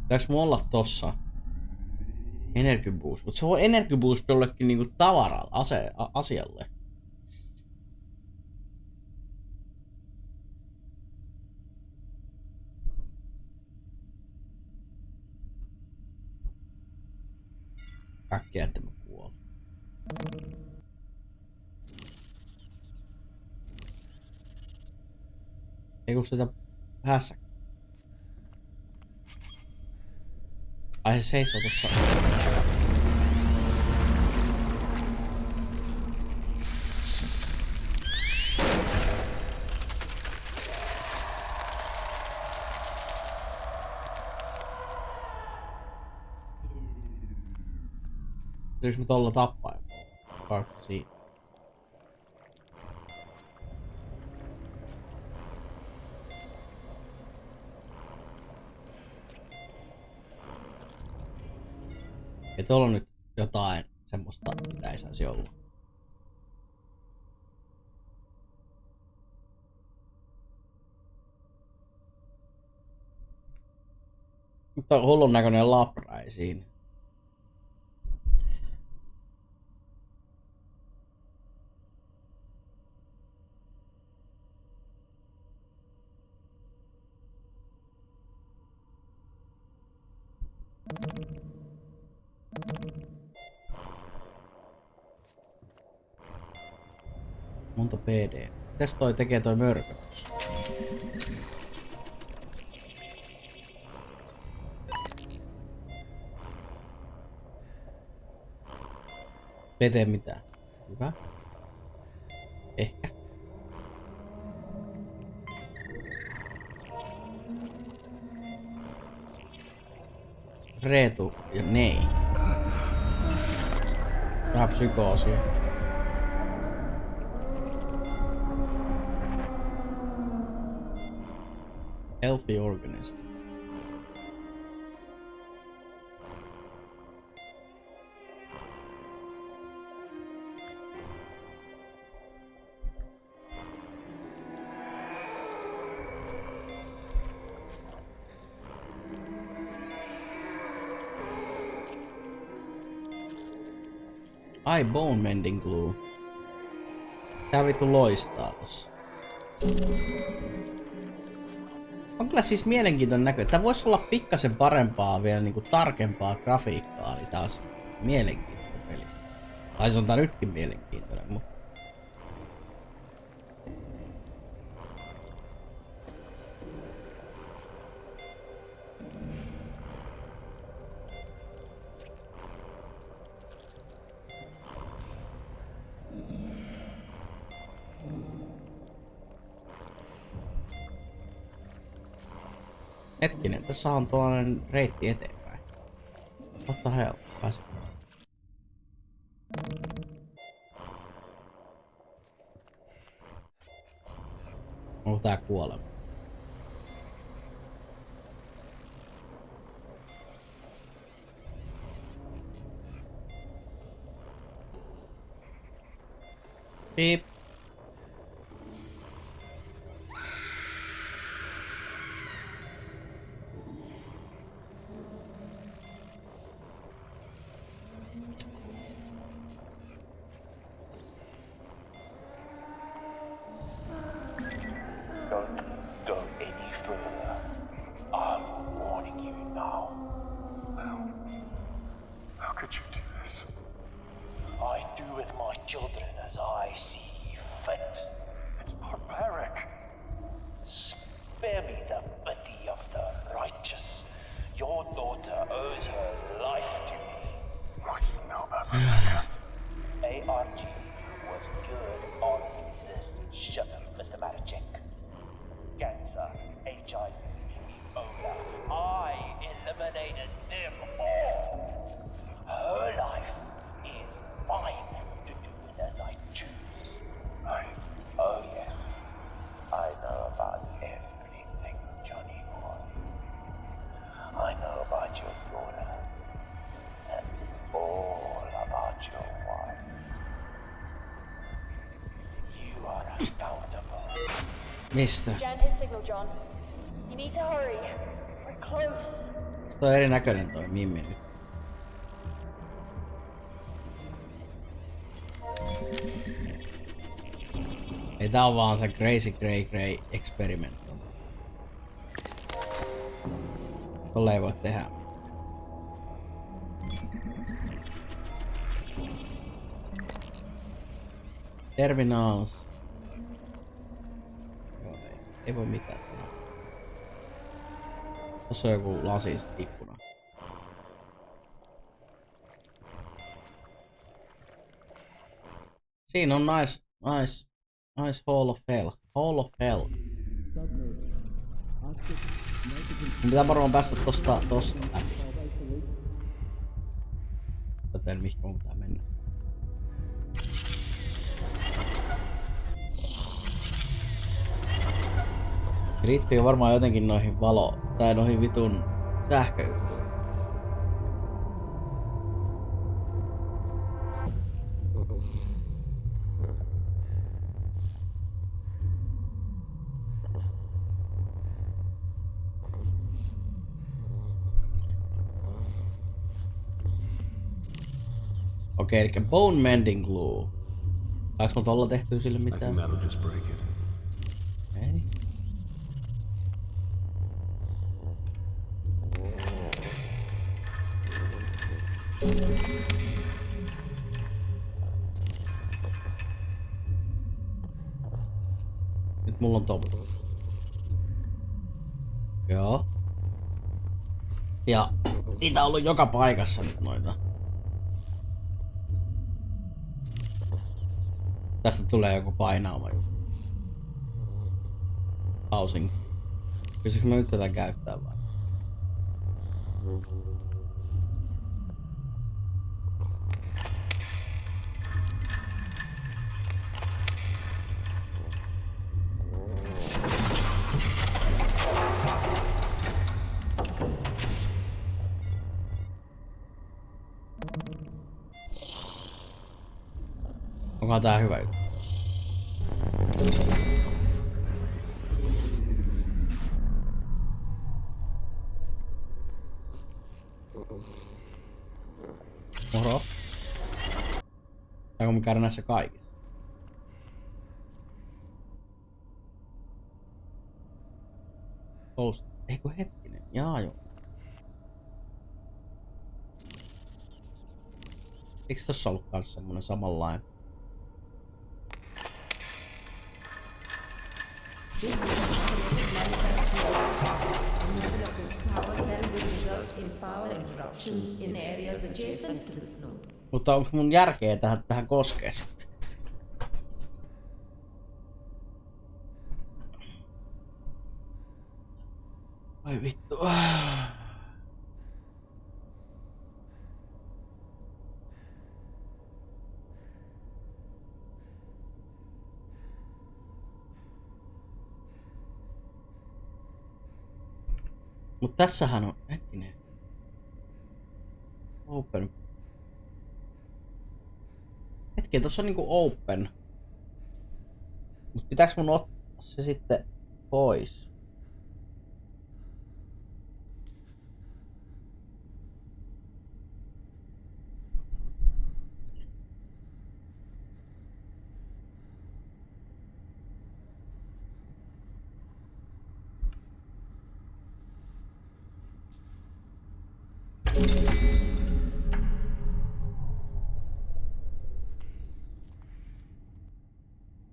Pitääkö mun olla tossa? Energy boost. Mut se on energy boost jollekin niinku tavaralle, asialle. Äkkiä, että mä kuolen. Ei kun sitä hässä. Ai se seisoo tossa. Pystyykö mä tolla tappaa? Kaksi siinä. Ei tuolla on nyt jotain semmoista, mitä ei saisi olla. Mutta hullun näköinen labra ei siinä. Monta PD. Mitäs toi tekee toi mörkö? Ei tee mitään. Hyvä. Ehkä. Reetu ja nei. Vähän psykoosia. healthy organism. Ai, bone mending glue. Tää vittu loistaa tossa. On kyllä siis mielenkiintoinen näkö. Tää voisi olla pikkasen parempaa vielä niinku tarkempaa grafiikkaa, niin tää olisi mielenkiintoinen peli. Tai se on tää nytkin mielenkiintoinen, mutta... Hetkinen, tässä on tuollainen reitti eteenpäin. What the hell? Pääset. Onko tää kuolema? Piip. Don't go any further. I'm warning you now. How could you do this? I do with my children as I see fit. It's barbaric. Spare me the pity of the righteous. Your daughter owes her life to me. What do you know about Rebecca? ARG was good on this ship, Mr. Maricek. Cancer, HIV, Ebola. I eliminated them all. Her life is mine to do with as I choose. Oh yes, I know about everything, Johnny boy. I know about your daughter and all about your wife. You are accountable. Mistä? Jammed his signal, John. You need to hurry. We're close. Se on erinäköinen toi Mimmi nyt. Ei tää on vaan se Crazy Grey Experiment. Tolle ei voi tehdä. Terminals. Joo, ei voi mitään tehdä. Tossa on joku lasis ikkuna. Siinä on nice Hall of Hell. Hall of Hell. Pitää varmaan päästä tosta läpi. Joten mihin mun pitää mennä. Liittyy varmaan jotenkin noihin tai noihin vitun sähköyhtiöihin. Okei, eli bone mending glue. Saaks mä tolla tehtyä sille mitään? Ei. Nyt mulla on tommoinen. Joo. Ja niitä on ollut joka paikassa nyt noita. Tästä tulee joku painaava juttu. Housing. Pystyisikö mä nyt tätä käyttää vai? Onkohan tää hyvä juttu? Moro. Saanko mä käydä näissä kaikissa? Post. Eikö hetkinen? Jaa joo. Eikö tossa ollut kans semmonen samanlainen? Mutta onko mun järkeä tähän koskee sitten? Ai vittu. Mut tässähän on, hetkinen. Open. Hetken, tossa on niinku open. Mut pitääks mun ottaa se sitten pois?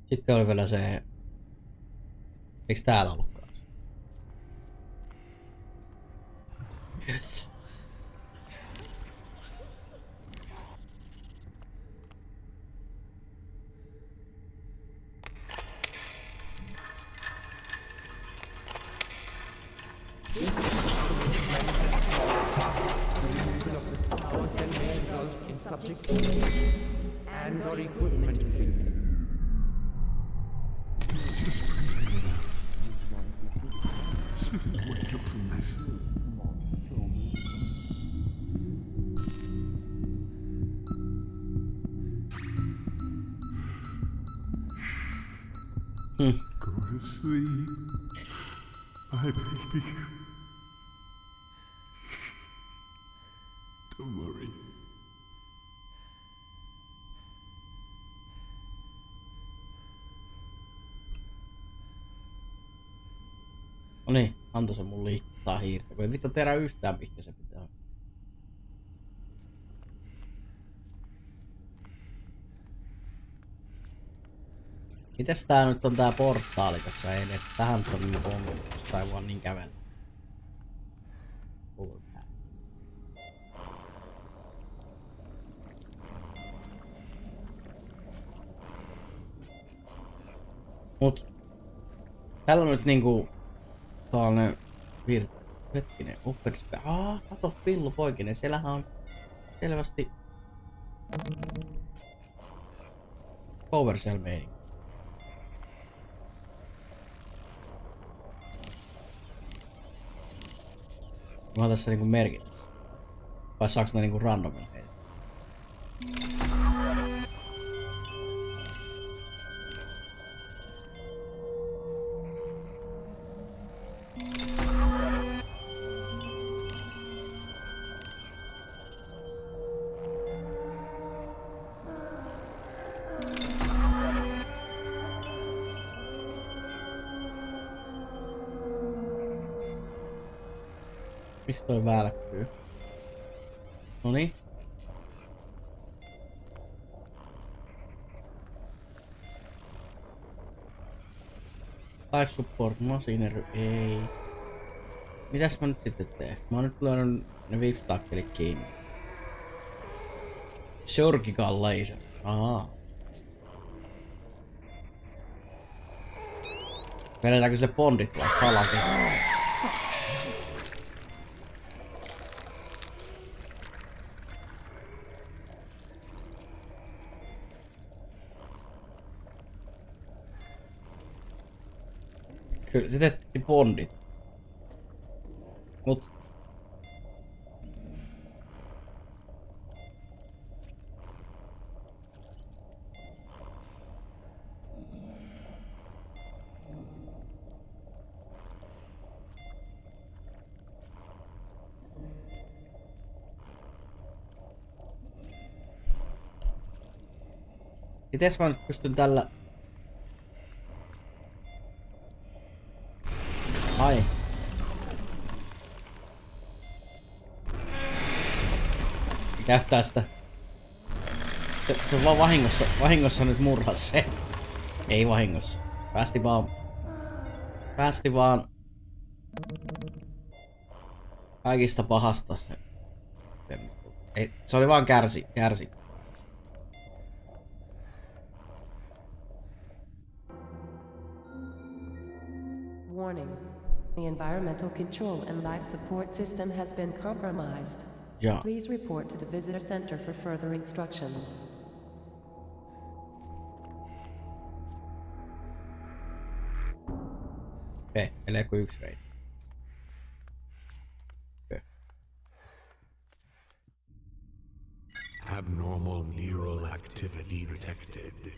Sitten oli vielä se... Eiks täällä ollutkaan? Yes. And or equipment failure. Just breathe it out. See if we can wake up from this. Go to sleep. My baby. Don't worry. No niin, antoi se mun liikuttaa hiirtä, kun ei vittu tiedä yhtään mihinkä se pitää. Mites tää nyt on tää portaali tässä edessä? Tähän on niin ongelma, koska ei vaan niin kävellä. Mut täällä on nyt niinku tällainen hetkinen, open space. Kato pillu poikinen, siellähän on selvästi power cell meininki. Mä oon tässä niinku merkitty. Vai saaks nää niinku randomilla heitä? Miksi toi välkkyy? Noniin. Life support machinery, ei. Mitäs mä nyt sitten teen? Mä oon nyt löydän ne vipstakkelit kiinni. Surgical laser. Ahaa. Vedetäänkö se bondit vai palakin? Kyllä se tehtiin bondit. Mut Mites mä nyt pystyn tällä... Ai. Käyttää sitä. Se on vaan vahingossa nyt murhas se. Ei vahingossa. Päästi vaan kaikista pahasta. Se oli vaan kärsi. Warning. The environmental control and life support system has been compromised. Ja. Please report to the visitor center for further instructions. Okei, eleekö yksi reiti? Okei. Abnormal neural activity detected.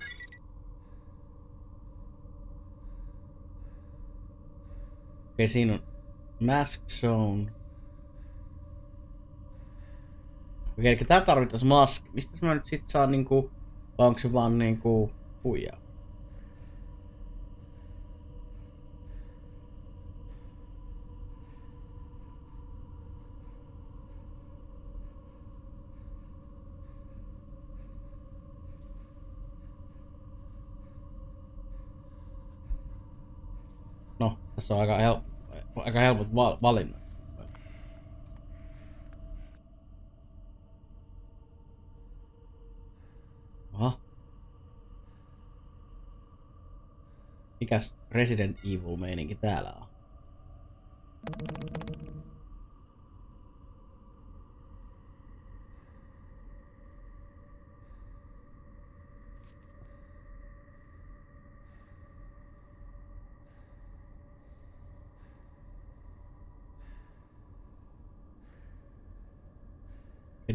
Okei, siinä on Mask Zone. Okei, eli tää tarvitais mask. Mistä mä nyt sit saan niinku... Vai onko se vaan niinku... huijaa? No, tässä on aika helpot valinnat. Aha. Mikäs Resident Evil meininki täällä on?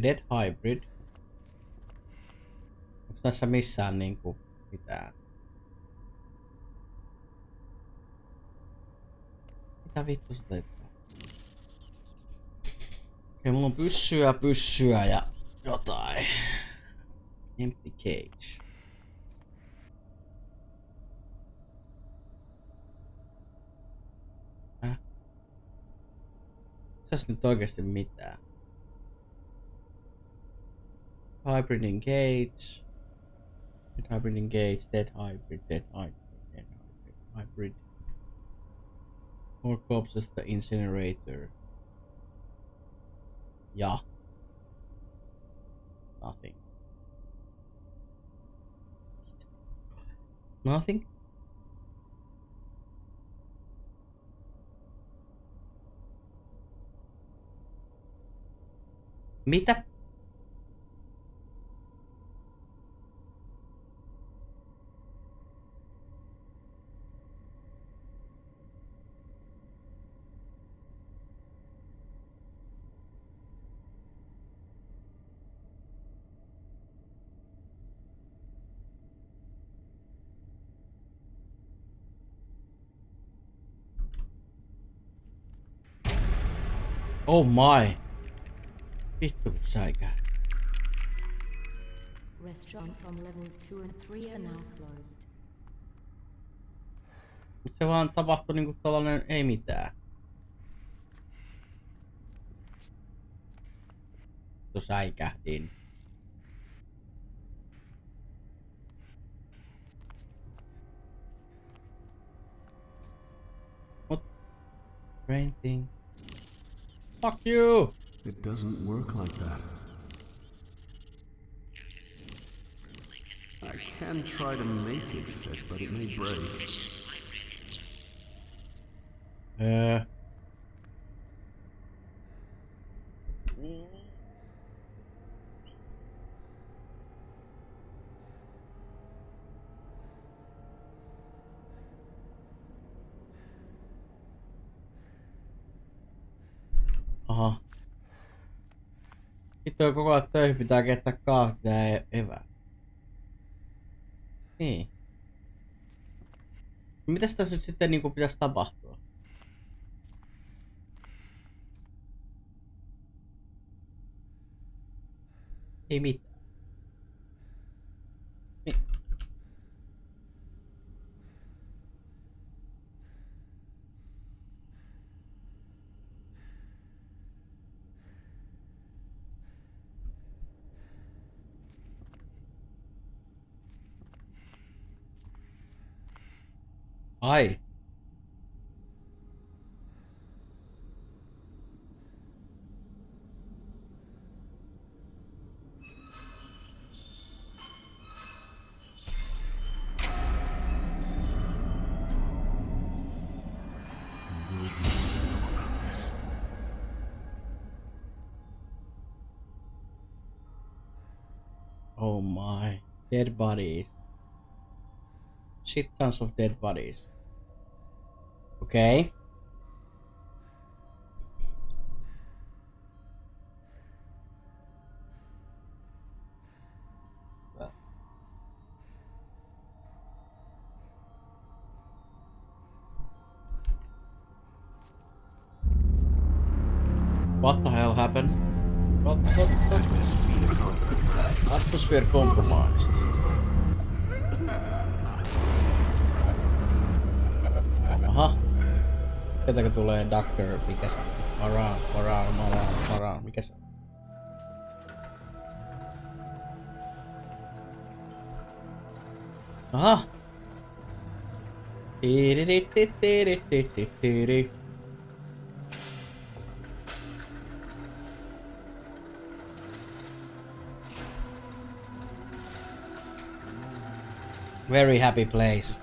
Dead Hybrid. Onko tässä missään niinku mitään? Mitä vittu sä teet? Okei, mulla on pyssyä ja jotain. Empty cage. Onko tässä nyt oikeesti mitään? Hybrid engage. Hybrid engage. Dead hybrid. Hybrid. More corpses the incinerator. Ja. Nothing. Nothing? Mitä? Oh my. Vittu kun säikää. Restaurants on levels 2 and 3 are now closed. Mut se vaan tapahtui niinku tällainen ei mitään. Vittu säikähdin. What? Brain thing. Fuck you! It doesn't work like that. I can try to make it fit, but it may break. Aha. Vittu koko ajan töihin pitää keittää kahvit ja evää. Niin. Mitäs tässä nyt sitten niinku pitäisi tapahtua? Ei mitään. Ai. The world needs to know about this. Oh my. Dead bodies. Shit tons of dead bodies. Okay. What the hell happened? What? Atmosphere compromised. Aha. Sieltäkö tulee Doctor? Mikä se on? Maran. Mikä se on? Aha. Very happy place.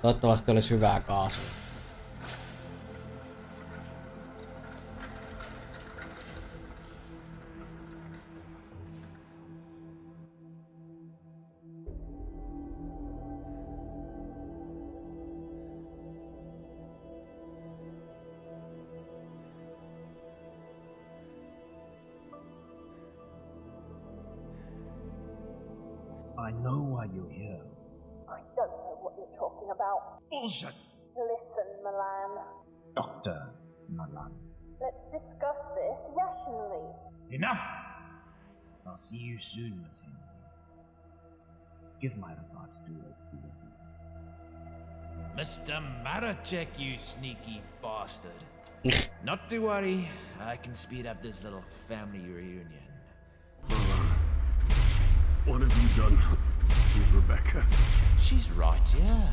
Toivottavasti olisi hyvää kaasua. I know why you're here. I don't know what you're talking about. Bullshit! Listen, Milan. Dr. Malan. Let's discuss this rationally. Enough! I'll see you soon, Mackenzie. Give my regards to Olivia. Mr. Maracek, you sneaky bastard. Not to worry, I can speed up this little family reunion. What have you done with Rebecca? She's right, yeah.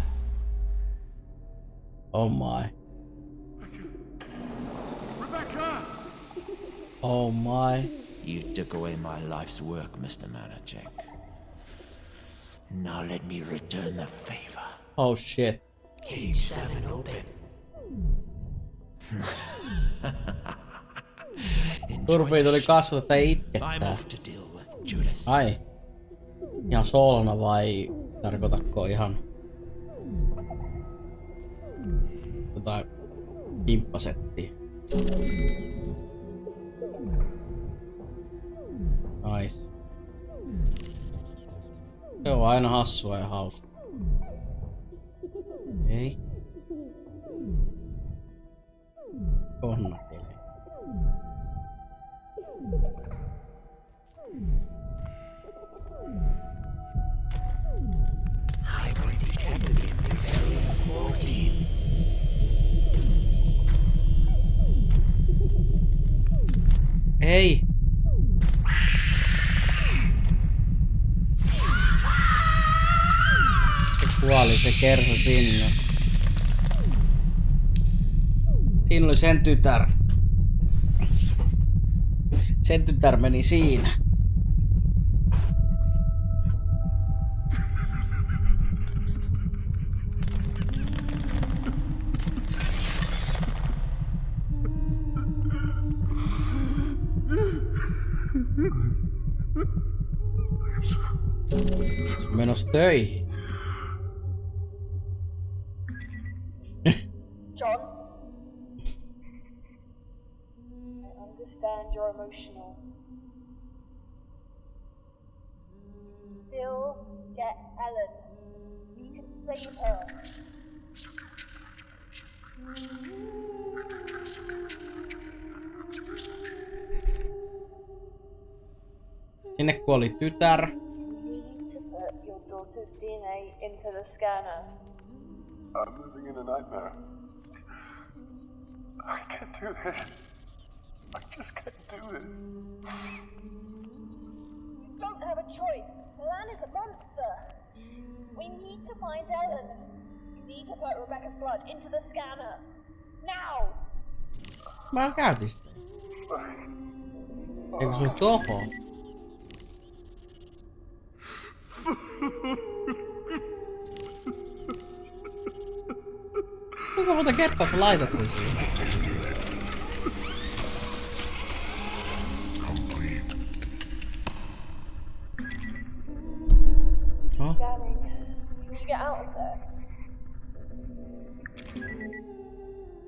Oh my. Rebecca! Oh my. You took away my life's work, Mr. Maracek. Now let me return the favor. Oh shit. Cage 7 open. Turvii tuli kasvata ja itkettää. Ai. Ihan soolona vai tarkoitatko ihan jotain kimppasettiä? Nice. Se on aina hassua ja hauska. Ei. Konnakele. Hybrid detected in the area 14. Ei. Se kuoli se kerho sinne. Siinä oli sen tytär. Sen tytär meni siinä. Menos töihin. John? I understand you're emotional. Still get Ellen. You can save her. Sinne kuoli tytär. Need to put your daughter's DNA into the scanner. I'm living in a nightmare. I can't do this. I just can't do this. You don't have a choice. Milan is a monster. We need to find Ellen. Need to put Rebecca's blood into the scanner. Now! Mä käytin sitä. Eikö se ole tohon? Kuinka monta kertaa sä laitat sen siihen? Huh? Scanning. Can you get out of there?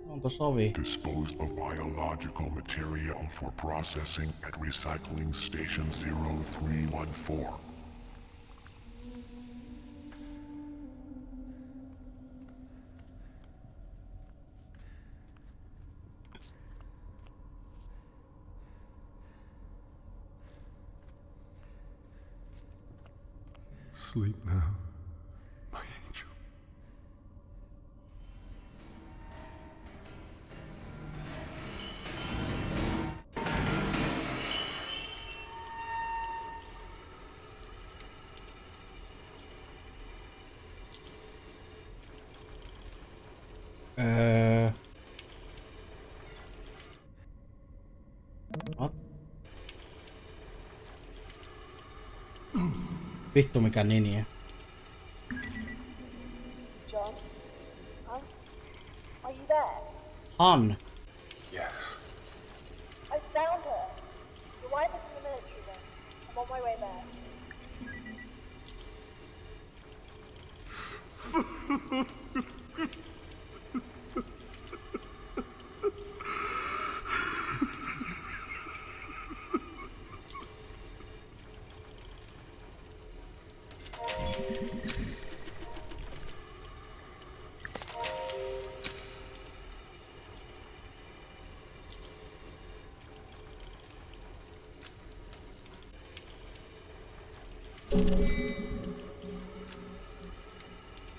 Onko sovi? Dispose of biological material for processing at recycling station 0314. Sleep now, my angel. What? Vittu mikä ninja. John? Huh? Are you there? Han. Yes. I found her. Your wife is in the military then. I'm on my way there.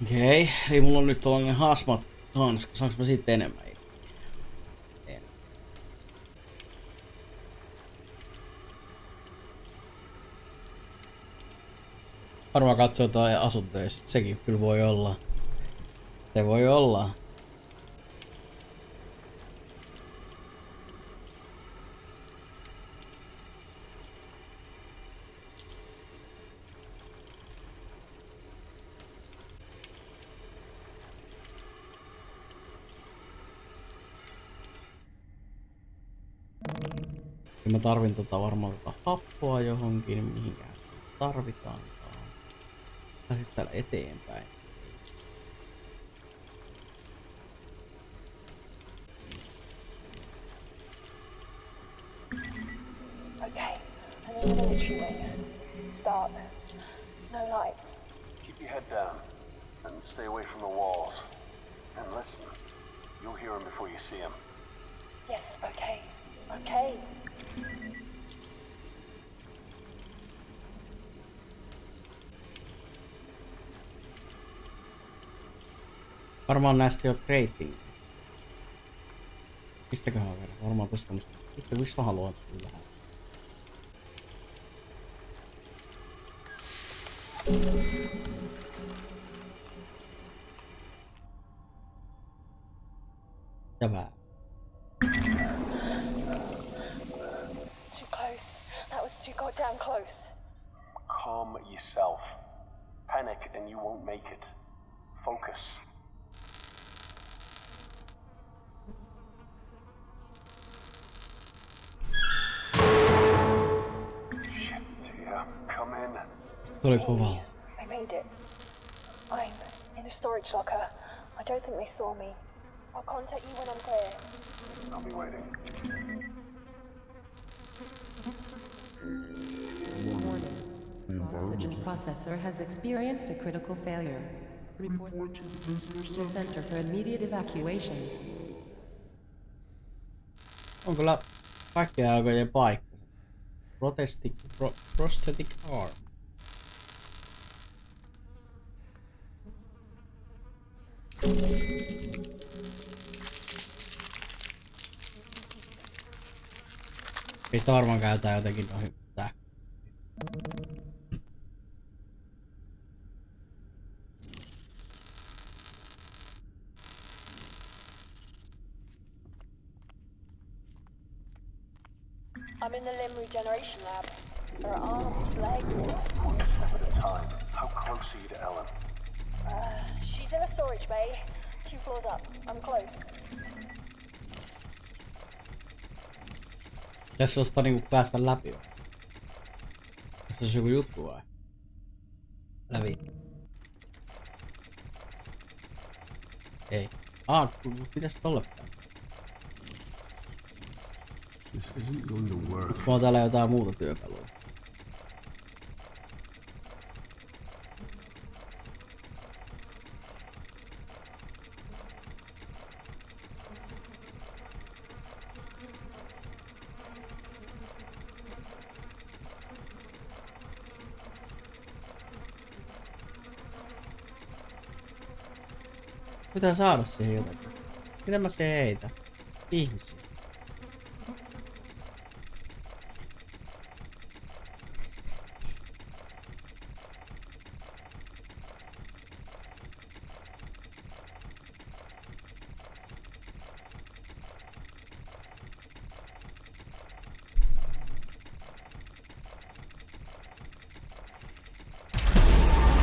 Okei, eli mulla on nyt tollanen hasmat hanska. Saanko mä siitä enemmän? En. Varmaan katsoo jotain asuntoja. Sekin kyllä voi olla. Se voi olla. Mä tarvin varmaan happoa johonkin, mihinkään tarvitaankaan. Pääsis täällä eteenpäin. Okay, I'm in the military wing. Start. No lights. Keep your head down and stay away from the walls. And listen, you'll hear him before you see him. Yes, okay. Okay. Varmaan näistä jo rating. Pistäköhän vielä? Varmaan tosta tämmöstä. Itse kuinka mä haluan vähän. Ja vähän. Too close. That was too goddamn close. Calm yourself. Panic and you won't make it. Focus. Shit, yeah. Come in. Tuli kovalla. I made it. I'm in a storage locker. I don't think they saw me. I'll contact you when I'm clear. I'll be waiting. Warning. Oxygen processor has experienced a critical failure. Report to the center for immediate evacuation. On kyllä kaikkea aikojen paikka. Prosthetic arm. Mistä varmaan käytetään jotenkin ohi tää. I'm in the limb regeneration lab. Her arms, legs. One step at a time. How close are you to Ellen? She's in a storage bay. 2 floors up. I'm close. Tässä olisi niinku päästä läpi vai? Tässä olisi joku juttu vai? Läpi. Ei. Pitäis tolle päin. This isn't going to work. Onks mulla täällä jotain muuta työkalua? Pitää saada siihen jotakin. Mitä mä siihen heitän? Ihmisiä.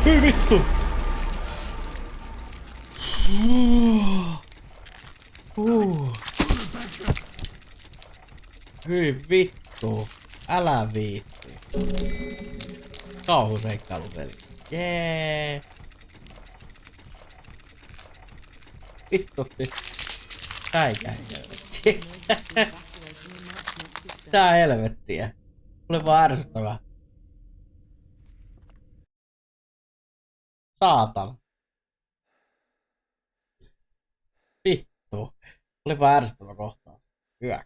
Hyi vittu! Hyi vittu! Älä viitti. Kauhuseikkailupeli. Jee! Vittu. Tää helvettiä. Tää helvettiä. Oli vaan ärsyttävää. Saatana. Vittu. Oli vaan ärsyttävä kohtaus. Hyvä.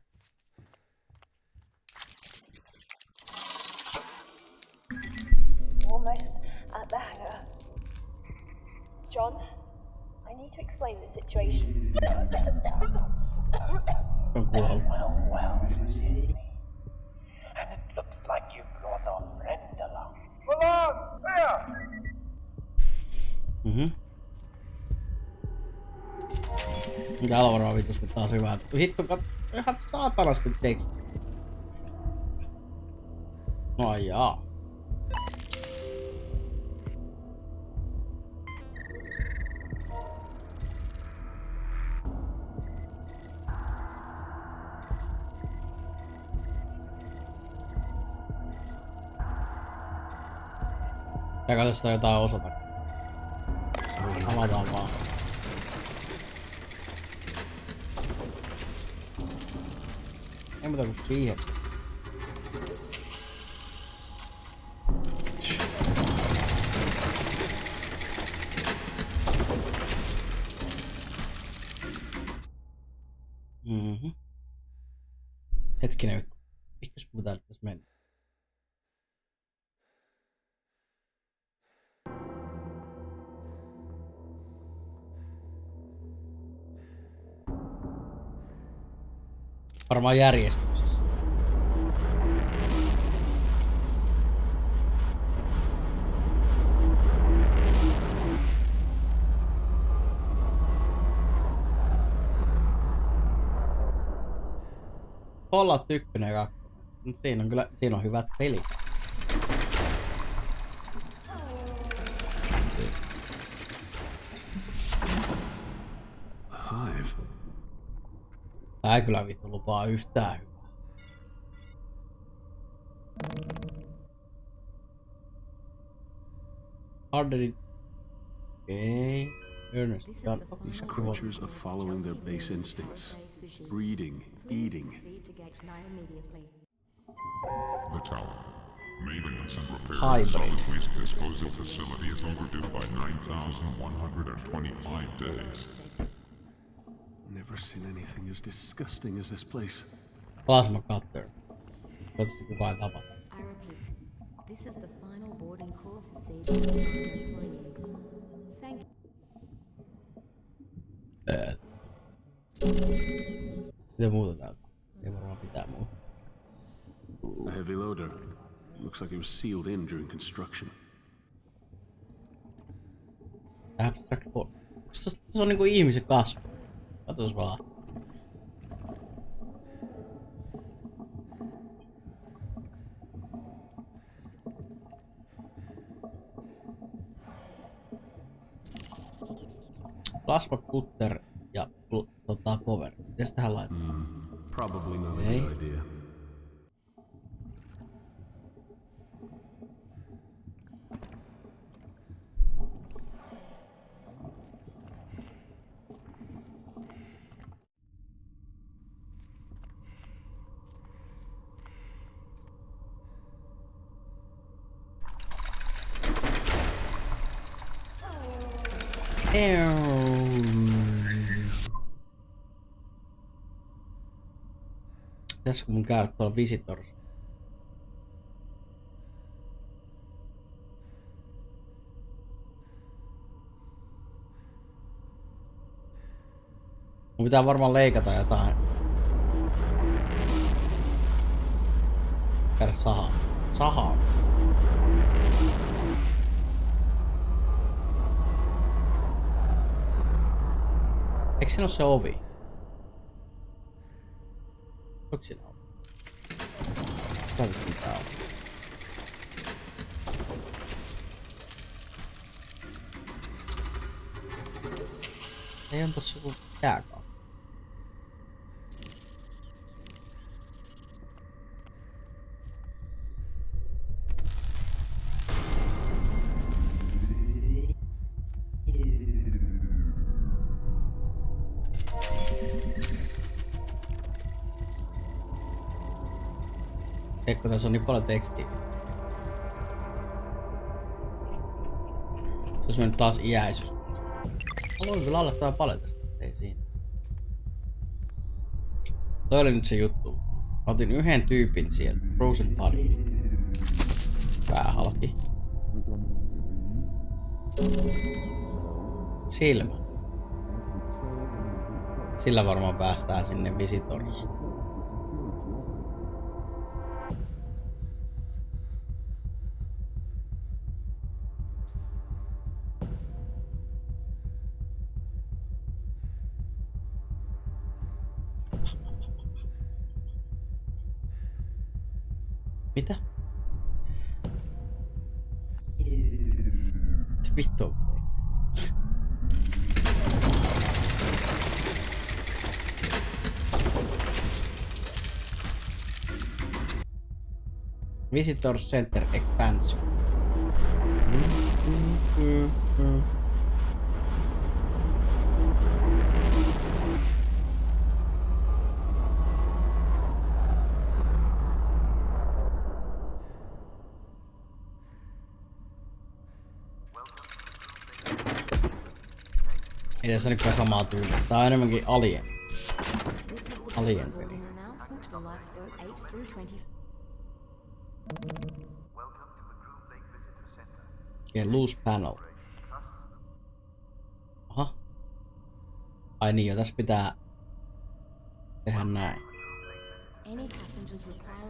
Almost at the hangar. John, I need to explain the situation. Well, Sidney. And it looks like you brought our friend along. Milan, Tia! Täällä varmaan vitusti taas hyvää. Hitto, ihan saatanasti teksti. No jaa. Pitääkö tästä jotain osata? Avataan vaan. Ei muuta kuin siihen. Hetkinen, mikäs mun täällä tässä mennä? Varmaan järjestyksessä. Fallout 1 ja 2. Siinä on kyllä, siinä on hyvät pelit. Hive. Tää ei kyllä vittu lupaa yhtään hyvää. Hardening. Okay. Ernest. These creatures are following their base instincts. Breeding, eating. The tower. Maintenance and repair of Hybrid. solid waste disposal facility is overdue by 9,125 days. Never seen anything as disgusting as this place. Plasma cutter. Toivottavasti kukaan ei tapata. I repeat, this is the final boarding call for employees. Thank you. Mitä muuta täältä? Ei varmaan pitää muuta. A heavy loader. Looks like it was sealed in during construction. Abstract form. Tässä on niinku ihmisen kasvo. Katos vaan. Plasma cutter ja power. Mites tähän laitetaan? Probably not a good idea. Pitäisikö mun käydä tuolla Visitors? Mun pitää varmaan leikata jotain. Käydä sahaa. Sahaa. Eikö siinä oo se ovi? Onko siinä ovi? Mitä tää on? Ei on tossa joku jääkaan. Eikö tässä on niin paljon tekstiä? Se olisi mennyt taas iäisyys. Haluan kyllä aloittaa paljon tästä, ei siinä. Toi oli nyt se juttu. Otin yhden tyypin sieltä, Frozen Body. Pää halki. Silmä. Sillä varmaan päästään sinne Visitors. Mitä? Vittu. Visitor Center Expansion. Ei tässä nyt samaa tyyliä. Tää on enemmänkin Alien. Alien peli. Ja loose panel. Aha. Ai niin jo, tässä pitää tehdä näin.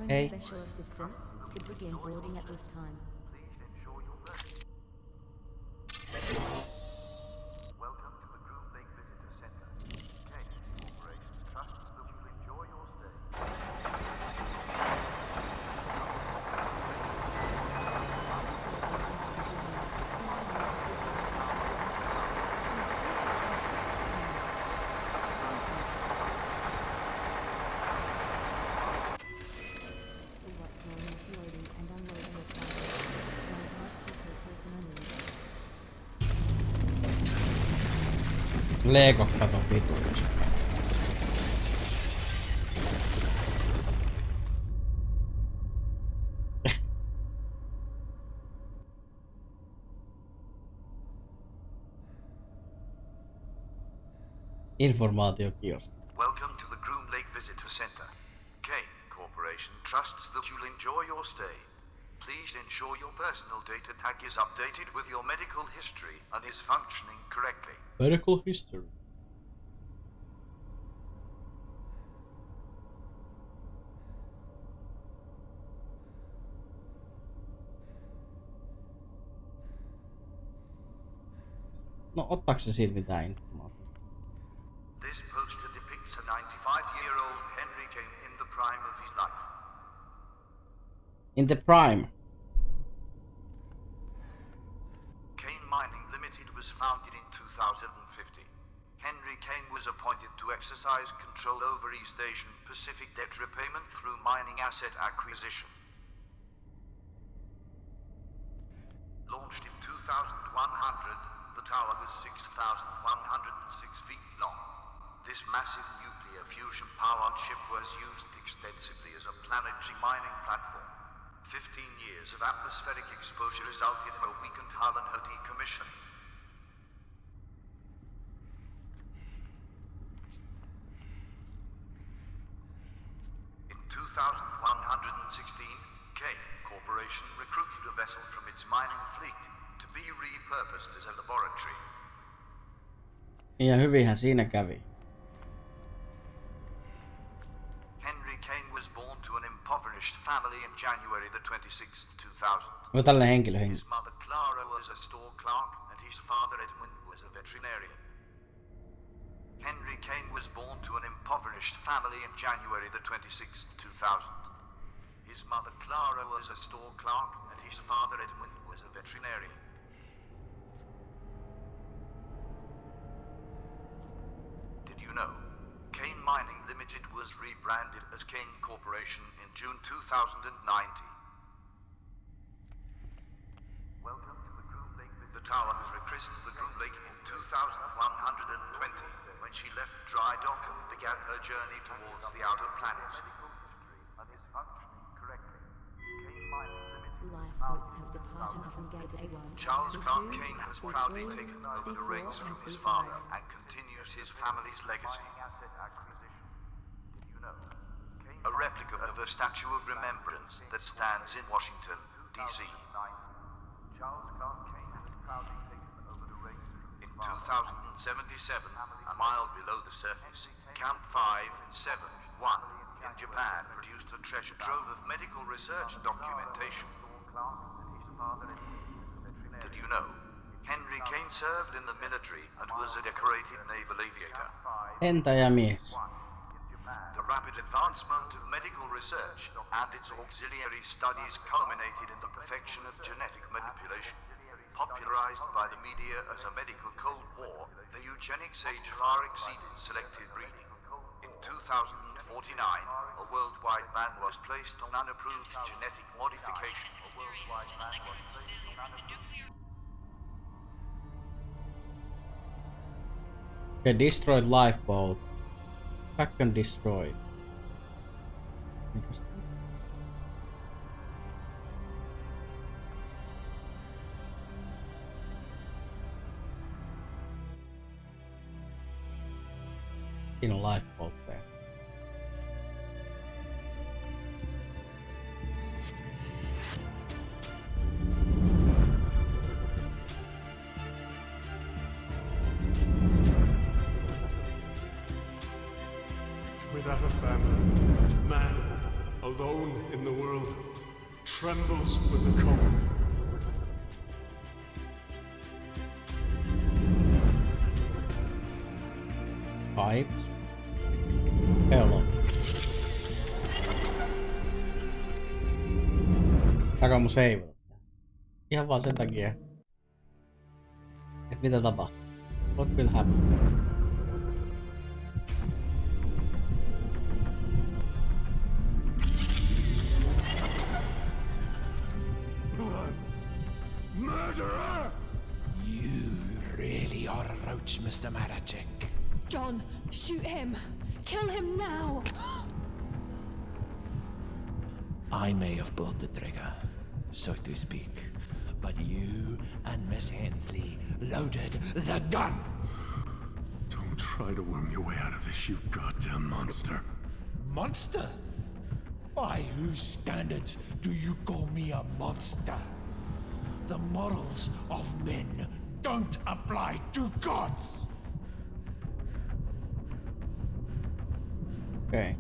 Hei. Lego kato pituus. Informaatiokioski. Welcome to the Groom Lake Visitor Center. Kane Corporation trusts that you'll enjoy your stay. Please ensure your personal data tag is updated with your medical history and is functioning correctly. Medical history. No, ottaako se siitä mitään informaatiota? This poster depicts a 95-year-old Henry Kane in the prime of his life. In the prime. Kane Mining Limited was founded in 2050. Henry Kane was appointed to exercise control over East Asian Pacific debt repayment through mining asset acquisition. Launched in 2100, the tower was 6,106 feet long. This massive nuclear fusion powered ship was used extensively as a planetary mining platform. 15 years of atmospheric exposure resulted in a weakened hull and her decommissioning. In 2116, Kane Corporation recruited a vessel from its mining fleet to be repurposed as a laboratory. Ja hyvinhän siinä kävi. Henry Kane was born to an impoverished family in January the 26th, 2000. No tällainen henkilö. His mother Clara was a store clerk and his father Edwin was a veterinarian. Henry Kane was born to an impoverished family in January the 26th, 2000. His mother Clara was a store clerk and his father Edwin was a veterinarian. Did you know? Kane Mining Limited was rebranded as Kane Corporation in June 2019. Welcome to the Groom Lake. The tower was rechristened the Groom Lake in 2120 when she left dry dock and began her journey towards the outer planets. Lifeboats have departed from Gate A1. Charles Clark Kane has proudly taken over the reins from his father and continues his family's legacy. A replica of a statue of remembrance that stands in Washington, D.C. Charles Clark Kane has proudly taken over the reins. In 2077, a mile below the surface, Camp 571 in Japan produced a treasure trove of medical research documentation. Did you know? Henry Kane served in the military and was a decorated naval aviator. Entä ja mies? The rapid advancement of medical research and its auxiliary studies culminated in the perfection of genetic manipulation. Popularized by the media as a medical Cold War, the eugenics age far exceeded selective breeding. In 2049, a worldwide ban was placed on unapproved genetic modification. Okay, destroyed lifeboat. Second destroyed. Interesting. In a lifeboat there. Without a family, man, alone in the world, trembles with the cold. Pipes. Hello. Saanko mun save? Ihan vaan sen takia. Et mitä tapahtuu? What will happen? Murderer! You really are a roach, Mr. Maracek. John, shoot him! Kill him now! I may have pulled the trigger, so to speak, but you and Miss Hensley loaded the gun! Don't try to worm your way out of this, you goddamn monster. Monster? By whose standards do you call me a monster? The morals of men don't apply to gods! Okay.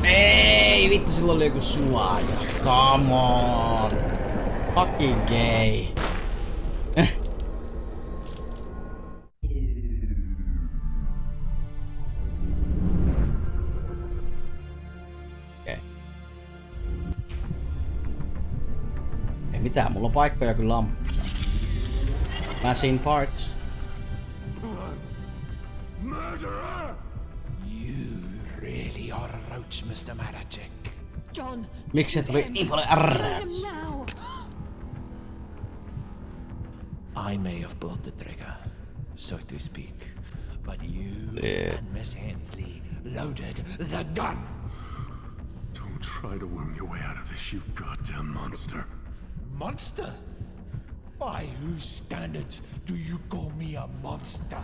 Ei vittu, sillä oli joku suoja. Come on. Fucking gay. Okay. mitään, mulla on paikkoja kyllä ampua. Machine parts. Murderer! You really are a roach, Mr. Maracek. John, miksi se tuli niin paljon ärrää? I may have pulled the trigger, so to speak, but you and Miss Hensley loaded the gun. Don't try to worm your way out of this, you goddamn monster. Monster? By whose standards do you call me a monster?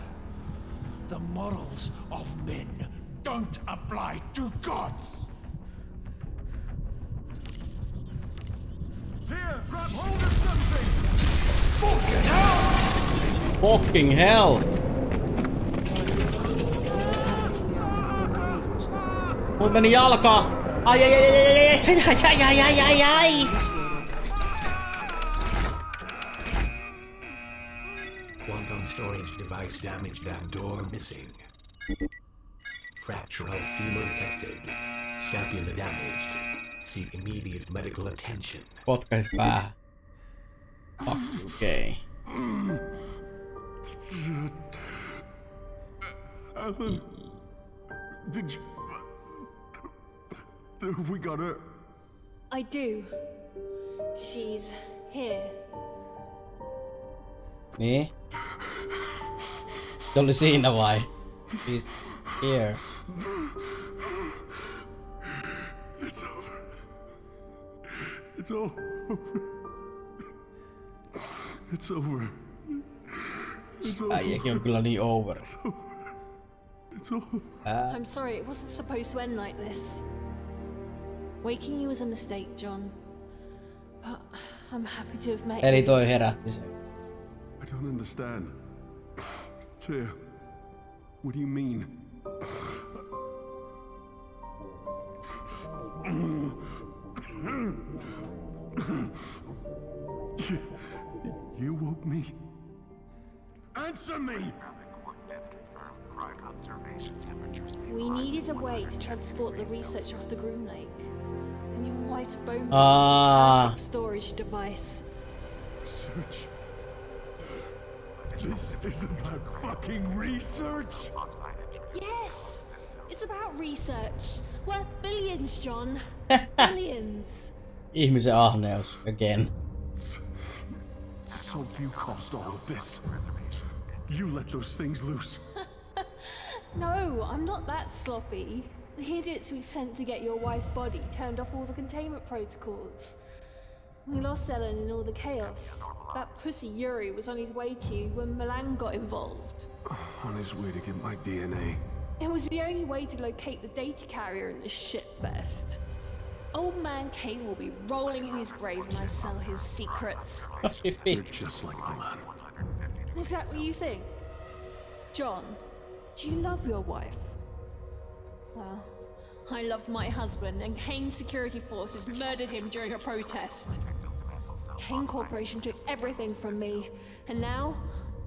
The morals of men don't apply to gods. Here, grab hold of something! Fucking hell! Fucking hell! Mulla meni jalka! Ai ai ai ai ai ai ai ai ai ai! Quantum storage device damaged and door missing. Fracture of femur detected. Scapula damaged. Seek immediate medical attention. Potkais päähän. Okei. Alan, did you... Have we got her? I do. She's here. Niin? Se oli siinä vai? She's here. It's over. It's all over. It's over. It's over. Äijäkin on kyllä niin over. It's over. I'm sorry, it wasn't supposed to end like this. Waking you was a mistake, John. But I'm happy to have met you. Eli toi herätti sen. I don't understand. Tia, what do you mean? You woke me? Answer me! We needed a way to transport the research off the Groom Lake. And your wife's bone was Ah. a perfect storage device. Research? This is about fucking research? Yes! It's about research. Worth billions, John. Billions. Ihmisen ahneus again. So you caused all of this? You let those things loose? No, I'm not that sloppy. The idiots we sent to get your wife's body turned off all the containment protocols. We lost Ellen in all the chaos. That pussy Yuri was on his way to you when Milan got involved. On his way to get my DNA. It was the only way to locate the data carrier in this shitfest. Old man Kane will be rolling in his grave when I sell his secrets. You're just like Milan. Is that what you think? John, do you love your wife? Well, I loved my husband, and Kane security forces murdered him during a protest. Kane Corporation took everything from me, and now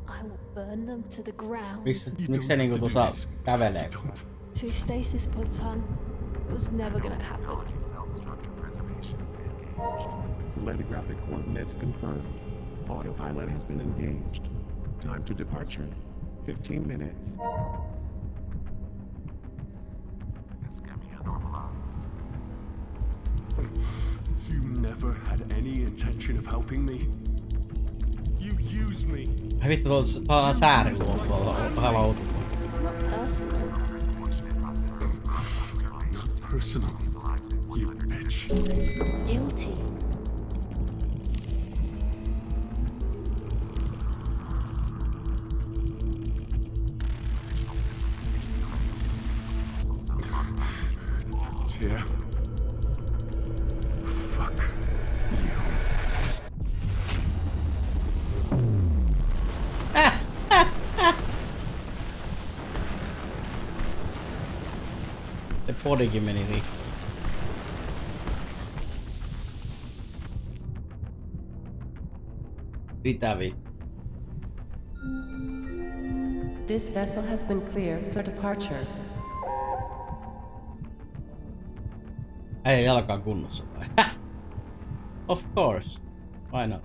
I will burn them to the ground. Miksi se niinku tuossa kävelee? Two stasis pods, hon. It was never gonna happen. Lithographic coordinates confirmed. Autopilot has been engaged. Time to departure. 15 minutes. You never had any intention of helping me. You used me. Ai vittu, tuolla on sääriluontoa. Hello. It's not personal. Not personal. You bitch. Guilty. Tia. Fuck you. Se podikin meni rikki. Mitä vittu? This vessel has been cleared for departure. Ei jalkaan kunnossa vai? Of course. Why not?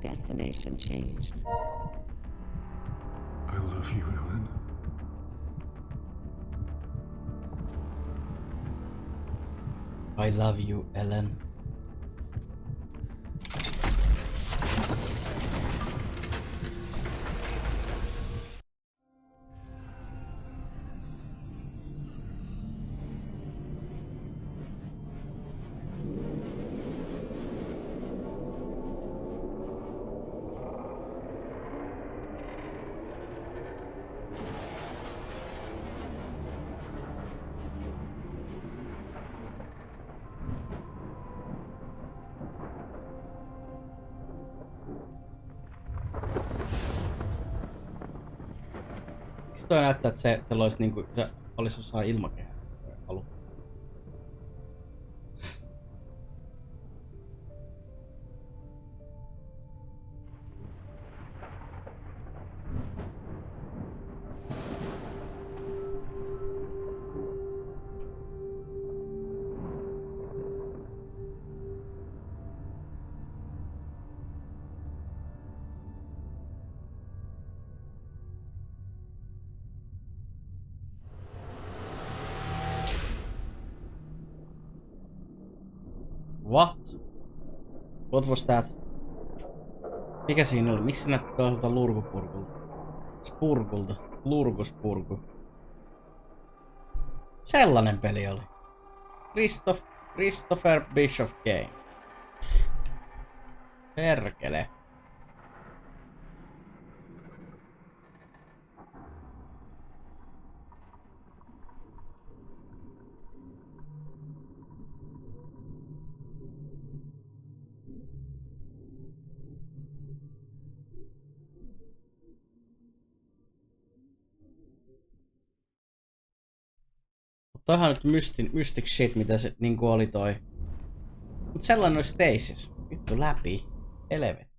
Destination changed. I love you, Ellen. I love you, Ellen. Miksi toi näyttää, että se olisi niinku, se olisi jossain ilmakehässä alun? What? What was that? Mikä siinä oli? Miksi se näyttää tuolta lurkupurkulta? Spurkulta. Lurkuspurku. Sellainen peli oli. Christopher Bishop Game. Perkele. Toihan nyt mystic shit, mitä se niinku oli toi. Mut sellainen oli Stasis. Vittu läpi. Helvetti.